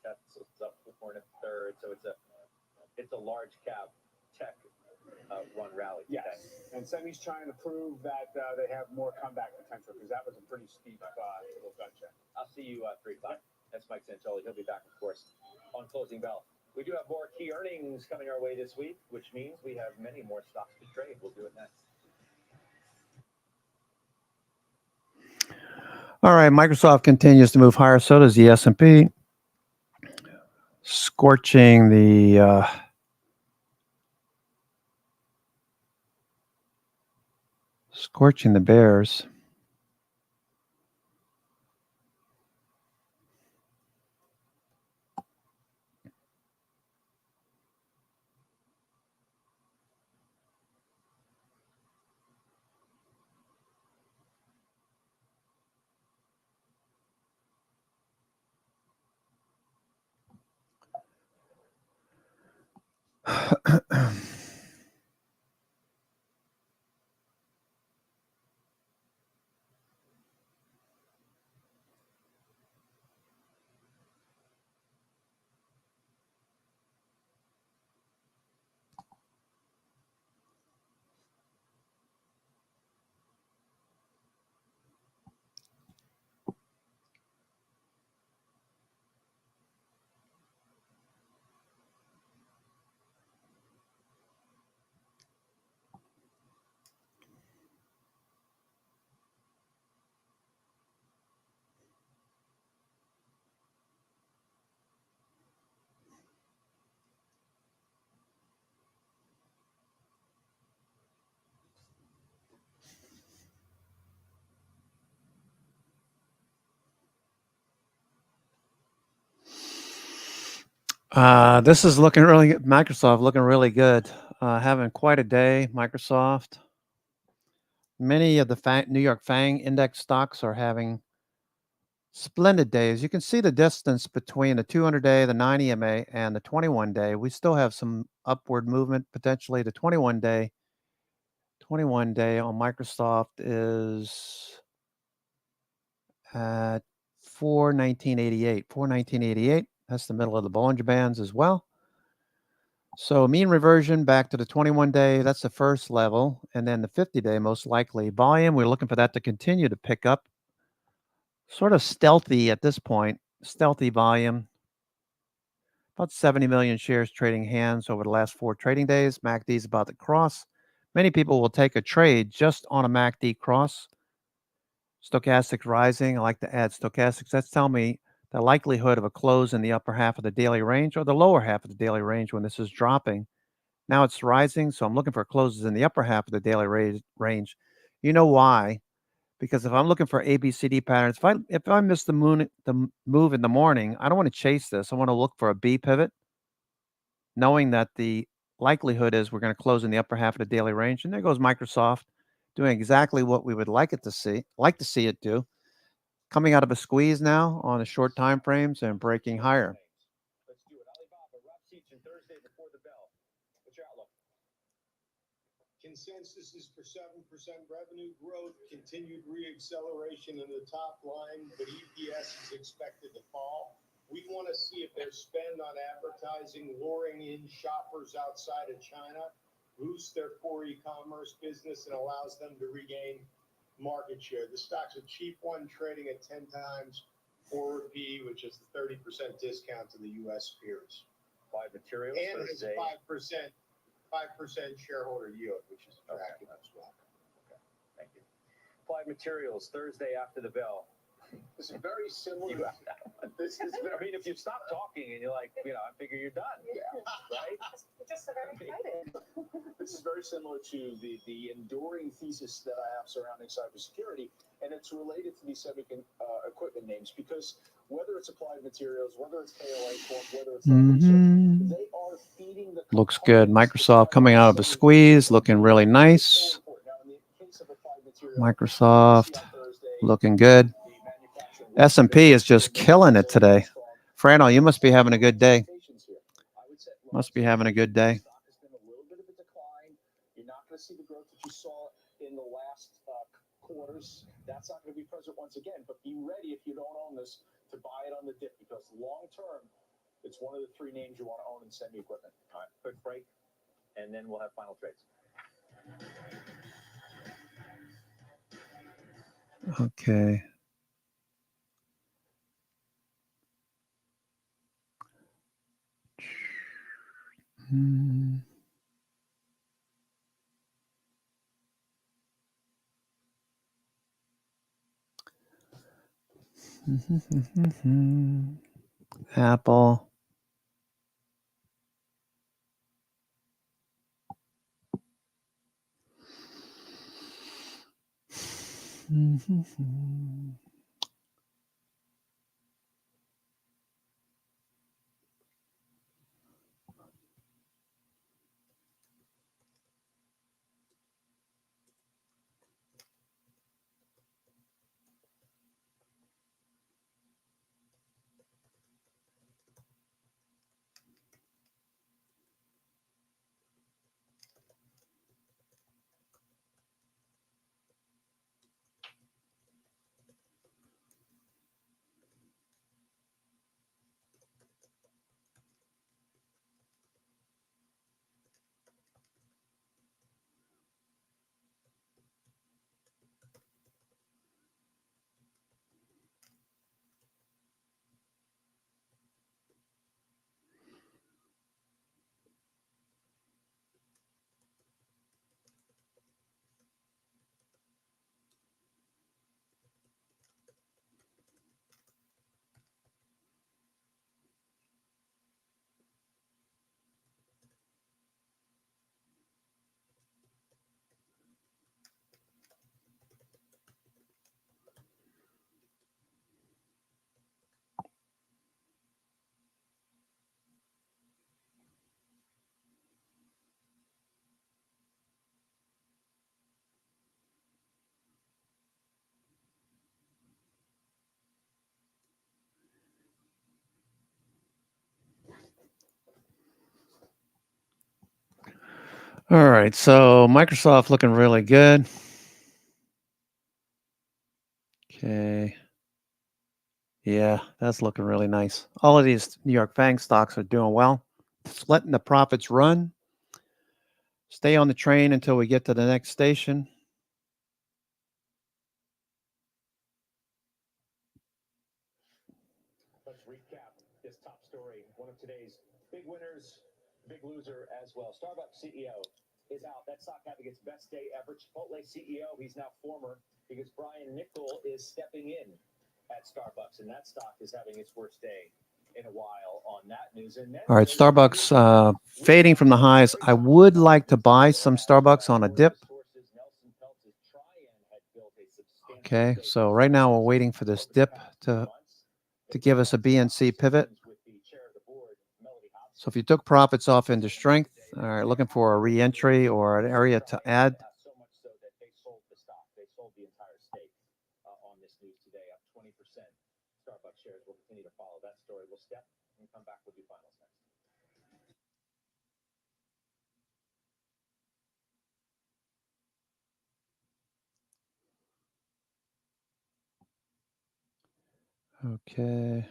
Tesla's up 4 1/3. So it's a large cap tech run rally. Yes, and Semi's trying to prove that they have more comeback potential because that was a pretty steep little gut check. I'll see you 3 o'clock. That's Mike Santoli. He'll be back, of course, on Closing Bell. We do have more key earnings coming our way this week, which means we have many more stocks to trade. We'll do it next. All right, Microsoft continues to move higher. So does the S&P. Scorching the bears. This is looking really good. Microsoft looking really good. Having quite a day. Microsoft. Many of the New York FANG index stocks are having splendid days. You can see the distance between the 200-day, the 90 MA, and the 21-day. We still have some upward movement potentially. The 21-day on Microsoft is at 419.88. 419.88. That's the middle of the Bollinger Bands as well. So mean reversion back to the 21-day, that's the first level. And then the 50-day, most likely. Volume, we're looking for that to continue to pick up. Sort of stealthy at this point. Stealthy volume. About 70 million shares trading hands over the last 4 trading days. MACD is about to cross. Many people will take a trade just on a MACD cross. Stochastics rising. I like to add stochastics. That's telling me the likelihood of a close in the upper half of the daily range or the lower half of the daily range when this is dropping. Now it's rising, so I'm looking for closes in the upper half of the daily range. You know why? Because if I'm looking for ABCD patterns, if I miss the move in the morning, I don't want to chase this. I want to look for a B pivot, knowing that the likelihood is we're going to close in the upper half of the daily range. And there goes Microsoft doing exactly what we would like to see it do. Coming out of a squeeze now on the short time frames and breaking higher. Let's do it. Alibaba, Rob Sechin, Thursday before the bell. What's your outlook? Consensus is for 7% revenue growth, continued re-acceleration in the top line, but EPS is expected to fall. We want to see if their spend on advertising, luring in shoppers outside of China, boosts their core e-commerce business and allows them to regain market share. The stock's a cheap one, trading at 10 times forward PE, which is the 30% discount to the U.S. peers. Applied Materials And it's Thursday. 5% shareholder yield, which is attractive as well. Okay, thank you. Applied Materials Thursday after the bell. This is very similar. This is. I mean, if you stop talking and you're like, I figure you're done. Yeah. Right. Just so very excited. This is very similar to the enduring thesis that I have surrounding cybersecurity, and it's related to these equipment names because whether it's Applied Materials, whether it's KLA Corp, whether it's research, they are feeding the. Looks good. Microsoft coming out of a squeeze, looking really nice. Microsoft looking good. S&P is just killing it today. Frano, you must be having a good day. Must be having a good day. You're not going to see the growth that you saw in the last quarters. That's not going to be present once again. But be ready if you don't own this to buy it on the dip because long term, it's one of the 3 names you want to own in semi equipment. All right, quick break, and then we'll have final trades. Okay. Apple. All right, so Microsoft looking really good. Okay. Yeah, that's looking really nice. All of these New York FANG stocks are doing well. Just letting the profits run. Stay on the train until we get to the next station. Let's recap this top story. One of today's big winners, big loser as well. Starbucks CEO is out. That stock having its best day ever. Chipotle CEO, he's now former, because Brian Niccol is stepping in at Starbucks, and that stock is having its worst day in a while on that news. And then All right, Starbucks fading from the highs. I would like to buy some Starbucks on a dip. Okay, so right now we're waiting for this dip to give us a BNC pivot. So if you took profits off into strength, all right, looking for a re-entry or an area to add. So much so that they sold the stock. They sold the entire stake on this news today, up 20%. Starbucks shares will continue to follow that story. We'll step and come back with your finals next. Okay.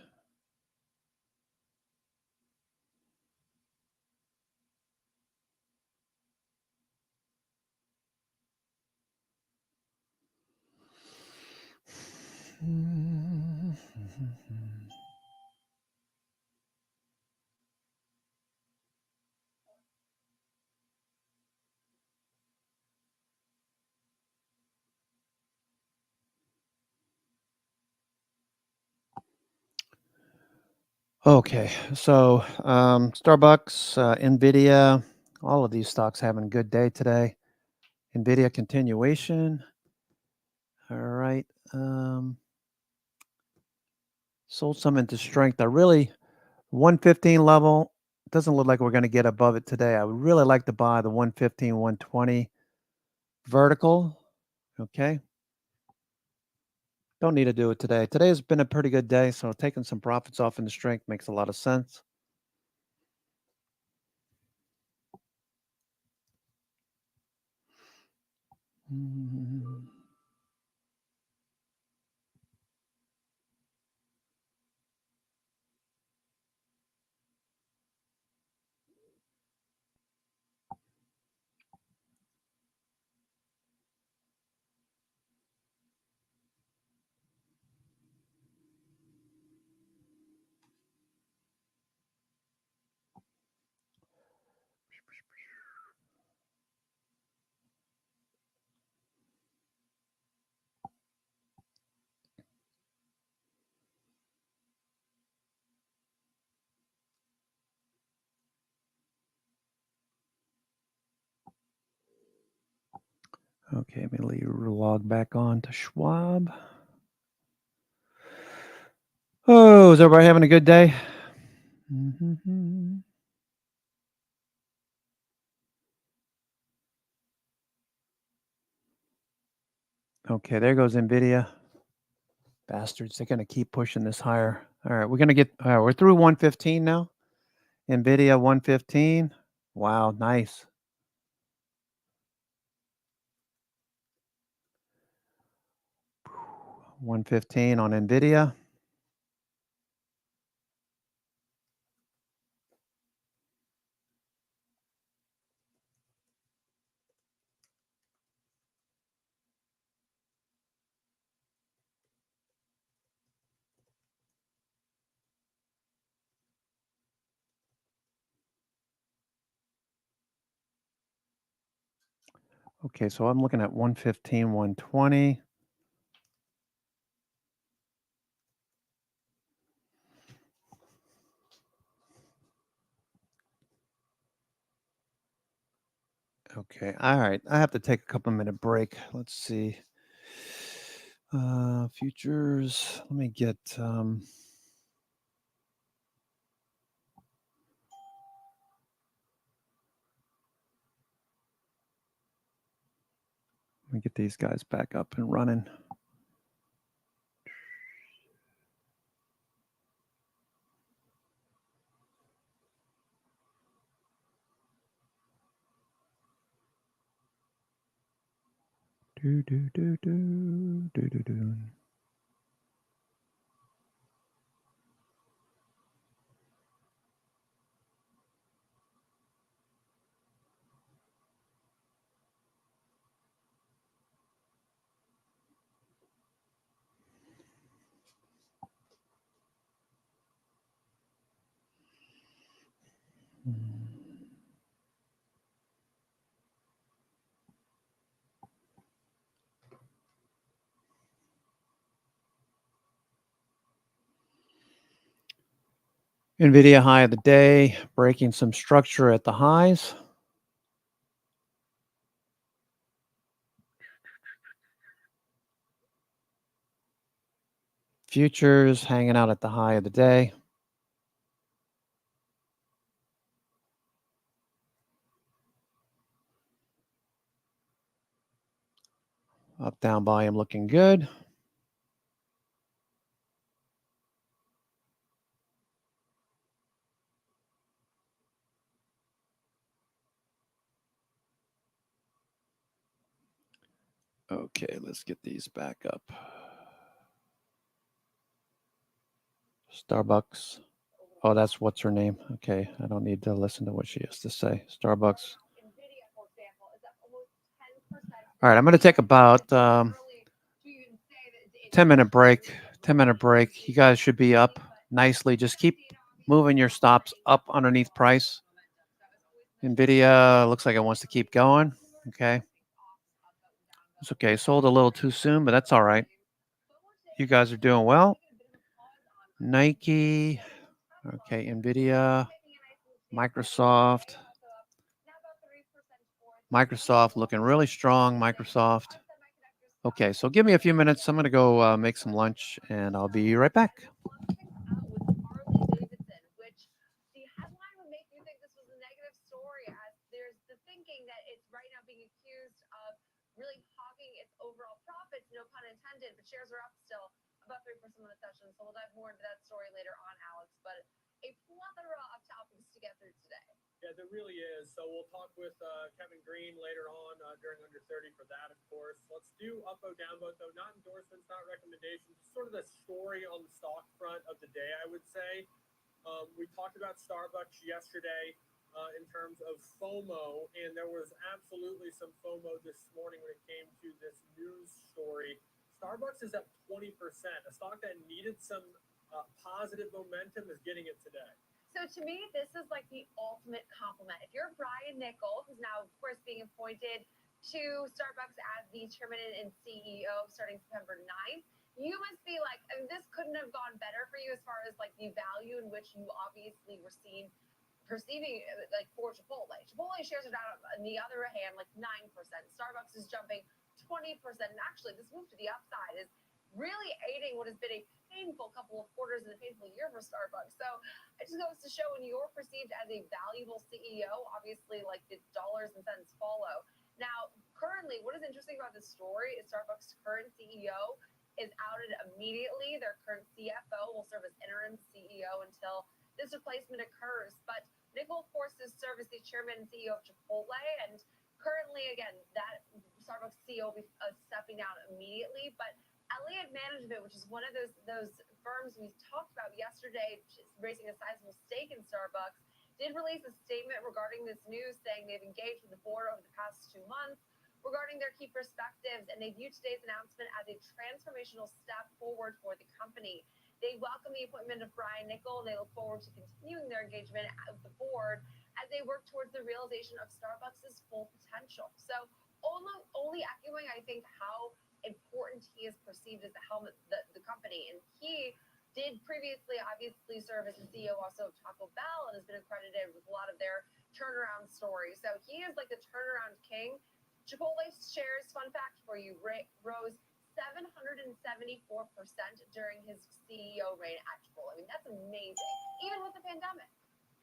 Okay, so Starbucks, Nvidia, all of these stocks having a good day today. Nvidia continuation. All right. Sold some into strength. I really 115 level doesn't look like we're going to get above it today. I would really like to buy the 115, 120 vertical. Okay. Don't need to do it today. Today has been a pretty good day, so taking some profits off in the strength makes a lot of sense. Okay, let me log back on to Schwab. Oh, is everybody having a good day? Okay, there goes Nvidia. Bastards, they're going to keep pushing this higher. All right, we're through 115 now. Nvidia 115. Wow, nice. $115 on Nvidia. Okay, so I'm looking at 115, 120. Okay, all right. I have to take a couple minute break. Let's see. Futures. Let me get these guys back up and running. Do, do, do, do, do, do, do. NVIDIA high of the day, breaking some structure at the highs. Futures hanging out at the high of the day. Up down volume looking good. Okay, let's get these back up. Starbucks. Oh, that's what's her name. Okay, I don't need to listen to what she has to say. Starbucks. All right, I'm going to take about 10-minute break. 10-minute break. You guys should be up nicely. Just keep moving your stops up underneath price. NVIDIA looks like it wants to keep going. Okay. It's okay. Sold a little too soon, but that's all right. You guys are doing well. Nike. Okay. NVIDIA. Microsoft. Microsoft looking really strong. Microsoft. Okay. So give me a few minutes. I'm going to go make some lunch and I'll be right back. Really hogging its overall profits, no pun intended, but shares are up still about 3% on the session. So we'll dive more into that story later on, Alex. But a plethora of topics to get through today. Yeah, there really is. So we'll talk with Kevin Green later on during Under 30 for that, of course. Let's do upvote, downvote, though. Not endorsements, not recommendations. Sort of the story on the stock front of the day, I would say. We talked about Starbucks yesterday. In terms of FOMO, and there was absolutely some FOMO this morning when it came to this news story. Starbucks is up 20%. A stock that needed some positive momentum is getting it today. So to me, this is like the ultimate compliment. If you're Brian Niccol, who's now, of course, being appointed to Starbucks as the chairman and CEO starting September 9th, you must be like, I mean, this couldn't have gone better for you as far as like the value in which you obviously were perceiving like for Chipotle. Chipotle shares are down on the other hand, like 9%. Starbucks is jumping 20%. And actually, this move to the upside is really aiding what has been a painful couple of quarters and a painful year for Starbucks. So it just goes to show when you're perceived as a valuable CEO, obviously like the dollars and cents follow. Now, currently, what is interesting about this story is Starbucks' current CEO is outed immediately. Their current CFO will serve as interim CEO until this replacement occurs. But Niccol, of course, is served as the chairman and CEO of Chipotle, and currently, again, that Starbucks CEO will be stepping down immediately. But Elliott Management, which is one of those firms we talked about yesterday, raising a sizable stake in Starbucks, did release a statement regarding this news, saying they've engaged with the board over the past 2 months regarding their key perspectives, and they view today's announcement as a transformational step forward for the company. They welcome the appointment of Brian Niccol, and they look forward to continuing their engagement with the board as they work towards the realization of Starbucks' full potential. So only echoing, I think, how important he is perceived as the helm of the company. And he did previously obviously serve as the CEO also of Taco Bell and has been accredited with a lot of their turnaround stories. So he is like the turnaround king. Chipotle shares, fun fact for you, rose 774% during his CEO reign at Chipotle. I mean, that's amazing, even with the pandemic.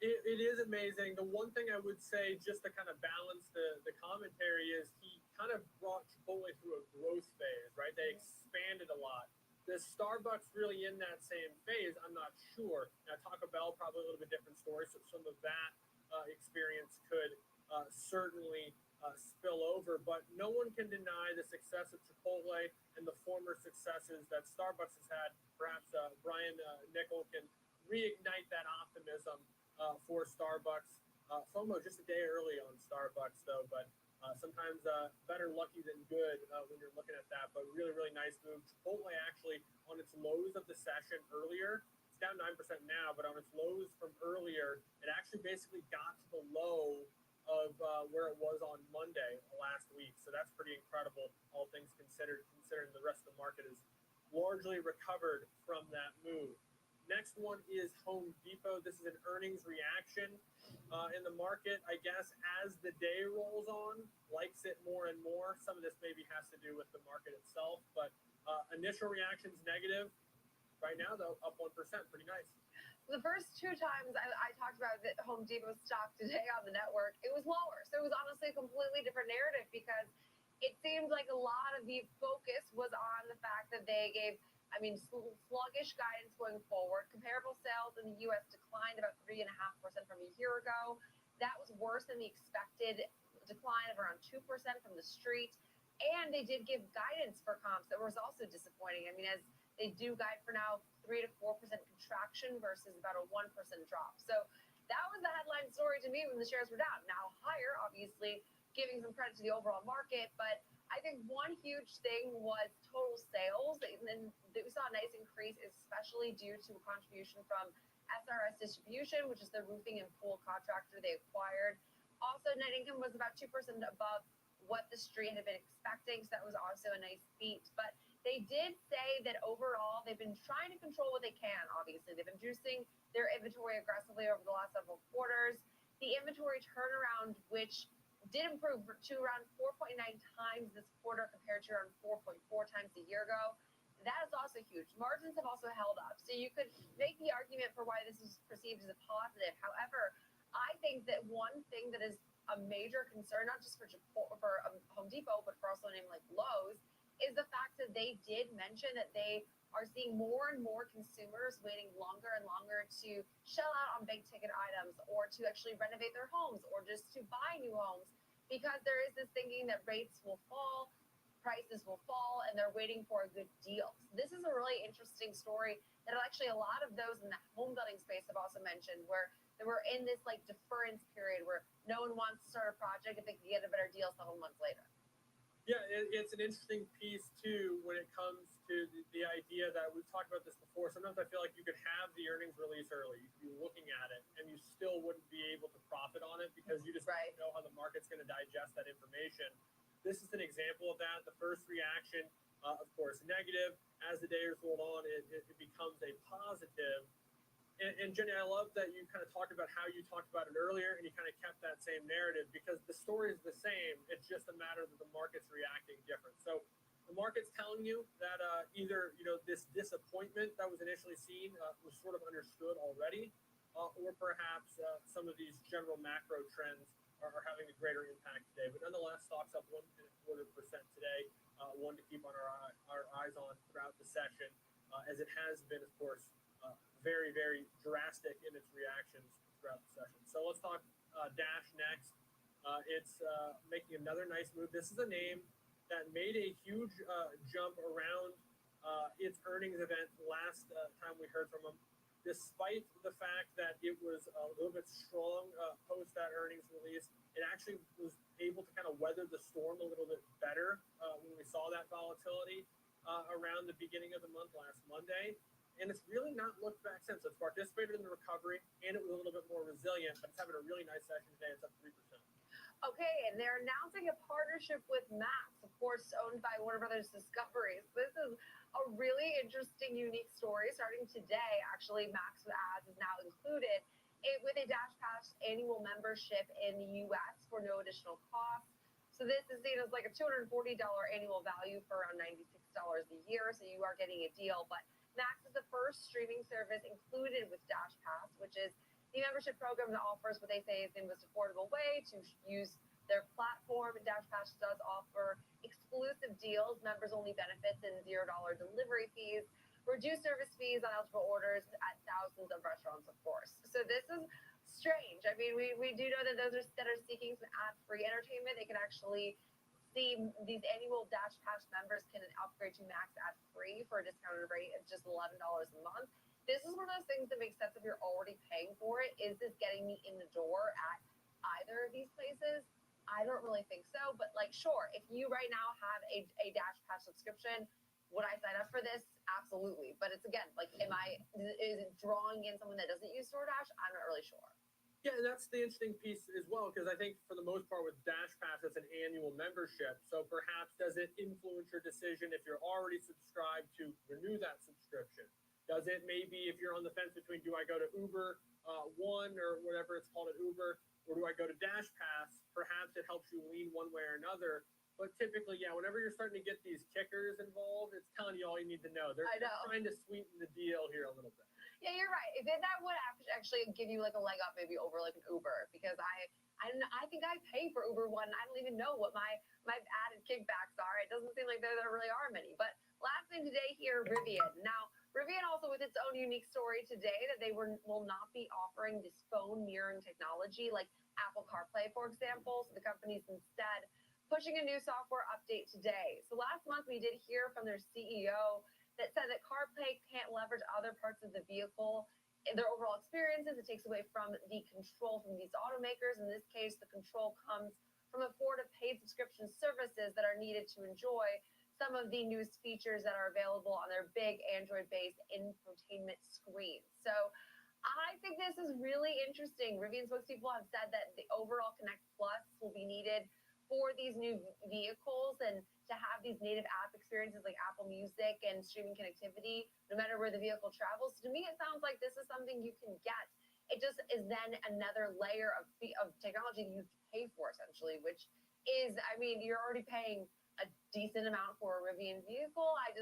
It is amazing. The one thing I would say, just to kind of balance the commentary, is he kind of brought Chipotle through a growth phase, right? They expanded a lot. Is Starbucks really in that same phase? I'm not sure. Now, Taco Bell, probably a little bit different story, so some of that experience could certainly spill over. But no one can deny the success of Chipotle and the former successes that Starbucks has had. Perhaps Brian Nickel can reignite that optimism for Starbucks. FOMO just a day early on Starbucks, though, but sometimes better lucky than good when you're looking at that. But really, really nice move. Chipotle actually on its lows of the session earlier, it's down 9% now, but on its lows from earlier, it actually basically got to the low of where it was on Monday last week. So that's pretty incredible, all things considered, considering the rest of the market is largely recovered from that move. Next one is Home Depot. This is an earnings reaction in the market, I guess, as the day rolls on, likes it more and more. Some of this maybe has to do with the market itself, but initial reactions negative. Right now, though, up 1%, pretty nice. The first two times I talked about the Home Depot stock today on the network, it was lower. So it was honestly a completely different narrative because it seemed like a lot of the focus was on the fact that they gave, sluggish guidance going forward. Comparable sales in the U.S. declined about 3.5% from a year ago. That was worse than the expected decline of around 2% from the street. And they did give guidance for comps that was also disappointing. As they do guide for now 3 to 4% contraction versus about a 1% drop. So that was the headline story to me when the shares were down. Now higher, obviously, giving some credit to the overall market, but I think one huge thing was total sales, and then we saw a nice increase, especially due to a contribution from SRS Distribution, which is the roofing and pool contractor they acquired. Also, net income was about 2% above what the street had been expecting, so that was also a nice beat. But they did say that overall, they've been trying to control what they can, obviously. They've been reducing their inventory aggressively over the last several quarters. The inventory turnaround, which did improve to around 4.9 times this quarter compared to around 4.4 times a year ago. That is also huge. Margins have also held up. So you could make the argument for why this is perceived as a positive. However, I think that one thing that is a major concern, not just for Home Depot, but for also a name like Lowe's, is the fact that they did mention that they are seeing more and more consumers waiting longer and longer to shell out on big ticket items or to actually renovate their homes or just to buy new homes because there is this thinking that rates will fall, prices will fall, and they're waiting for a good deal. So this is a really interesting story that actually a lot of those in the home building space have also mentioned where they were in this deference period where no one wants to start a project if they can get a better deal several months later. Yeah, it's an interesting piece, too, when it comes to the idea that we've talked about this before. Sometimes I feel like you could have the earnings release early. You could be looking at it, and you still wouldn't be able to profit on it because you just don't know how the market's going to digest that information. This is an example of that. The first reaction, of course, negative. As the day has rolled on, it becomes a positive. And Jenny, I love that you kind of talked about how you talked about it earlier and you kind of kept that same narrative because the story is the same. It's just a matter that the market's reacting different. So the market's telling you that either, this disappointment that was initially seen was sort of understood already, or perhaps some of these general macro trends are having a greater impact today. But nonetheless, stocks up 1.25% today, one to keep on our eyes on throughout the session, as it has been, of course, very, very drastic in its reactions throughout the session. So let's talk Dash next. It's making another nice move. This is a name that made a huge jump around its earnings event last time we heard from them. Despite the fact that it was a little bit strong post that earnings release, it actually was able to kind of weather the storm a little bit better when we saw that volatility around the beginning of the month last Monday. And it's really not looked back since. It's participated in the recovery, and it was a little bit more resilient, but it's having a really nice session today. It's up 3%. Okay, and they're announcing a partnership with Max, of course, owned by Warner Brothers Discovery. This is a really interesting, unique story. Starting today, actually, Max Ads is now included with a DashPass annual membership in the U.S. for no additional cost. So this is seen as like a $240 annual value for around $96 a year. So you are getting a deal, but Max is the first streaming service included with DashPass, which is the membership program that offers what they say is the most affordable way to use their platform. DashPass does offer exclusive deals, members-only benefits, and $0 delivery fees, reduced service fees on eligible orders at thousands of restaurants, of course. So this is strange. I mean, we do know that those that are seeking some ad-free entertainment, they can actually see these annual Dash Pass members can upgrade to max ad-free for a discounted rate of just $11 a month. This is one of those things that makes sense if you're already paying for it. Is this getting me in the door at either of these places? I don't really think so, but like, sure, if you right now have a Dash Pass subscription, would I sign up for this? Absolutely. But it's again, like, is it drawing in someone that doesn't use DoorDash? I'm not really sure. Yeah, and that's the interesting piece as well, because I think for the most part with Dash Pass, it's an annual membership. So perhaps does it influence your decision if you're already subscribed to renew that subscription? Does it maybe if you're on the fence between do I go to Uber One or whatever it's called at Uber, or do I go to Dash Pass? Perhaps it helps you lean one way or another. But typically, yeah, whenever you're starting to get these kickers involved, it's telling you all you need to know. They're trying to sweeten the deal here a little bit. Yeah, you're right. If that would actually give you like a leg up maybe over like an Uber, because I think I pay for Uber One. I don't even know what my added kickbacks are. It doesn't seem like there really are many. But last thing today here, Rivian. Now, Rivian also with its own unique story today that they will not be offering this phone mirroring technology like Apple CarPlay, for example. So the company's instead pushing a new software update today. So last month we did hear from their CEO that said that CarPlay can't leverage other parts of the vehicle in their overall experiences. It takes away from the control from these automakers. In this case, the control comes from a Ford of paid subscription services that are needed to enjoy some of the newest features that are available on their big Android-based infotainment screen. So I think this is really interesting. Rivian spokespeople have said that the overall Connect Plus will be needed for these new vehicles and to have these native app experiences like Apple Music and streaming connectivity, no matter where the vehicle travels. To me, it sounds like this is something you can get. It just is then another layer of technology you pay for essentially, which is, I mean, you're already paying a decent amount for a Rivian vehicle. I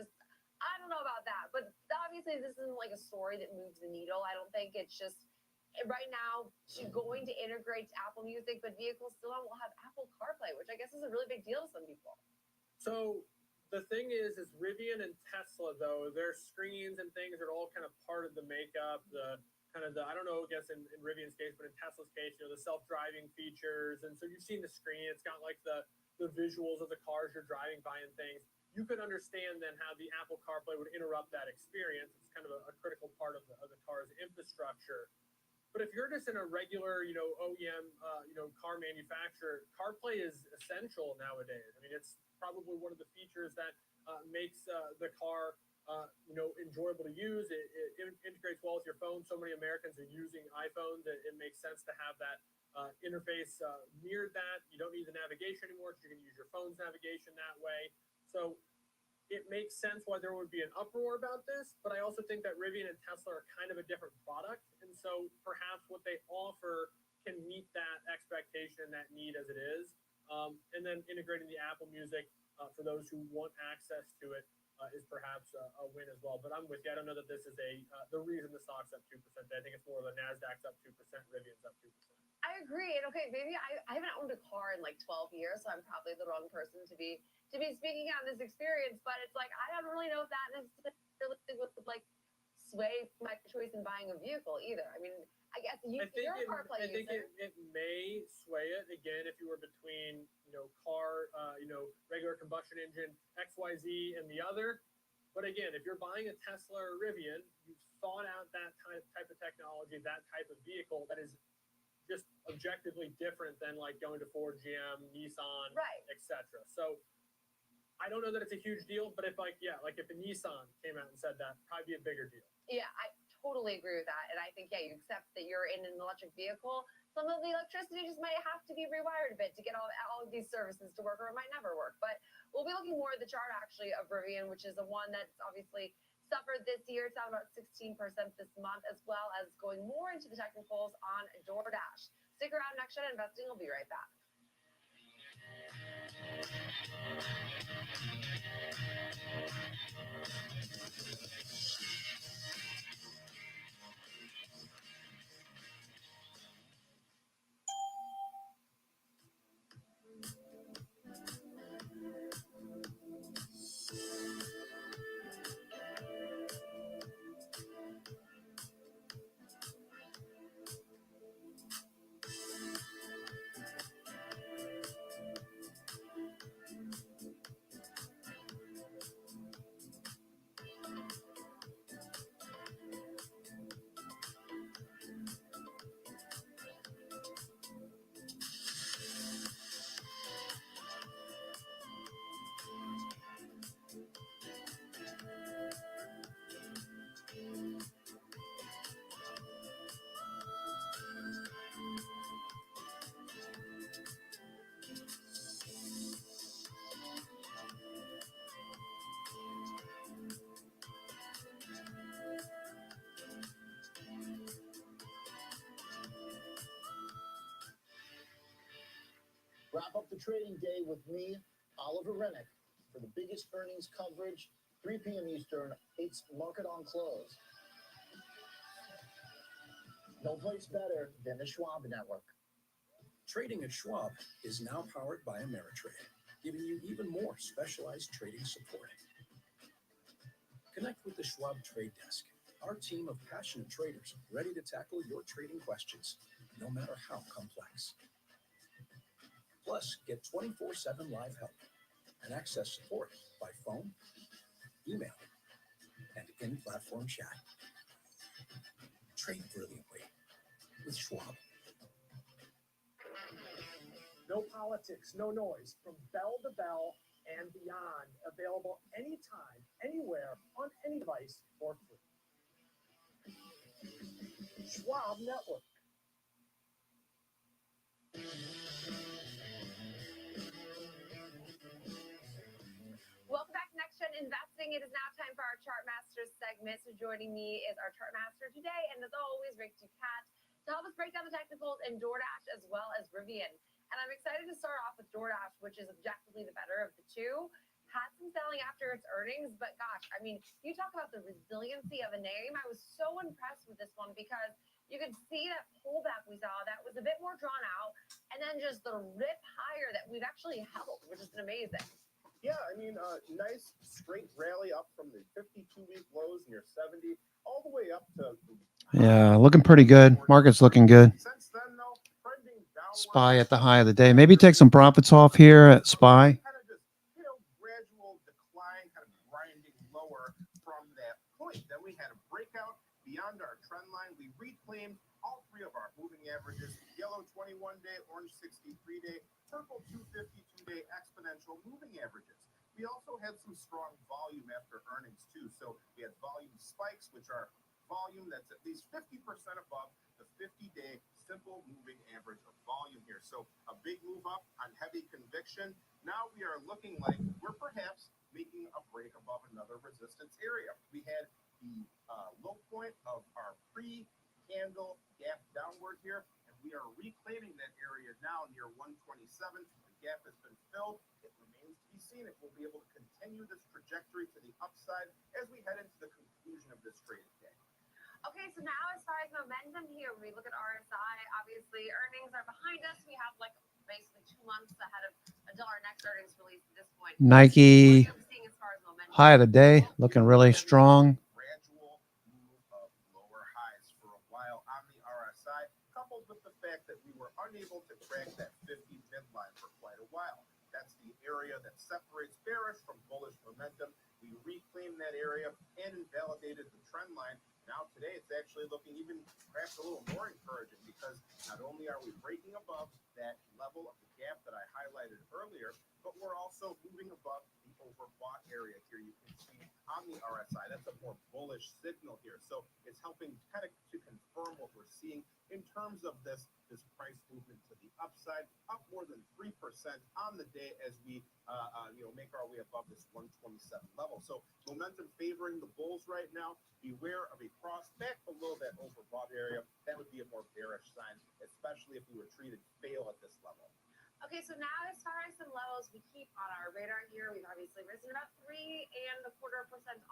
don't know about that, but obviously this isn't like a story that moves the needle. I don't think it's just right now going to integrate to Apple Music, but vehicles still will have Apple CarPlay, which I guess is a really big deal to some people. So the thing is Rivian and Tesla, though, their screens and things are all kind of part of the makeup, I don't know, I guess in Rivian's case, but in Tesla's case, the self-driving features. And so you've seen the screen, it's got like the visuals of the cars you're driving by and things. You could understand then how the Apple CarPlay would interrupt that experience. It's kind of a critical part of the car's infrastructure. But if you're just in a regular, OEM, car manufacturer, CarPlay is essential nowadays. I mean, it's probably one of the features that makes the car, enjoyable to use. It integrates well with your phone. So many Americans are using iPhones. It makes sense to have that interface mirrored that. You don't need the navigation anymore because you can use your phone's navigation that way. So it makes sense why there would be an uproar about this, but I also think that Rivian and Tesla are kind of a different product, and so perhaps what they offer can meet that expectation and that need as it is. And then integrating the Apple Music for those who want access to it is perhaps a win as well. But I'm with you. I don't know that this is the reason the stock's up 2%. I think it's more of a NASDAQ's up 2%, Rivian's up 2%. I agree. And okay, maybe I haven't owned a car in like 12 years, so I'm probably the wrong person to be speaking on this experience. But it's like I don't really know if that necessarily would like sway my choice in buying a vehicle either. I mean, I guess you're a CarPlay user. I think it may sway it again if you were between car, regular combustion engine XYZ and the other. But again, if you're buying a Tesla or Rivian, you've thought out that type of technology, that type of vehicle that is just objectively different than like going to Ford, GM, Nissan, right, etc. So I don't know that it's a huge deal, but if if a Nissan came out and said that, probably be a bigger deal. Yeah, I totally agree with that. And I think, you accept that you're in an electric vehicle. Some of the electricity just might have to be rewired a bit to get all of these services to work, or it might never work. But we'll be looking more at the chart actually of Rivian, which is the one that's obviously suffered this year. It's down about 16% this month, as well as going more into the technicals on DoorDash. Stick around. Next Gen Investing. We'll be right back. Wrap up the trading day with me, Oliver Rennick, for the biggest earnings coverage, 3 p.m. Eastern. It's Market on Close. No place better than the Schwab Network. Trading at Schwab is now powered by Ameritrade, giving you even more specialized trading support. Connect with the Schwab Trade Desk, our team of passionate traders ready to tackle your trading questions, no matter how complex. Plus, get 24/7 live help and access support by phone, email, and in-platform chat. Trade brilliantly with Schwab. No politics, no noise, from bell to bell and beyond. Available anytime, anywhere, on any device for free. Schwab Network. Welcome back to Next Gen Investing. It is now time for our Chart Masters segment. So joining me is our Chart Master today, and as always, Rick Ducat, to help us break down the technicals in DoorDash as well as Rivian. And I'm excited to start off with DoorDash, which is objectively the better of the two. Had some selling after its earnings, but gosh, I mean, you talk about the resiliency of a name. I was so impressed with this one because you could see that pullback we saw that was a bit more drawn out, and then just the rip higher that we've actually held, which has been amazing. Yeah, I mean, nice straight rally up from the 52-week lows near 70, all the way up to. Yeah, looking pretty good. Market's looking good. Since then, though, trending downward. SPY at the high of the day. Maybe take some profits off here at SPY. Kind of just, gradual decline, kind of grinding lower from that point. Then we had a breakout beyond our trend line. We reclaimed all three of our moving averages: yellow 21-day, orange 63-day, purple 252-day exponential moving averages. We also had some strong volume after earnings too. So we had volume spikes, which are volume that's at least 50% above the 50-day simple moving average of volume here. So a big move up on heavy conviction. Now we are looking like we're perhaps making a break above another resistance area. We had the low point of our pre-candle gap downward here, and we are reclaiming that area now near 127. The gap has been filled. It remains to be seen if we'll be able to continue this trajectory to the upside as we head into the conclusion of this trading day. Okay, so now as far as momentum here, when we look at RSI, obviously earnings are behind us. We have like basically 2 months ahead of until our next earnings release at this point. Nike What are you seeing as far as momentum? high of the day, looking really strong. Gradual move of lower highs for a while on the RSI, coupled with the fact that we were unable to crack that 50 midline for quite a while. That's the area that separates bearish from bullish momentum. We reclaimed that area and invalidated the trend line. Now today it's actually looking even perhaps a little more encouraging because not only are we breaking above that level of the gap that I highlighted earlier, but we're also moving above the overbought area here. You can see on the RSI, that's a more bullish signal here. So it's helping kind of to confirm what we're seeing in terms of this price movement to the upside, up more than 3% on the day as we make our way above this 127 level. So momentum favoring the bulls right now. Beware of a cross back below that overbought area. That would be a more bearish sign, especially if we were treated fail at this level. Okay, so now as far as some levels we keep on our radar here, we've obviously risen about 3.25%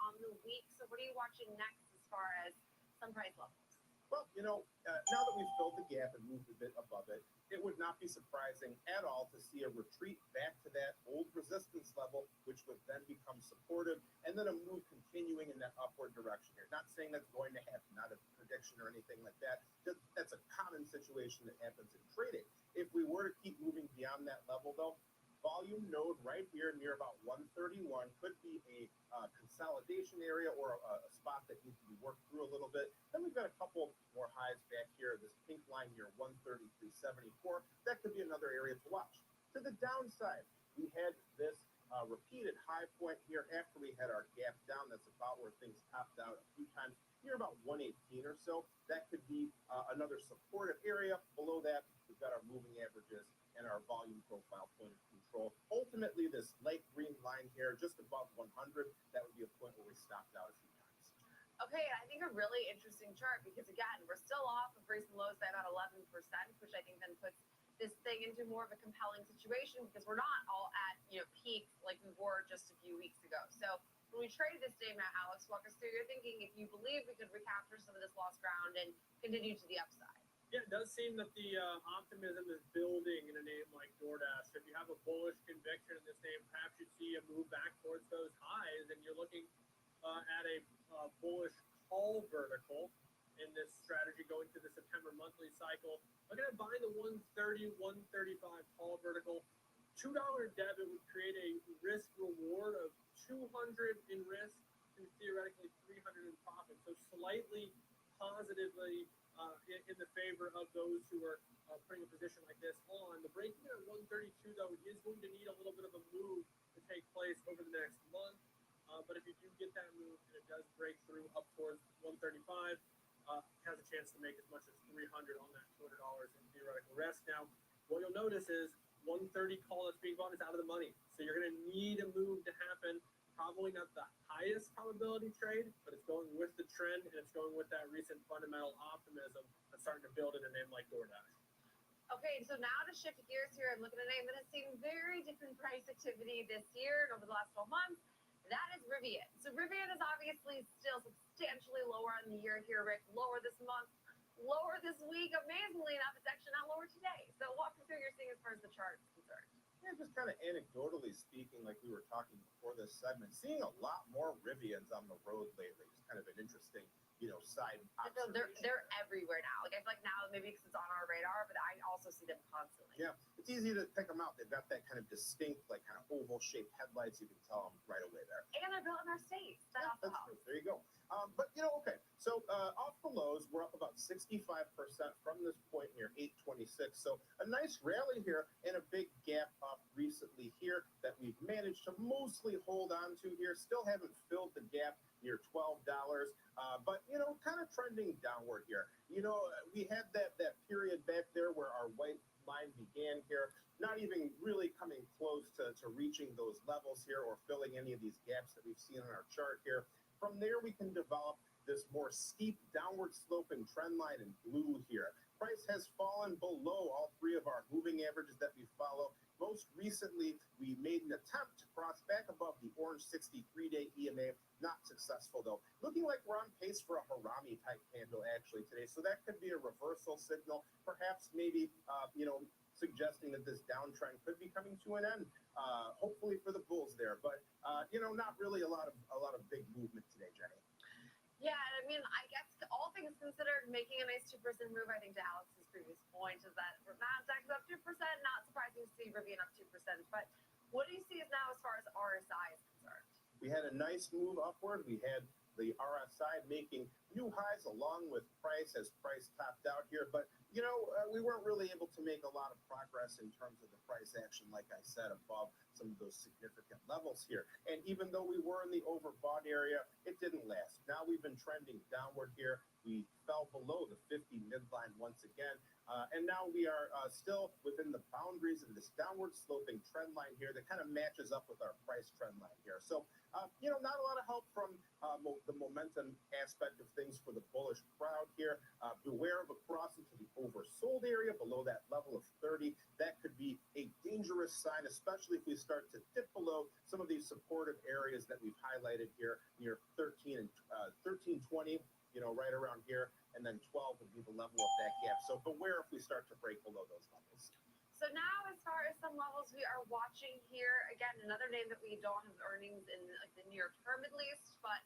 on the week. So what are you watching next as far as some price levels? Well, now that we've filled the gap and moved a bit above it, it would not be surprising at all to see a retreat back to that old resistance level, which would then become supportive, and then a move continuing in that upward direction here. Not saying that's going to happen, not a prediction or anything like that. That's a common situation that happens in trading. If we were to keep moving beyond that level, though, volume node right here near about 131 could be a consolidation area or a spot that needs to be worked through a little bit. Then we've got a couple more highs back here. This pink line near 133.74. That could be another area to watch. To the downside, we had this repeated high point here after we had our gap down. That's about where things topped out a few times. Near about 118 or so. That could be another supportive area. Below that, we've got our moving averages and our volume profile point of control. Ultimately, this light green line here, just above 100, that would be a point where we stopped out a few times. Okay, I think a really interesting chart because, again, we're still off of recent lows by about 11%, which I think then puts this thing moving into more of a compelling situation because we're not all at peaks like we were just a few weeks ago. So when we trade this day, Matt, Alex, walk us through your thinking if you believe we could recapture some of this lost ground and continue to the upside. Yeah, it does seem that the optimism is building in a name like DoorDash. If you have a bullish conviction in this name, perhaps you see a move back towards those highs, and you're looking at a bullish call vertical in this strategy going to the September monthly cycle. Looking at buying the 130, 135 call vertical. $2 debit would create a risk reward of 200 in risk and theoretically 300 in profit. So slightly positively in the favor of those who are putting a position like this on. The breaking at 132, though, is going to need a little bit of a move to take place over the next month. But if you do get that move and it does break through up towards 135, has a chance to make as much as 300 on that $200 in theoretical risk. Now, what you'll notice is 130 call that's being bought is out of the money. So you're going to need a move to happen. Probably not the highest probability trade, but it's going with the trend and it's going with that recent fundamental optimism that's starting to build in a name like DoorDash. Okay, so now to shift gears here, I'm looking at a name that has seen very different price activity this year and over the last 12 months. That is Rivian. So Rivian is obviously still substantially lower on the year here, Rick. Lower this month, lower this week. Amazingly enough, it's actually not lower today. So walk me through what you're seeing as far as the chart is concerned. Yeah, just kind of anecdotally speaking, like we were talking before this segment, seeing a lot more Rivians on the road lately. It's kind of an interesting, side observation. They're everywhere now. Like I feel like now maybe because it's on our radar, but I also see them constantly. Yeah, it's easy to pick them out. They've got that kind of distinct, like kind of oval-shaped headlights. You can tell them right away there. And they're built in our state. That also helps. True. There you go. But okay. So off the lows, we're up about 65% from this point here, 826. So a nice rally here and a big gap up recently here that we've managed to mostly hold on to here. Still haven't filled the gap near $12, but kind of trending downward here. We had that period back there where our white line began here, not even really coming close to reaching those levels here or filling any of these gaps that we've seen in our chart here. From there, we can develop this more steep downward sloping trend line in blue here. Price has fallen below all three of our moving averages that we follow. Most recently, we made an attempt to cross back above the orange 63-day EMA. Not successful, though. Looking like we're on pace for a Harami type candle actually today. So that could be a reversal signal, perhaps maybe, suggesting that this downtrend could be coming to an end. Hopefully for the bulls there, but not really a lot of big movement today, Jenny. Yeah, I mean, I guess all things considered, making a nice 2% move, I think to Alex's previous point is that Nasdaq's up 2%, not surprising to see Rivian up 2%. But what do you see now as far as RSI is concerned? We had a nice move upward. We had the RSI making new highs along with price as price topped out here. But, we weren't really able to make a lot of progress in terms of the price action, like I said, above some of those significant levels here. And even though we were in the overbought area, it didn't last. Now we've been trending downward here. We fell below the 50 midline once again. And now we are still within the boundaries of this downward sloping trend line here that kind of matches up with our price trend line here. So, not a lot of help from the momentum aspect of things for the bullish crowd here. Beware of a cross into the oversold area below that level of 30. That could be a dangerous sign, especially if we start to dip below some of these supportive areas that we've highlighted here near 13 and 1320. Right around here, and then 12 would be the level of that gap. So beware if we start to break below those levels. So now, as far as some levels we are watching here, again, another name that we don't have earnings in like the near term at least, but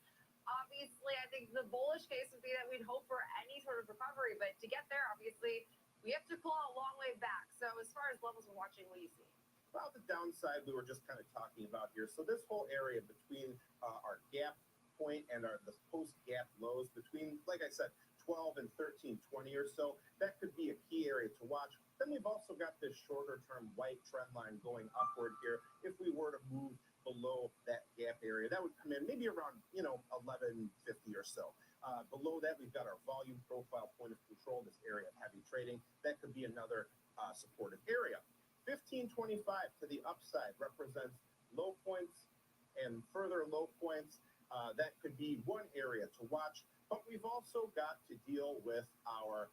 obviously I think the bullish case would be that we'd hope for any sort of recovery, but to get there, obviously, we have to claw a long way back. So as far as levels we're watching, what do you see? Well, the downside we were just kind of talking about here. So this whole area between our gap point and the post-gap lows between, like I said, 12 and 1320 or so, that could be a key area to watch. Then we've also got this shorter term white trend line going upward here. If we were to move below that gap area, that would come in maybe around 1150 or so. Below that, we've got our volume profile point of control, this area of heavy trading. That could be another supportive area. 1525 to the upside represents low points and further low points. That could be one area to watch. But we've also got to deal with our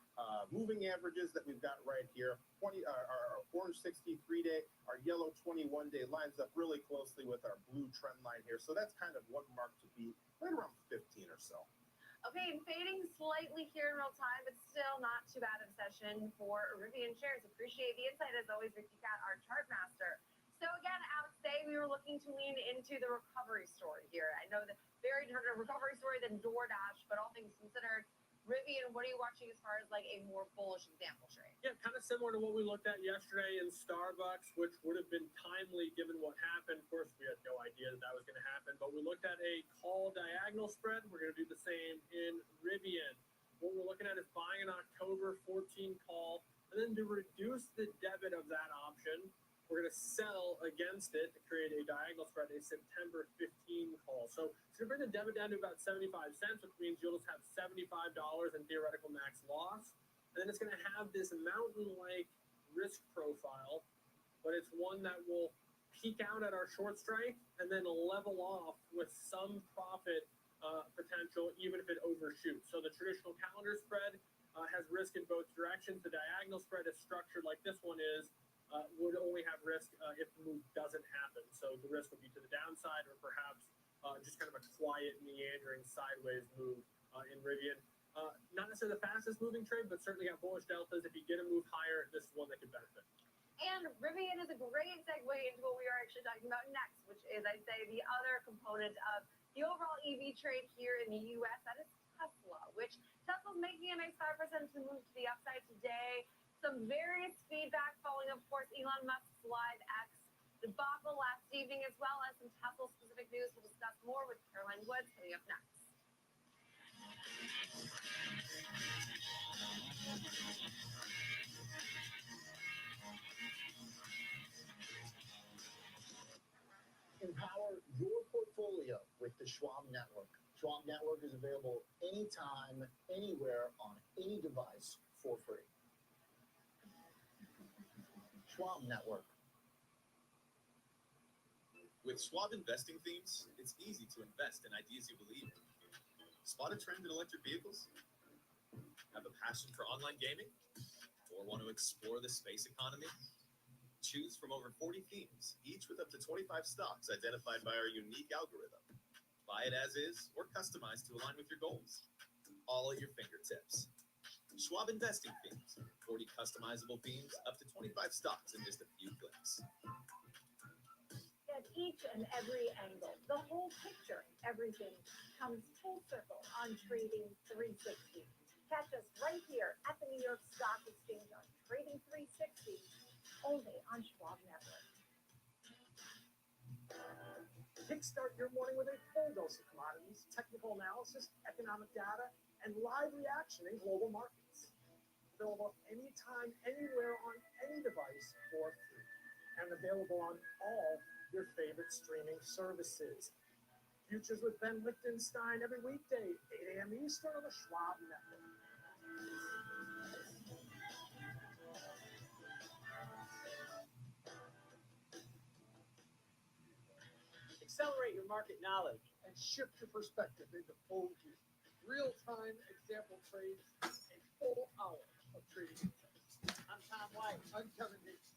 moving averages that we've got right here. Our orange 63-day, our yellow 21-day lines up really closely with our blue trend line here. So that's kind of one mark to beat, right around 15 or so. Okay, fading slightly here in real time, but still not too bad of a session for Rivian shares. Appreciate the insight as always, Ricky Cat, our chart master. So again, Alex, today we were looking to lean into the recovery story here. I know that very different recovery story than DoorDash, but all things considered, Rivian, what are you watching as far as like a more bullish example trade? Yeah, kind of similar to what we looked at yesterday in Starbucks, which would have been timely given what happened. Of course, we had no idea that was going to happen, but we looked at a call diagonal spread. We're going to do the same in Rivian. What we're looking at is buying an October 14 call, and then to reduce the debit of that option, we're going to sell against it to create a diagonal spread, a September 15 call. So it's going to bring the debit down to about 75 cents, which means you'll just have $75 in theoretical max loss. And then it's going to have this mountain-like risk profile, but it's one that will peak out at our short strike and then level off with some profit potential, even if it overshoots. So the traditional calendar spread has risk in both directions. The diagonal spread is structured like this one is. Would only have risk if the move doesn't happen. So the risk would be to the downside or perhaps just kind of a quiet meandering sideways move in Rivian. Not necessarily the fastest moving trade, but certainly got bullish deltas. If you get a move higher, this is one that could benefit. And Rivian is a great segue into what we are actually talking about next, which is, I'd say, the other component of the overall EV trade here in the U.S. That is Tesla, which Tesla's making a nice 5% move to the upside today. Some various feedback following, of course, Elon Musk's Live X debacle last evening, as well as some Tesla-specific news. We'll discuss more with Caroline Woods coming up next. Empower your portfolio with the Schwab Network. Schwab Network is available anytime, anywhere, on any device for free. Schwab Network. With Schwab investing themes, it's easy to invest in ideas you believe in. Spot a trend in electric vehicles? Have a passion for online gaming? Or want to explore the space economy? Choose from over 40 themes, each with up to 25 stocks identified by our unique algorithm. Buy it as is or customized to align with your goals. All at your fingertips. Schwab investing themes, 40 customizable themes, up to 25 stocks in just a few clicks. At each and every angle, the whole picture, everything comes full circle on Trading 360. Catch us right here at the New York Stock Exchange on Trading 360, only on Schwab Network. Kickstart your morning with a full dose of commodities, technical analysis, economic data, and live reaction in global markets. Available anytime, anywhere, on any device for free. And available on all your favorite streaming services. Futures with Ben Lichtenstein every weekday, 8 a.m. Eastern on the Schwab Network. Accelerate your market knowledge and shift your perspective into OG. Real-time example trades, a full hour of trading insights. I'm Tom White. I'm Kevin Nation.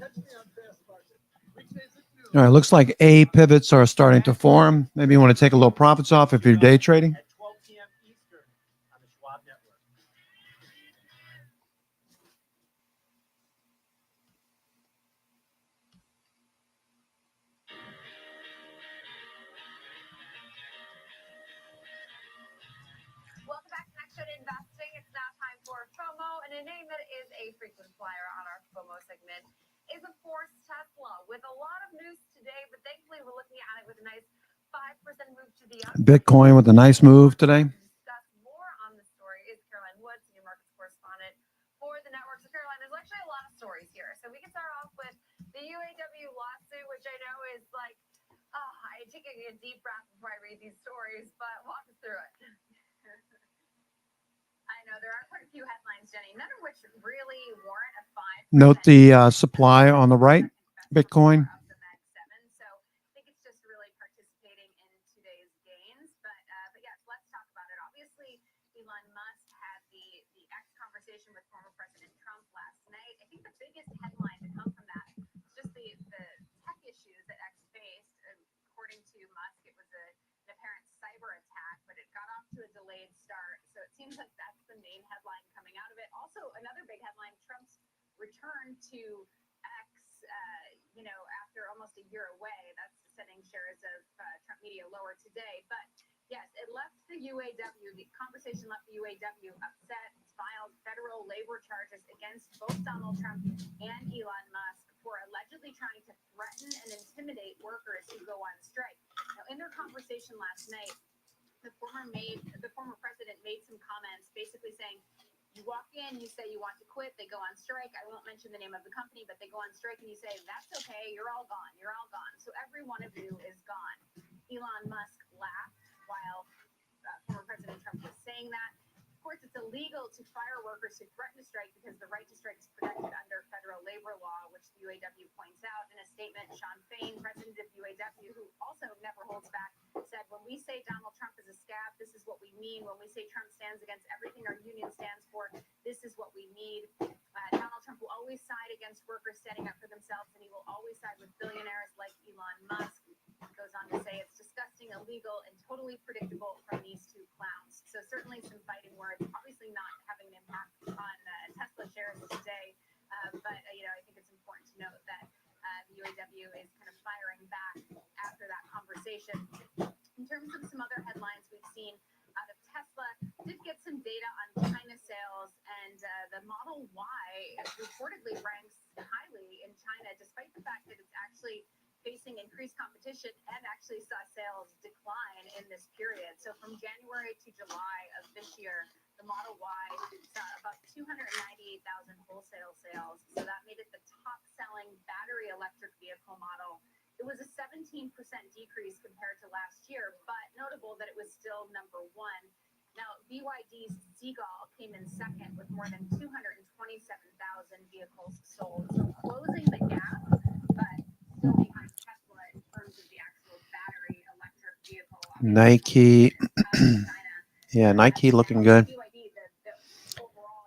Catch me on Fast Market. Weekdays at noon. All right, looks like A pivots are starting to form. Maybe you want to take a little profits off if you're day trading. At 12 p.m. Eastern on the Schwab Network. Welcome back to Next Gen Investing. It's now time for FOMO, and a name that is a frequent flyer on our FOMO segment is, of course, Tesla. With a lot of news today, but thankfully we're looking at it with a nice 5% move to the upside. Bitcoin with a nice move today. Discuss more on the story is Caroline Woods, senior markets correspondent for the network. So Caroline, there's actually a lot of stories here. So we can start off with the UAW lawsuit, which I know is like, I take a deep breath before I read these stories, but walk us through it. I know there are quite a few headlines, Jenny, none of which really warrant a 5%. Note the supply on the right, Bitcoin. Of the Mag 7, so I think it's just really participating in today's gains. But yes, let's talk about it. Obviously, to X, after almost a year away. That's sending shares of Trump Media lower today. But yes, it left the UAW. The conversation left the UAW upset. It's filed federal labor charges against both Donald Trump and Elon Musk for allegedly trying to threaten and intimidate workers who go on strike. Now, in their conversation last night, the former president made some comments basically saying, you walk in, you say you want to quit, they go on strike. I won't mention the name of the company, but they go on strike and you say, that's okay, you're all gone, you're all gone. So every one of you is gone. Elon Musk laughed while former President Trump was saying that. Of course, it's illegal to fire workers who threaten to strike because the right to strike is protected under federal labor law, which the UAW points out. In a statement, Sean Fain, president of UAW, who also never holds back, said, when we say Donald Trump is a scab, this is what we mean. When we say Trump stands against everything our union stands for, this is what we need. Donald Trump will always side against workers standing up for themselves, and he will always side with billionaires like Elon Musk. He goes on to say it's disgusting, illegal, and totally predictable from these two clowns. So certainly some fighting words, obviously not having an impact on Tesla shares today. But I think it's important to note that the UAW is kind of firing back after that conversation. In terms of some other headlines we've seen out of Tesla, did get some data on China sales, and the Model Y reportedly ranks highly in China, despite the fact that it's actually facing increased competition and actually saw sales decline in this period. So from January to July of this year, the Model Y saw about 298,000 wholesale sales. So that made it the top-selling battery electric vehicle model. It was a 17% decrease compared to last year, but notable that it was still number one. Now, BYD's Seagull came in second with more than 227,000 vehicles sold. So closing the gap, but still behind Tesla in terms of the actual battery electric vehicle. Nike. Yeah, Nike looking good.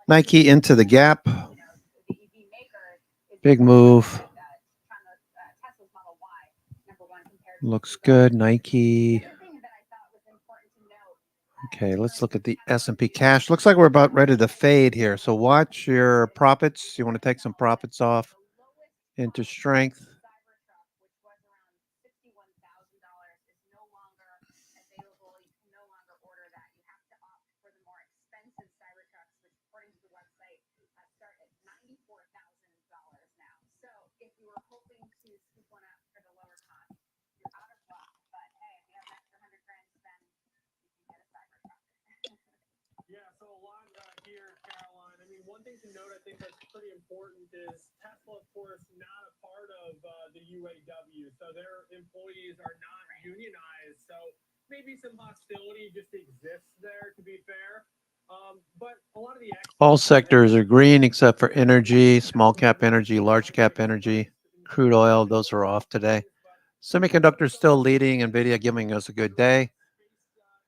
Nike into the gap. Big move. Looks good. Nike. Okay, let's look at the S&P cash. Looks like we're about ready to fade here. So watch your profits. You want to take some profits off into strength. One thing to note, I think that's pretty important, is Tesla, of course, not a part of the UAW, so their employees are not unionized. So maybe some hostility just exists there, to be fair. But a lot of the all sectors are green except for energy, small cap energy, large cap energy, crude oil. Those are off today. Semiconductors still leading. NVIDIA giving us a good day.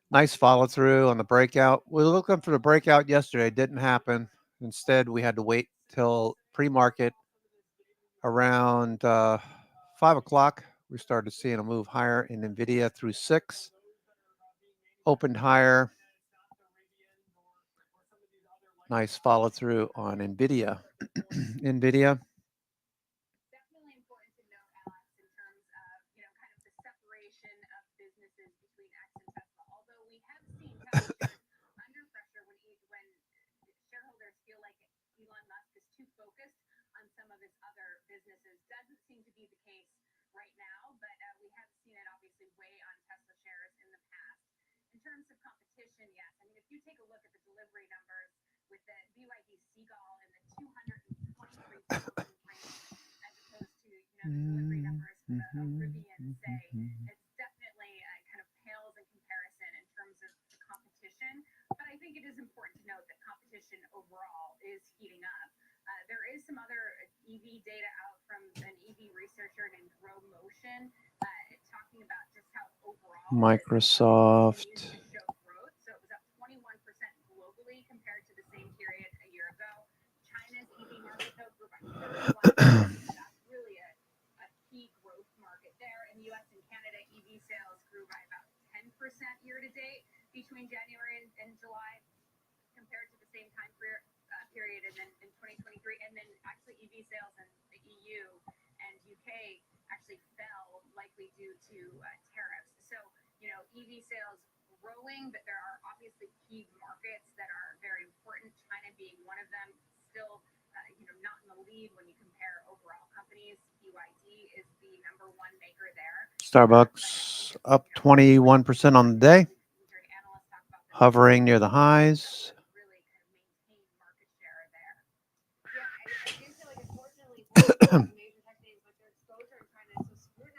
Nice follow through on the breakout. We were looking for the breakout yesterday. It didn't happen. Instead, we had to wait till pre-market around 5 o'clock. We started seeing a move higher in NVIDIA through 6. Opened higher. Nice follow through on NVIDIA. NVIDIA. Doesn't seem to be the case right now, but we have seen it obviously weigh on Tesla shares in the past. In terms of competition, yes. I mean, if you take a look at the delivery numbers with the BYD Seagull in the 223,000 range, as opposed to the delivery numbers for the Rivian, say, it's definitely kind of pales in comparison in terms of the competition. But I think it is important to note that competition overall is heating up. There is some other EV data out from an EV researcher named Grow Motion, talking about just how overall Microsoft. growth. So it was up 21% globally compared to the same period a year ago. China's EV market though grew by 31%. That's really a key growth market there. In U.S. and Canada, EV sales grew by about 10% year to date between January and July compared to the same time period and then in 2023, and then actually EV sales likely due to tariffs. So, EV sales growing, but there are obviously key markets that are very important, China being one of them, still not in the lead when you compare overall companies. BYD is the #1 maker there. Starbucks up 21% on the day, hovering near the highs.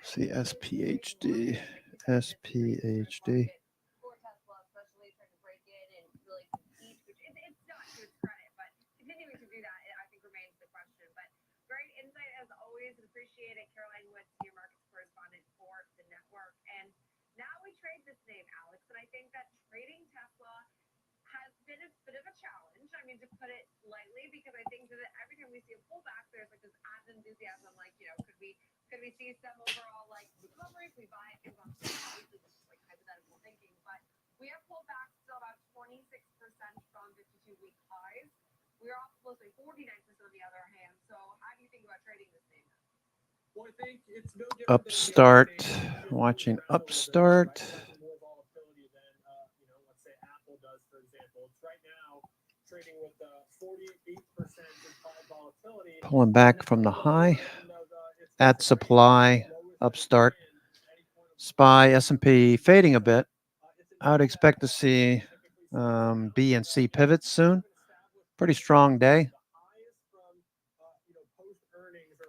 See SPHD. Appreciate it. Caroline Woods, your markets correspondent for the network. And now we trade this name, Alex. And I think that trading Tesla has been a bit of a challenge. I mean, to put it lightly, because I think that every time we see a pullback, there's like this ad enthusiasm, like, could we see some overall like recovery if we buy it? Obviously, this is like hypothetical thinking, but we have pulled back still about 26% from 52-week highs. We're off closely 49% on the other hand. So how do you think about trading this name? Well, I think it's no different Upstart, watching Upstart. more volatility than let's say Apple does, for example. It's right now trading with 48% implied volatility. Pulling back from the high. At supply, Upstart. SPY, S&P fading a bit. I would expect to see B and C pivots soon. Pretty strong day.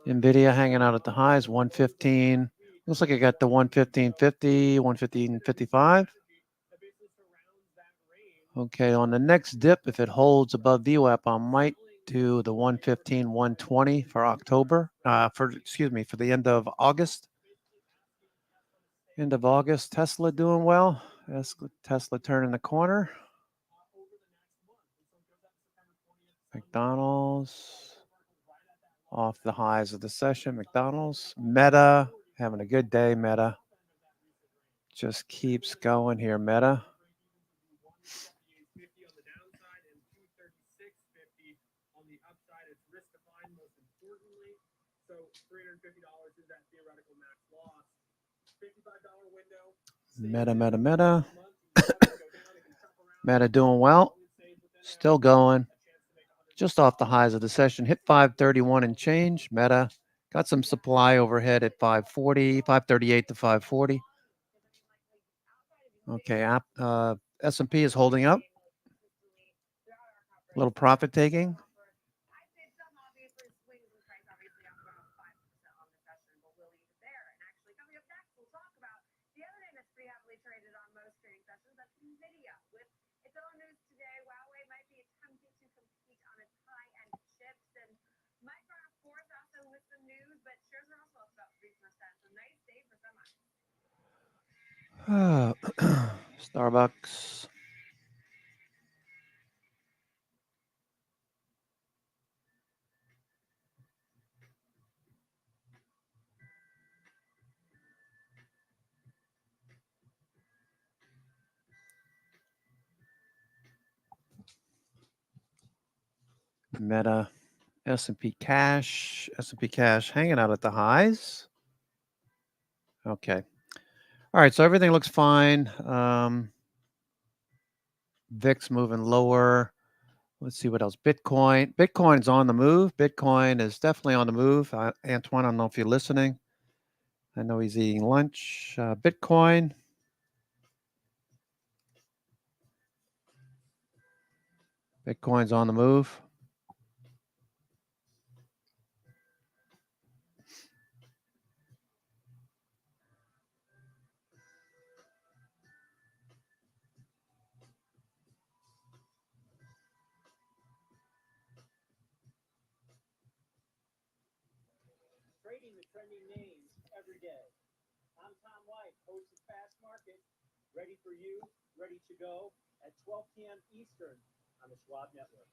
NVIDIA hanging out at the highs, 115. Looks like I got the 115.50, 115.55. Okay, on the next dip, if it holds above VWAP, I might do the 115.120 for October. For the end of August. End of August, Tesla doing well. Tesla turning the corner. McDonald's off the highs of the session. McDonald's. Meta having a good day. Meta just keeps going here. Meta. Meta. Meta doing well. Still going. Just off the highs of the session. Hit 531 and change. Meta got some supply overhead at 540, 538 to 540. Okay, S&P is holding up. A little profit taking. Starbucks. Meta. S&P cash hanging out at the highs. Okay. All right, so everything looks fine. VIX moving lower. Let's see what else. Bitcoin's on the move. Bitcoin is definitely on the move. Antoine, I don't know if you're listening. I know he's eating lunch. Bitcoin's on the move. Trading the trending names every day. I'm Tom White, host of Fast Market. Ready for you, ready to go at 12 p.m. Eastern on the Schwab Network.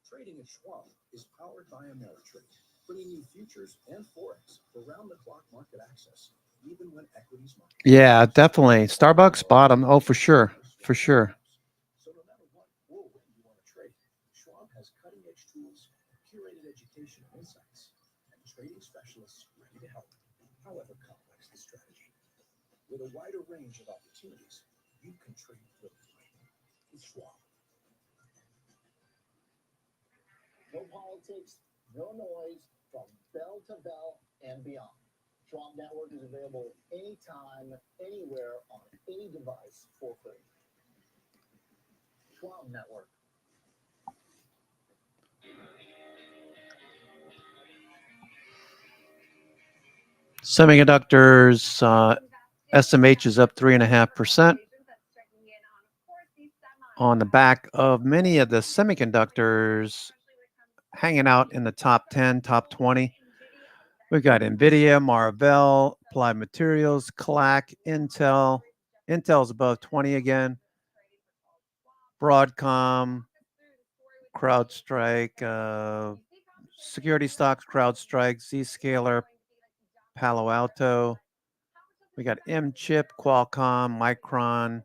Trading at Schwab is powered by Ameritrade, bringing you futures and forex for round-the-clock market access, even when equities market. Yeah, definitely. Starbucks bottom. Oh, for sure. For sure. So no matter what or when you want to trade, Schwab has cutting-edge tools, curated education and insights, and trading specialists ready to help, however complex the strategy. With a wider range of opportunities, you can trade brilliantly with Schwab. No politics, no noise, from bell to bell and beyond. Schwab Network is available anytime, anywhere, on any device for free. Schwab Network. Semiconductors, SMH is up 3.5% on the back of many of the semiconductors hanging out in the top 10, top 20. We've got NVIDIA, Marvell, Applied Materials, CLAC, Intel. Intel's above 20 again. Broadcom, CrowdStrike, security stocks, CrowdStrike, Zscaler, Palo Alto. We got M-Chip, Qualcomm, Micron,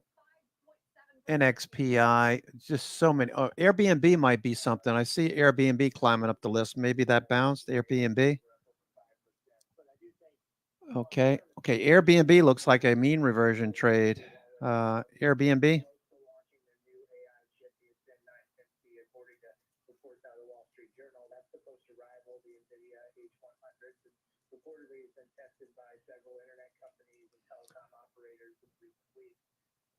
NXPI, just so many. Oh, Airbnb might be something. I see Airbnb climbing up the list. Maybe that bounced, Airbnb. Okay. Airbnb looks like a mean reversion trade. Airbnb.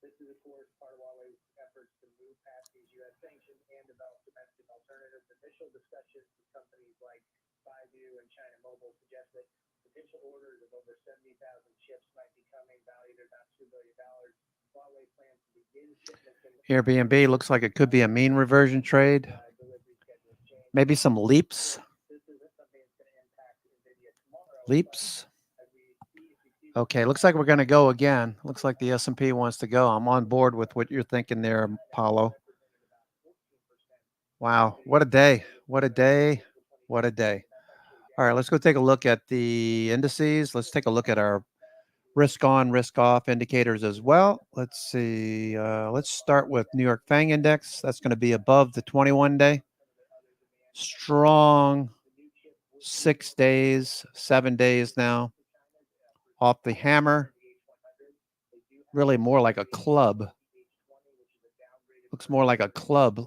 This is, of course, part of Huawei's efforts to move past these U.S. sanctions and develop domestic alternatives. Initial discussions with companies like Baidu and China Mobile suggest that potential orders of over 70,000 chips might be coming, valued at about $2 billion. Huawei plans to begin shipments. Airbnb looks like it could be a mean reversion trade. Maybe some leaps. Leaps. Okay, looks like we're going to go again. Looks like the S&P wants to go. I'm on board with what you're thinking there, Paulo. Wow, what a day. What a day. What a day. All right, let's go take a look at the indices. Let's take a look at our risk on, risk off indicators as well. Let's see. Let's start with New York FANG Index. That's going to be above the 21-day. Strong 6 days, 7 days now. Off the hammer. Really more like a club. Looks more like a club.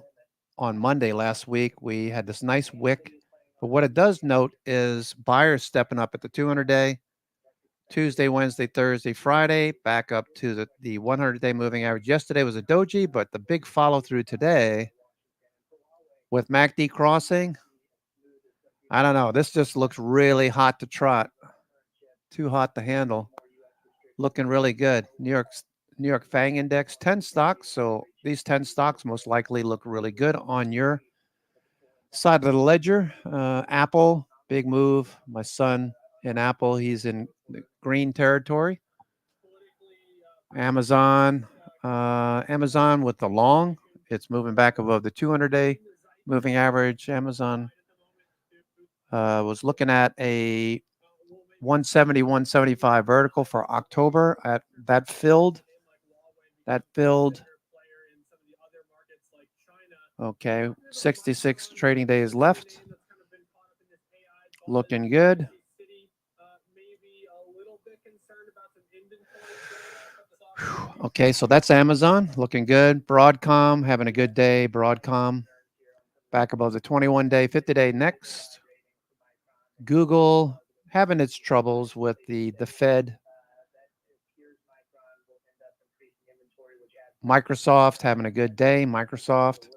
On Monday last week, we had this nice wick. But what it does note is buyers stepping up at the 200-day. Tuesday, Wednesday, Thursday, Friday, back up to the 100-day moving average. Yesterday was a doji, but the big follow-through today with MACD crossing, I don't know. This just looks really hot to trot. Too hot to handle. Looking really good. New York FANG Index, 10 stocks. So these 10 stocks most likely look really good on your side of the ledger. Apple, big move. My son in Apple, he's in the green territory. Amazon with the long, it's moving back above the 200-day moving average. Amazon was looking at a 170, 175 vertical for October. That filled. Okay, 66 trading days left. Looking good. Okay, so that's Amazon. Looking good. Broadcom, having a good day. Broadcom, back above the 21-day, 50-day next. Google, having its troubles with the Fed. Microsoft, having a good day. Microsoft,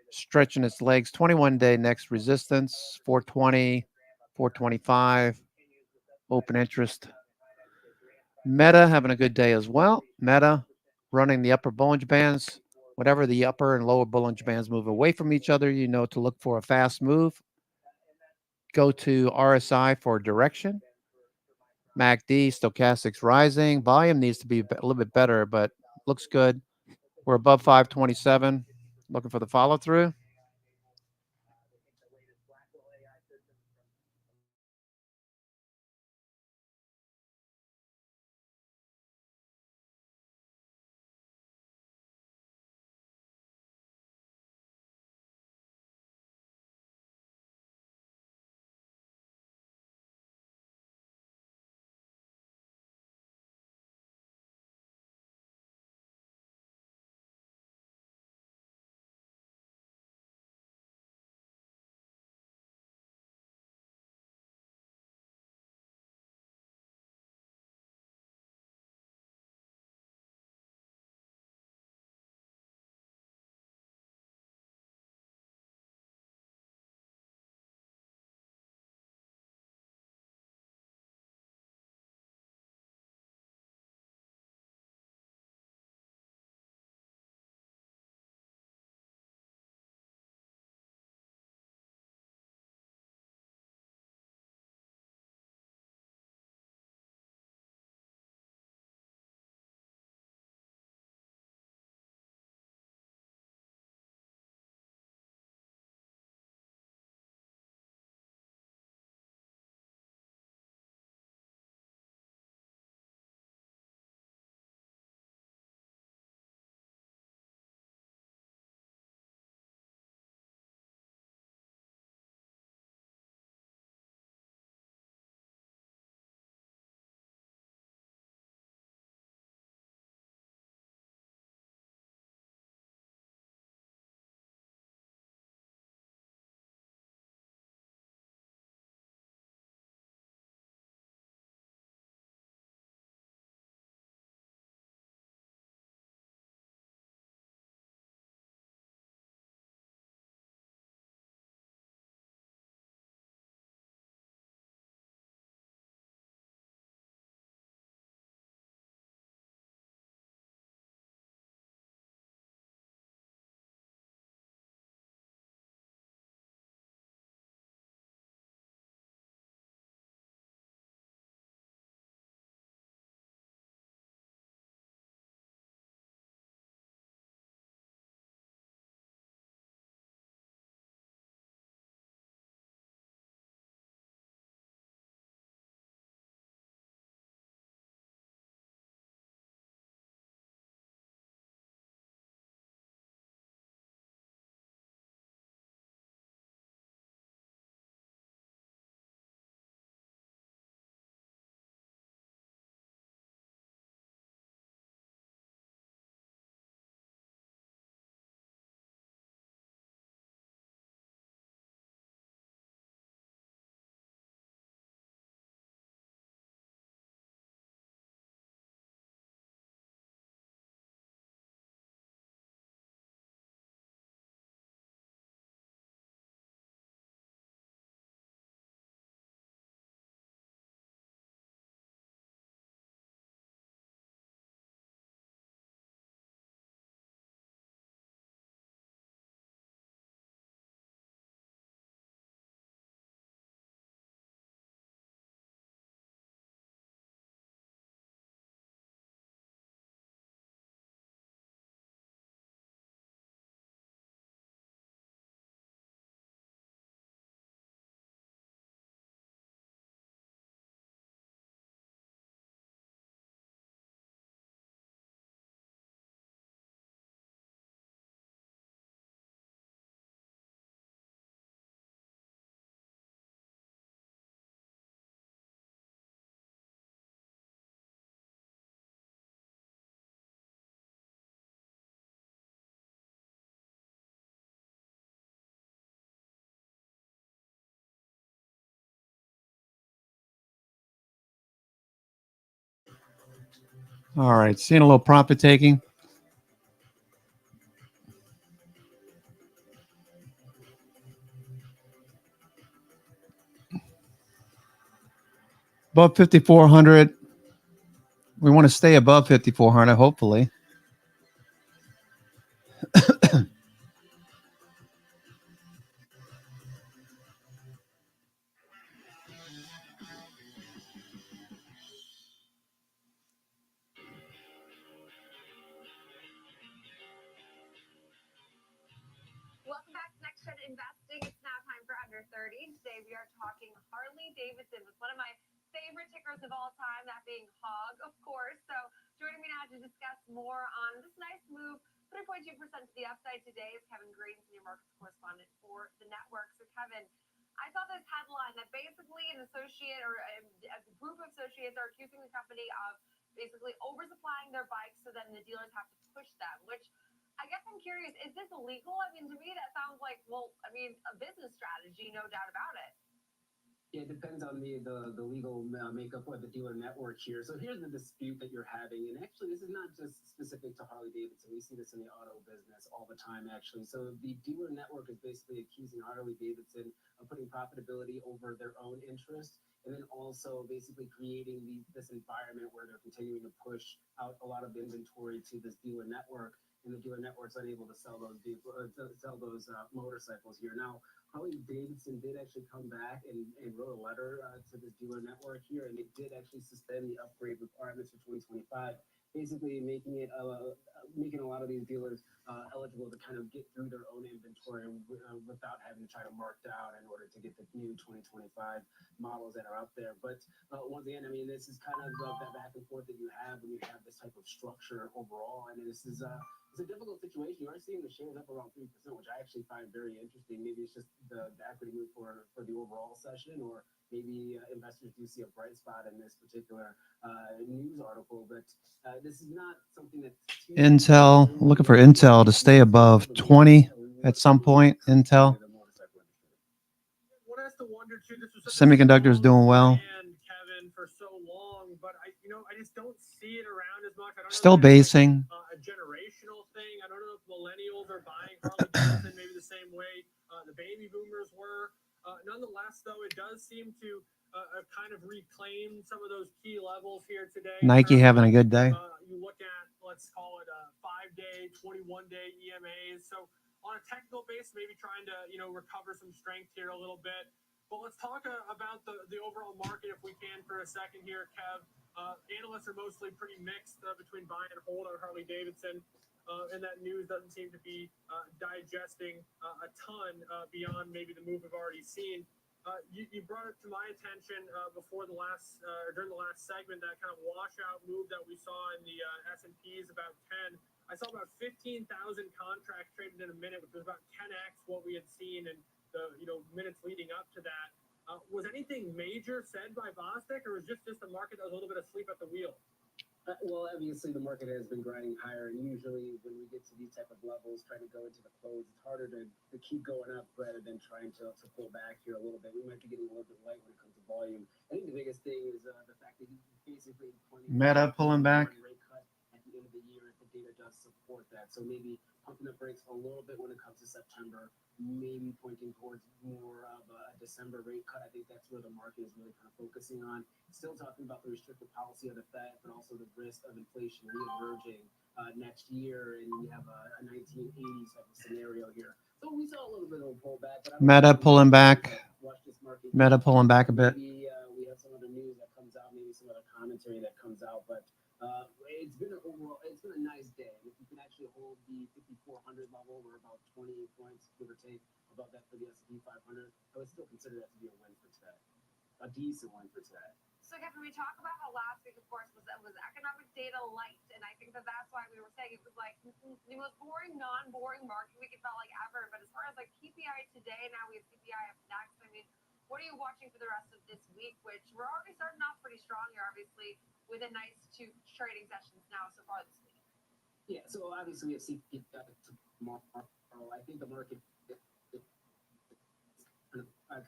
stretching its legs. 21-day next resistance, 420, 425. Open interest. Meta having a good day as well. Meta running the upper Bollinger Bands. Whatever the upper and lower Bollinger Bands move away from each other, you know to look for a fast move. Go to RSI for direction. MACD, stochastics rising. Volume needs to be a little bit better, but looks good. We're above 527. Looking for the follow through. All right, seeing a little profit taking. Above 5,400. We want to stay above 5,400, hopefully. Welcome back to Next Gen Investing. It's now time for Under 30. Today we are talking Harley Davidson with one of my favorite tickers of all time, that being HOG, of course. So joining me now to discuss more on this nice move, 3.2% to the upside today, is Kevin Green, senior markets correspondent for the network. So Kevin, I saw this headline that basically an associate or a group of associates are accusing the company of basically oversupplying their bikes, so then the dealers have to push them, which I guess I'm curious, is this illegal? I mean, to me, that sounds like, well, I mean, a business strategy, no doubt about it. Yeah, it depends on the legal makeup of the dealer network here. So here's the dispute that you're having. And actually, this is not just specific to Harley Davidson. We see this in the auto business all the time, actually. So the dealer network is basically accusing Harley Davidson of putting profitability over their own interest, and then also basically creating this environment where they're continuing to push out a lot of inventory to this dealer network, and the dealer network's unable to sell those motorcycles here. Now, Harley Davidson did actually come back and wrote a letter to this dealer network here, and they did actually suspend the upgrade requirements for 2025, basically making a lot of these dealers eligible to kind of get through their own inventory without having to try to mark down in order to get the new 2025 models that are up there. But once again, I mean, this is kind of that back and forth that you have when you have this type of structure overall, and this is it's a difficult situation. You are seeing the shares up around 3%, which I actually find very interesting. Maybe it's just the equity move for the overall session, or maybe investors do see a bright spot in this particular news article. But this is not something that's Intel, looking for Intel to stay above 20 at some point. Intel. One has to wonder too. This was Semiconductors doing well. Kevin, for so long, but I just don't see it around as much. I don't know Still if it's basing. a generational thing. I don't know if millennials are buying Harley Davidson maybe the same way the baby boomers were. Nonetheless, though, it does seem to kind of reclaim some of those key levels here today. Nike having a good day. You look at, let's call it a 5-day, 21-day EMAs. So on a technical base, maybe trying to recover some strength here a little bit. But let's talk about the overall market if we can for a second here, Kev. Analysts are mostly pretty mixed between buy and hold on Harley Davidson. And that news doesn't seem to be digesting a ton beyond maybe the move we've already seen. You brought it to my attention before the last during the last segment, that kind of washout move that we saw in the S&Ps about 10. I saw about 15,000 contracts traded in a minute, which was about 10x what we had seen in the minutes leading up to that. Was anything major said by Bostic, or was just a market that was a little bit asleep at the wheel? Well, obviously the market has been grinding higher, and usually when we get to these type of levels, trying to go into the close, it's harder to keep going up rather than trying to pull back here a little bit. We might be getting a little bit light when it comes to volume. I think the biggest thing is the fact that he's basically pointing Meta pulling back. Rate cut at the end of the year if the data does support that. So maybe pumping the brakes a little bit when it comes to September, maybe pointing towards more of a December rate cut. I think that's where the market is really kind of focusing on. Still talking about the restrictive policy of the Fed, but also the risk of inflation reemerging next year, and we have a 1980s type of scenario here. So we saw a little bit of a pullback. But Meta pulling back. Meta pulling back a bit. Maybe we have some other news that comes out, maybe some other commentary that comes out, but it's been a nice day. If you can actually hold the 5,400 level, we're about 20 points, give or take, above that for the S&P 500. I would still consider that to be a win for today, a decent win for today. So, Kevin, we talked about how last week, of course, was economic data light, and I think that's why we were saying it was like the most boring, non-boring market week it felt like ever. But as far as like PPI today, now we have CPI up next. I mean, what are you watching for the rest of this week? Which we're already starting off pretty strong here, obviously, with a nice 2 trading sessions now so far this week. Yeah, so obviously we have CPI tomorrow. I think the market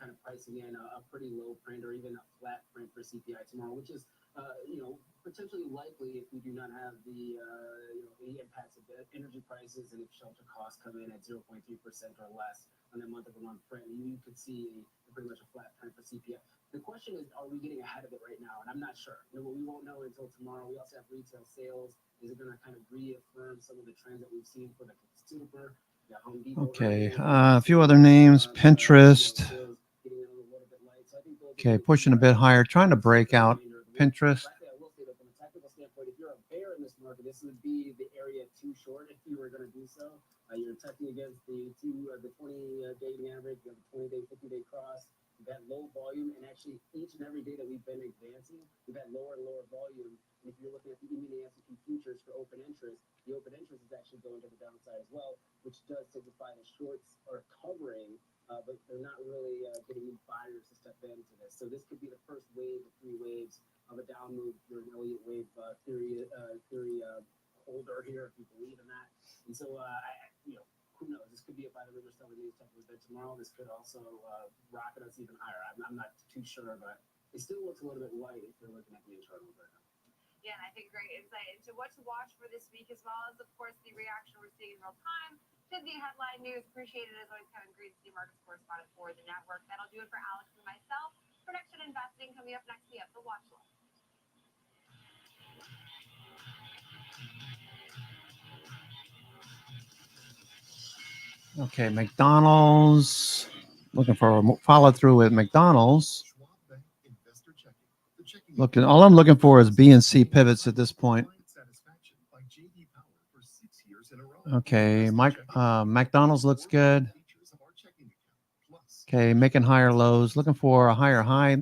kind of pricing in a pretty low print or even a flat print for CPI tomorrow, which is potentially likely if we do not have the the impacts of the energy prices and if shelter costs come in at 0.3% or less on a month-over-month print, you could see pretty much a flat print for CPI. The question is, are we getting ahead of it right now? And I'm not sure. We won't know until tomorrow. We also have retail sales. Is it going to kind of reaffirm some of the trends that we've seen for the consumer? The Home Depot. Okay, a few other names. Pinterest. Okay, pushing a bit higher, trying to break out Pinterest. I will say that from a technical standpoint, if you're a bear in this market, this would be the area too short if you were going to do so. You're testing against the 20-day average, the 20-day, 50-day cross. We've had low volume, and actually each and every day that we've been advancing, we've had lower and lower volume. And if you're looking at the E-mini S&P futures for open interest, the open interest is actually going to the downside as well, which does signify the shorts are covering, but they're not really getting new buyers to step into this. So this could be the first wave of 3 waves of a down move. You're an Elliott wave theory holder here, if you believe in that. And so, who knows? This could be a by the river selling news type of event tomorrow. This could also rocket us even higher. I'm not too sure, but it still looks a little bit light if you're looking at the internal right now. Yeah, and I think great insight into what to watch for this week, as well as, of course, the reaction we're seeing in real time to the headline news. Appreciate it, as always, Kevin Greenstein, markets correspondent for the network. That'll do it for Alex and myself. Production investing coming up next. We have the watch list. Okay, McDonald's. Looking for a follow through with McDonald's. All I'm looking for is BNC pivots at this point. Okay, McDonald's looks good. Okay, making higher lows. Looking for a higher high.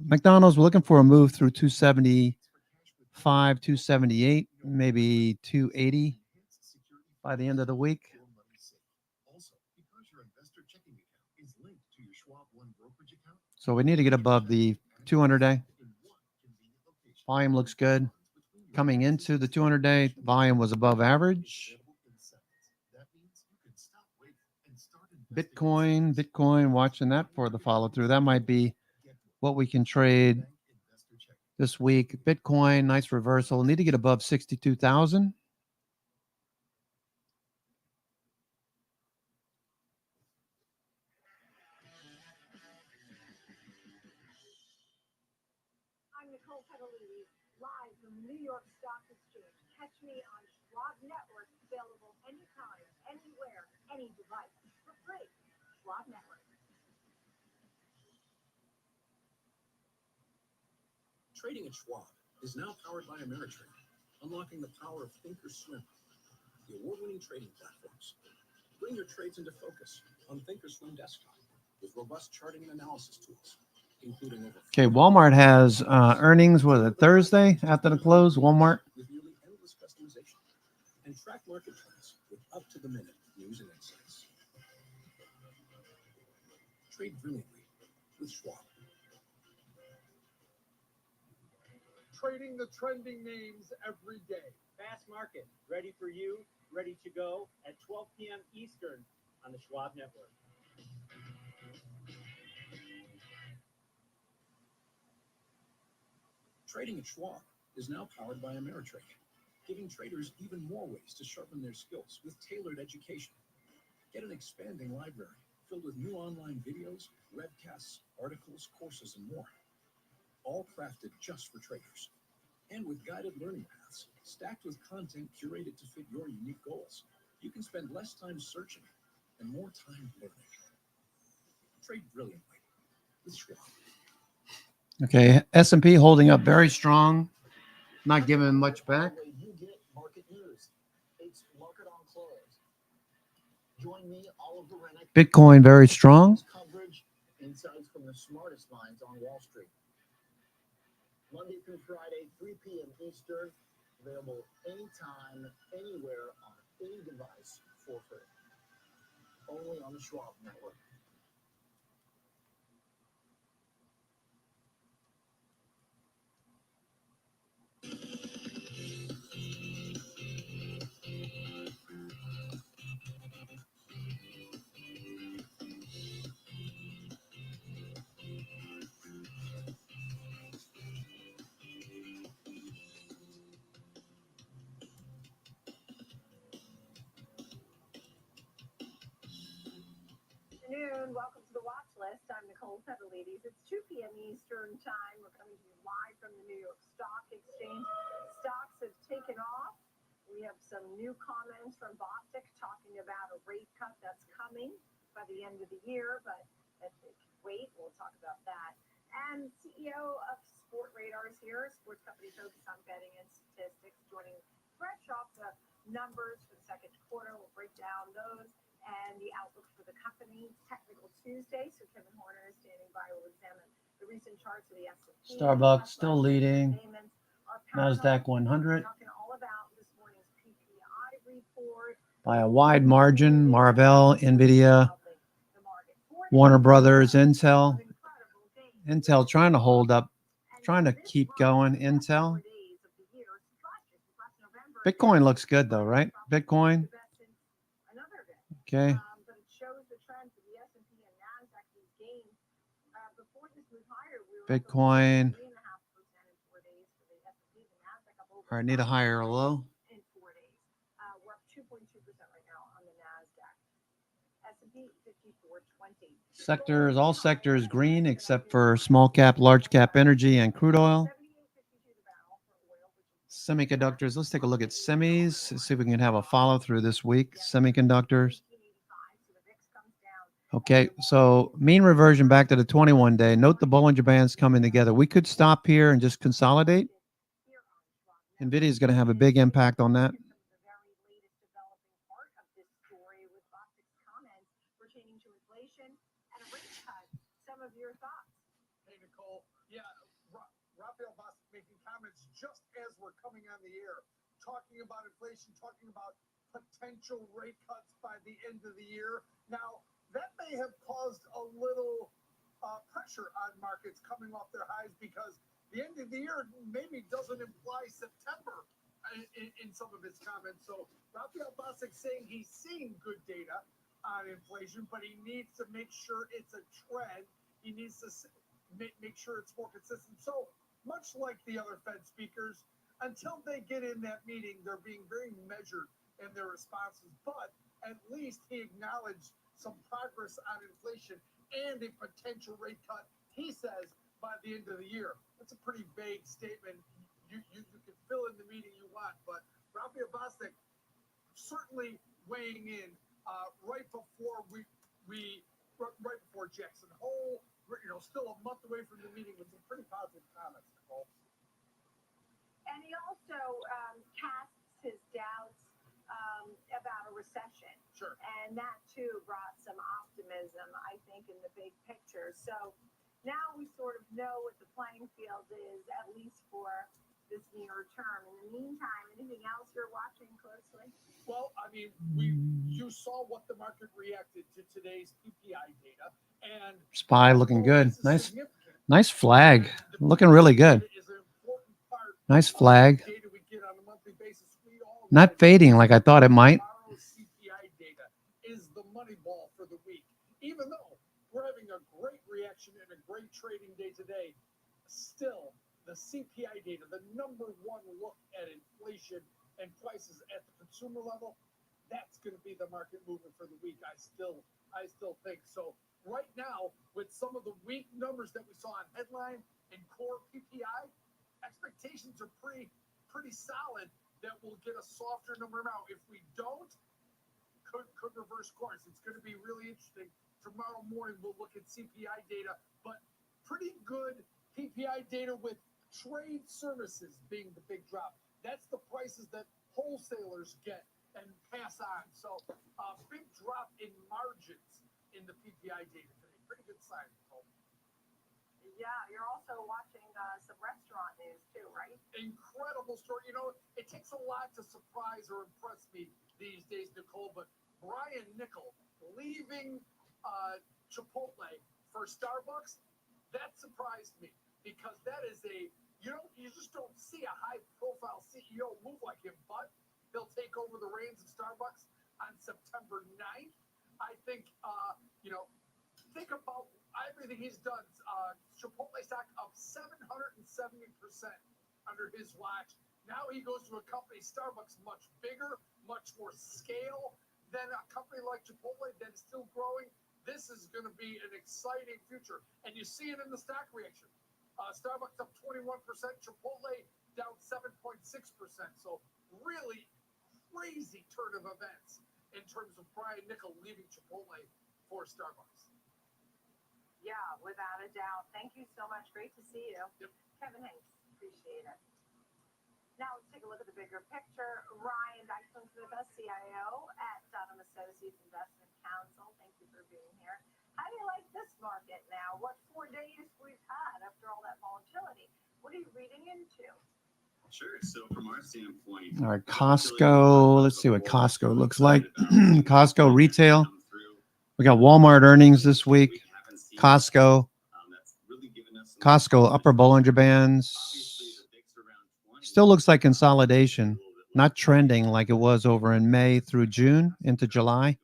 McDonald's, we're looking for a move through 275, 278, maybe 280 by the end of the week. So we need to get above the 200-day. Volume looks good. Coming into the 200-day, volume was above average. Bitcoin, watching that for the follow through. That might be what we can trade this week. Bitcoin, nice reversal. Need to get above 62,000. Live from New York Stock Exchange. Catch me on Schwab Network, available anytime, anywhere, any device, for free. Schwab Network. Trading at Schwab is now powered by Ameritrade, unlocking the power of Thinkorswim, the award-winning trading platforms. Bring your trades into focus on Thinkorswim desktop with robust charting and analysis tools. Okay, Walmart has earnings. Was it Thursday after the close? Walmart. With nearly endless customization and track market trends with up-to-the-minute news and insights. Trade brilliantly with Schwab. Trading the trending names every day. Fast Market, ready for you, ready to go at 12 p.m. Eastern on the Schwab Network. Trading at Schwab is now powered by Ameritrade, giving traders even more ways to sharpen their skills with tailored education. Get an expanding library filled with new online videos, webcasts, articles, courses, and more. All crafted just for traders. And with guided learning paths, stacked with content curated to fit your unique goals. You can spend less time searching and more time learning. Trade brilliantly with Schwab. Okay, S&P holding up very strong, not giving much back. You get market news. It's market on close. Join me, Oliver Rennick. Bitcoin very strong. Coverage, insights from the smartest minds on Wall Street. Monday through Friday, 3 p.m. Eastern. Available anytime, anywhere, on any device for free. Only on the Schwab Network. welcome to the watch list. I'm Nicole Petalides. It's 2 p.m. Eastern time. We're coming to you live from the New York Stock Exchange. Stocks have taken off. We have some new comments from Bostic talking about a rate cut that's coming by the end of the year, but if they can wait, we'll talk about that. And CEO of Sport Radar is here, sports company focused on betting and statistics, joining fresh off the numbers for the second quarter. We'll break down those and the outlook for the company. Technical Tuesday, so Kevin Horner is standing by. We'll examine the recent charts of the S&P. Starbucks still leading. NASDAQ 100 Talking all about this morning's PPI report. by a wide margin. Marvell, Nvidia, Warner Brothers, Intel. Intel trying to hold up, trying to keep going. Intel. Bitcoin looks good though, right? Bitcoin. Okay. But it shows the trend for the S&P and NASDAQ these gains. Before this move higher, we were Bitcoin. 3.5% in 4 days for the S&P. The NASDAQ up over All right, need a higher or low. in 4 days. We're up 2.2% right now on the NASDAQ. S&P 5420. Sectors, all sectors green except for small cap, large cap energy and crude oil. Semiconductors. Let's take a look at semis. Let's see if we can have a follow through this week. Semiconductors. Okay, so mean reversion back to the 21-day. Note the Bollinger Bands coming together. We could stop here and just consolidate. NVIDIA is going to have a big impact on that. Pertaining to inflation and a rate cut. Some of your thoughts. Hey, Nicole. Yeah, Raphael Bostic making comments just as we're coming on the air, talking about inflation, talking about potential rate cuts by the end of the year. Now, that may have caused a little pressure on markets coming off their highs because the end of the year maybe doesn't imply September in some of his comments. So Raphael Bostic saying he's seeing good data on inflation, but he needs to make sure it's a trend. He needs to make sure it's more consistent. So much like the other Fed speakers, until they get in that meeting, they're being very measured in their responses. But at least he acknowledged some progress on inflation and a potential rate cut, he says, by the end of the year. That's a pretty vague statement. You can fill in the meaning you want, but Raphael Bostic certainly weighing in right before right before Jackson Hole. Still a month away from the meeting with some pretty positive comments, Nicole. And he also casts his doubts about a recession. Sure. And that too brought some optimism, I think, in the big picture. So now we sort of know what the playing field is, at least for this near term. In the meantime, anything else you're watching closely? Well, I mean, you saw what the market reacted to today's PPI data, and SPY looking good. Nice flag. Looking really good. Nice flag. Not fading like I thought it might. CPI data is the money ball for the week. Even though we're having a great reaction and a great trading day today, still the CPI data, the number one look at inflation and prices at the consumer level, that's going to be the market movement for the week. I still think so. Right now, with some of the weak numbers that we saw on headline and core PPI, expectations are pretty solid that we'll get a softer number now. If we don't, could reverse course. It's going to be really interesting. Tomorrow morning we'll look at CPI data, but pretty good PPI data with trade services being the big drop. That's the prices that wholesalers get and pass on. So big drop in margins in the PPI data today. Pretty good sign, Nicole. Yeah, you're also watching some restaurant news too, right? Incredible story. It takes a lot to surprise or impress me these days, Nicole, but Brian Niccol leaving Chipotle for Starbucks, that surprised me because that is you just don't see a high-profile CEO move like him, but he'll take over the reins of Starbucks on September 9th. I think, think about everything he's done. Chipotle stock up 770% under his watch. Now he goes to a company, Starbucks, much bigger, much more scale than a company like Chipotle that is still growing. this is going to be an exciting future. And you see it in the stock reaction. Starbucks up 21%, Chipotle down 7.6%. So really crazy turn of events in terms of Brian Niccol leaving Chipotle for Starbucks. Yeah, without a doubt. Thank you so much. Great to see you. Yep. Kevin Hanks, appreciate it. Now let's take a look at the bigger picture. Ryan Dykman's with us, CIO at Dunham Associates Investment Counsel. Thank you for being here. How do you like this market now? What 4 days we've had after all that volatility? What are you reading into? Sure. So from our standpoint, All right, Costco. Let's see what Costco looks like. Costco retail. We got Walmart earnings this week. Costco. Costco upper Bollinger Bands. Still looks like consolidation, not trending like it was over in May through June into July.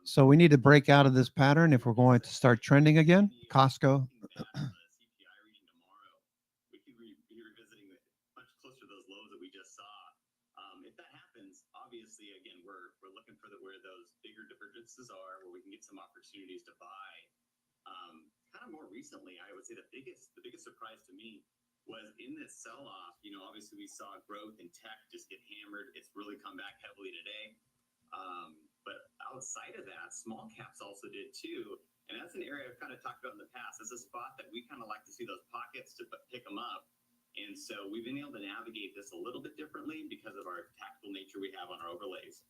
So we need to break out of this pattern if we're going to start trending again. Costco. Obviously, again, we're looking for where those bigger divergences are, where we can get some opportunities to buy. Kind of more recently, I would say the biggest surprise to me was in this sell-off. You know, obviously we saw growth in tech just get hammered. It's really come back heavily today. But outside of that, small caps also did too. And that's an area I've kind of talked about in the past. It's a spot that we kind of like to see those pockets to pick them up. And so we've been able to navigate this a little bit differently because of our tactical nature we have on our overlays.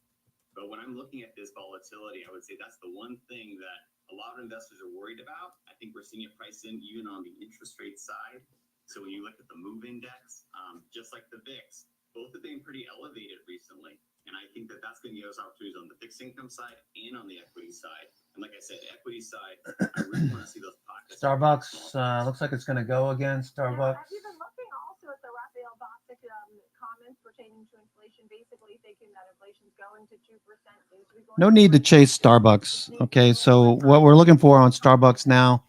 But when I'm looking at this volatility, I would say that's the one thing that a lot of investors are worried about. I think we're seeing it priced in even on the interest rate side. So when you look at the MOVE index, just like the VIX, both have been pretty elevated recently. And I think that that's going to give us opportunities on the fixed income side and on the equity side. And like I said, the equity side, I really want to see those pockets. Starbucks looks like it's going to go again. Starbucks. Have you been looking also at the Raphael Bostic comments pertaining to inflation, basically thinking that inflation's going to 2%? No need to chase Starbucks. Okay, so what we're looking for on Starbucks now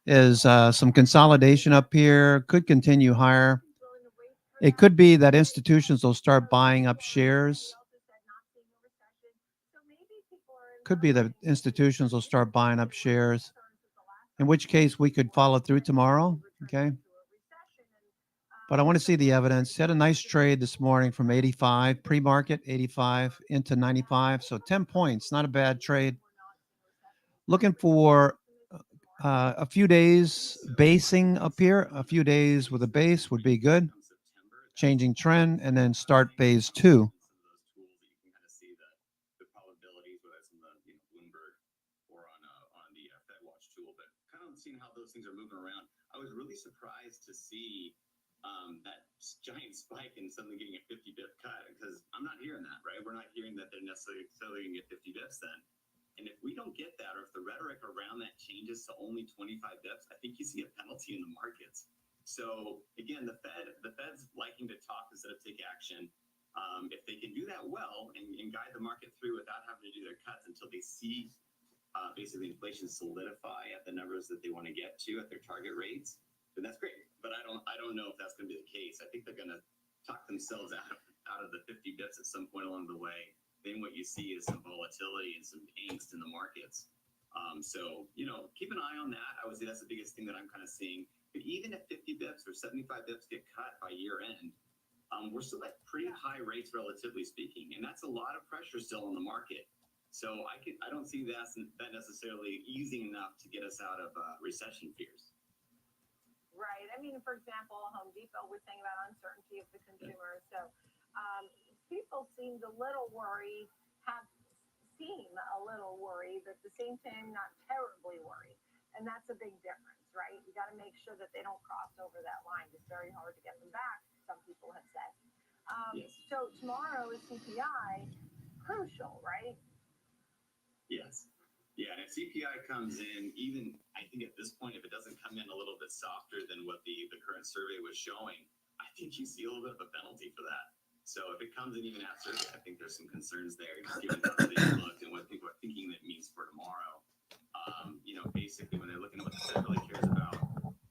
is some consolidation up here. Could continue higher. It could be that institutions will start buying up shares. Could be that institutions will start buying up shares, in which case we could follow through tomorrow. Okay. But I want to see the evidence. Had a nice trade this morning from 85, pre-market 85 into 95. So 10 points, not a bad trade. Looking for a few days basing up here. A few days with a base would be good. Changing trend and then start phase 2. Seeing how those things are moving around, I was really surprised to see that giant spike in suddenly getting a 50 bip cut, because I'm not hearing that, right? We're not hearing that they're necessarily going to get 50 bips then. And if we don't get that, or if the rhetoric around that changes to only 25 bips, I think you see a penalty in the markets. So again, the Fed's liking to talk instead of take action. If they can do that well and guide the market through without having to do their cuts until they see basically inflation solidify at the numbers that they want to get to at their target rates, then that's great. But I don't know if that's going to be the case. I think they're going to talk themselves out of the 50 bits at some point along the way. Then what you see is some volatility and some angst in the markets. So, you know, keep an eye on that. I would say that's the biggest thing that I'm kind of seeing. But even if 50 bips or 75 bips get cut by year end, we're still at pretty high rates, relatively speaking. And that's a lot of pressure still on the market. So I don't see that necessarily easing enough to get us out of recession fears. Right. I mean, for example, Home Depot was saying about uncertainty of the consumer. So people seemed a little worried, but at the same time, not terribly worried. And that's a big difference, right? You got to make sure that they don't cross over that line. It's very hard to get them back, some people have said. Yes. So tomorrow is CPI, crucial, right? Yes. Yeah, and if CPI comes in, even I think at this point, if it doesn't come in a little bit softer than what the current survey was showing, I think you see a little bit of a penalty for that. So if it comes in even after, I think there's some concerns there, just given how they looked and what people are thinking that means for tomorrow. You know, basically when they're looking at what the Fed really cares about,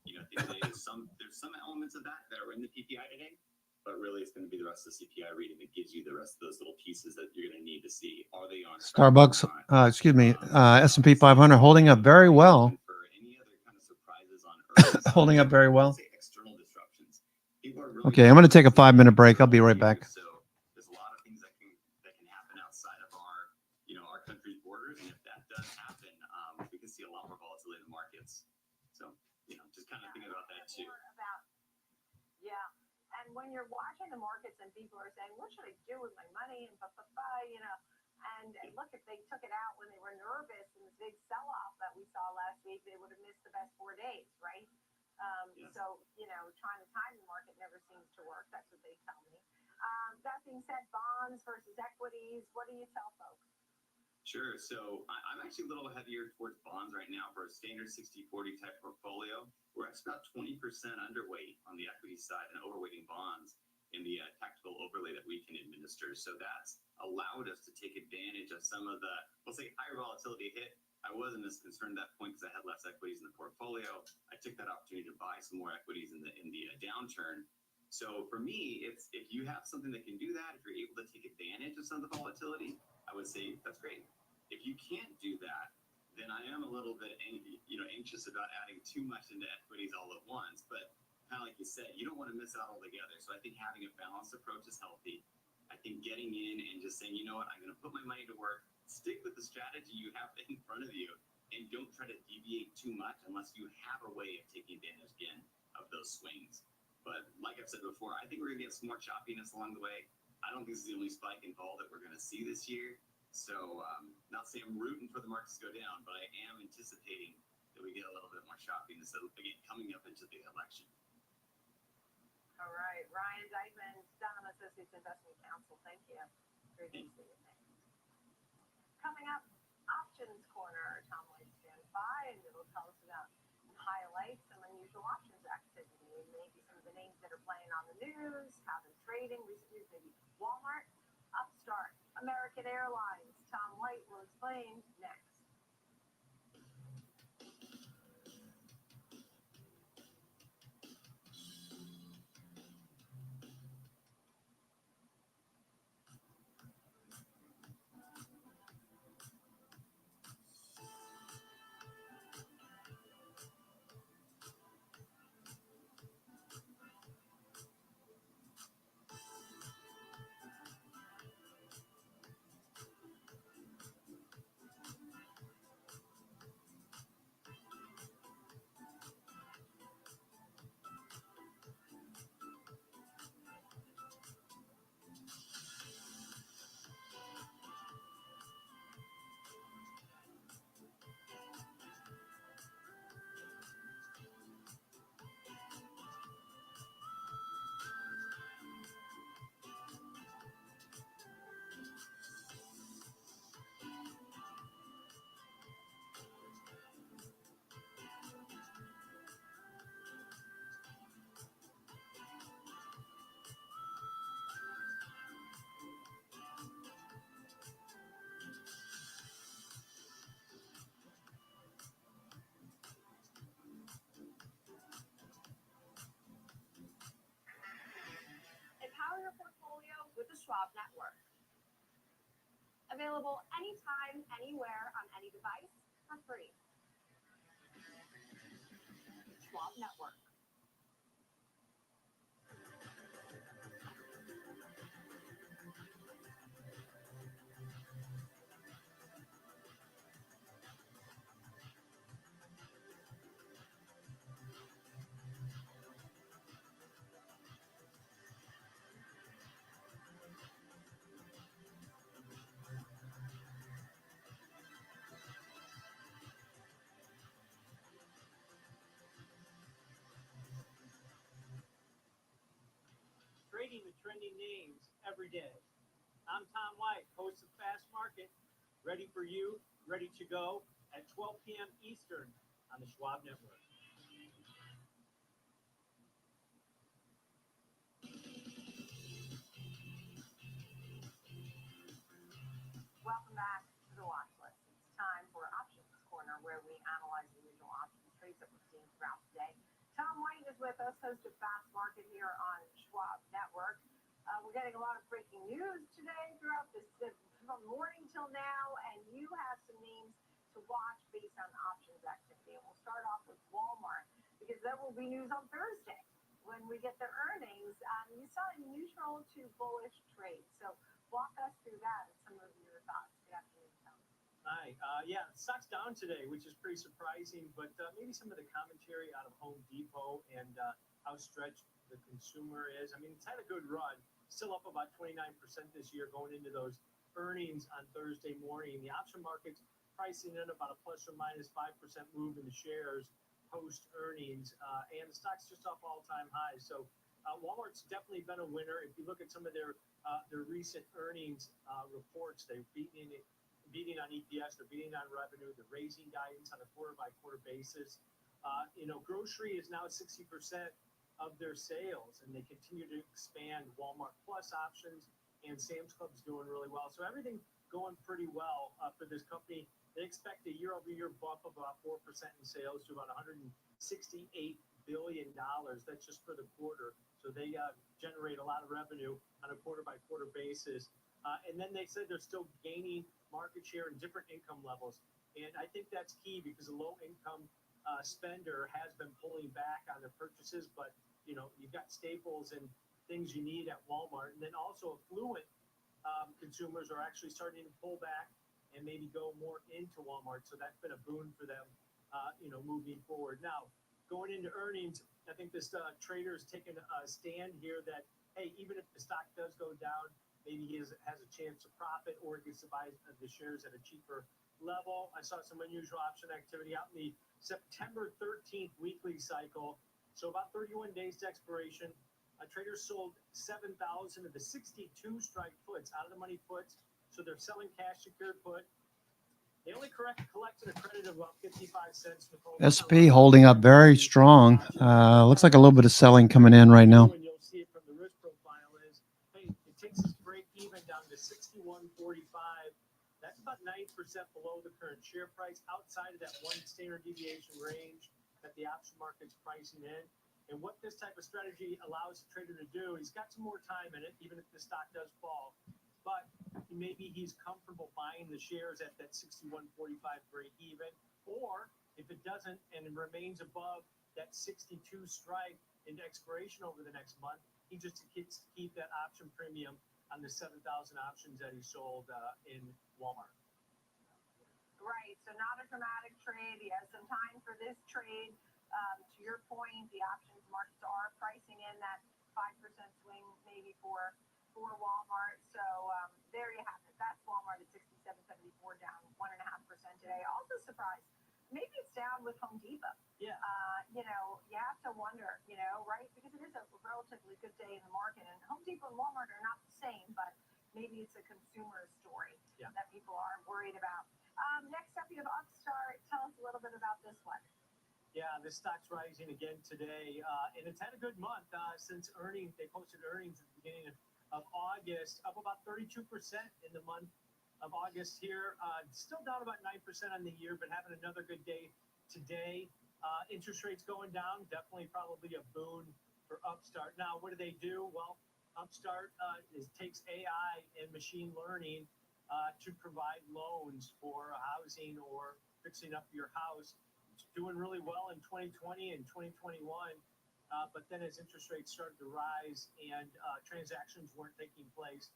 you know, I think there's some elements of that are in the PPI today. but really it's going to be the rest of the CPI reading that gives you the rest of those little pieces that you're going to need to see. Are they on track Starbucks, or not? S&P 500 holding up very well. For any other kind of surprises on earnings, Holding up very well. say external disruptions. People are really Okay, I'm going to take a 5-minute break. I'll be right back. So there's a lot of things that can happen outside of our, our country's borders, and if that does happen, we can see a lot more volatility in the markets. So, just kind of thinking about that too. Yeah. And when you're watching the markets and people are saying, what should I do with my money? And and look, if they took it out when they were nervous in the big sell-off that we saw last week, they would have missed the best 4 days, right? Yes. So, trying to time the market never seems to work. That's what they tell me. That being said, bonds versus equities, what do you tell folks? Sure. So I'm actually a little heavier towards bonds right now for a standard 60-40 type portfolio. We're actually about 20% underweight on the equity side and overweighting bonds in the tactical overlay that we can administer. So that's allowed us to take advantage of some of the, we'll say, higher volatility hit. I wasn't as concerned at that point because I had less equities in the portfolio. I took that opportunity to buy some more equities in the downturn. So for me, it's if you have something that can do that, if you're able to take advantage of some of the volatility, I would say that's great. If you can't do that, then I am a little bit anxious about adding too much into equities all at once. But kind of like you said, you don't want to miss out altogether. So I think having a balanced approach is healthy. I think getting in and just saying, you know what, I'm going to put my money to work, stick with the strategy you have in front of you, and don't try to deviate too much unless you have a way of taking advantage again of those swings. But like I've said before, I think we're going to get some more choppiness along the way. I don't think this is the only spike in vol that we're going to see this year. So not saying I'm rooting for the markets to go down, but I am anticipating that we get a little bit more choppiness again coming up into the election. All right. Ryan Dykeman, Dunham Associates Investment Counsel. Thank you. Great to see you. Coming up, Options Corner. Tom White stands by, and it'll tell us about highlights some unusual options activity, maybe some of the names that are playing on the news, how they're trading, recent news, maybe Walmart, Upstart, American Airlines. Tom White will explain next. Empower your portfolio with the Schwab Network. Available anytime, anywhere, on any device for free. Schwab Network. Trading the trending names every day. I'm Tom White, host of Fast Market, ready for you, ready to go at 12 p.m. Eastern on the Schwab Network. Welcome back to the watch list. It's time for Options Corner, where we analyze the usual options trades that we're seeing throughout the day. Tom White is with us, host of Fast Market here on Schwab Network. We're getting a lot of breaking news today throughout from morning till now, and you have some names to watch based on options activity. And we'll start off with Walmart because there will be news on Thursday when we get their earnings. You saw a neutral to bullish trade, so walk us through that and some of your thoughts. Good afternoon, Tom. Hi. Yeah, stock's down today, which is pretty surprising, but maybe some of the commentary out of Home Depot and how stretched the consumer is. I mean, it's had a good run, still up about 29% this year going into those earnings on Thursday morning. The option market's pricing in about a plus or minus 5% move in the shares post earnings, and the stock's just off all-time highs. So Walmart's definitely been a winner. If you look at some of their recent earnings reports, they're beating on EPS, they're beating on revenue, they're raising guidance on a quarter-by-quarter basis. Grocery is now 60% of their sales, and they continue to expand Walmart Plus options, and Sam's Club's doing really well. So everything going pretty well for this company. They expect a year-over-year bump of about 4% in sales to about $168 billion. That's just for the quarter. So they generate a lot of revenue on a quarter-by-quarter basis. And then they said they're still gaining market share in different income levels. And I think that's key because a low-income spender has been pulling back on their purchases, but you've got staples and things you need at Walmart. And then also affluent consumers are actually starting to pull back and maybe go more into Walmart. So that's been a boon for them, moving forward. Now, going into earnings, I think this trader is taking a stand here that, hey, even if the stock does go down, maybe he has a chance to profit or he gets to buy the shares at a cheaper level. I saw some unusual option activity out in the September 13th weekly cycle. So about 31 days to expiration. Traders sold 7,000 of the 62 strike puts, out of the money puts. So they're selling cash secured put. They only collected a credit of about 55 cents. SP holding up very strong. Looks like a little bit of selling coming in right now. And you'll see it from the risk profile is, hey, it takes its break even down to 61.45. That's about 9% below the current share price, outside of that one standard deviation range that the option market's pricing in. And what this type of strategy allows the trader to do, he's got some more time in it, even if the stock does fall. But maybe he's comfortable buying the shares at that 61.45 break even. Or if it doesn't and it remains above that 62 strike into expiration over the next month, he just gets to keep that option premium on the 7,000 options that he sold in Walmart. Right. So not a dramatic trade. He has some time for this trade. To your point, the options markets are pricing in that 5% swing maybe for Walmart. So there you have it. That's Walmart at 67.74, down 1.5% today. Also surprised. Maybe it's down with Home Depot. Yeah. You have to wonder, right? Because it is a relatively good day in the market, and Home Depot and Walmart are not the same, but maybe it's a consumer story that people are worried about. Next up, you have Upstart. Tell us a little bit about this one. Yeah, this stock's rising again today, and it's had a good month since earnings. They posted earnings at the beginning of August, up about 32% in the month of August here. Still down about 9% on the year, but having another good day today. Interest rates going down, definitely probably a boon for Upstart. Now, what do? Well, Upstart takes AI and machine learning to provide loans for housing or fixing up your house. It's doing really well in 2020 and 2021. But then as interest rates started to rise and transactions weren't taking place,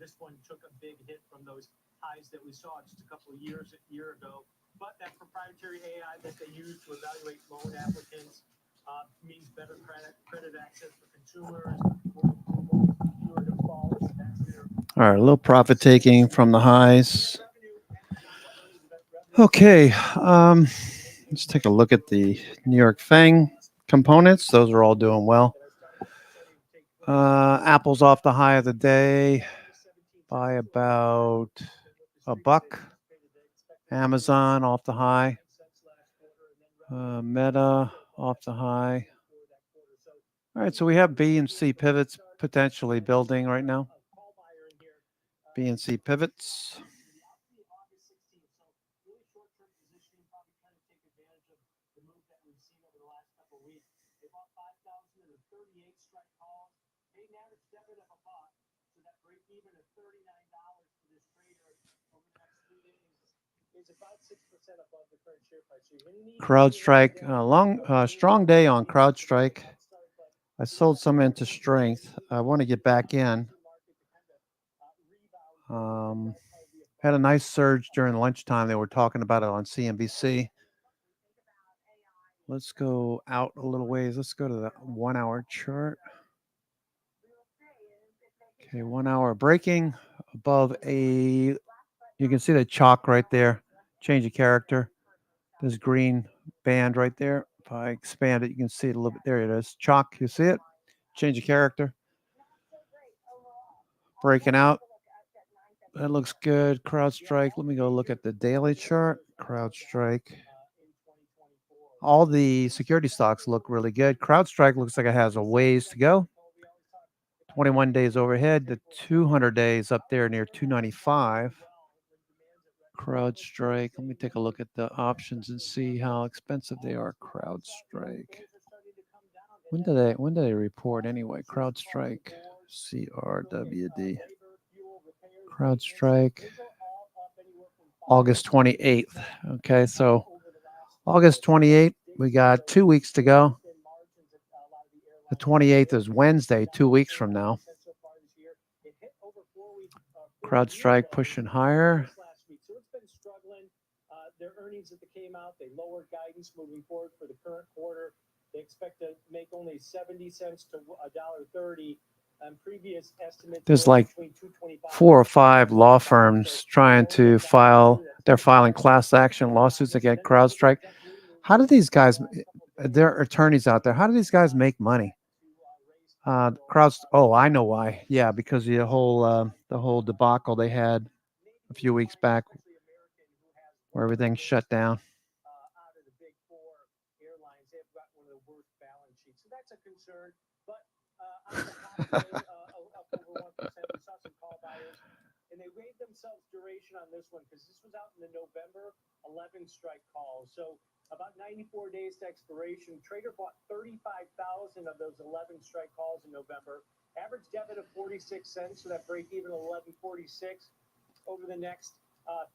this one took a big hit from those highs that we saw just a year ago. But that proprietary AI that they use to evaluate loan applicants means better credit access for consumers, fewer defaults. All right, a little profit taking from the highs. Okay, let's take a look at the New York FANG components. Those are all doing well. Apple's off the high of the day by about $1. Amazon off the high. Meta off the high. All right, so we have B and C pivots potentially building right now. B and C pivots. seen over the last couple of weeks. They bought 5,000 of the 38 strike calls, paid an average debit of $1, so that break even at $39 for this trader over the next 3 days is about 6% above the current share price. So you're going to need CrowdStrike, strong day on CrowdStrike. I sold some into strength. I want to get back in. Had a nice surge during lunchtime. They were talking about it on CNBC. Let's go out a little ways. Let's go to the 1 hour chart. Okay, 1 hour breaking above a, you can see the chalk right there. Change of character. This green band right there. If I expand it, you can see it a little bit. There it is. Chalk, you see it? Change of character. Breaking out. That looks good. CrowdStrike. Let me go look at the daily chart. CrowdStrike. All the security stocks look really good. CrowdStrike looks like it has a ways to go. 21 days overhead. The 200 days up there near 295. CrowdStrike. Let me take a look at the options and see how expensive they are. CrowdStrike. When do they report anyway? CrowdStrike. CRWD. CrowdStrike. August 28th. Okay, so August 28th, we got 2 weeks to go. The 28th is Wednesday, 2 weeks from now. CrowdStrike pushing higher. Their earnings that came out, they lowered guidance moving forward for the current quarter. They expect to make only 70 cents to $1.30. Previous estimates. There's like 4 or 5 law firms trying to file. They're filing class action lawsuits against CrowdStrike. How do these guys? There are attorneys out there. How do these guys make money? Oh, I know why. Yeah, because the whole debacle they had a few weeks back, where everything shut down. Out of the big 4 airlines, they've got one of the worst balance sheets, so that's a concern. But on the high day, up over 1%, we saw some call buyers, and they waived themselves duration on this one because this was out in the November 11 strike call. So about 94 days to expiration. Trader bought 35,000 of those 11 strike calls in November. Average debit of 46 cents, so that break even 11.46 over the next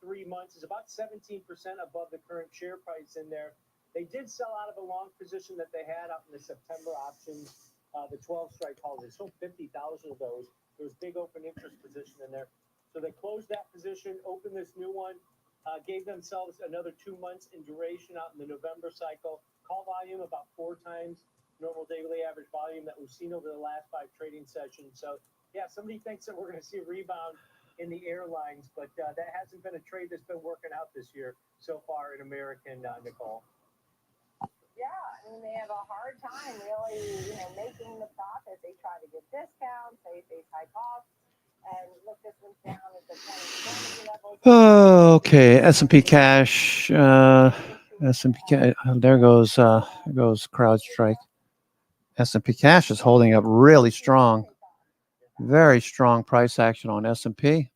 3 months is about 17% above the current share price in there. They did sell out of a long position that they had out in the September options, the 12 strike calls. They sold 50,000 of those. There was big open interest position in there. So they closed that position, opened this new one, gave themselves another 2 months in duration out in the November cycle. Call volume about 4 times normal daily average volume that we've seen over the last 5 trading sessions. So yeah, somebody thinks that we're going to see a rebound in the airlines, but that hasn't been a trade that's been working out this year so far in American, Nicole. Yeah, I mean, they have a hard time really, making the profit. They try to get discounts, they face high costs, and look, this one's down at the 2020 level. Okay, S&P cash. S&P cash. There goes CrowdStrike. S&P cash is holding up really strong. Very strong price action on S&P.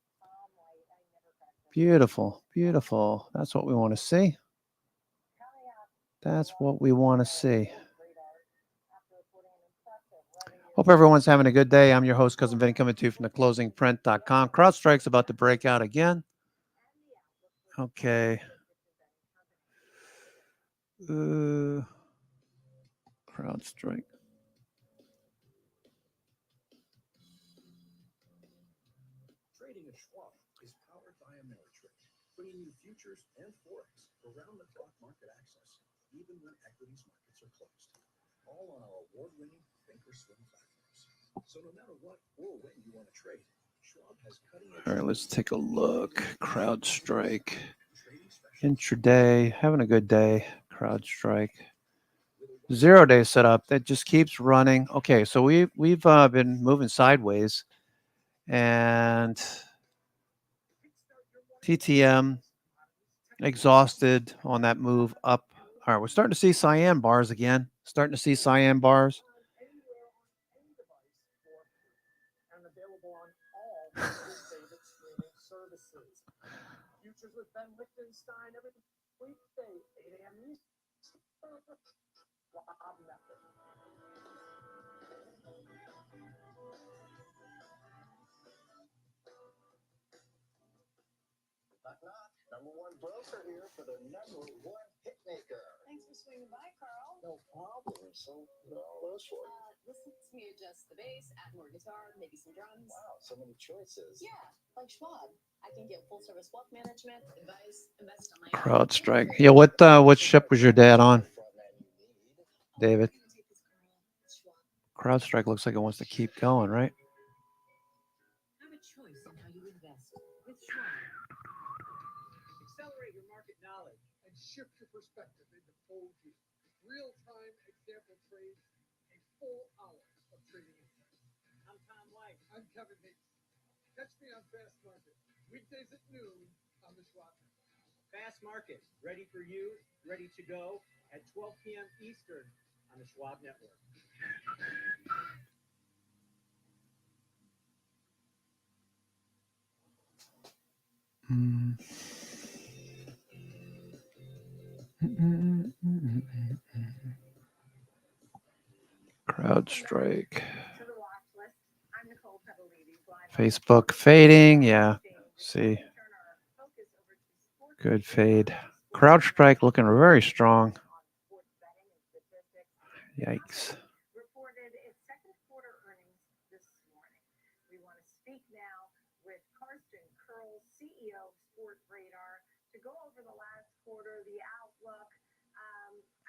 Beautiful, beautiful. That's what we want to see. That's what we want to see. Hope everyone's having a good day. I'm your host, Cousin Vinny, coming to you from theclosingprint.com. CrowdStrike's about to break out again. Okay. CrowdStrike. Trading at Schwab is powered by Ameritrade, bringing you futures and forex around-the-clock market access, even when equities markets are closed. All on our award-winning thinkorswim platforms. So no matter what or when you want to trade, Schwab has cutting-edge. All right, let's take a look. CrowdStrike. Intraday. Having a good day. CrowdStrike. 0-day setup. That just keeps running. Okay, so we've been moving sideways. And TTM exhausted on that move up. All right, we're starting to see cyan bars again. Starting to see cyan bars. And available on all your favorite streaming services. Futures with Ben Lichtenstein every weekday, 8 a.m. Eastern. Knock, knock. Number one broker here for the number one hitmaker. Thanks for swinging by, Carl. No problem. So, what are all those for? Listen to me adjust the bass, add more guitar, maybe some drums. Wow, so many choices. Yeah, like Schwab. I can get full service wealth management, advice, invest on my own. CrowdStrike. Yeah, what ship was your dad on, David? CrowdStrike looks like it wants to keep going, right? Have a choice in how you invest with Schwab. Accelerate your market knowledge and shift your perspective into Folgers. Real-time example trades and full hours of trading insights. I'm Tom White. I'm Kevin Hayes. Catch me on Fast Market, weekdays at noon on the Schwab Network. Fast Market, ready for you, ready to go at 12 p.m. Eastern on the Schwab Network. CrowdStrike. To the watch list. I'm Nicole Pedalidi, live on Facebook fading. Yeah. See. Good fade. CrowdStrike looking very strong. Yikes. reported its second quarter earnings this morning. We want to speak now with Karsten Curl, CEO of Sportradar, to go over the last quarter, the outlook.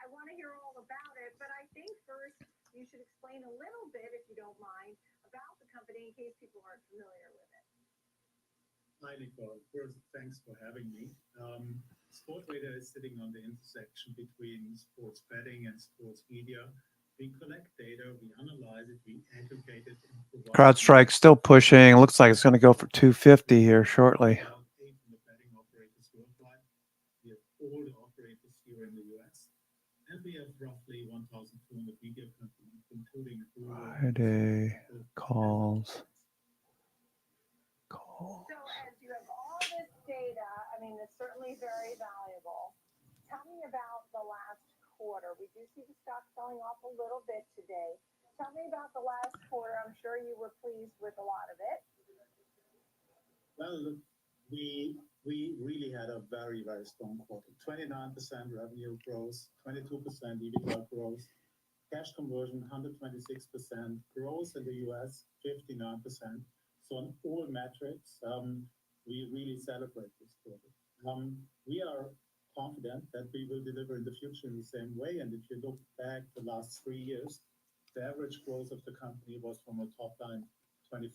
I want to hear all about it, but I think first you should explain a little bit, if you don't mind, about the company in case people aren't familiar with it. Hi, Nicole. First, thanks for having me. Sportradar is sitting on the intersection between sports betting and sports media. We collect data, we analyze it, we aggregate it. CrowdStrike still pushing. Looks like it's going to go for 250 here shortly. Betting operators worldwide. We have all the operators here in the US. And we have roughly 1,200 media companies, including Google. Friday calls. So as you have all this data, I mean, it's certainly very valuable. Tell me about the last quarter. We do see the stock selling off a little bit today. Tell me about the last quarter. I'm sure you were pleased with a lot of it. Well, we really had a very, very strong quarter. 29% revenue growth, 22% EBITDA growth, cash conversion 126%, growth in the US 59%. So on all metrics, we really celebrate this quarter. We are confident that we will deliver in the future in the same way. And if you look back the last 3 years, the average growth of the company was from a top line 25%.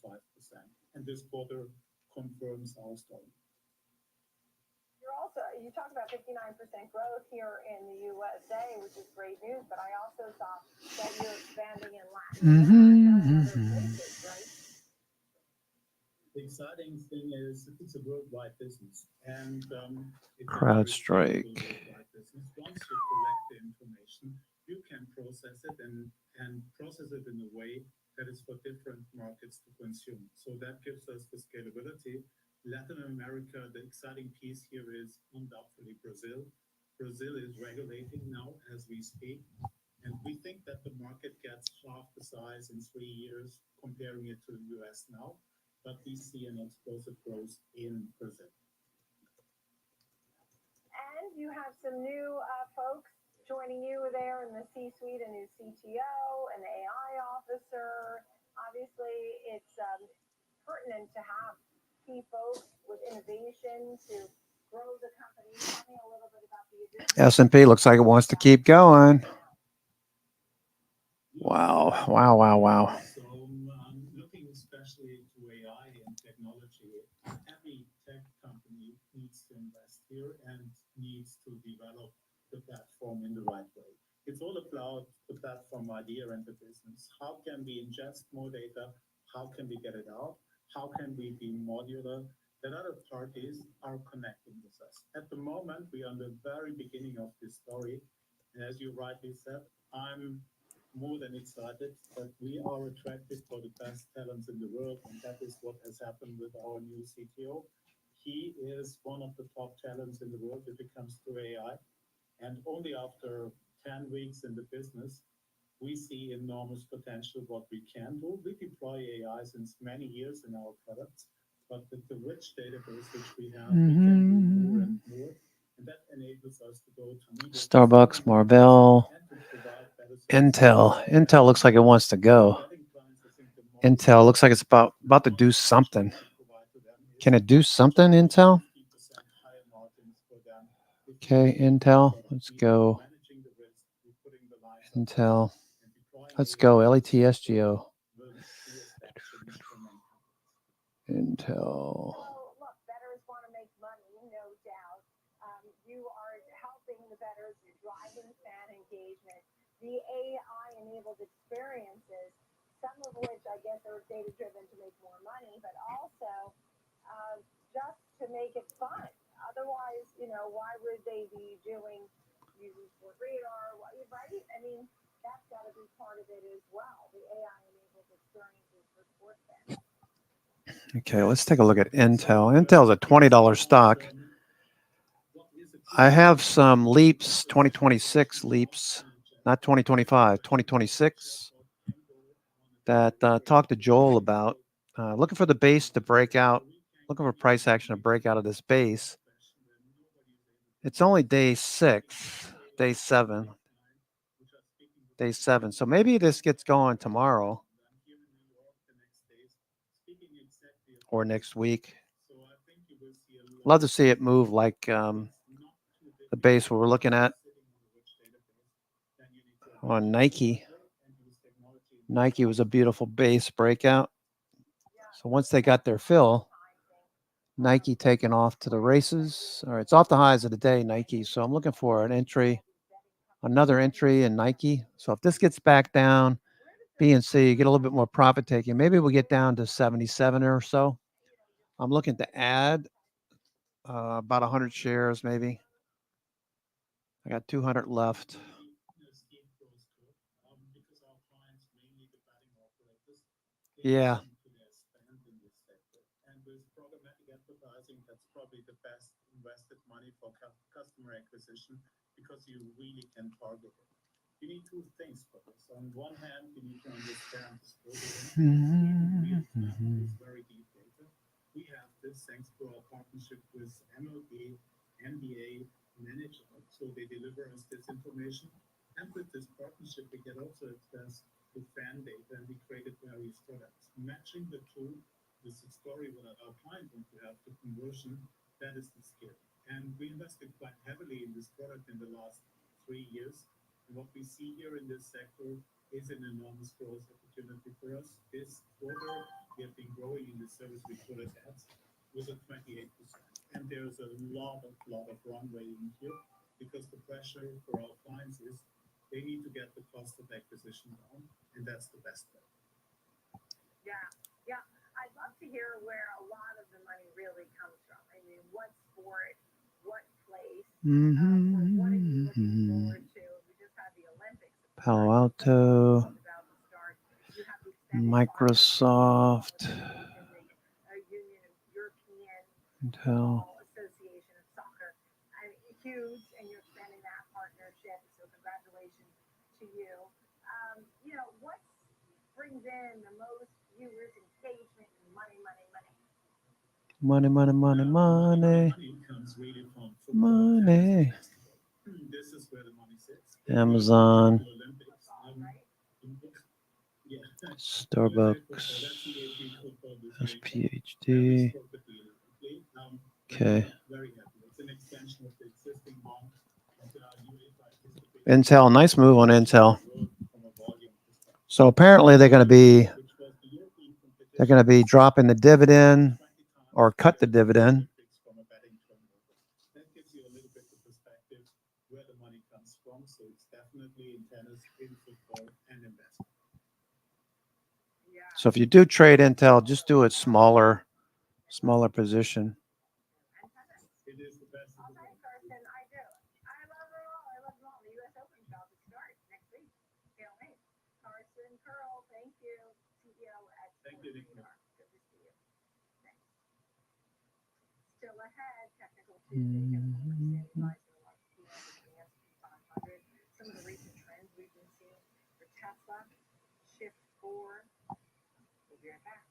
And this quarter confirms our story. You talked about 59% growth here in the USA, which is great news, but I also saw that you're expanding in Latin America and other places, right? The exciting thing is it's a worldwide business, and CrowdStrike. Once you collect the information, you can process it and process it in a way that is for different markets to consume. So that gives us the scalability. Latin America, the exciting piece here is undoubtedly Brazil. Brazil is regulating now as we speak, and we think that the market gets half the size in 3 years comparing it to the US now. But we see an explosive growth in Brazil. And you have some new folks joining you there in the C-suite, a new CTO, an AI officer. Obviously, it's pertinent to have key folks with innovation to grow the company. Tell me a little bit about the addition. S&P looks like it wants to keep going. Wow. So looking especially to AI and technology, every tech company needs to invest here and needs to develop the platform in the right way. It's all about the platform idea and the business. How can we ingest more data? How can we get it out? How can we be modular? That other parties are connecting with us. At the moment, we are in the very beginning of this story. And as you rightly said, I'm more than excited that we are attracted for the best talents in the world. And that is what has happened with our new CTO. He is one of the top talents in the world if it comes to AI. And only after 10 weeks in the business, we see enormous potential what we can do. We deploy AI since many years in our products, but with the rich database which we have, we can do more and more, and that enables us to go to leaders Starbucks, Marvell, and to provide better Intel. Intel looks like it wants to go. Intel looks like it's about to do something. Can it do something, Intel? Okay, Intel. Let's go. Intel. Let's go. LETSGO. Intel. Well, look, bettors want to make money, no doubt. You are helping the bettors, you're driving fan engagement. The AI-enabled experiences, some of which I guess are data-driven to make more money, but also just to make it fun. Otherwise, why would they be doing using Sport Radar, right? I mean, that's got to be part of it as well, the AI-enabled experiences for sports fans. Okay, let's take a look at Intel. Intel's a $20 stock. I have some leaps, 2026 leaps, not 2025, 2026, that talked to Joel about. Looking for the base to break out, looking for price action to break out of this base. It's only day 6, day 7. So maybe this gets going tomorrow or next week. Love to see it move like the base we're looking at on Nike. Nike was a beautiful base breakout. So once they got their fill, Nike taking off to the races. All right, it's off the highs of the day, Nike. So I'm looking for an entry, another entry in Nike. So if this gets back down, B and C, get a little bit more profit taking. Maybe we'll get down to 77 or so. I'm looking to add about 100 shares, maybe. I got 200 left. Yeah. And with programmatic advertising, that's probably the best invested money for customer acquisition because you really can target it. You need two things for this. On one hand, you need to understand the story. It's very deep data. We have this thanks to our partnership with MLB, NBA, Manager, so they deliver us this information. And with this partnership, we get also access to fan data, and we created various products. Matching the two, this story what our client wants to have, the conversion, that is the skill. And we invested quite heavily in this product in the last 3 years. And what we see here in this sector is an enormous growth opportunity for us. This quarter, we have been growing in the service we call it ads with a 28%. And there's a lot of runway in here because the pressure for our clients is they need to get the cost of acquisition down, and that's the best way. Yeah. I'd love to hear where a lot of the money really comes from. I mean, what sport, what place, what are you looking forward to? We just had the Olympics. Palo Alto, Microsoft, Intel. Association of Soccer. I mean, huge, and you're expanding that partnership, so congratulations to you. What brings in the most viewers, engagement, and money? Money. This is where the money sits. Amazon, Starbucks, SPHD. Okay. Intel, nice move on Intel. So apparently they're going to be dropping the dividend or cut the dividend. That gives you a little bit of perspective where the money comes from. So it's definitely in tennis, in football, and investment. So if you do trade Intel, just do it smaller position. It is the best. Okay, Carson, I do. I love them all. The U.S. Open about to start next week. Can't wait. Carson Curl, thank you. CEO at Thank you, Nick. Good to see you. Thanks. Still ahead, technical Tuesday. Some of the recent trends we've been seeing for Tesla shift forward. We'll be right back.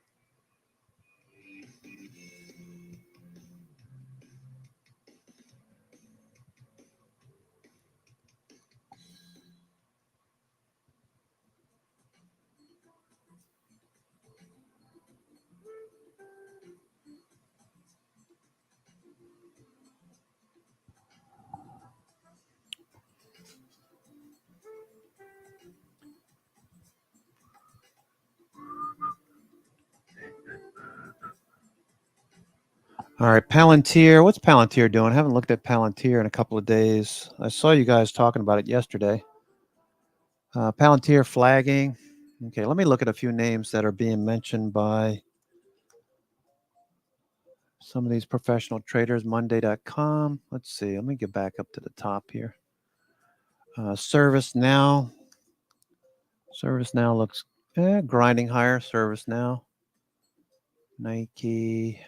All right, Palantir. What's Palantir doing? I haven't looked at Palantir in a couple of days. I saw you guys talking about it yesterday. Palantir flagging. Okay, let me look at a few names that are being mentioned by some of these professional traders. Monday.com. Let's see. Let me get back up to the top here. ServiceNow. ServiceNow looks grinding higher. ServiceNow. Nike.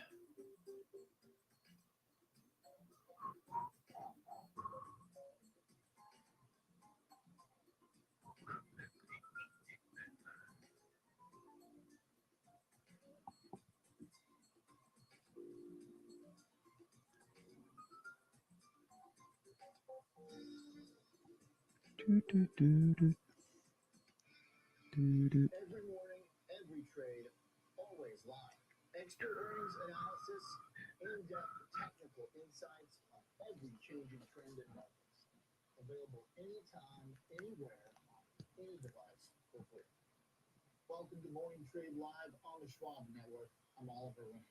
Every morning, every trade, always live. Expert earnings analysis, in-depth technical insights on every changing trend in markets. Available anytime, anywhere, any device for free. Welcome to Morning Trade Live on the Schwab Network. I'm Oliver Winter.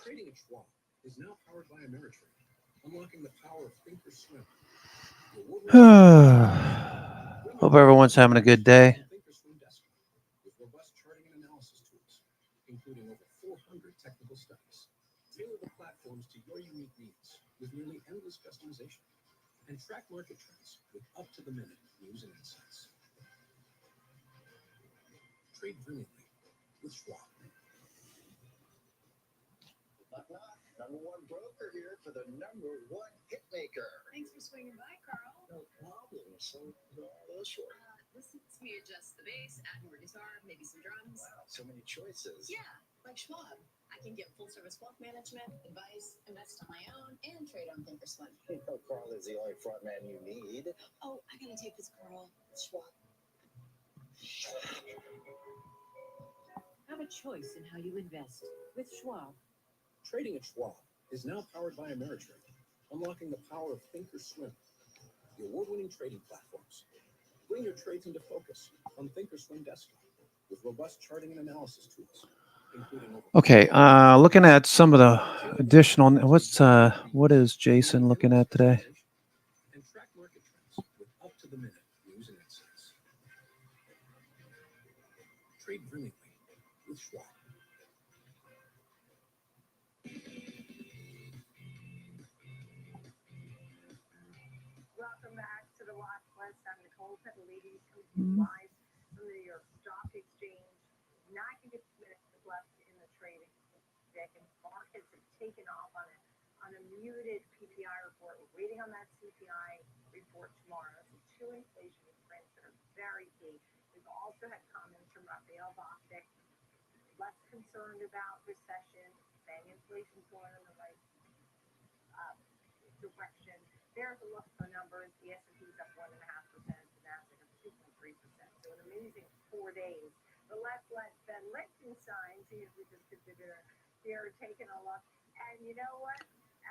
Trading at Schwab is now powered by Ameritrade, unlocking the power of thinkorswim. Hope everyone's having a good day. thinkorswim desktop with robust charting and analysis tools, including over 400 technical studies. Tailor the platforms to your unique needs with nearly endless customization, and track market trends with up-to-the-minute news and insights. Trade brilliantly with Schwab. Knock, knock. Number one broker here for the number one hit maker. Thanks for swinging by, Carl. No problem. So, Listen to me adjust the bass, add more guitar, maybe some drums. wow, so many choices. Yeah, like Schwab. I can get full service wealth management, advice, invest on my own, and trade on thinkorswim. You know, Carl is the only front man you need. Oh, I gotta take this, Carl. Schwab. Have a choice in how you invest with Schwab. Trading at Schwab is now powered by Ameritrade, unlocking the power of thinkorswim, the award-winning trading platforms. Bring your trades into focus on thinkorswim desktop with robust charting and analysis tools, including over Okay, looking at some of the additional. What is Jason looking at today? and track market trends with up-to-the-minute news and insights. Trade brilliantly with Schwab. Welcome back to the Watch List. I'm Nicole Petalidis, coming to you live from the New York Stock Exchange. 90 minutes left in the trading deck, and markets have taken off on a muted PPI report. We're waiting on that CPI report tomorrow. So two inflation prints that are very key. We've also had comments from Raphael Bostic, less concerned about recession, saying inflation's going in the right direction. There's a look at the numbers. The S&P is up 1.5%, the Nasdaq up 2.3%. So an amazing 4 days. But let's let Ben Lichtenstein, see if we just consider here, taking a look. And you know what?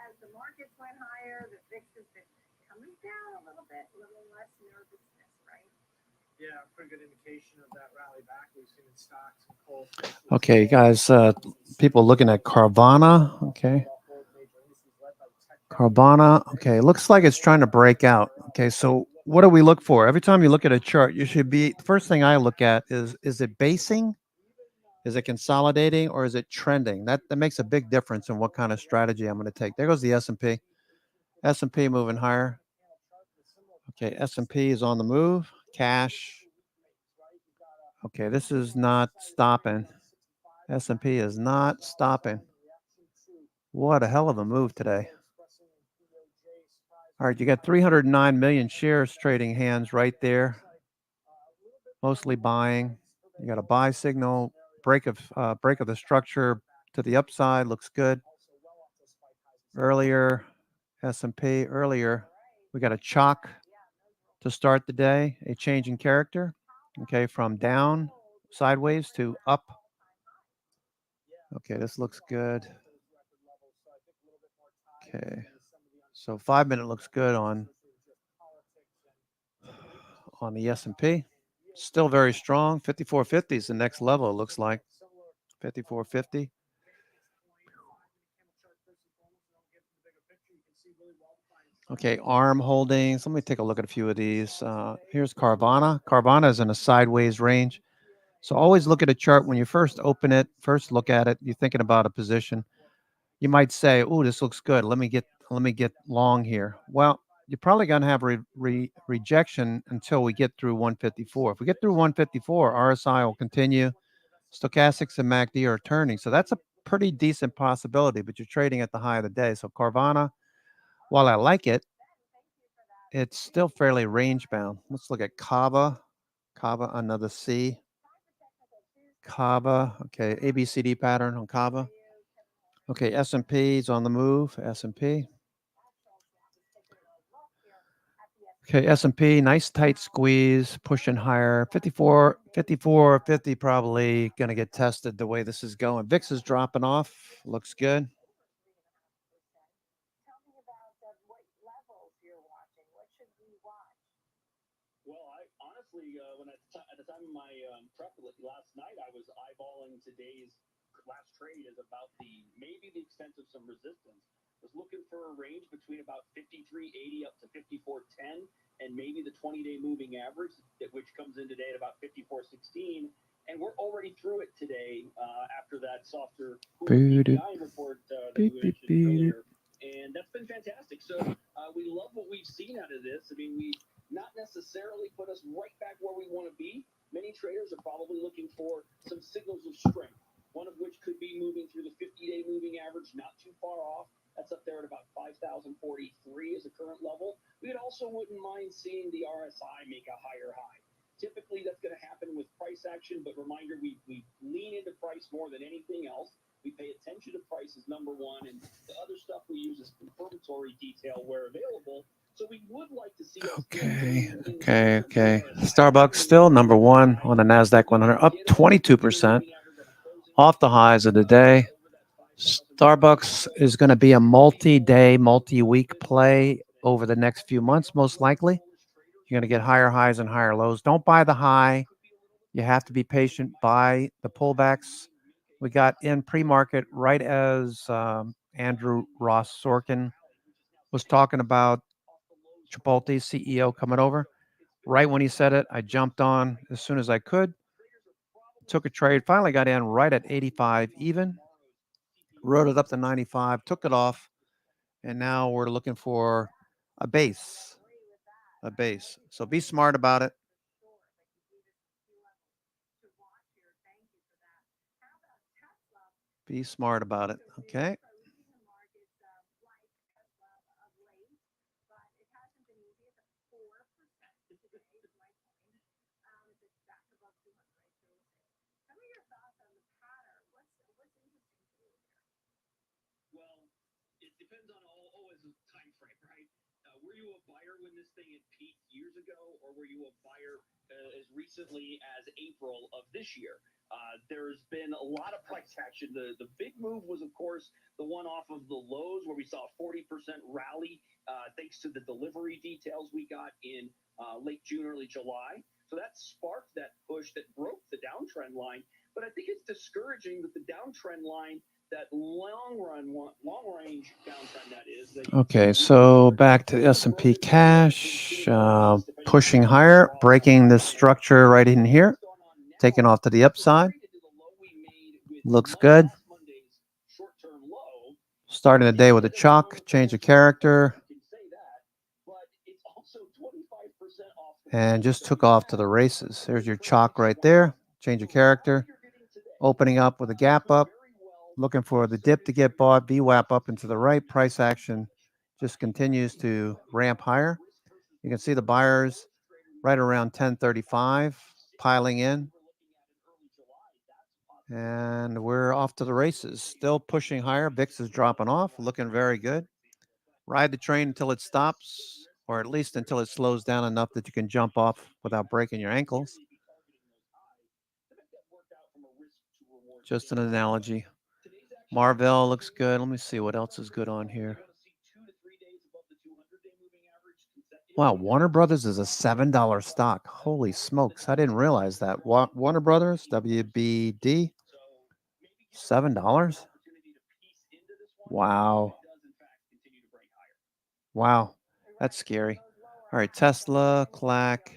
As the markets went higher, the VIX has been coming down a little bit, a little less nervousness, right? Yeah, pretty good indication of that rally back we've seen in stocks and coal. Okay, guys, people looking at Carvana. Okay. Carvana. Okay, it looks like it's trying to break out. Okay, so what do we look for? Every time you look at a chart, you should be, the first thing I look at is it basing? Is it consolidating, or is it trending? That makes a big difference in what kind of strategy I'm going to take. There goes the S&P. S&P moving higher. Okay, S&P is on the move. Cash. Okay, this is not stopping. S&P is not stopping. What a hell of a move today. All right, you got 309 million shares trading hands right there, mostly buying. You got a buy signal, break of the structure to the upside, looks good. Earlier, S&P earlier, we got a chalk to start the day, a change in character, okay, from down, sideways to up. Okay, this looks good. Okay, so 5-minute looks good on the S&P. Still very strong. 5450 is the next level, it looks like. 5450. Okay, ARM Holdings. Let me take a look at a few of these. Here's Carvana. Carvana is in a sideways range. So always look at a chart when you first open it, first look at it, you're thinking about a position. You might say, "Oh, this looks good. Let me get long here." Well, you're probably going to have rejection until we get through 154. If we get through 154, RSI will continue. Stochastics and MACD are turning. So that's a pretty decent possibility, but you're trading at the high of the day. So Carvana, while I like it, it's still fairly range bound. Let's look at Kava. Kava, another C. Kava, okay, ABCD pattern on Kava. Okay, S&P is on the move, S&P. Okay, S&P, nice tight squeeze, pushing higher. 50 probably going to get tested the way this is going. VIX is dropping off, looks good. Well, I honestly, at the time of my prep last night, I was eyeballing today's last trade as about maybe the extent of some resistance. Was looking for a range between about 53.80 up to 54.10, and maybe the 20-day moving average, which comes in today at about 54.16. And we're already through it today after that softer PPI report that you mentioned earlier. And that's been fantastic. So we love what we've seen out of this. I mean, we not necessarily put us right back where we want to be. Many traders are probably looking for some signals of strength, one of which could be moving through the 50-day moving average, not too far off. That's up there at about 5,043 as a current level. We also wouldn't mind seeing the RSI make a higher high. Typically, that's going to happen with price action, but reminder, we lean into price more than anything else. We pay attention to price as number one, and the other stuff we use is confirmatory detail where available. So we would like to see us Okay. Starbucks still number one on the NASDAQ 100, up 22% off the highs of the day. Starbucks is going to be a multi-day, multi-week play over the next few months, most likely. You're going to get higher highs and higher lows. Don't buy the high. You have to be patient. Buy the pullbacks. We got in pre-market right as Andrew Ross Sorkin was talking about Chipotle CEO coming over. Right when he said it, I jumped on as soon as I could. Took a trade. Finally got in right at 85 even. Rode it up to 95, took it off, and now we're looking for a base. So be smart about it. Be smart about it, okay? Were you a buyer when this thing had peaked years ago, or were you a buyer as recently as April of this year? There's been a lot of price action. The big move was, of course, the one off of the lows where we saw a 40% rally thanks to the delivery details we got in late June, early July. So that sparked that push that broke the downtrend line. But I think it's discouraging that the downtrend line, that long range downtrend that is. Okay, so back to S&P cash, pushing higher, breaking this structure right in here, taking off to the upside. Looks good. Starting the day with a chalk, change of character, and just took off to the races. There's your chalk right there, change of character, opening up with a gap up, looking for the dip to get bought, VWAP up into the right, price action just continues to ramp higher. You can see the buyers right around 1035 piling in. And we're off to the races. Still pushing higher. VIX is dropping off, looking very good. Ride the train until it stops, or at least until it slows down enough that you can jump off without breaking your ankles. Just an analogy. Marvell looks good. Let me see what else is good on here. Wow, Warner Brothers is a $7 stock. Holy smokes. I didn't realize that. Warner Brothers, WBD, $7? Wow. Wow. That's scary. All right, Tesla, Clack.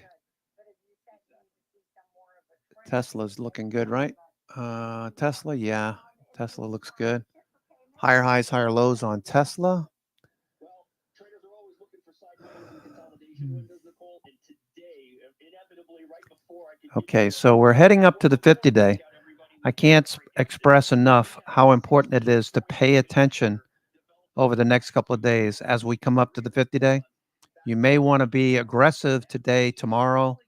Tesla's looking good, right? Tesla, yeah. Tesla looks good. Higher highs, higher lows on Tesla. Okay, so we're heading up to the 50-day. I can't express enough how important it is to pay attention over the next couple of days as we come up to the 50-day. You may want to be aggressive today, tomorrow.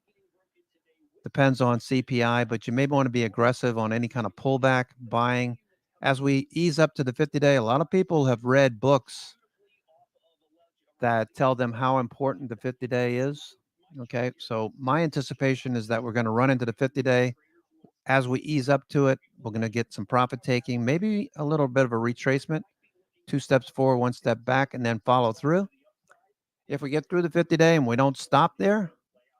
Depends on CPI, but you may want to be aggressive on any kind of pullback buying. As we ease up to the 50-day, a lot of people have read books that tell them how important the 50-day is. Okay, so my anticipation is that we're going to run into the 50-day. As we ease up to it, we're going to get some profit taking, maybe a little bit of a retracement, 2 steps forward, 1 step back, and then follow through. If we get through the 50-day and we don't stop there,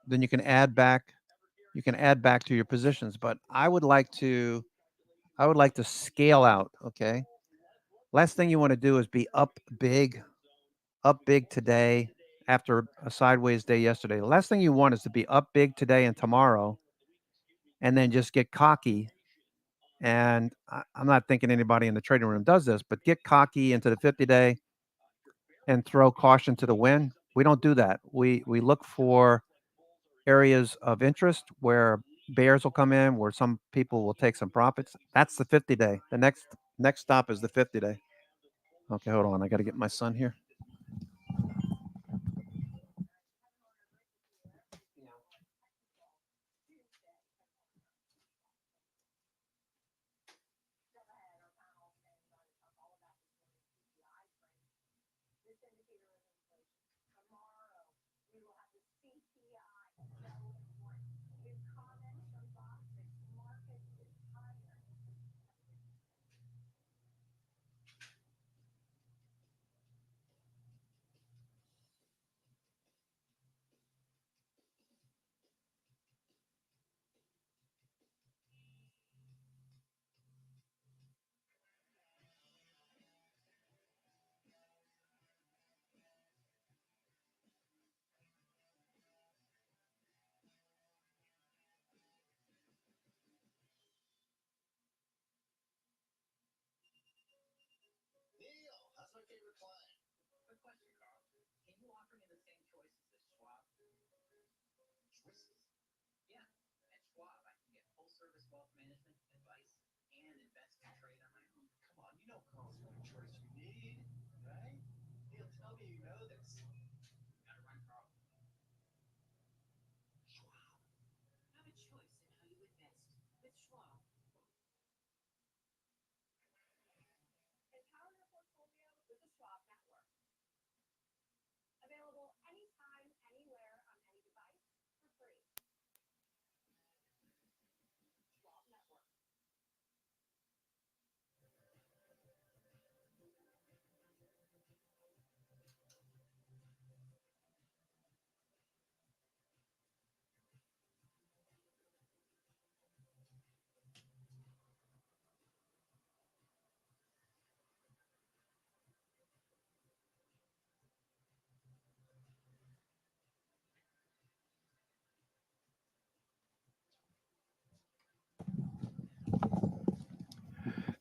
then you can add back. You can add back to your positions. But I would like to scale out. Okay. Last thing you want to do is be up big today after a sideways day yesterday. The last thing you want is to be up big today and tomorrow, and then just get cocky. And I'm not thinking anybody in the trading room does this, but get cocky into the 50-day and throw caution to the wind. We don't do that. We look for areas of interest where bears will come in, where some people will take some profits. That's the 50-day. The next stop is the 50-day. Okay, hold on. I got to get my son here.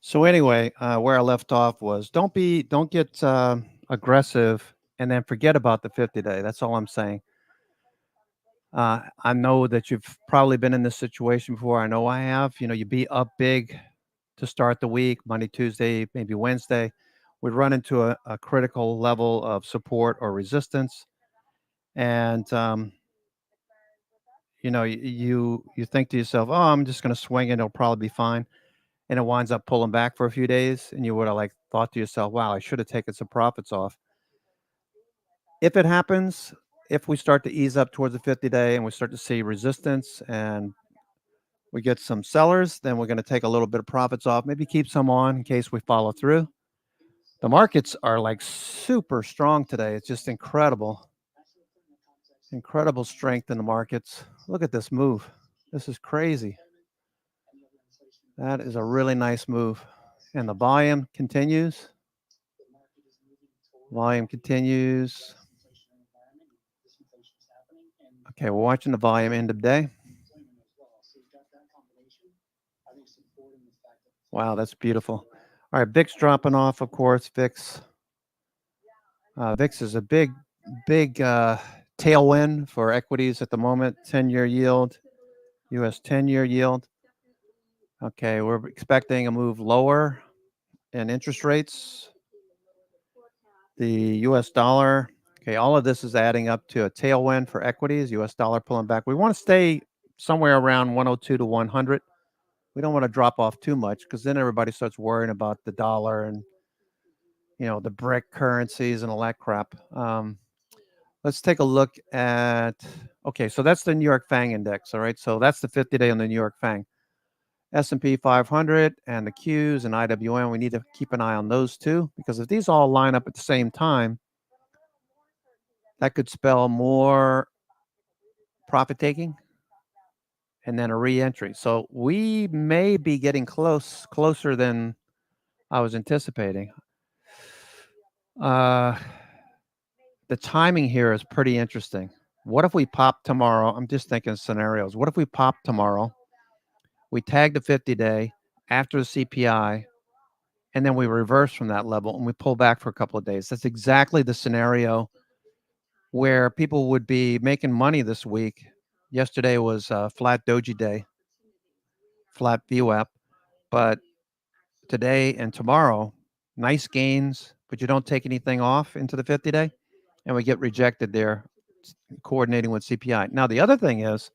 So anyway, where I left off was don't get aggressive and then forget about the 50-day. That's all I'm saying. I know that you've probably been in this situation before. I know I have. You know, you be up big to start the week, Monday, Tuesday, maybe Wednesday, we run into a critical level of support or resistance. And, you think to yourself, oh, I'm just going to swing it. It'll probably be fine. And it winds up pulling back for a few days. And you would have like thought to yourself, wow, I should have taken some profits off. If it happens, if we start to ease up towards the 50-day and we start to see resistance and we get some sellers, then we're going to take a little bit of profits off, maybe keep some on in case we follow through. The markets are like super strong today. It's just incredible. Incredible strength in the markets. Look at this move. This is crazy. That is a really nice move. And the volume continues. Volume continues. Okay, we're watching the volume end of day. Wow, that's beautiful. All right, VIX dropping off, of course. VIX is a big tailwind for equities at the moment. 10-year yield, U.S. 10-year yield. Okay, we're expecting a move lower in interest rates. The U.S. dollar. Okay, all of this is adding up to a tailwind for equities. U.S. dollar pulling back. We want to stay somewhere around 102 to 100. We don't want to drop off too much because then everybody starts worrying about the dollar and the BRIC currencies and all that crap. Let's take a look at. Okay, so that's the New York FANG index. All right, so that's the 50-day on the New York FANG. S&P 500 and the Qs and IWM. We need to keep an eye on those two because if these all line up at the same time, that could spell more profit taking and then a re-entry. So we may be getting closer than I was anticipating. The timing here is pretty interesting. What if we pop tomorrow? I'm just thinking scenarios. What if we pop tomorrow? We tag the 50-day after the CPI, and then we reverse from that level and we pull back for a couple of days. That's exactly the scenario where people would be making money this week. Yesterday was flat doji day, flat VWAP, but today and tomorrow, nice gains, but you don't take anything off into the 50-day, and we get rejected there, coordinating with CPI. Now, the other thing is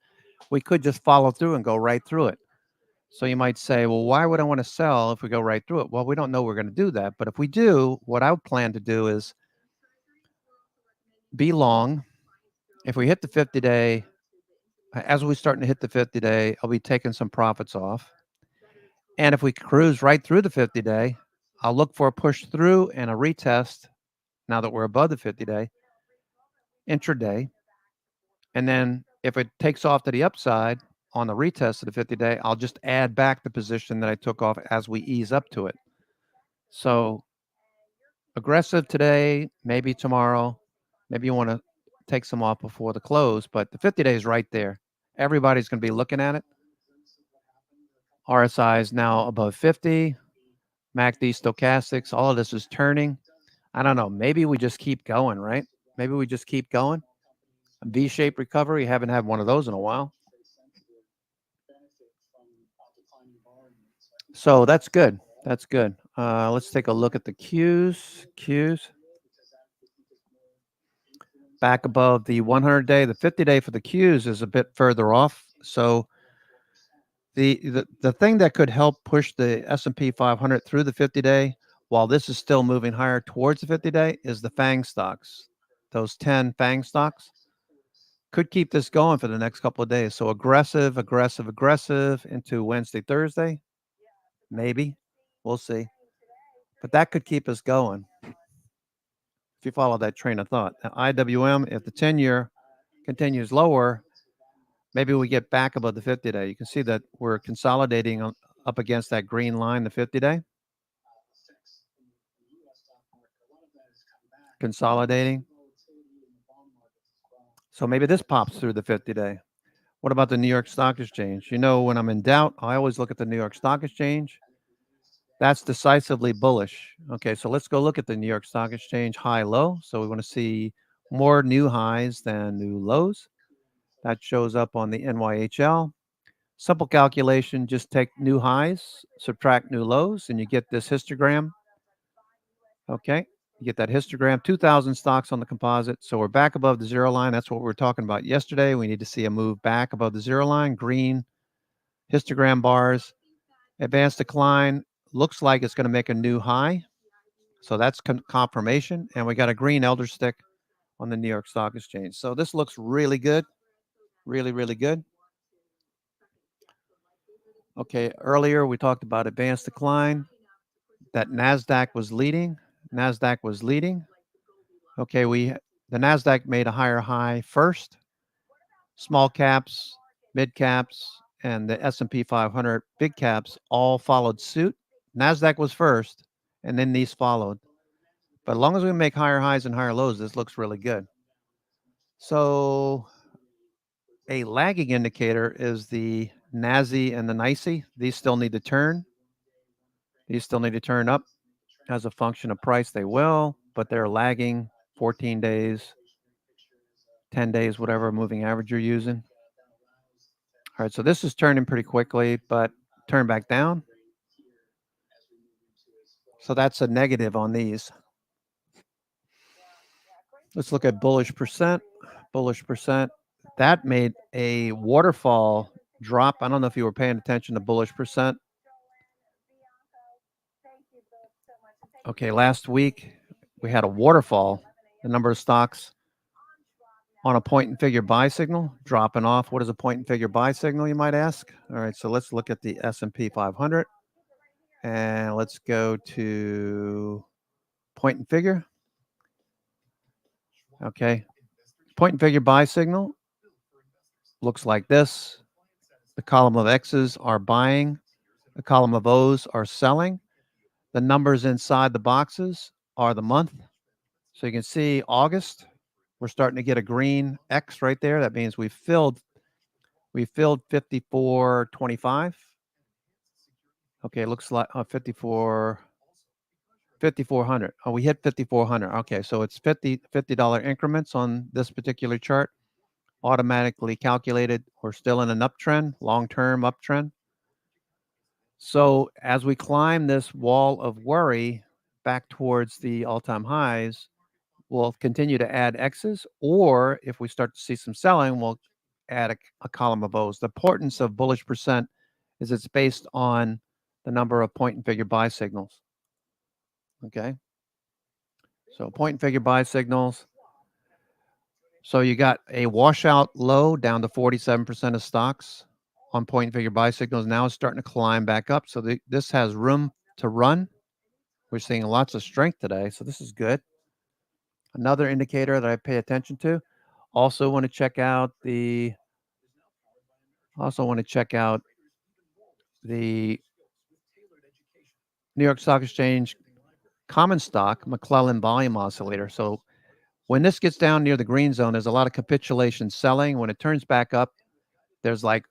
we could just follow through and go right through it. So you might say, well, why would I want to sell if we go right through it? Well, we don't know we're going to do that. But if we do, what I would plan to do is be long. If we hit the 50-day, as we're starting to hit the 50-day, I'll be taking some profits off. And if we cruise right through the 50-day, I'll look for a push through and a retest now that we're above the 50-day, intraday. And then if it takes off to the upside, on the retest of the 50-day, I'll just add back the position that I took off as we ease up to it. So aggressive today, maybe tomorrow. Maybe you want to take some off before the close, but the 50-day is right there. Everybody's going to be looking at it. RSI is now above 50. MACD stochastics, all of this is turning. I don't know. Maybe we just keep going, right? Maybe we just keep going. A V-shaped recovery. Haven't had one of those in a while. So that's good. That's good. Let's take a look at the Qs. Back above the 100-day. The 50-day for the Qs is a bit further off. So the thing that could help push the S&P 500 through the 50-day, while this is still moving higher towards the 50-day, is the FANG stocks. Those 10 FANG stocks could keep this going for the next couple of days. So aggressive into Wednesday, Thursday. Maybe. We'll see. But that could keep us going if you follow that train of thought. Now, IWM, if the 10-year continues lower, maybe we get back above the 50-day. You can see that we're consolidating up against that green line, the 50-day. Consolidating. So maybe this pops through the 50-day. What about the New York Stock Exchange? When I'm in doubt, I always look at the New York Stock Exchange. That's decisively bullish. Okay, so let's go look at the New York Stock Exchange high-low. So we want to see more new highs than new lows. That shows up on the NYHL. Simple calculation, just take new highs, subtract new lows, and you get this histogram. Okay, you get that histogram, 2,000 stocks on the composite. So we're back above the zero line. That's what we were talking about yesterday. We need to see a move back above the zero line, green histogram bars. Advanced decline looks like it's going to make a new high. So that's confirmation. And we got a green elder stick on the New York Stock Exchange. So this looks really good. Really, really good. Okay, earlier we talked about advanced decline. That NASDAQ was leading. NASDAQ was leading. Okay, the NASDAQ made a higher high first. Small caps, mid caps, and the S&P 500 big caps all followed suit. NASDAQ was first, and then these followed. But as long as we make higher highs and higher lows, this looks really good. So a lagging indicator is the NASI and the NYSE. These still need to turn. These still need to turn up as a function of price. They will, but they're lagging 14 days, 10 days, whatever moving average you're using. All right, so this is turning pretty quickly, but turn back down. So that's a negative on these. Let's look at bullish percent. Bullish percent. That made a waterfall drop. I don't know if you were paying attention to bullish percent. Okay, last week we had a waterfall. The number of stocks on a point and figure buy signal dropping off. What is a point and figure buy signal, you might ask? All right, so let's look at the S&P 500. And let's go to point and figure. Okay. Point and figure buy signal looks like this. The column of X's are buying. The column of O's are selling. The numbers inside the boxes are the month. So you can see August, we're starting to get a green X right there. That means we filled 54.25. Okay, it looks like 5,400. Oh, we hit 5,400. Okay, so it's $50 increments on this particular chart, automatically calculated. We're still in an uptrend, long-term uptrend. So as we climb this wall of worry back towards the all-time highs, we'll continue to add X's, or if we start to see some selling, we'll add a column of O's. The importance of bullish percent is it's based on the number of point and figure buy signals. Okay. So point and figure buy signals. So you got a washout low down to 47% of stocks on point and figure buy signals. Now it's starting to climb back up. So this has room to run. We're seeing lots of strength today. So this is good. Another indicator that I pay attention to. Also want to check out the New York Stock Exchange common stock McClellan volume oscillator. So when this gets down near the green zone, there's a lot of capitulation selling. When it turns back up, there's like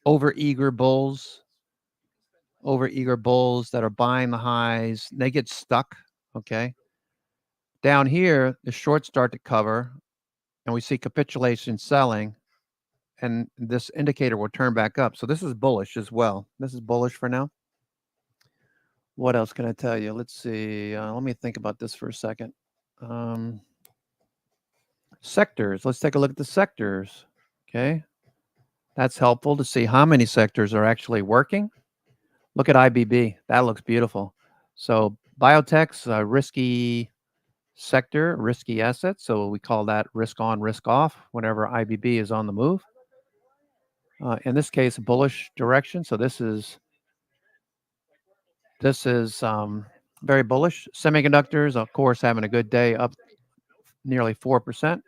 over-eager bulls that are buying the highs. They get stuck, okay? Down here, the shorts start to cover, and we see capitulation selling, and this indicator will turn back up. So this is bullish as well. This is bullish for now. What else can I tell you? Let's see. Let me think about this for a second. Sectors. Let's take a look at the sectors. Okay. That's helpful to see how many sectors are actually working. Look at IBB. That looks beautiful. So biotech's a risky sector, risky asset. So we call that risk on, risk off whenever IBB is on the move. In this case, bullish direction. So this is very bullish. Semiconductors, of course, having a good day, up nearly 4%.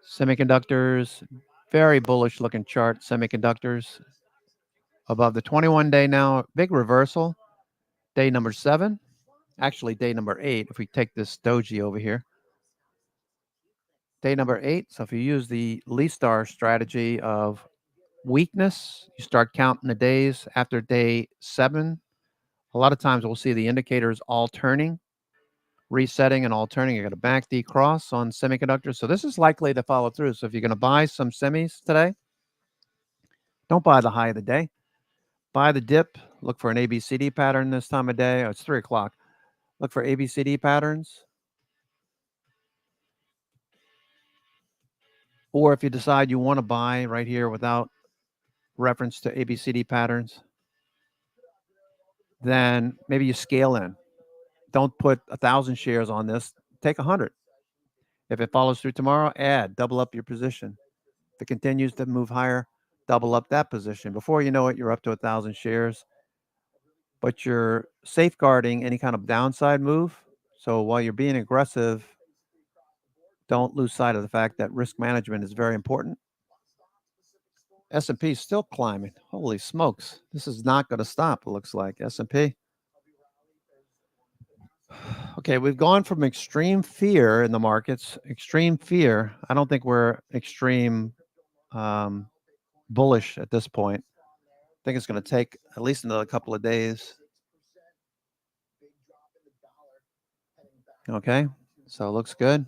Semiconductors, very bullish looking chart. Semiconductors above the 21-day now. Big reversal. Day number 7. Actually, day number 8, if we take this doji over here. Day number 8. So if you use the Lee Star strategy of weakness, you start counting the days after day 7. A lot of times we'll see the indicators all turning, resetting and all turning. You're going to back D cross on semiconductors. So this is likely to follow through. So if you're going to buy some semis today, Don't buy the high of the day. Buy the dip. Look for an ABCD pattern this time of day. Oh, it's 3 o'clock. Look for ABCD patterns. Or if you decide you want to buy right here without reference to ABCD patterns, then maybe you scale in. Don't put 1,000 shares on this. Take 100. If it follows through tomorrow, add, double up your position. If it continues to move higher, double up that position. Before you know it, you're up to 1,000 shares. But you're safeguarding any kind of downside move. So while you're being aggressive, don't lose sight of the fact that risk management is very important. S&P is still climbing. Holy smokes. This is not going to stop, it looks like. S&P. Okay, we've gone from extreme fear in the markets. Extreme fear. I don't think we're extreme bullish at this point. I think it's going to take at least another couple of days. Okay, so it looks good.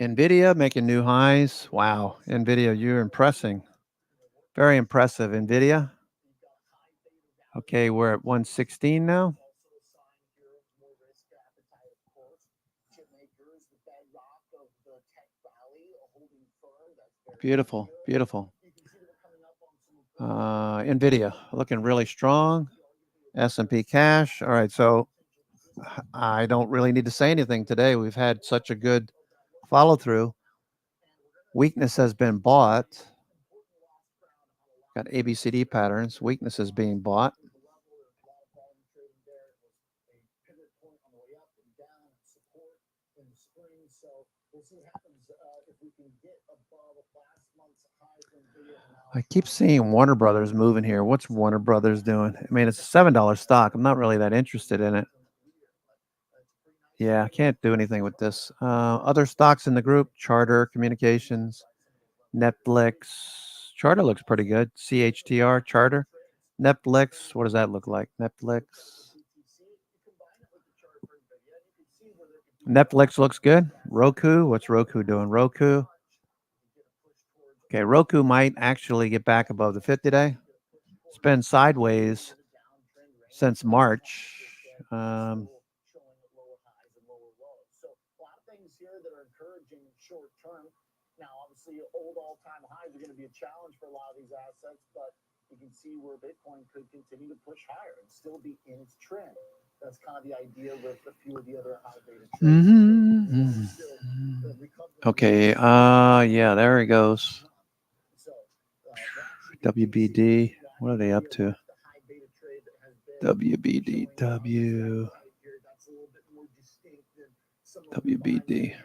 NVIDIA making new highs. Wow, NVIDIA, you're impressing. Very impressive, NVIDIA. Okay, we're at 116 now. Beautiful, beautiful. NVIDIA looking really strong. S&P cash. All right, so I don't really need to say anything today. We've had such a good follow through. Weakness has been bought. Got ABCD patterns. Weakness is being bought. I keep seeing Warner Brothers moving here. What's Warner Brothers doing? I mean, it's a $7 stock. I'm not really that interested in it. Yeah, I can't do anything with this. Other stocks in the group, Charter Communications, Netflix. Charter looks pretty good. CHTR, Charter. Netflix, what does that look like? Netflix. Netflix looks good. Roku, what's Roku doing? Roku. Okay, Roku might actually get back above the 50-day. It's been sideways since March. Now, obviously, old all-time highs are going to be a challenge for a lot of these assets, but you can see where Bitcoin could continue to push higher and still be in its trend. That's kind of the idea with a few of the other high beta trades. Okay, yeah, there he goes. WBD, what are they up to? WBDW. WBD.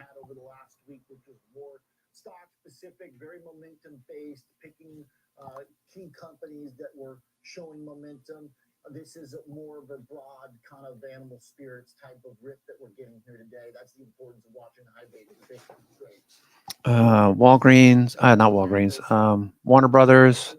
Specific, very momentum based, picking key companies that were showing momentum. This is more of a broad kind of animal spirits type of rip that we're getting here today. That's the importance of watching high beta trades. Walgreens, not Walgreens. Warner Brothers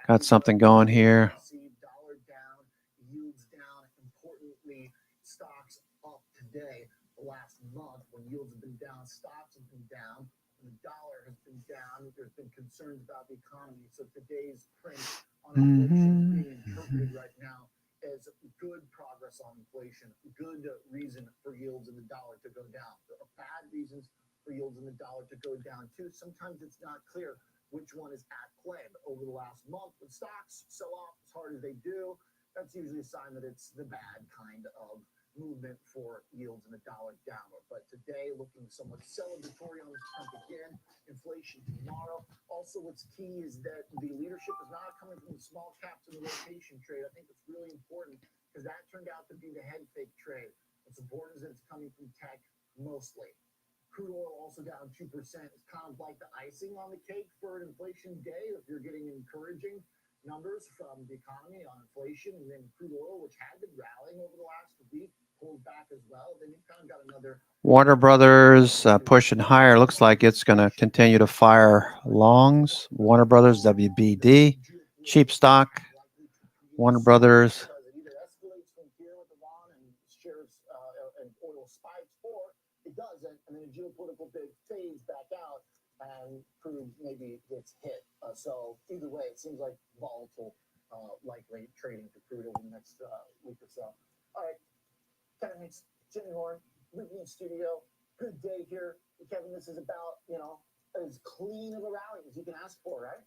got something going here. Dollar down, yields down. Importantly, stocks up today. The last month, when yields have been down, stocks have been down. The dollar has been down. There's been concerns about the economy. So today's print on inflation is being interpreted right now as good progress on inflation, good reason for yields in the dollar to go down. There are bad reasons for yields in the dollar to go down too. Sometimes it's not clear which one is at play. But over the last month, when stocks sell off as hard as they do, that's usually a sign that it's the bad kind of movement for yields in the dollar downward. But today, looking somewhat celebratory on this front again. Inflation tomorrow. Also, what's key is that the leadership is not coming from the small caps in the rotation trade. I think it's really important because that turned out to be the head fake trade. What's important is that it's coming from tech mostly. Crude oil also down 2%. It's kind of like the icing on the cake for an inflation day. If you're getting encouraging numbers from the economy on inflation, and then crude oil, which had been rallying over the last week, pulled back as well. Then you kind of got another Warner Brothers pushing higher. Looks like it's going to continue to fire longs. Warner Brothers, WBD, cheap stock. Warner Brothers. shares and oil spikes, or it doesn't, and then the geopolitical bid fades back out. and crude maybe gets hit. So either way, it seems like volatile, likely trading for crude over the next week or so. All right, Kevin, it's Jimmy Horn, with me in studio. Good day here, Kevin. This is about as clean of a rally as you can ask for, right?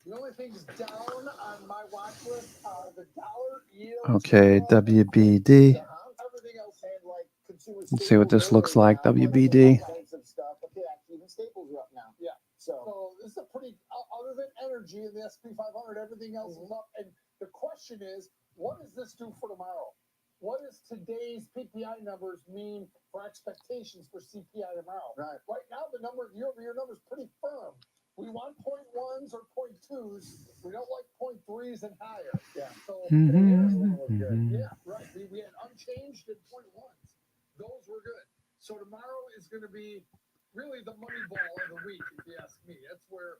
The only things down on my watch list are the dollar yield. Okay, WBD. Everything else And like consumer Let's see what this looks like. WBD WBD. stuff. Okay, even staples are up now. Yeah. So So this is a pretty, other than energy and the SP 500, everything else is up. And the question is, what does this do for tomorrow? What does today's PPI numbers mean for expectations for CPI tomorrow? Right. Right now, the year-over-year number is pretty firm. We want 0.1s or 0.2s. We don't like 0.3s and higher. Yeah. So Mhm. yeah, right. We had unchanged at 0.1s. Those were good. So tomorrow is going to be really the money ball of the week, if you ask me. That's where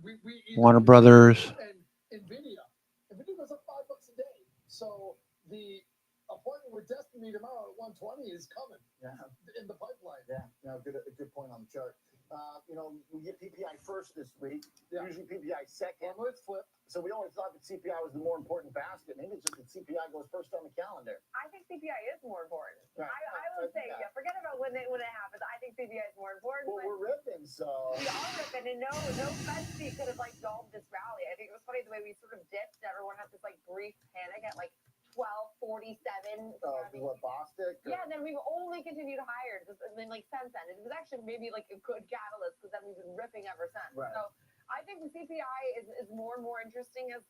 we either Warner Brothers. and Nvidia goes up $5 a day. So the appointment with Destiny tomorrow at 120 is coming. Yeah. In the pipeline. Yeah. No, good point on the chart. We get PPI first this week. Yeah. Usually PPI second. Normally it's flipped. So we always thought that CPI was the more important basket. Maybe it's just that CPI goes first on the calendar. I think CPI is more important. Right. I would say, yeah, forget about when it happens. I think CPI is more important. Well, but we're ripping, so. we are ripping, and no Fed speak could have dogged this rally. I think it was funny the way we sort of dipped. Everyone had this brief panic at 12:47. What, Bostic? Yeah, and then we've only continued higher since then. It was actually maybe a good catalyst because then we've been ripping ever since. Right. So I think the CPI is more and more interesting as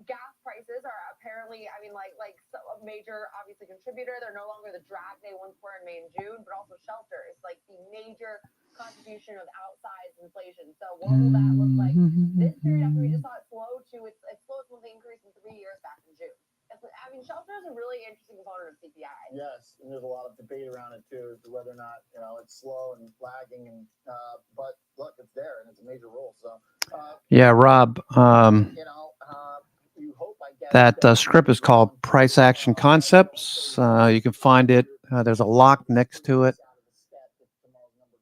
gas prices are apparently, so a major obviously contributor. They're no longer the drag they once were in May and June, but also shelter is the major contribution of outsized inflation. So what will that look like this period after we just saw it slow to its slowest monthly increase in 3 years back in June? Shelter is a really interesting component of CPI. Yes, and there's a lot of debate around it too, as to whether or not it's slow and lagging, and but look, it's there and it's a major role. So Yeah, Rob. you hope, I guess, That script is called Price Action Concepts. You can find it. There's a lock next to it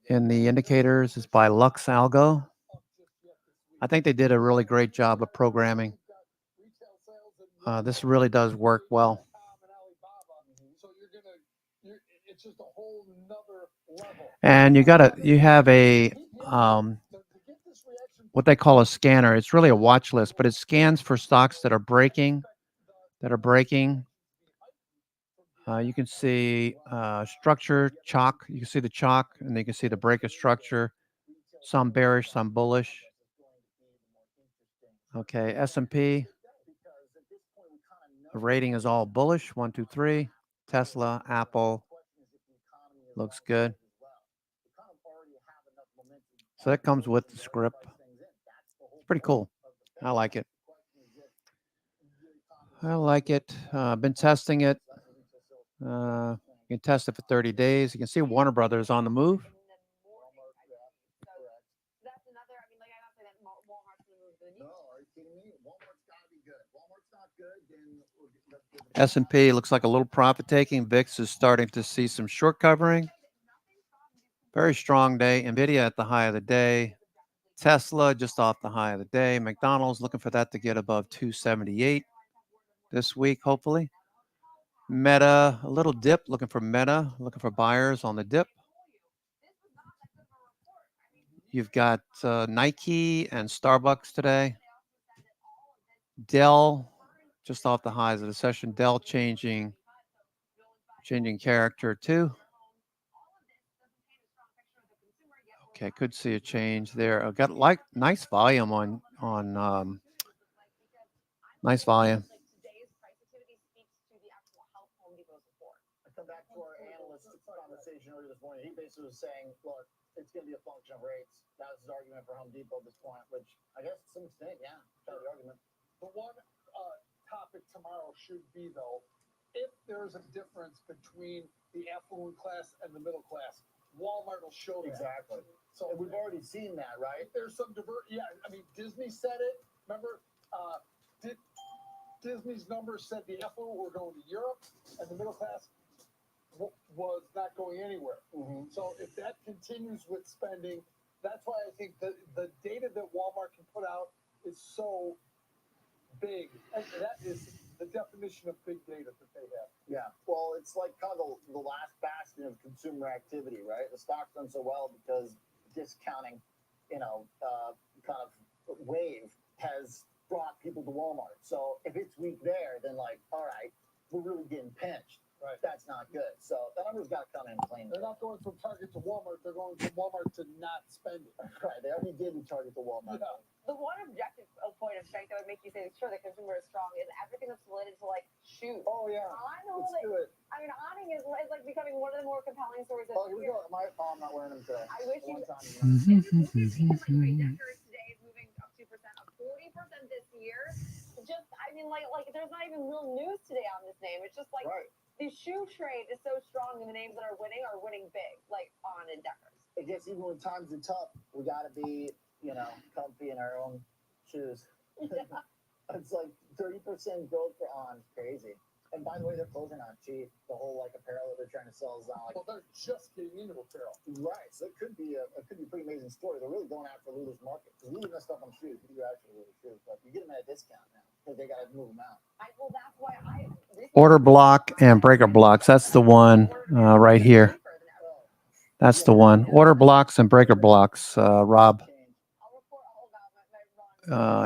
in the indicators. It's by Lux Algo. I think they did a really great job of programming. This really does work well. So it's just a whole nother level. And you have a what they call a scanner. It's really a watch list, but it scans for stocks that are breaking. You can see structure, chalk. You can see the chalk, and you can see the break of structure. Some bearish, some bullish. Okay, S&P. The rating is all bullish. 1, 2, 3. Tesla, Apple. Looks good. So that comes with the script. It's pretty cool. I like it. Been testing it. You can test it for 30 days. You can see Warner Brothers on the move. That's another, Walmart's going to move the needle. No, are you kidding me? Walmart's got to be good. Walmart's not good, then S&P looks like a little profit taking. VIX is starting to see some short covering. Very strong day. Nvidia at the high of the day. Tesla just off the high of the day. McDonald's looking for that to get above 278 this week, hopefully. Meta, a little dip, looking for buyers on the dip. You've got Nike and Starbucks today. Dell, just off the highs of the session. Dell changing character too. Okay, could see a change there. I've got nice volume on nice volume. I come back to our analyst conversation earlier this morning. He basically was saying, look, it's going to be a function of rates. That was his argument for Home Depot at this point, which I guess to some extent, yeah, kind of the argument. The one topic tomorrow should be, though, if there's a difference between the affluent class and the middle class, Walmart will show that. Exactly. So and we've already seen that, right? There's some Disney said it. Remember, Disney's numbers said the affluent were going to Europe and the middle class was not going anywhere. Mm-hmm. So if that continues with spending, That's why I think the data that Walmart can put out is so big. And that is the definition of big data that they have. Yeah. Well, it's like kind of the last bastion of consumer activity, right? The stock's done so well because discounting, kind of wave has brought people to Walmart. So if it's weak there, then like, all right, we're really getting pinched. Right. That's not good. So the numbers got to come in clean. They're not going from Target to Walmart. They're going from Walmart to not spend it. Right. They already did in Target to Walmart. Yeah. The one objective point of strength that would make you say, sure, the consumer is strong is everything that's related to like shoes. Oh yeah. Let's do it. I mean, awning is like becoming one of the more compelling stories of Oh, the here we year. go. I'm not wearing them today. I wish you. One time, Deckers today is moving up 2%, up 40% this year. Just, I mean, like there's not even real news today on this name. It's just like the shoe trade is so strong, and the names that are winning big, like On and Deckers. I guess even when times are tough, we got to be, comfy in our own shoes. It's like 30% growth for On. Crazy. And by the way, their clothes are not cheap. The whole apparel that they're trying to sell is not like. Well, they're just getting into apparel. Right. So it could be a pretty amazing story. They're really going after Lulu's market because Lulu messed up on shoes. You actually Lulu shoes, but you get them at a discount now because they got to move them out. Well, that's why Order block and breaker blocks. That's the one right here. That's the one. Order blocks and breaker blocks, Rob.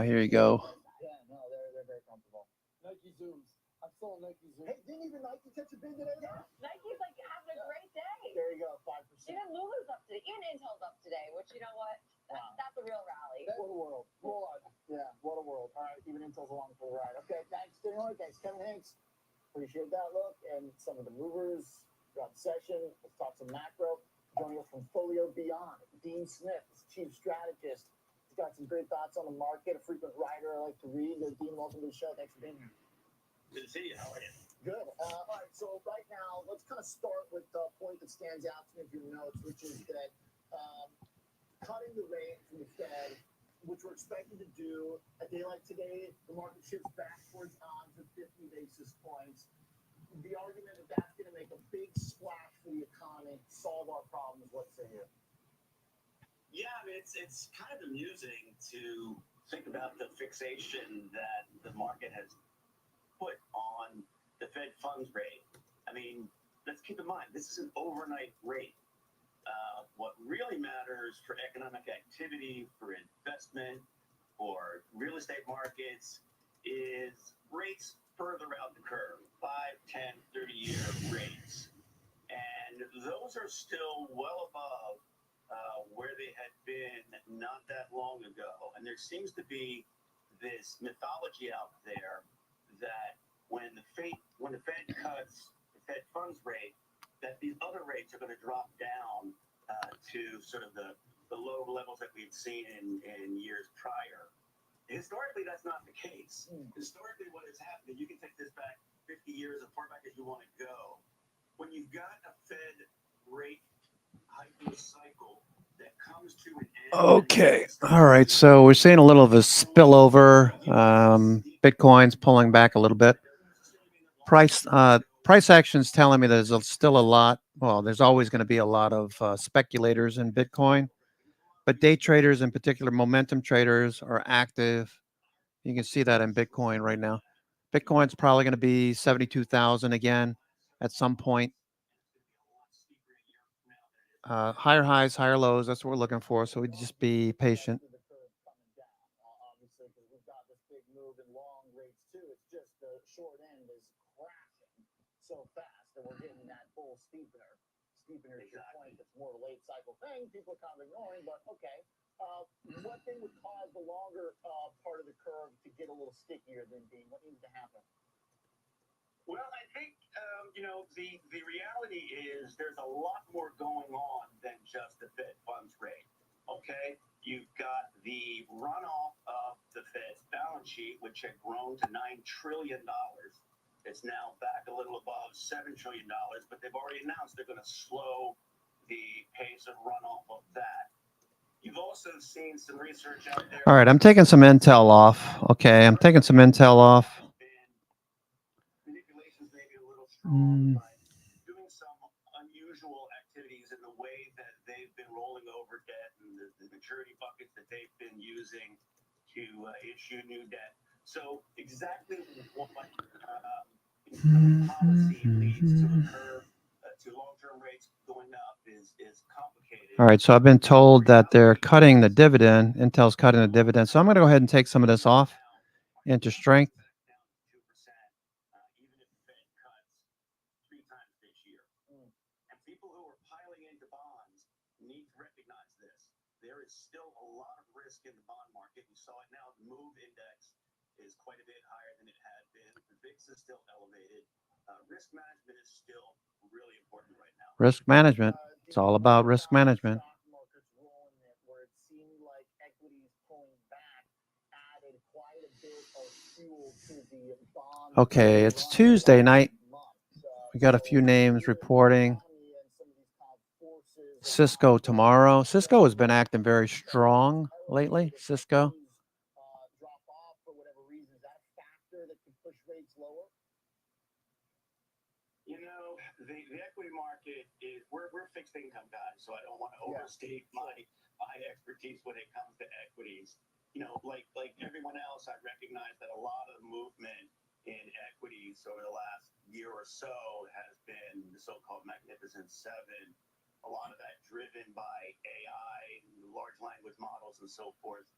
Here you go. Yeah, no, they're very comfortable. Nike Zooms. I'm still on Nike Zooms. Hey, didn't even Nike catch a bid today? Nike's like having a great day. There you go, 5%. Even Lulu's up today. Even Intel's up today, which you know what? That's a real rally. What a world. Yeah, what a world. All right, even Intel's along for the ride. Okay, thanks, Daniel. Thanks, Kevin Hanks. Appreciate that look and some of the movers throughout the session. Let's talk some macro. Joining us from Folio Beyond, Dean Smith, chief strategist. He's got some great thoughts on the market, a frequent writer I like to read. Dean, welcome to the show. Thanks for being here. Good to see you. How are you? Good. All right, so right now, let's kind of start with the point that stands out to me from your notes, which is that cutting the rate from the Fed, which we're expected to do a day like today, the market shifts back towards odds of 50 basis points. The argument that that's going to make a big splash for the economy, solve our problems. What say you? Yeah, I mean, it's kind of amusing to think about the fixation that the market has put on the Fed funds rate. I mean, let's keep in mind, this is an overnight rate. What really matters for economic activity, for investment, for real estate markets is rates further out the curve, 5, 10, 30-year rates. And those are still well above where they had been not that long ago. And there seems to be this mythology out there that when the Fed cuts the Fed funds rate, that these other rates are going to drop down to sort of the low levels that we've seen in years prior. Historically, that's not the case. Historically, what has happened, you can take this back 50 years, as far back as you want to go. When you've got a Fed rate hiking cycle that comes to an end. Okay. All right. So we're seeing a little of a spillover. Bitcoin's pulling back a little bit. Price action's telling me there's still a lot. Well, there's always going to be a lot of speculators in Bitcoin, but day traders, in particular, momentum traders, are active. You can see that in Bitcoin right now. Bitcoin's probably going to be 72,000 again at some point. Higher highs, higher lows. That's what we're looking for. So we just be patient. Obviously, because we've got this big move in long rates too. It's just the short end is crashing so fast that we're getting that bull steepener. Steepener to your point, it's more of a late cycle thing. People are kind of ignoring, but okay. What thing would cause the longer part of the curve to get a little stickier than Dean? What needs to happen? Well, I think, the reality is there's a lot more going on than just the Fed funds rate, okay? You've got the runoff of the Fed's balance sheet, which had grown to $9 trillion. It's now back a little above $7 trillion, but they've already announced they're going to slow the pace of runoff of that. You've also seen some research out there. All right. I'm taking some Intel off. Okay. I'm taking some Intel off. Manipulations may be a little strong, but doing some unusual activities in the way that they've been rolling over debt and the issue new debt. So exactly what Mhm. policy leads to a curve to long-term rates going up is complicated. All right, so I've been told that they're cutting the dividend. Intel's cutting the dividend. So I'm going to go ahead and take some of this off into strength. Even if the Fed cuts 3 times this year. And people who are piling into bonds need to recognize this. There is still a lot of risk in the bond market. You saw it now. The MOVE index is quite a bit higher than it had been. The VIX is still elevated. Risk management is still really important right now. Risk management. It's all about risk management. Markets rolling it where it seemed like equities pulling back added quite a bit of fuel to the bond. Okay, it's Tuesday night. We got a few names reporting. Cisco tomorrow. Cisco has been acting very strong lately. Cisco. Drop off for whatever reason. Is that a factor that could push rates lower? You know, the equity market is we're fixed income guys, so I don't want to overstate my expertise when it comes to equities. You know, like everyone else, I recognize that a lot of the movement in equities over the last year or so has been the so-called Magnificent Seven. A lot of that driven by AI, large language models, and so forth.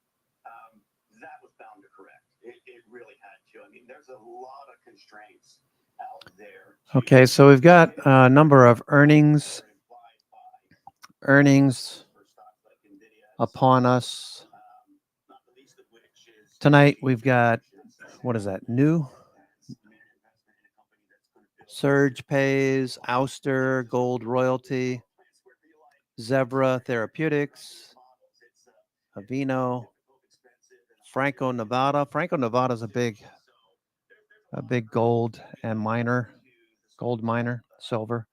That was bound to correct. It really had to. I mean, there's a lot of constraints out there. Okay, so we've got a number of earnings upon us. Tonight we've got, what is that, new? Surge Pays, Ouster, Gold Royalty, Zebra Therapeutics, Avino, Franco Nevada. Franco Nevada is a big gold miner, silver.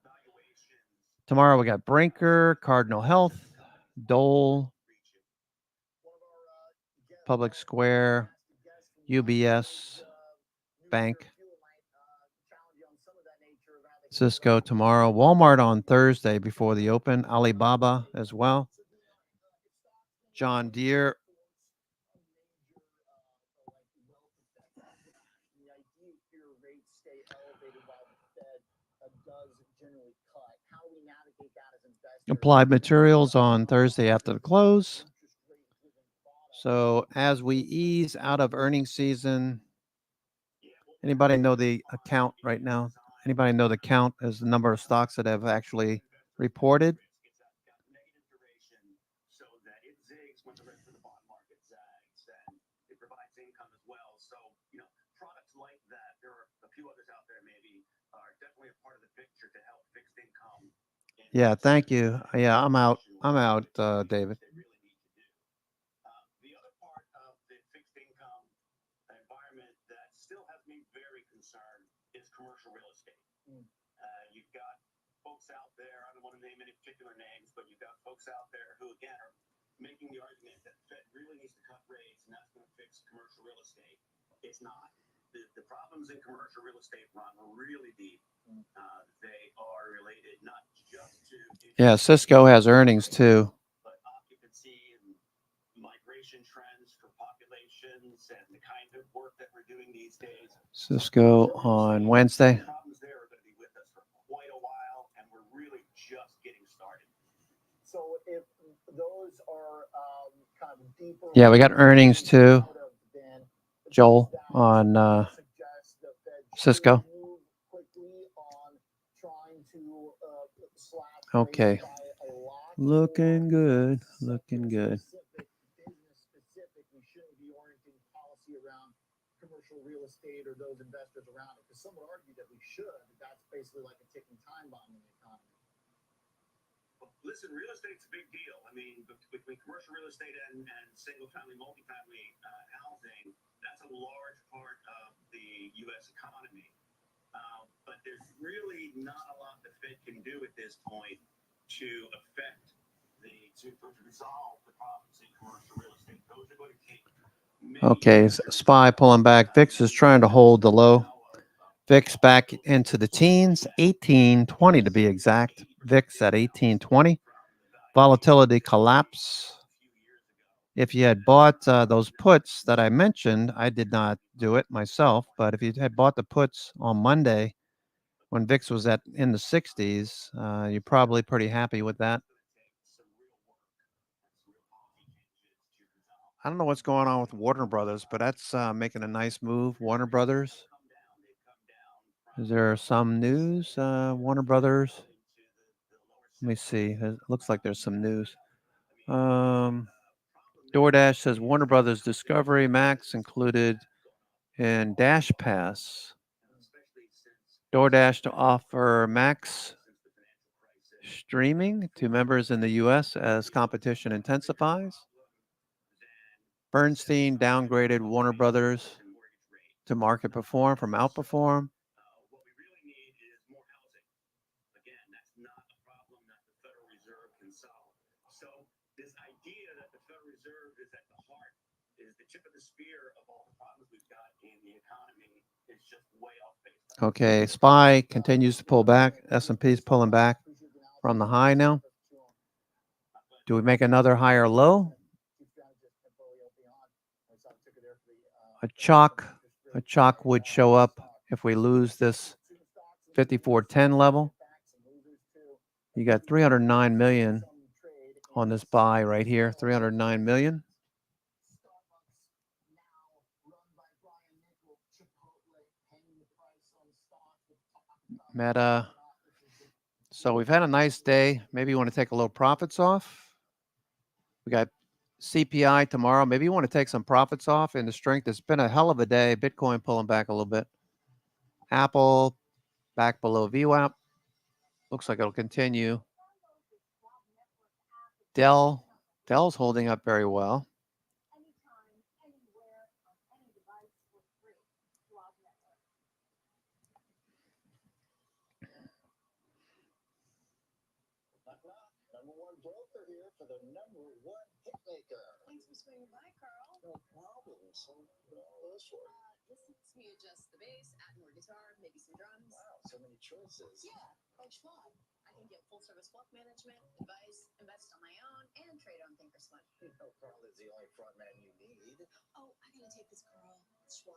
Tomorrow we got Brinker, Cardinal Health, Dole, Public Square, UBS, Bank, Cisco tomorrow, Walmart on Thursday before the open, Alibaba as well, John Deere. Applied Materials on Thursday after the close. So as we ease out of earnings season, anybody know the account right now? Anybody know the count as the number of stocks that have actually reported? So that it zigs when the rest of the bond market zags, and it provides income as well. So, you know, products like that, there are a few others out there maybe, are definitely a part of the picture to help fixed income. Yeah, thank you. Yeah, I'm out, David. The other part of the fixed income environment that still has me very concerned is commercial real estate. You've got folks out there, I don't want to name any particular names, but you've got folks out there who, again, are making the argument that the Fed really needs to cut rates and that's going to fix commercial real estate. It's not. The problems in commercial real estate run really deep. They are related not just to... Yeah, Cisco has earnings too. But occupancy and migration trends for populations and the kind of work that we're doing these days. Cisco on Wednesday. Problems there are going to be with us for quite a while, and we're really just getting started. So if those are kind of deeper. Yeah, we got earnings too. Joel on Cisco. Okay. Looking good. Looking good. Commercial real estate or those investors around it, because some would argue that we should. That's basically like a ticking time bomb in the economy. Listen, real estate's a big deal. I mean, between commercial real estate and single-family, multifamily housing, that's a large part of the U.S. economy. But there's really not a lot the Fed can do at this point to affect to resolve the problems in commercial real estate. Those are going to take. Okay, SPY pulling back. VIX is trying to hold the low. VIX back into the teens, 1820 to be exact. VIX at 1820. Volatility collapse. if you had bought those puts that I mentioned, I did not do it myself, but if you had bought the puts on Monday when VIX was in the 60s, you're probably pretty happy with that. I don't know what's going on with Warner Brothers, but that's making a nice move. Warner Brothers. Is there some news? Warner Brothers. Let me see. It looks like there's some news. DoorDash says Warner Brothers Discovery Max included in Dash Pass. DoorDash to offer Max streaming to members in the U.S. as competition intensifies. Bernstein downgraded Warner Brothers to market perform from outperform. So this idea that the Federal Reserve is at the heart, is the tip of the spear of all the problems we've got in the economy, is just way off base. Okay, SPY continues to pull back. S&P is pulling back from the high now. Do we make another higher low? A chalk would show up if we lose this 5410 level. You got 309 million on this buy right here, 309 million. Meta. So we've had a nice day. Maybe you want to take a little profits off. We got CPI tomorrow. Maybe you want to take some profits off in the strength. It's been a hell of a day. Bitcoin pulling back a little bit. Apple back below VWAP. Looks like it'll continue. Dell's holding up very well. Number one broker here for the number one hit maker. Thanks for swinging by, Carl. No problem. So, this one. This lets me adjust the bass, add more guitar, maybe some drums. Wow, so many choices. Yeah, like Schwab. I can get full-service wealth management, advice, invest on my own, and trade on Thinkorswim. You know, Carl is the only front man you need. Oh, I gotta take this, Carl. Schwab.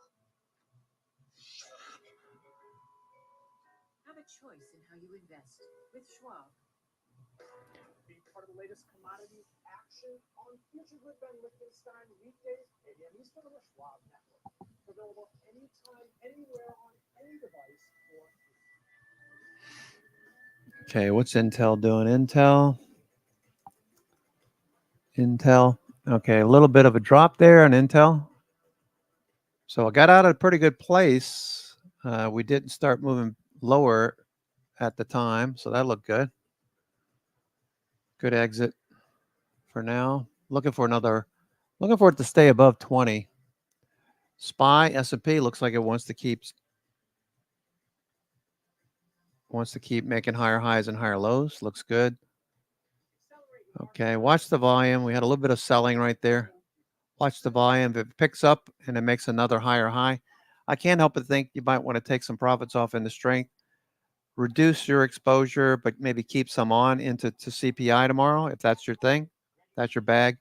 Have a choice in how you invest with Schwab. Be part of the latest commodities action on Future with Ben Lichtenstein weekdays 8 a.m. Eastern on the Schwab Network. Available anytime, anywhere, on any device for free. Okay, what's Intel doing? Intel. Okay, a little bit of a drop there on Intel. So I got out at a pretty good place. We didn't start moving lower at the time, so that looked good. Good exit for now. Looking for it to stay above 20. SPY, S&P looks like it wants to keep making higher highs and higher lows. Looks good. Okay, watch the volume. We had a little bit of selling right there. Watch the volume. If it picks up and it makes another higher high, I can't help but think you might want to take some profits off in the strength. Reduce your exposure, but maybe keep some on into CPI tomorrow if that's your thing. That's your bag.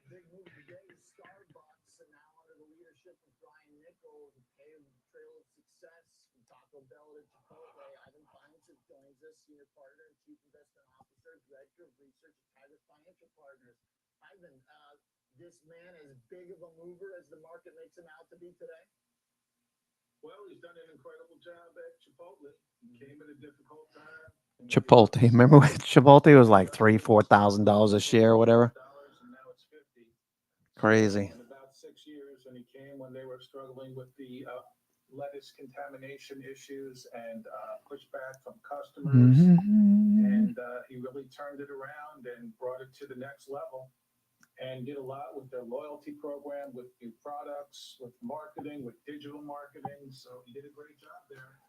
Big move today. Starbucks, and now under the leadership of Brian Niccol, the trail of success from Taco Bell to Chipotle. Ivan Feinstein joins us, Senior Partner and Chief Investment Officer, Director of Research at Tiger Financial Partners. Ivan, this man as big of a mover as the market makes him out to be today? Well, he's done an incredible job at Chipotle. Came at a difficult time. Chipotle. Remember when Chipotle was like $3,000-$4,000 a share or whatever? And now it's 50. Crazy. In about 6 years, and he came when they were struggling with the lettuce contamination issues and pushback from customers. And he really turned it around and brought it to the next level. And did a lot with their loyalty program, with new products, with marketing, with digital marketing. So he did a great job there.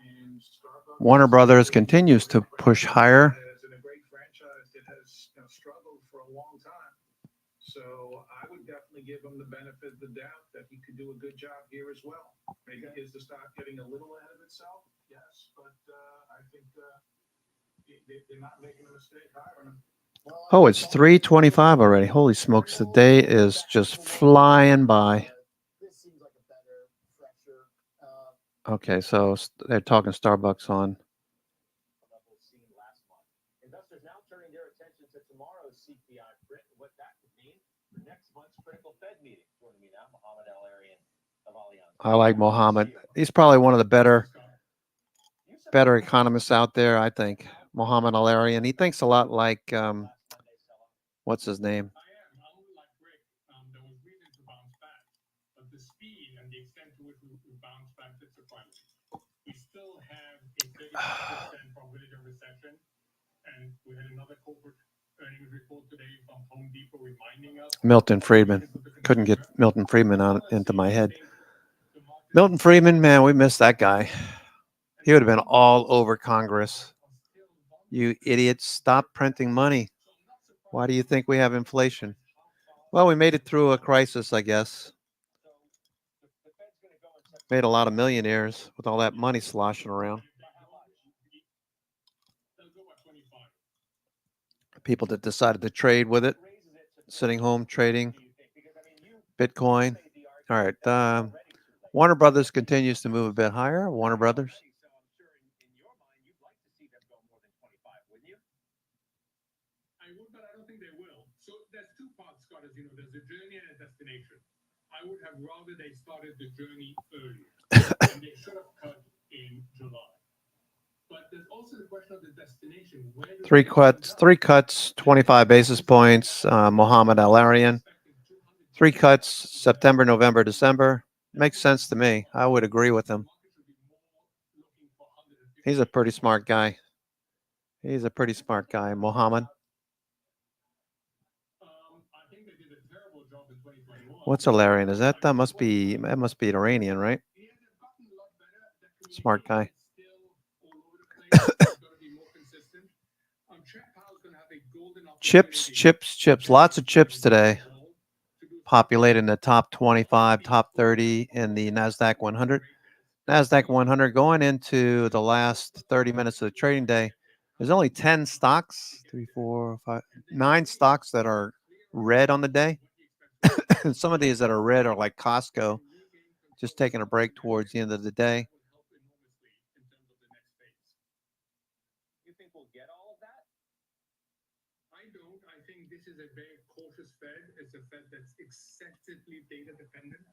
And Starbucks, Warner Brothers continues to push higher. Has been a great franchise that has struggled for a long time. So I would definitely give him the benefit of the doubt that he could do a good job here as well. Maybe is the stock getting a little ahead of itself? Yes, but I think they're not making a mistake hiring him. Oh, it's 3:25 already. Holy smokes, the day is just flying by. Okay, so they're talking Starbucks on. Investors now turning their attention to tomorrow's CPI print and what that could mean for next month's critical Fed meeting. Joining me now, Mohamed El-Arian of Allianz. I like Mohammed. He's probably one of the better economists out there, I think. Mohamed El-Arian. He thinks a lot like what's his name? But the speed and the extent to which we bounce back is surprising. We still have a 35% probability of recession, and we had another corporate earnings report today from Home Depot reminding us. Milton Friedman. Couldn't get Milton Friedman out into my head. Milton Friedman, man, we missed that guy. He would have been all over Congress. You idiots, stop printing money. Why do you think we have inflation? Well, we made it through a crisis, I guess. Made a lot of millionaires with all that money sloshing around. People that decided to trade with it, sitting home trading Bitcoin. All right. Warner Brothers continues to move a bit higher. Warner Brothers. I would, but I don't think they will. So there's two parts, Scott, as you know. There's a journey and a destination. I would have rather they started the journey earlier, and they should have cut in July. But there's also the question of the destination. Three cuts, 25 basis points. Mohamed El-Arian. 3 cuts, September, November, December. Makes sense to me. I would agree with him. He's a pretty smart guy. Mohamed. What's El-Arian? Is that must be an Iranian, right? Smart guy. Chips. Lots of chips today. Populating the top 25, top 30 in the NASDAQ 100. NASDAQ 100 going into the last 30 minutes of the trading day. There's only 10 stocks, 9 stocks that are red on the day. Some of these that are red are like Costco, just taking a break towards the end of the day. You think we'll get all of that? I don't. I think this is a very cautious Fed. It's a Fed that's excessively data dependent.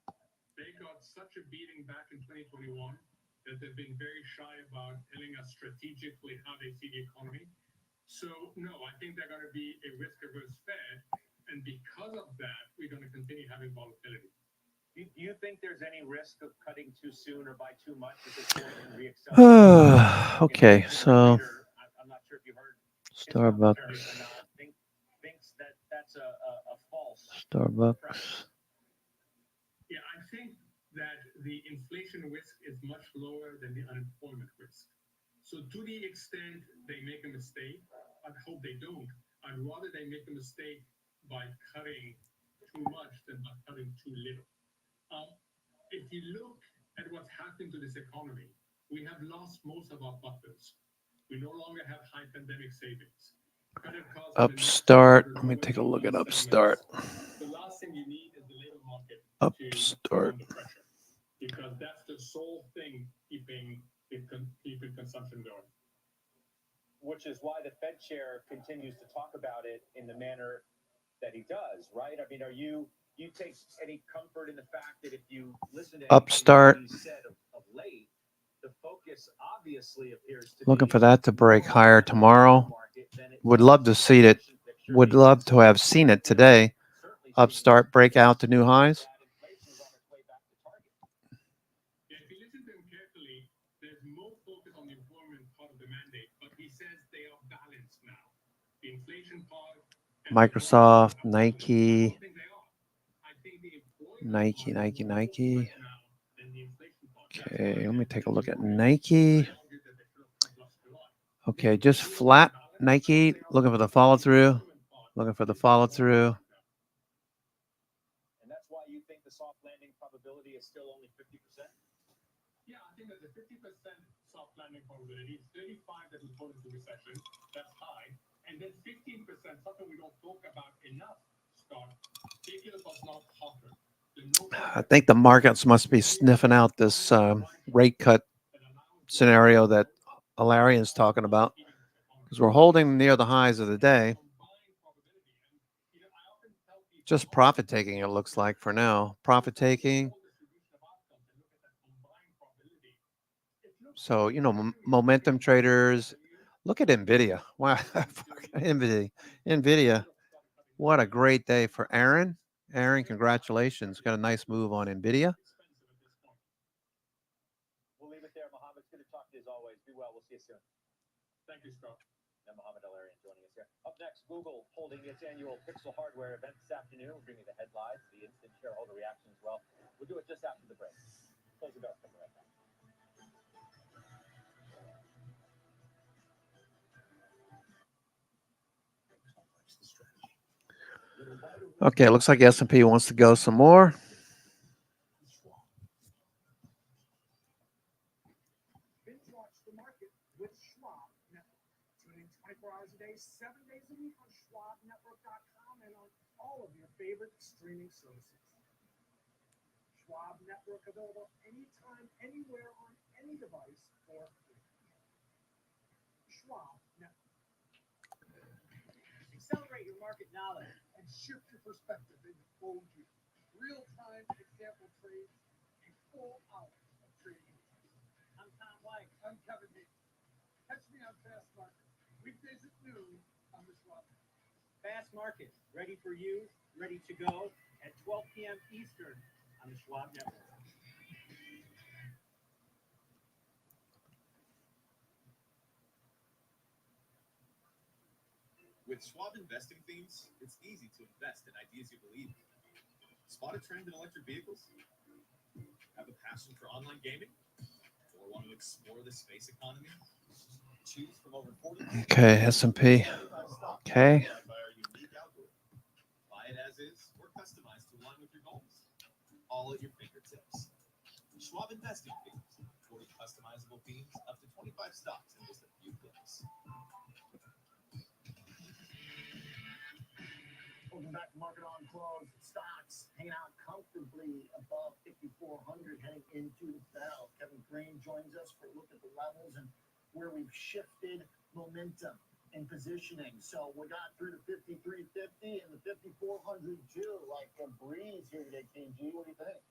They got such a beating back in 2021 that they've been very shy about telling us strategically how they see the economy. So, no, I think they're going to be a risk-averse Fed. And because of that, we're going to continue having volatility. Do you think there's any risk of cutting too soon or by too much at this point and reaccelerating? Okay, so I'm not sure if you heard Starbucks. Thinks that that's a false Starbucks. Yeah, I think that the inflation risk is much lower than the unemployment risk. So to the extent they make a mistake, I hope they don't. I'd rather they make a mistake by cutting too much than by cutting too little. If you look at what's happened to this economy, we have lost most of our buffers. We no longer have high pandemic savings. Upstart. Let me take a look at Upstart. The last thing you need is the labor market Upstart. under pressure, because that's the sole thing keeping consumption going. Which is why the Fed chair continues to talk about it in the manner that he does, right? I mean, you take any comfort in the fact that if you listen to Upstart. he said of late, the focus obviously appears to Looking for that to break higher tomorrow. Would love to see it. Would love to have seen it today. Upstart break out to new highs. If you listen to him carefully, there's more focus on the employment part of the mandate, but he says they are balanced now. The inflation part. Microsoft, Nike. Okay, let me take a look at Nike. Okay, just flat Nike. Looking for the follow through. 50% soft landing probability, 35 that will go into recession. That's high. And then 15%, something we don't talk about enough, Scott. Take it as not hotter. I think the markets must be sniffing out this rate cut scenario that Alarian's talking about, because we're holding near the highs of the day. Just profit taking, it looks like for now. Profit taking. So, momentum traders, look at NVIDIA. Wow, NVIDIA. What a great day for Aaron. Aaron, congratulations. Got a nice move on NVIDIA. We'll leave it there. Mohammed, it's good to talk to you as always. Be well. We'll see you soon. Thank you, Scott. And Mohammed Alarian joining us here. Up next, Google holding its annual Pixel hardware event this afternoon. We'll bring you the headlines, the instant shareholder reaction as well. We'll do it just after the break. Close the door. Come right back. Okay, looks like S&P wants to go some more. Binge watch the market with Schwab Network. Tune in 24 hours a day, 7 days a week on SchwabNetwork.com and on all of your favorite streaming services. Schwab Network available anytime, anywhere, on any device for free. Schwab Network. Accelerate your market knowledge And shift your perspective into full view. Real-time example trades and full hours of trading. I'm Tom White. I'm Kevin Hayes. Catch me on Fast Market. Weekdays at noon on the Schwab. Fast Market, ready for you, ready to go at 12 p.m. Eastern on the Schwab Network. With Schwab investing themes, it's easy to invest in ideas you believe in. Spot a trend in electric vehicles? Have a passion for online gaming? Or want to explore the space economy? Choose from over 40. Okay, S&P. Okay. By our unique algorithm. Buy it as is or customized to align with your goals. All at your fingertips. Schwab investing themes. 40 customizable themes, up to 25 stocks in just a few clicks. Welcome back to Market on Close. Stocks hanging out comfortably above 5,400 heading into the bell. Kevin Green joins us for a look at the levels and where we've shifted momentum and positioning. So we got through the 5350 and the 5400 too, like a breeze here today, KG. What do you think?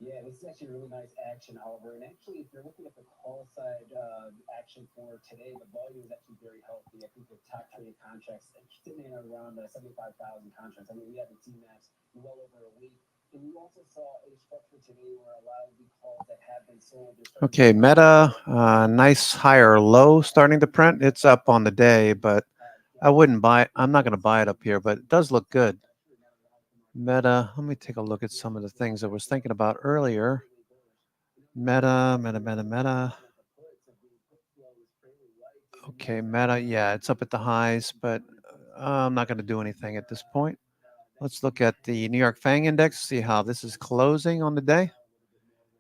Yeah, this is actually really nice action, Oliver. And actually, if you're looking at the call side action for today, the volume is actually very healthy. I think the top traded contracts sitting in around 75,000 contracts. I mean, we haven't seen that in well over a week. And you also saw a structure today where a lot of the calls that have been sold. Okay, Meta, nice higher low starting to print. It's up on the day, but I wouldn't buy it. I'm not going to buy it up here, but it does look good. Meta, let me take a look at some of the things I was thinking about earlier. Meta. Okay, Meta, yeah, it's up at the highs, but I'm not going to do anything at this point. Let's look at the New York FANG index, see how this is closing on the day.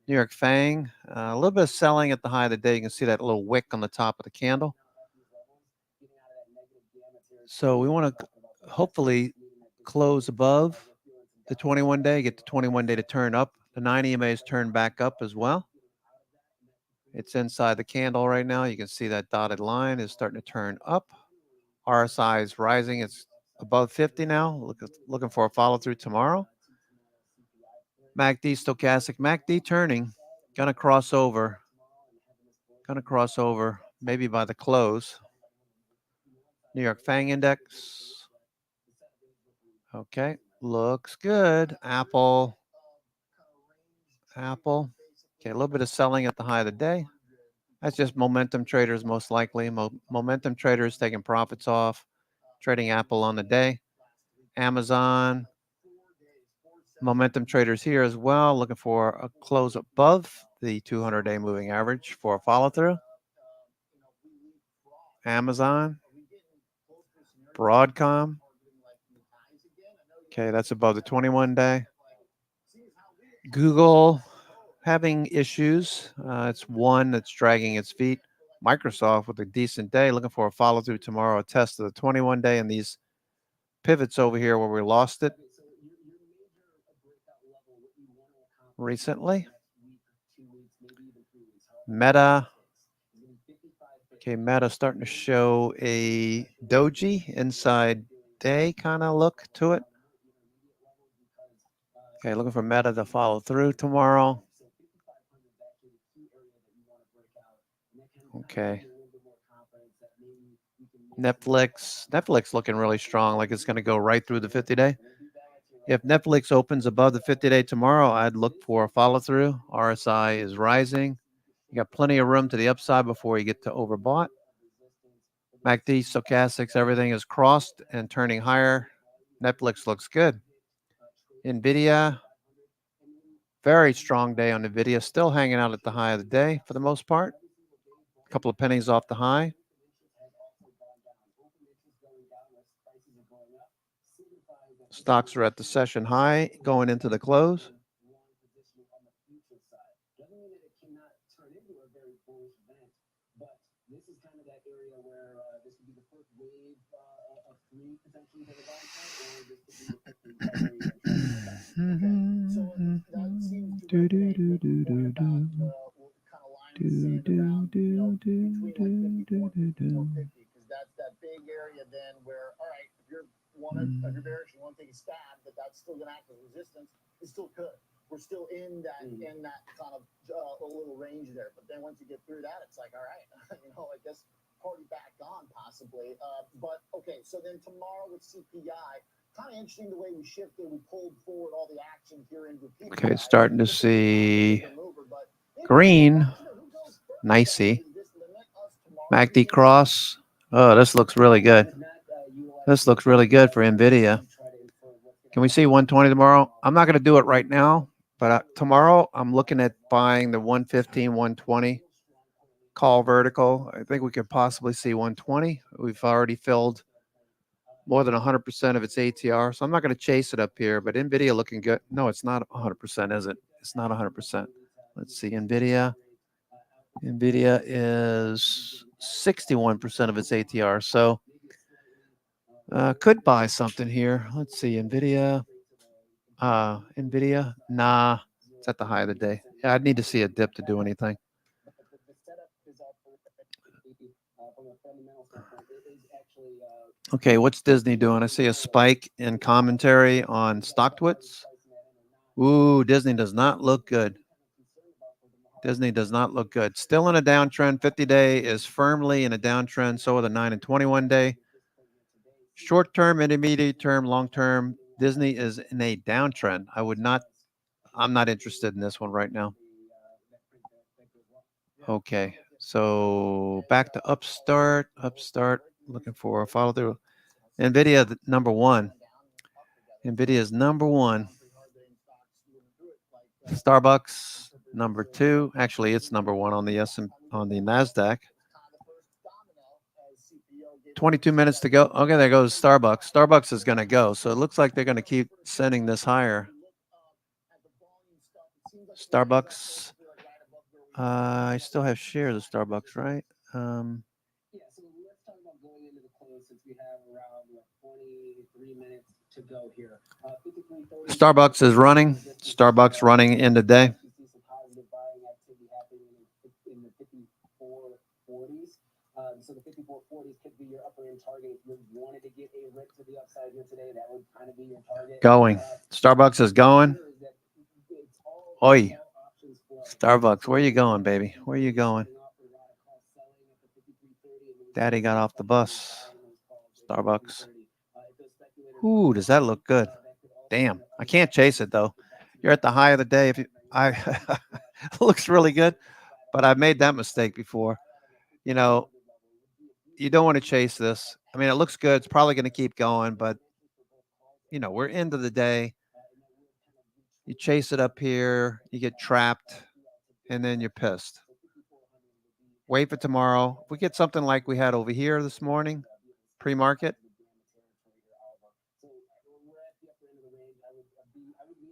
New York FANG, a little bit of selling at the high of the day. You can see that little wick on the top of the candle. So we want to hopefully close above the 21 day, get the 21 day to turn up. The 9 EMAs turn back up as well. It's inside the candle right now. You can see that dotted line is starting to turn up. RSI is rising. It's above 50 now. Looking for a follow through tomorrow. MACD stochastic. MACD turning. Gonna cross over. Maybe by the close. New York FANG index. Okay. Looks good. Apple. Okay, a little bit of selling at the high of the day. That's just momentum traders most likely. Momentum traders taking profits off, trading Apple on the day. Amazon. Momentum traders here as well, looking for a close above the 200-day moving average for a follow-through. Amazon. Broadcom. Okay, that's above the 21-day. Google. having issues. It's one that's dragging its feet. Microsoft with a decent day, looking for a follow through tomorrow, a test of the 21 day and these pivots over here where we lost it recently. Meta. Okay, Meta starting to show a doji inside day kind of look to it. Okay, looking for Meta to follow through tomorrow. Okay. Netflix looking really strong, like it's going to go right through the 50-day. If Netflix opens above the 50-day tomorrow, I'd look for a follow through. RSI is rising. You got plenty of room to the upside before you get to overbought. MACD, stochastics, everything is crossed and turning higher. Netflix looks good. NVIDIA, very strong day on NVIDIA, still hanging out at the high of the day for the most part. A couple of pennies off the high. Stocks are at the session high going into the close. That's that big area then where, all right, if you're bearish, you want to take a stab, but that's still going to act as resistance. It still could. We're still in that kind of a little range there. But then once you get through that, it's like, all right, I guess party back on possibly. But okay, so then tomorrow with CPI, kind of interesting the way we shifted. We pulled forward all the action here into PPI. Okay, starting to see green. Nicey. MACD cross. Oh, this looks really good. This looks really good for NVIDIA. Can we see 120 tomorrow? I'm not going to do it right now, but tomorrow I'm looking at buying the 115, 120 call vertical. I think we could possibly see 120. We've already filled more than 100% of its ATR, so I'm not going to chase it up here, but NVIDIA looking good. No, it's not 100%, is it? It's not 100%. Let's see, NVIDIA is 61% of its ATR, so could buy something here. Let's see, NVIDIA, nah, it's at the high of the day. Yeah, I'd need to see a dip to do anything. Okay, what's Disney doing? I see a spike in commentary on Stocktwits. Ooh, Disney does not look good. Disney does not look good. Still in a downtrend. 50-day is firmly in a downtrend. So are the 9 and 21-day. Short term, intermediate term, long term, Disney is in a downtrend. I'm not interested in this one right now. Okay, so back to Upstart, looking for a follow through. NVIDIA, number one. NVIDIA is number one. Starbucks, number two. Actually, it's number one on the NASDAQ. 22 minutes to go. Okay, there goes Starbucks. Starbucks is going to go. So it looks like they're going to keep sending this higher. Starbucks. I still have shares of Starbucks, right? Yeah, so let's talk about going into the close since we have around 23 minutes to go here. Starbucks is running. Starbucks running in the day. You see some positive buying activity happening in the 54.40s. So the 54.40s could be your upper end target. If you wanted to get a rip to the upside here today, that would kind of be your target. Going. Starbucks is going. Oi. Starbucks, where you going, baby? Where you going? Daddy got off the bus. Starbucks. Ooh, does that look good? Damn, I can't chase it though. You're at the high of the day. It looks really good, but I've made that mistake before. You don't want to chase this. I mean, it looks good. It's probably going to keep going, but we're into the day. You chase it up here, you get trapped, and then you're pissed. Wait for tomorrow. If we get something like we had over here this morning, pre-market.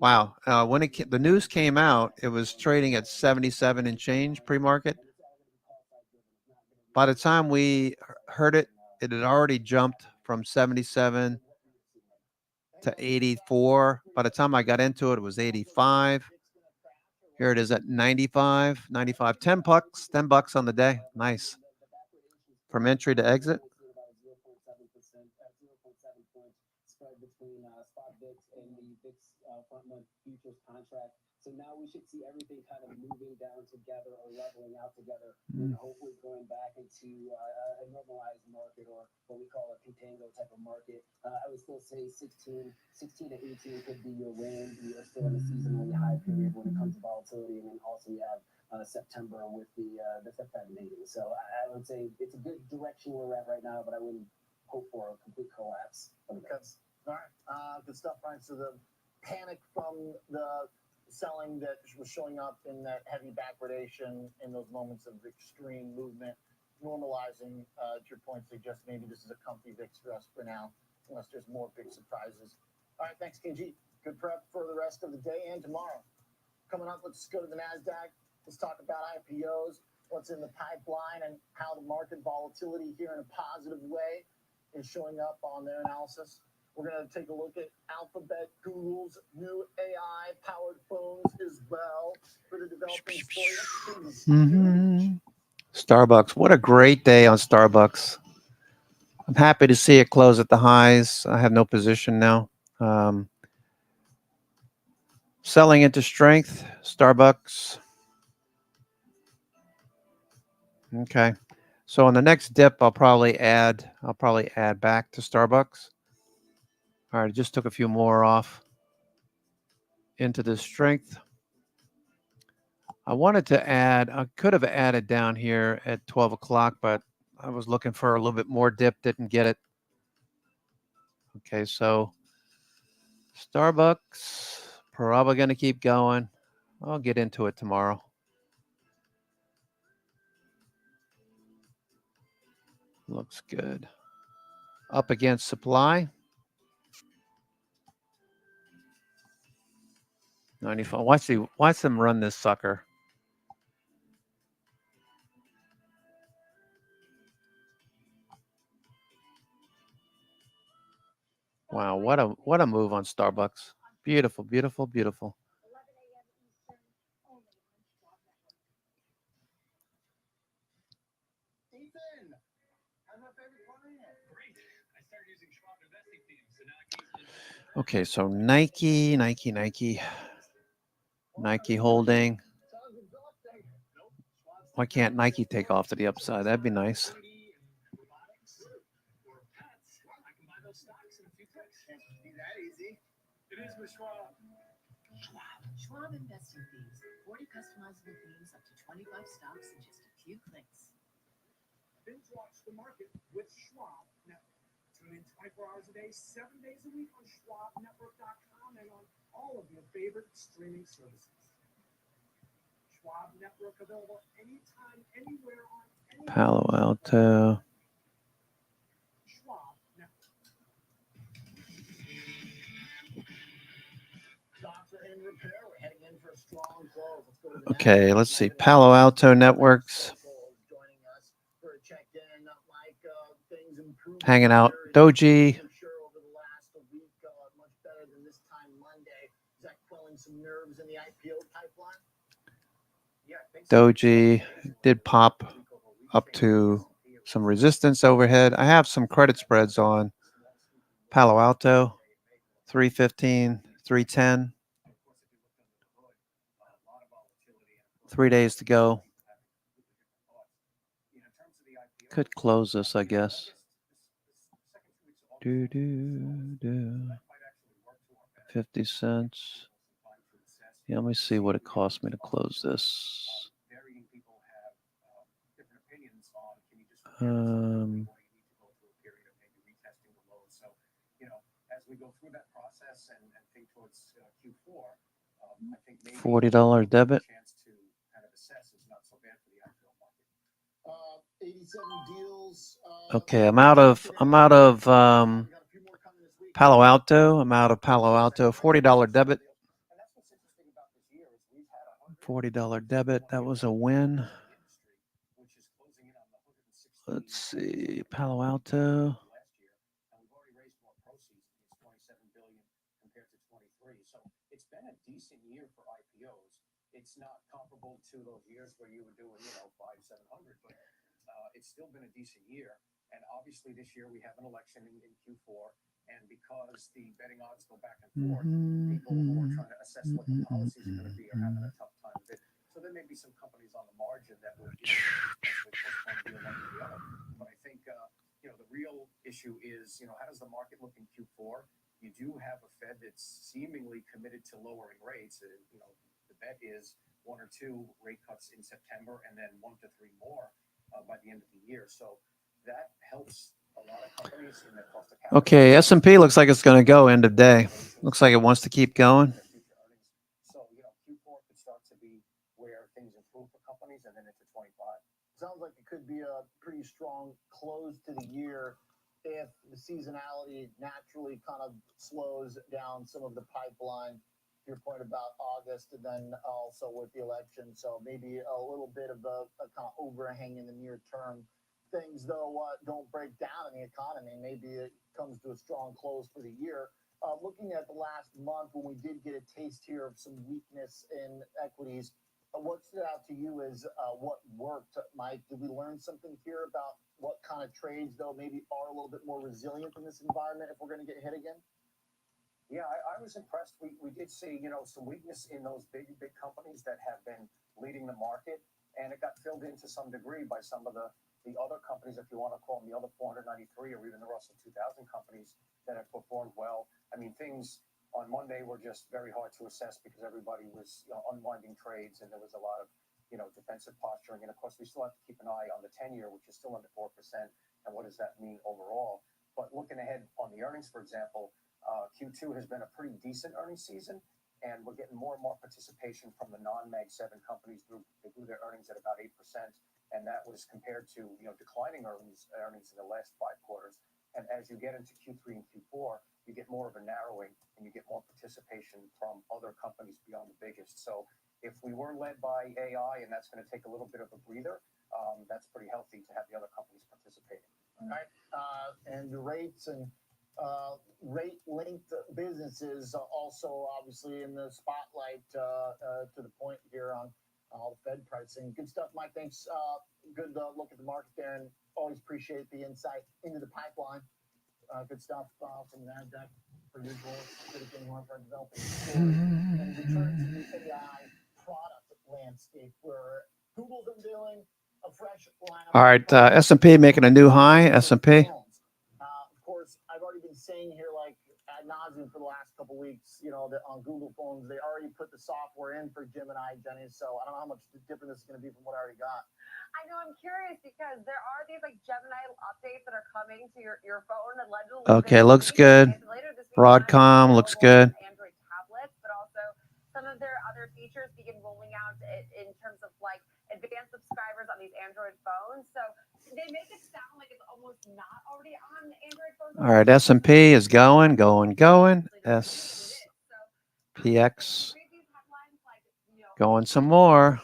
Wow. When the news came out, it was trading at 77 and change pre-market. By the time we heard it, it had already jumped from 77 to 84. By the time I got into it, it was 85. Here it is at 95, 95, 10 bucks, $10 on the day. Nice. From entry to exit. Spread between spot VIX and the VIX front month futures contract. So now we should see everything kind of moving down together or leveling out together, and hopefully going back into a normalized market, or what we call a contango type of market. I would still say 16 to 18 could be your range. We are still in a seasonally high period when it comes to volatility, and then also we have September with the Fed meeting. So I would say it's a good direction where we're at right now, but I wouldn't hope for a complete collapse. All right, good stuff, Brian. So the panic from the selling that was showing up in that heavy backwardation in those moments of extreme movement, normalizing, to your point, suggests maybe this is a comfy VIX for us for now, unless there's more big surprises. All right, thanks, KG. Good prep for the rest of the day and tomorrow. Coming up, let's go to the NASDAQ. Let's talk about IPOs, what's in the pipeline, and how the market volatility here in a positive way is showing up on their analysis. We're going to take a look at Alphabet, Google's new AI-powered phones as well for the developing story. Starbucks. What a great day on Starbucks. I'm happy to see it close at the highs. I have no position now. Selling into strength, Starbucks. Okay. So on the next dip, I'll probably add back to Starbucks. All right, just took a few more off into the strength. I wanted to add, I could have added down here at 12 o'clock, but I was looking for a little bit more dip, didn't get it. Okay, so Starbucks, probably going to keep going. I'll get into it tomorrow. Looks good. Up against supply. 95. Watch them run this sucker. Wow, what a move on Starbucks. Beautiful, beautiful, beautiful. Okay, so Nike holding. Why can't Nike take off to the upside? That'd be nice. Schwab investing fees. 40 customizable themes up to 25 stocks in just a few clicks. Binge watch the market with Schwab Network. Tune in 24 hours a day, 7 days a week on SchwabNetwork.com and on all of your favorite streaming services. Schwab Network available anytime, anywhere on any Palo Alto. Schwab Network. Stocks are in repair. We're heading in for a strong close. Let's go to the Okay, let's see. Palo Alto Networks. joining us for a check-in. Like things improved. Hanging out. Doji. I'm sure over the last week, much better than this time Monday. Is that quelling some nerves in the IPO pipeline? Yeah, I think so. Doji did pop up to some resistance overhead. I have some credit spreads on Palo Alto. 315, 310. 3 days to go. Could close this, I guess. 50 cents. Yeah, let me see what it cost me to close this. 40 debit. 87 deals. Okay, I'm out of Palo Alto. I'm out of Palo Alto. $40 debit. $40 debit. That was a win. Let's see, Palo Alto. It's been a decent year for IPOs. It's not comparable to those years where you were doing, 500, 700, but it's still been a decent year. And obviously this year we have an election in Q4, and because the betting odds go back and forth, people who are trying to assess what the policies are going to be are having a tough time with it. So there may be some companies on the margin that will postpone a deal one or the other. But I think, the real issue is, how does the market look in Q4? You do have a Fed that's seemingly committed to lowering rates. The bet is 1 or 2 rate cuts in September and then 1 to 3 more by the end of the year. So that helps a lot of companies in the cost of capital. Okay, S&P looks like it's going to go end of day. Looks like it wants to keep going. So, Q4 could start to be where things improve for companies and then into 25. Sounds like it could be a pretty strong close to the year if the seasonality naturally kind of slows down some of the pipeline. Your point about August, and then also with the election, so maybe a little bit of a kind of overhang in the near term. Things though don't break down in the economy. Maybe it comes to a strong close for the year. Looking at the last month when we did get a taste here of some weakness in equities, what stood out to you is what worked, Mike? Did we learn something here about what kind of trades, though, maybe are a little bit more resilient in this environment if we're going to get hit again? Yeah, I was impressed. We did see, some weakness in those big companies that have been leading the market, and it got filled in to some degree by some of the other companies, if you want to call them the other 493 or even the Russell 2000 companies that have performed well. I mean, things on Monday were just very hard to assess because everybody was unwinding trades, and there was a lot of defensive posturing. And of course, we still have to keep an eye on the 10-year, which is still under 4%. And what does that mean overall? But looking ahead on the earnings, for example, Q2 has been a pretty decent earnings season, and we're getting more and more participation from the non-Mag 7 companies. They grew their earnings at about 8%, and that was compared to declining earnings in the last 5 quarters. And as you get into Q3 and Q4, you get more of a narrowing, and you get more participation from other companies beyond the biggest. So if we were led by AI, and that's going to take a little bit of a breather, that's pretty healthy to have the other companies participating. All right. And the rates and rate-linked businesses also obviously in the spotlight to the point here on all the Fed pricing. Good stuff, Mike. Thanks. Good look at the market there, and always appreciate the insight into the pipeline. Good stuff from NASDAQ, per usual. Good at getting one for developing story. And return to the AI product landscape where Google's unveiling a fresh lineup. All right, S&P making a new high. S&P. Of course, I've already been saying here, like ad nauseum for the last couple of weeks, that on Google phones, they already put the software in for Gemini, Jenny. So I don't know how much different this is going to be from what I already got. I know, I'm curious because there are these Gemini updates that are coming to your phone allegedly. Okay, looks good. Broadcom looks good. Android tablets, but also some of their other features begin rolling out in terms of advanced subscribers on these Android phones. So they make it sound like it's almost not already on Android phones. All right, S&P is going. SPX going some more.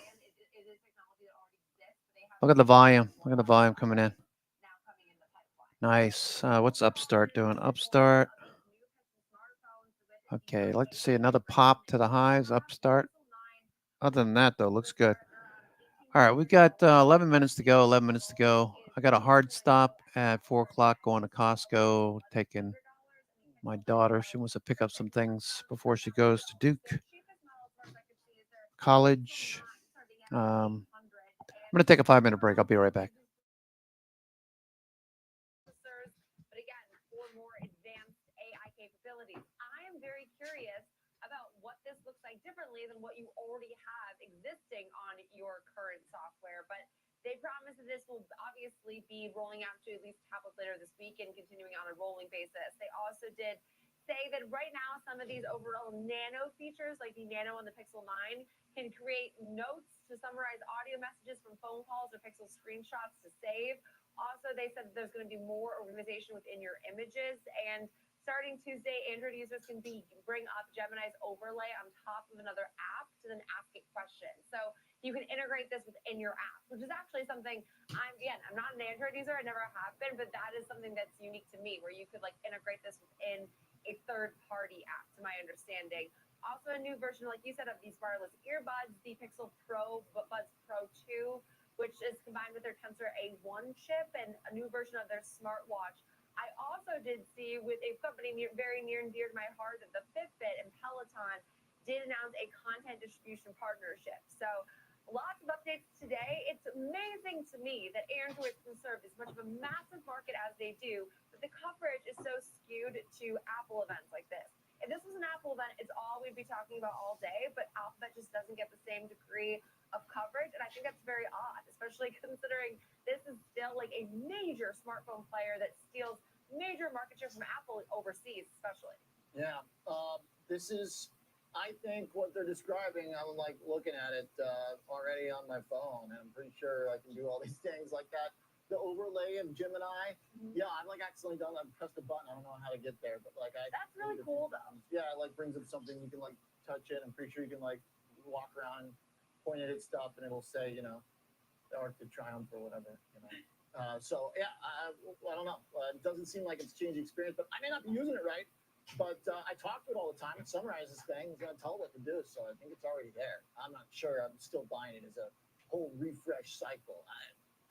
Look at the volume. Look at the volume coming in. Nice. What's Upstart doing? Upstart. Okay, I'd like to see another pop to the highs. Upstart. Other than that, though, looks good. All right, we got 11 minutes to go. 11 minutes to go. I got a hard stop at 4 o'clock going to Costco, taking my daughter. She wants to pick up some things before she goes to Duke College. I'm going to take a 5-minute break. I'll be right back. But again, for more advanced AI capabilities, I am very curious about what this looks like differently than what you already have existing on your current software. But they promise that this will obviously be rolling out to at least tablets later this week and continuing on a rolling basis. They also did say that right now some of these overall nano features, like the Nano and the Pixel 9, can create notes to summarize audio messages from phone calls or Pixel screenshots to save. Also, they said there's going to be more organization within your images and starting Tuesday, Android users can bring up Gemini's overlay on top of another app to then ask it questions. So you can integrate this within your app, which is actually something I'm not an Android user, I never have been, but that is something that's unique to me, where you could like integrate this within a third-party app, to my understanding. Also, a new version, like you said, of these wireless earbuds, the Pixel Buds Pro 2, which is combined with their Tensor A1 chip, and a new version of their smartwatch. I also did see with a company very near and dear to my heart that the Fitbit and Peloton did announce a content distribution partnership. So lots of updates today. It's amazing to me that Android can serve as much of a massive market as they do, but the coverage is so skewed to Apple events like this. If this was an Apple event, it's all we'd be talking about all day, but Alphabet just doesn't get the same degree of coverage, and I think that's very odd, especially considering this is still like a major smartphone player that steals major market share from Apple overseas, especially. Yeah, this is, I think, what they're describing. I'm like looking at it already on my phone, and I'm pretty sure I can do all these things like that. The overlay of Gemini, yeah, I've like accidentally done. I've pressed a button. I don't know how to get there, but like that's really cool though. Yeah, it like brings up something you can like touch it. I'm pretty sure you can like walk around, point it at stuff, and it'll say, you know, the Arc de Triomphe or whatever, you know. So yeah, I don't know. It doesn't seem like it's changed the experience, but I may not be using it right. But I talk to it all the time. It summarizes things and I tell it what to do. So I think it's already there. I'm not sure. I'm still buying it as a whole refresh cycle.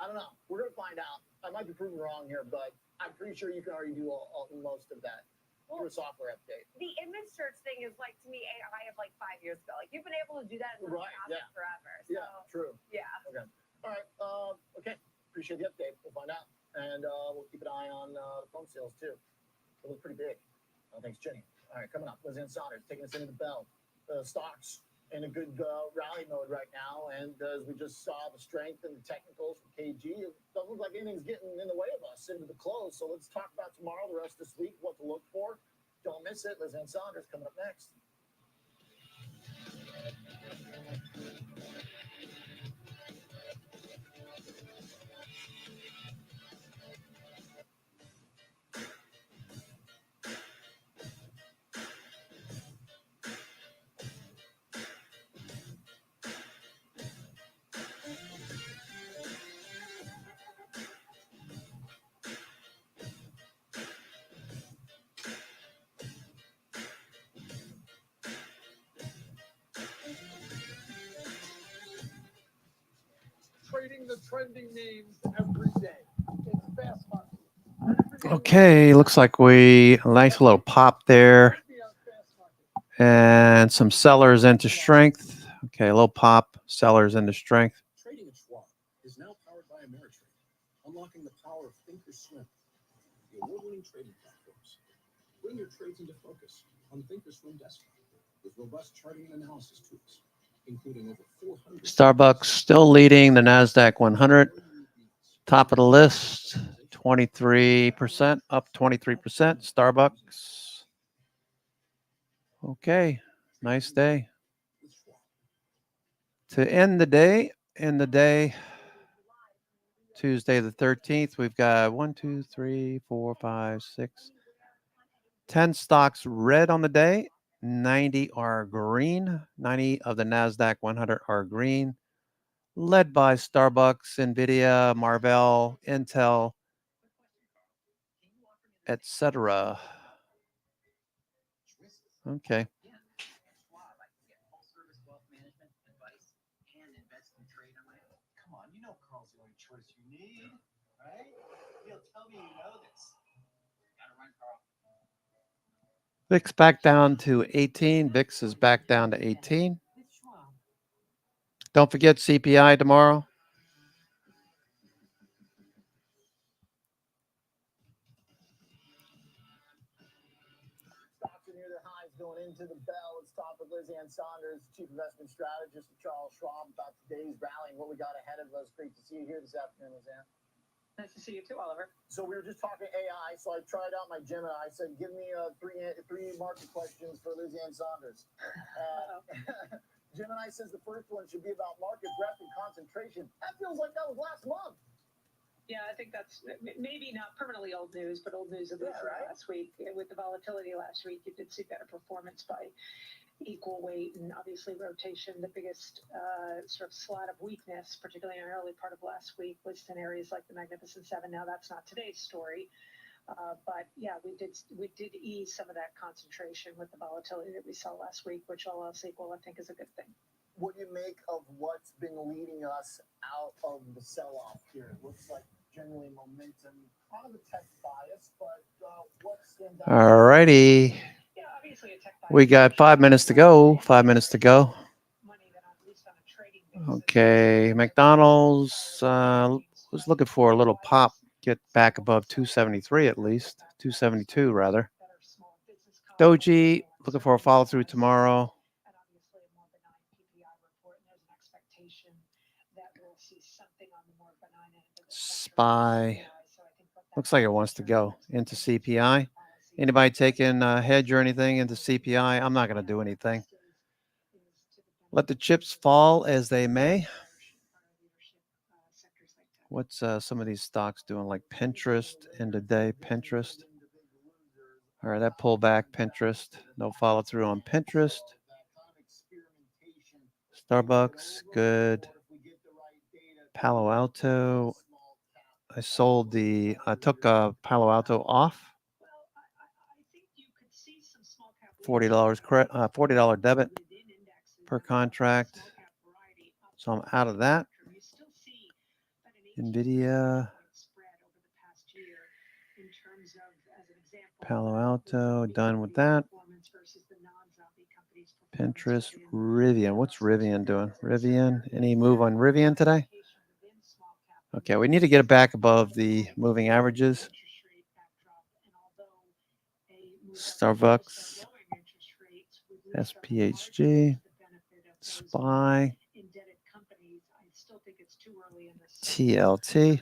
I don't know. We're gonna find out. I might be proven wrong here, but I'm pretty sure you can already do most of that through a software update. The image search thing is like, to me, AI of like 5 years ago. Like you've been able to do that in forever. So, yeah, true. Yeah. Okay. All right. Okay. Appreciate the update. We'll find out, and we'll keep an eye on the phone sales too. It looks pretty big. Thanks, Jenny. All right, coming up, Liz Ann Saunders taking us into the bell. Stocks in a good rally mode right now, and as we just saw, the strength and the technicals from KG, it doesn't look like anything's getting in the way of us into the close. So let's talk about tomorrow, the rest of this week, what to look for. Don't miss it. Liz Ann Saunders coming up next. Trading the trending names every day. It's Fast Market. Okay, looks like a nice little pop there. And some sellers into strength. Okay, a little pop, sellers into strength. Trading at Schwab is now powered by Ameritrade, unlocking the power of Thinkorswim, the award-winning trading platforms. Bring your trades into focus on Thinkorswim desktop with robust charting and analysis tools, including over 400. Starbucks still leading the NASDAQ 100. Top of the list, 23%, up 23%. Starbucks. Okay, nice day. To end the day, Tuesday the 13th, we've got 1, 2, 3, 4, 5, 6, 10 stocks red on the day. 90 are green. 90 of the NASDAQ 100 are green, led by Starbucks, NVIDIA, Marvell, Intel, etc. Okay. Come on, you know Carl's the only choice you need, right? He'll tell me you know this. Gotta run, Carl. VIX back down to 18. VIX is back down to 18. Don't forget CPI tomorrow. Stocks are near their highs going into the bell. Let's talk with Liz Ann Saunders, Chief Investment Strategist at Charles Schwab, about today's rally and what we got ahead of us. Great to see you here this afternoon, Liz Ann. Nice to see you too, Oliver. So we were just talking AI, so I tried out my Gemini. I said, give me three market questions for Liz Ann Saunders. Gemini says the first one should be about market breadth and concentration. That feels like that was last month. Yeah, I think that's maybe not permanently old news, but old news at least last week. With the volatility last week, you did see better performance by equal weight, and obviously rotation. The biggest sort of slot of weakness, particularly in the early part of last week, was in areas like the Magnificent Seven. Now that's not today's story, but yeah, we did ease some of that concentration with the volatility that we saw last week, which all else equal, I think, is a good thing. What do you make of what's been leading us out of the sell-off here? It looks like generally momentum, kind of a tech bias, but what stands out? All righty. Yeah, obviously a tech bias. We got 5 minutes to go. 5 minutes to go. Okay, McDonald's was looking for a little pop, get back above 273 at least, 272 rather. Doji looking for a follow through tomorrow. SPY looks like it wants to go into CPI. Anybody taking a hedge or anything into CPI? I'm not going to do anything. Let the chips fall as they may. What's some of these stocks doing, like Pinterest end of day? Pinterest. All right, that pullback, Pinterest. No follow through on Pinterest. Starbucks, good. Palo Alto. I took Palo Alto off. $40 debit per contract. So I'm out of that. NVIDIA. Palo Alto, done with that. Pinterest, Rivian. What's Rivian doing? Rivian, any move on Rivian today? Okay, we need to get it back above the moving averages. Starbucks, SPHG, SPY, TLT.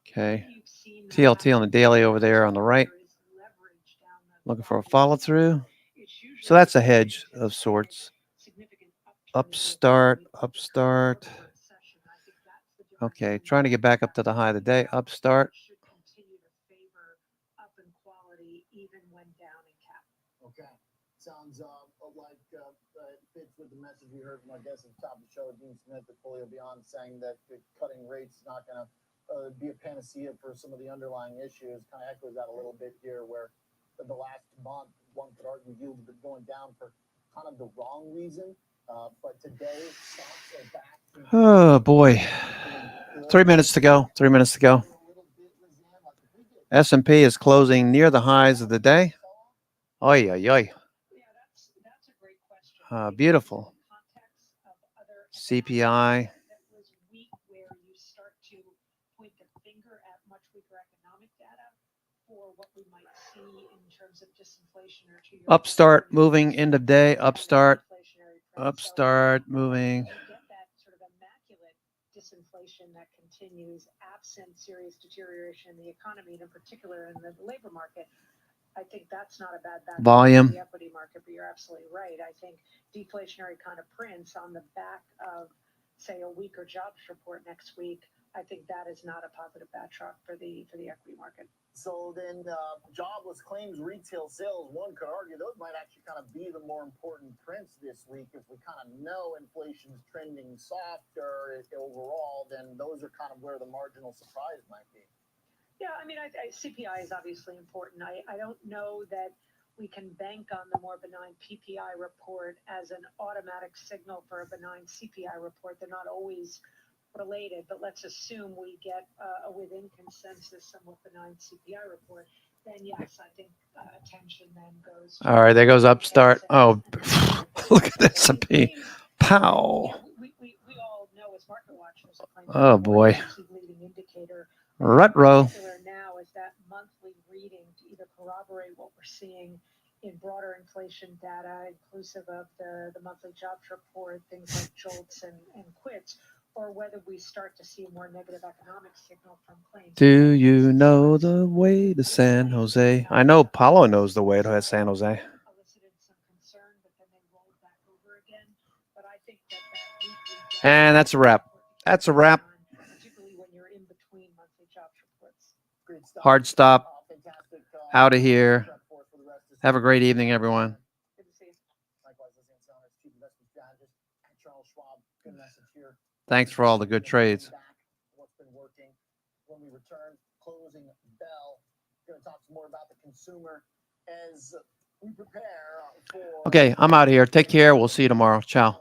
Okay, TLT on the daily over there on the right. Looking for a follow through. So that's a hedge of sorts. Upstart. Okay, trying to get back up to the high of the day. Upstart. Okay, sounds like it fits with the message we heard from our guest at the top of the show, Dean Smith at Folio Beyond, saying that the cutting rates is not going to be a panacea for some of the underlying issues. Kind of echoes that a little bit here, where the last month, one could argue yields have been going down for kind of the wrong reason. But today, stocks are back. Oh, boy. 3 minutes to go. 3 minutes to go. S&P is closing near the highs of the day. Oy, oy, oy. Beautiful. CPI. Upstart moving end of day. Upstart moving. Disinflation that continues absent serious deterioration in the economy, and in particular in the labor market. I think that's not a bad backdrop Volume. for the equity market, but you're absolutely right. I think deflationary kind of prints on the back of, say, a weaker jobs report next week, I think that is not a positive backdrop for the equity market. So then jobless claims, retail sales, one could argue those might actually kind of be the more important prints this week. If we kind of know inflation's trending softer overall, then those are kind of where the marginal surprise might be. Yeah, I mean, CPI is obviously important. I don't know that we can bank on the more benign PPI report as an automatic signal for a benign CPI report. They're not always related, but let's assume we get a within consensus somewhat benign CPI report, then yes, I think attention then goes. All right, there goes Upstart. Oh, look at this S&P. Pow. We all know as market watchers. Oh, boy. Leading indicator. Rutro. Now is that monthly reading to either corroborate what we're seeing in broader inflation data, inclusive of the monthly jobs report, things like JOLTS and quits, or whether we start to see a more negative economic signal from claims. Do you know the way to San Jose? I know Paulo knows the way to San Jose. Elicited some concern, but then they rolled back over again. But I think that And that's a wrap. That's a wrap. Hard stop. Out of here. Have a great evening, everyone. Good to see you. Likewise, as Anselmo, Chief Investment Strategist at Charles Schwab. Good message here. Thanks for all the good trades. What's been working. When we return, closing bell. Going to talk some more about the consumer as we prepare for. Okay, I'm out of here. Take care. We'll see you tomorrow. Ciao.